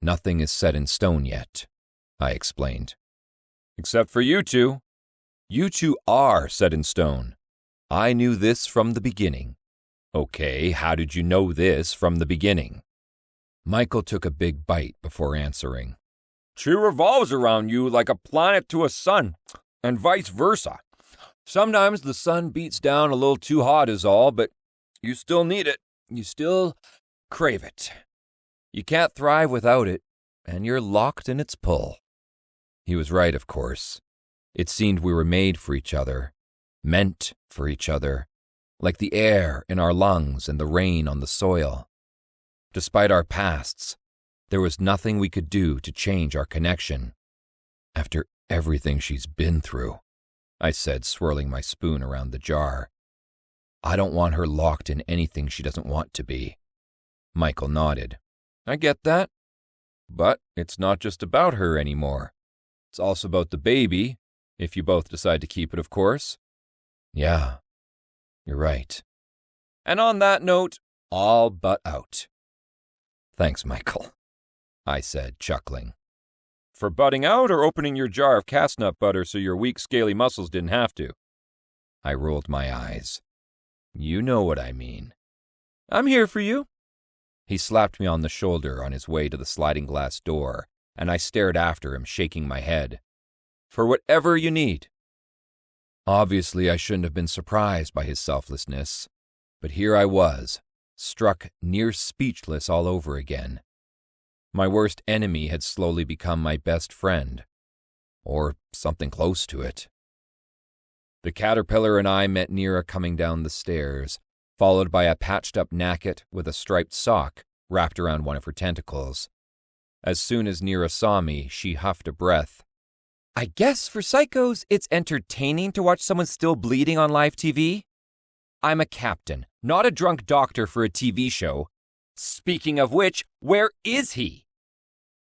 Speaker 2: Nothing is set in stone yet," I explained.
Speaker 6: "Except for you two."
Speaker 2: "You two are set in stone. I knew this from the beginning." "Okay, how did you know this from the beginning?" Michael took a big bite before answering.
Speaker 6: "She revolves around you like a planet to a sun, and vice versa. Sometimes the sun beats down a little too hot is all, but you still need it. You still crave it."
Speaker 2: You can't thrive without it, and you're locked in its pull. He was right, of course. It seemed we were made for each other, meant for each other, like the air in our lungs and the rain on the soil. Despite our pasts, there was nothing we could do to change our connection. After everything she's been through, I said, swirling my spoon around the jar. I don't want her locked in anything she doesn't want to be. Michael nodded. I get that. But it's not just about her anymore. It's also about the baby, if you both decide to keep it, of course. Yeah, you're right. And on that note, all but out. Thanks, Michael, I said, chuckling. For butting out or opening your jar of castnut butter so your weak, scaly muscles didn't have to? I rolled my eyes. You know what I mean. I'm here for you. He slapped me on the shoulder on his way to the sliding glass door, and I stared after him, shaking my head. For whatever you need. Obviously, I shouldn't have been surprised by his selflessness, but here I was, struck near speechless all over again. My worst enemy had slowly become my best friend, or something close to it. The caterpillar and I met Nera coming down the stairs, followed by a patched-up Nacket with a striped sock wrapped around one of her tentacles. As soon as Nera saw me, she huffed a breath. I guess for psychos, it's entertaining to watch someone still bleeding on live TV. I'm a captain, not a drunk doctor for a TV show. Speaking of which, where is he?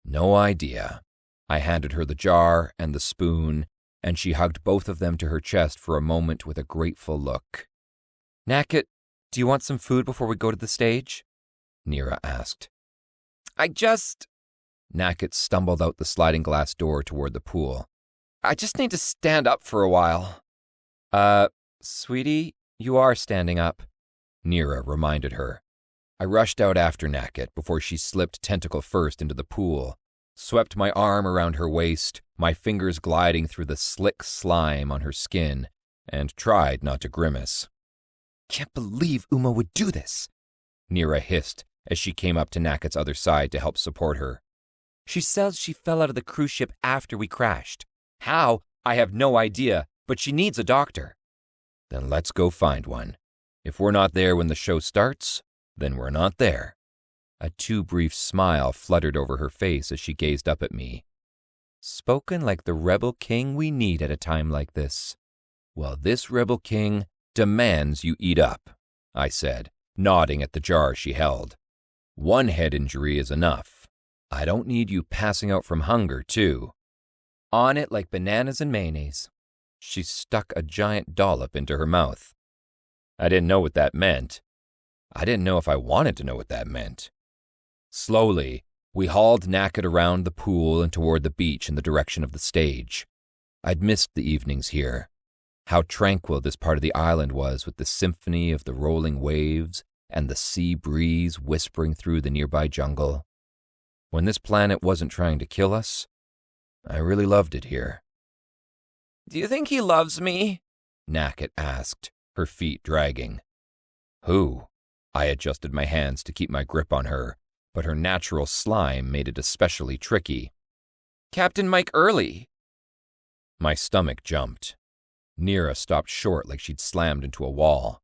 Speaker 2: No idea. I handed her the jar and the spoon, and she hugged both of them to her chest for a moment with a grateful look. Nacket, do you want some food before we go to the stage? Nera asked. Nacket stumbled out the sliding glass door toward the pool. I just need to stand up for a while. Sweetie, you are standing up, Nera reminded her. I rushed out after Nacket before she slipped tentacle first into the pool, swept my arm around her waist, my fingers gliding through the slick slime on her skin, and tried not to grimace. Can't believe Uma would do this, Nera hissed as she came up to Nacket's other side to help support her. She says she fell out of the cruise ship after we crashed. How? I have no idea, but she needs a doctor. Then let's go find one. If we're not there when the show starts, then we're not there. A too brief smile fluttered over her face as she gazed up at me. Spoken like the rebel king we need at a time like this. Well, this rebel king demands you eat up, I said, nodding at the jar she held. One head injury is enough. I don't need you passing out from hunger, too. On it like bananas and mayonnaise. She stuck a giant dollop into her mouth. I didn't know what that meant. I didn't know if I wanted to know what that meant. Slowly, we hauled Nacket around the pool and toward the beach in the direction of the stage. I'd missed the evenings here. How tranquil this part of the island was with the symphony of the rolling waves and the sea breeze whispering through the nearby jungle. When this planet wasn't trying to kill us, I really loved it here. Do you think he loves me? Nacket asked, her feet dragging. Who? I adjusted my hands to keep my grip on her, but her natural slime made it especially tricky. Captain Mike Early. My stomach jumped. Nera stopped short like she'd slammed into a wall.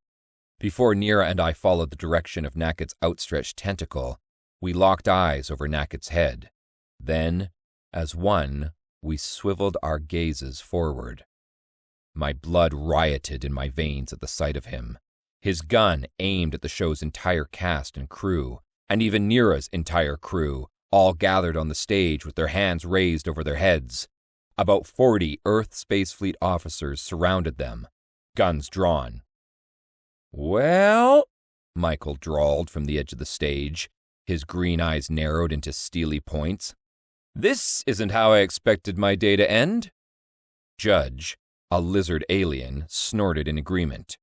Speaker 2: Before Nera and I followed the direction of Nacket's outstretched tentacle, we locked eyes over Nacket's head. Then, as one, we swiveled our gazes forward. My blood rioted in my veins at the sight of him. His gun aimed at the show's entire cast and crew, and even Nera's entire crew, all gathered on the stage with their hands raised over their heads. About 40 Earth Space Fleet officers surrounded them, guns drawn. Well, Michael drawled from the edge of the stage, his green eyes narrowed into steely points. This isn't how I expected my day to end. Judge, a lizard alien, snorted in agreement.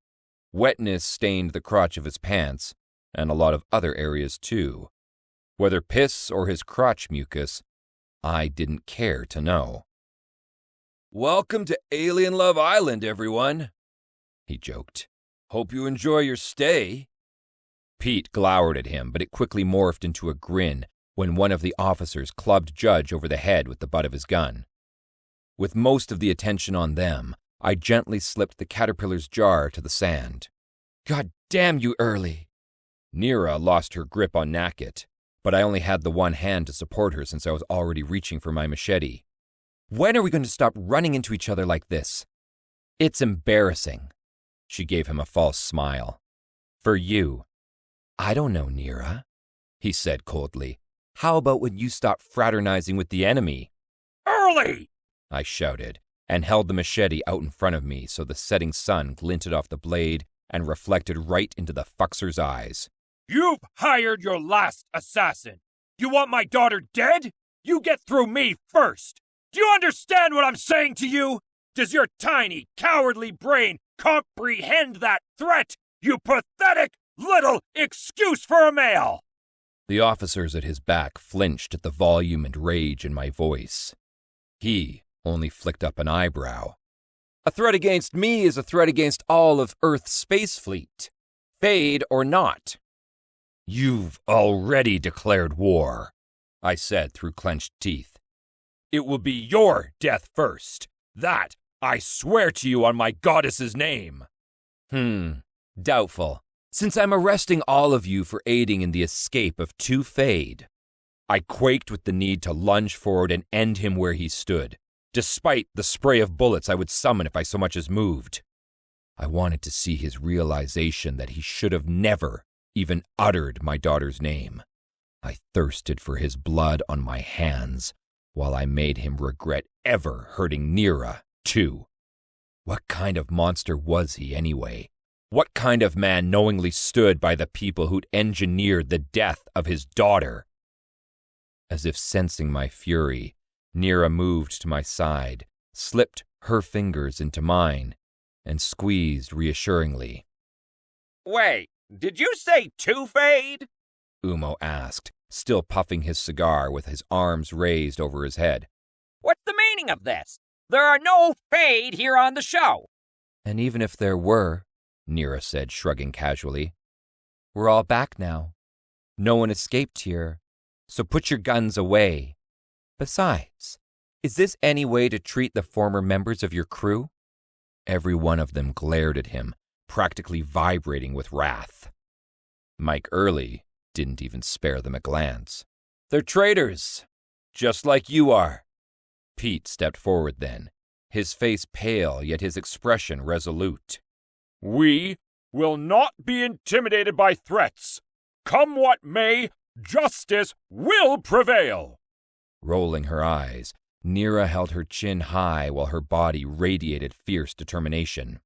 Speaker 2: Wetness stained the crotch of his pants, and a lot of other areas too. Whether piss or his crotch mucus, I didn't care to know. Welcome to Alien Love Island, everyone, he joked. Hope you enjoy your stay. Pete glowered at him, but it quickly morphed into a grin when one of the officers clubbed Judge over the head with the butt of his gun. With most of the attention on them, I gently slipped the caterpillar's jar to the sand. "God damn you, Early!" Nera lost her grip on Nacket, but I only had the one hand to support her since I was already reaching for my machete. "When are we going to stop running into each other like this? It's embarrassing." She gave him a false smile. "For you." "I don't know, Nera," he said coldly. "How about when you stop fraternizing with the enemy?"
Speaker 6: "Early!"
Speaker 2: I shouted, and held the machete out in front of me so the setting sun glinted off the blade and reflected right into the fuckser's eyes.
Speaker 6: "You've hired your last assassin. You want my daughter dead? You get through me first. Do you understand what I'm saying to you? Does your tiny, cowardly brain comprehend that threat? You pathetic little excuse for a male!"
Speaker 2: The officers at his back flinched at the volume and rage in my voice. He only flicked up an eyebrow. "A threat against me is a threat against all of Earth's space fleet, fade or not." "You've already declared war," I said through clenched teeth.
Speaker 6: "It will be your death first. That I swear to you on my goddess's name."
Speaker 2: Doubtful, since I'm arresting all of you for aiding in the escape of two Fade. I quaked with the need to lunge forward and end him where he stood, despite the spray of bullets I would summon if I so much as moved. I wanted to see his realization that he should have never even uttered my daughter's name. I thirsted for his blood on my hands, while I made him regret ever hurting Nera, too. What kind of monster was he, anyway? What kind of man knowingly stood by the people who'd engineered the death of his daughter? As if sensing my fury, Nera moved to my side, slipped her fingers into mine, and squeezed reassuringly.
Speaker 5: "Wait, did you say two Fade?"
Speaker 2: Umo asked, still puffing his cigar with his arms raised over his head.
Speaker 5: "What's the meaning of this? There are no Fade here on the show."
Speaker 2: "And even if there were," Nera said, shrugging casually, "we're all back now. No one escaped here, so put your guns away. Besides, is this any way to treat the former members of your crew?" Every one of them glared at him, practically vibrating with wrath. Mike Early didn't even spare them a glance. "They're traitors, just like you are." Pete stepped forward then, his face pale yet his expression resolute.
Speaker 6: "We will not be intimidated by threats. Come what may, justice will prevail."
Speaker 2: Rolling her eyes, Nera held her chin high while her body radiated fierce determination.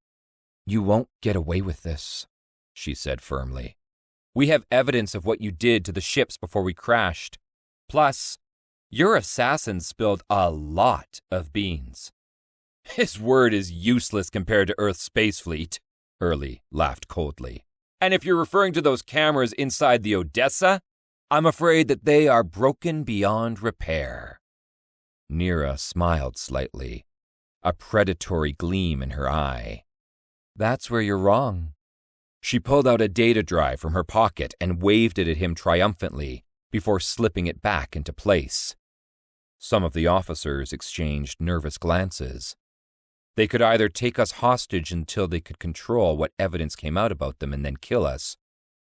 Speaker 2: "You won't get away with this," she said firmly. "We have evidence of what you did to the ships before we crashed. Plus, your assassin spilled a lot of beans." "His word is useless compared to Earth's space fleet," Early laughed coldly. "And if you're referring to those cameras inside the Odessa, I'm afraid that they are broken beyond repair." Nera smiled slightly, a predatory gleam in her eye. "That's where you're wrong." She pulled out a data drive from her pocket and waved it at him triumphantly before slipping it back into place. Some of the officers exchanged nervous glances. They could either take us hostage until they could control what evidence came out about them and then kill us,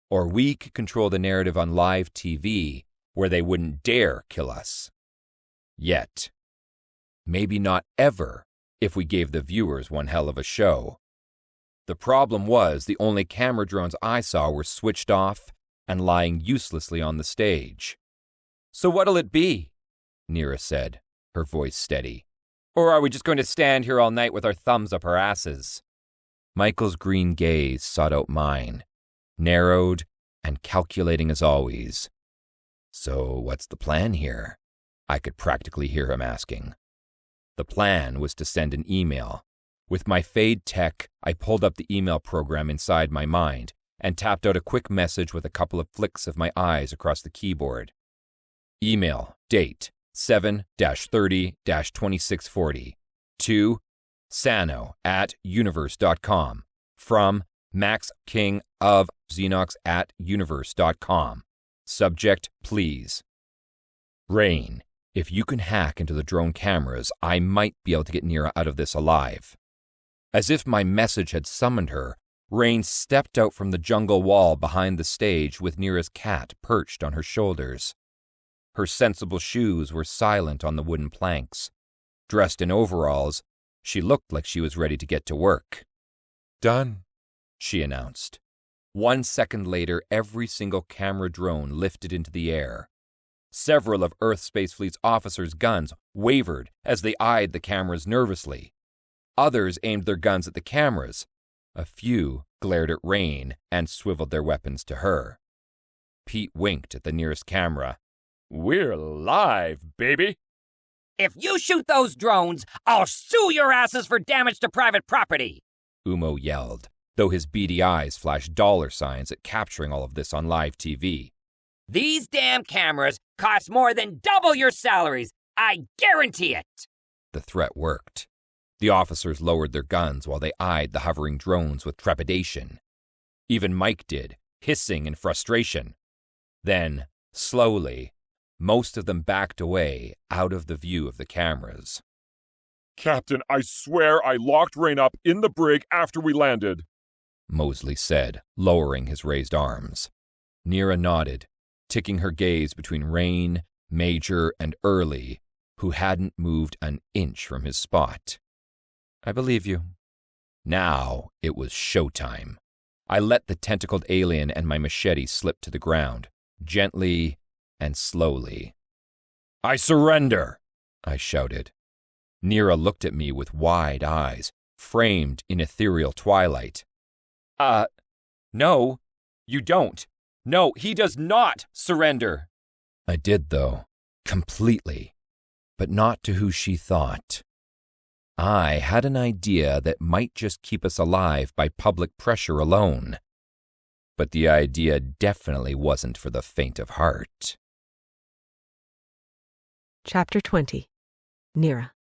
Speaker 2: or we could control the narrative on live TV where they wouldn't dare kill us. Yet. Maybe not ever if we gave the viewers one hell of a show. The problem was the only camera drones I saw were switched off and lying uselessly on the stage. "So what'll it be?" Nera said, her voice steady. "Or are we just going to stand here all night with our thumbs up our asses?" Michael's green gaze sought out mine, narrowed and calculating as always. "So what's the plan here?" I could practically hear him asking. The plan was to send an email. With my Fade tech, I pulled up the email program inside my mind and tapped out a quick message with a couple of flicks of my eyes across the keyboard. Email, date, 7-30-2640. To sano@universe.com. From Max King of Xenox @universe.com. Subject, please. Rain, if you can hack into the drone cameras, I might be able to get Nera out of this alive. As if my message had summoned her, Rain stepped out from the jungle wall behind the stage with Nera's cat perched on her shoulders. Her sensible shoes were silent on the wooden planks. Dressed in overalls, she looked like she was ready to get to work.
Speaker 6: Done,
Speaker 2: she announced. 1 second later, every single camera drone lifted into the air. Several of Earth Space Fleet's officers' guns wavered as they eyed the cameras nervously. Others aimed their guns at the cameras. A few glared at Rain and swiveled their weapons to her. Pete winked at the nearest camera.
Speaker 6: We're live, baby.
Speaker 10: If you shoot those drones, I'll sue your asses for damage to private property,
Speaker 2: Umo yelled, though his beady eyes flashed dollar signs at capturing all of this on live TV.
Speaker 10: These damn cameras cost more than double your salaries. I guarantee it.
Speaker 2: The threat worked. The officers lowered their guns while they eyed the hovering drones with trepidation. Even Mike did, hissing in frustration. Then, slowly, most of them backed away out of the view of the cameras.
Speaker 6: Captain, I swear I locked Rain up in the brig after we landed,
Speaker 2: Mosley said, lowering his raised arms. Nera nodded, ticking her gaze between Rain, Major, and Early, who hadn't moved an inch from his spot. I believe you. Now it was showtime. I let the tentacled alien and my machete slip to the ground, gently and slowly. I surrender, I shouted. Nera looked at me with wide eyes, framed in ethereal twilight.
Speaker 5: No, you don't. No, he does not surrender.
Speaker 2: I did, though, completely, but not to who she thought. I had an idea that might just keep us alive by public pressure alone. But the idea definitely wasn't for the faint of heart.
Speaker 1: Chapter 20. Nera.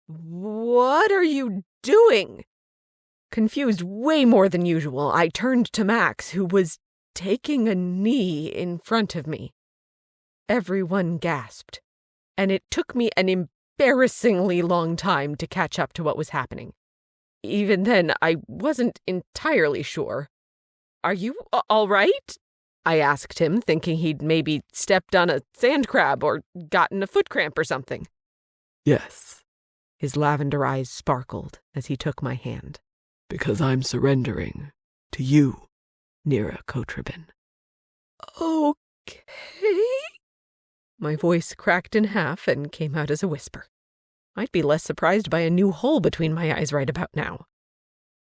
Speaker 9: What are you doing? Confused way more than usual, I turned to Max, who was taking a knee in front of me. Everyone gasped, and it took me an embarrassingly long time to catch up to what was happening. Even then, I wasn't entirely sure. Are you all right? I asked him, thinking he'd maybe stepped on a sand crab or gotten a foot cramp or something.
Speaker 4: Yes,
Speaker 9: His lavender eyes sparkled as he took my hand.
Speaker 4: because I'm surrendering to you, Nera Kotribin.
Speaker 9: Okay? My voice cracked in half and came out as a whisper. I'd be less surprised by a new hole between my eyes right about now.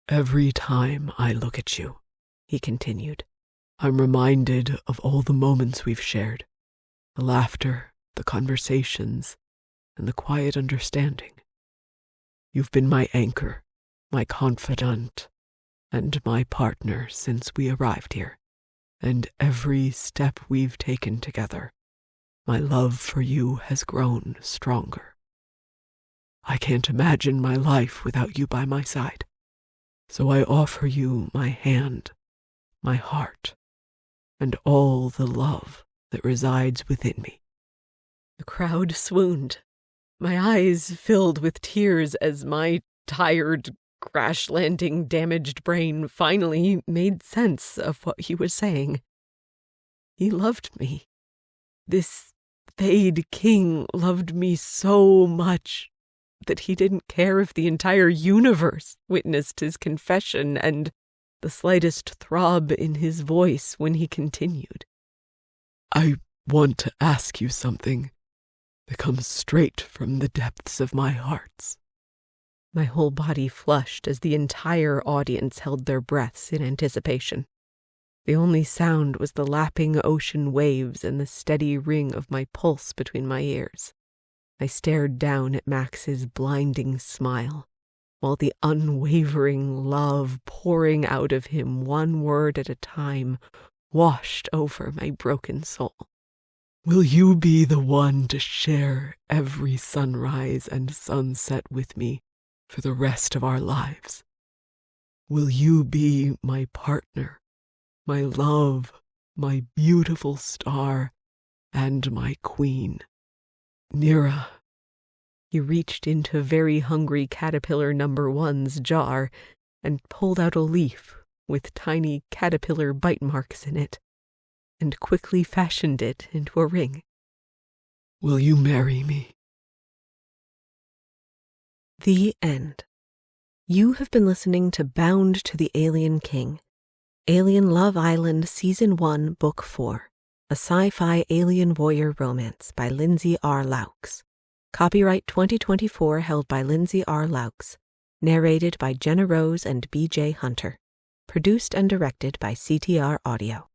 Speaker 4: Every time I look at you, he continued, I'm reminded of all the moments we've shared, the laughter, the conversations, and the quiet understanding. You've been my anchor, my confidant, and my partner since we arrived here, and every step we've taken together, my love for you has grown stronger. I can't imagine my life without you by my side, so I offer you my hand, my heart, and all the love that resides within me.
Speaker 9: The crowd swooned. My eyes filled with tears as my tired, crash-landing, damaged brain finally made sense of what he was saying. He loved me. This Fade King loved me so much that he didn't care if the entire universe witnessed his confession and the slightest throb in his voice when he continued.
Speaker 4: I want to ask you something that comes straight from the depths of my hearts.
Speaker 9: My whole body flushed as the entire audience held their breaths in anticipation. The only sound was the lapping ocean waves and the steady ring of my pulse between my ears. I stared down at Max's blinding smile, while the unwavering love pouring out of him one word at a time washed over my broken soul.
Speaker 4: Will you be the one to share every sunrise and sunset with me for the rest of our lives? Will you be my partner, my love, my beautiful star, and my queen, Nera."
Speaker 3: He reached into Very Hungry Caterpillar number 1's jar and pulled out a leaf with tiny caterpillar bite marks in it, and quickly fashioned it into a ring.
Speaker 4: "Will you marry me?"
Speaker 1: The end. You have been listening to Bound to the Alien King, Alien Love Island Season 1, Book 4, a sci-fi alien warrior romance by Lindsey R. Loucks. Copyright 2024 held by Lindsey R. Loucks. Narrated by Jenna Rose and B.J. Hunter. Produced and directed by CTR Audio.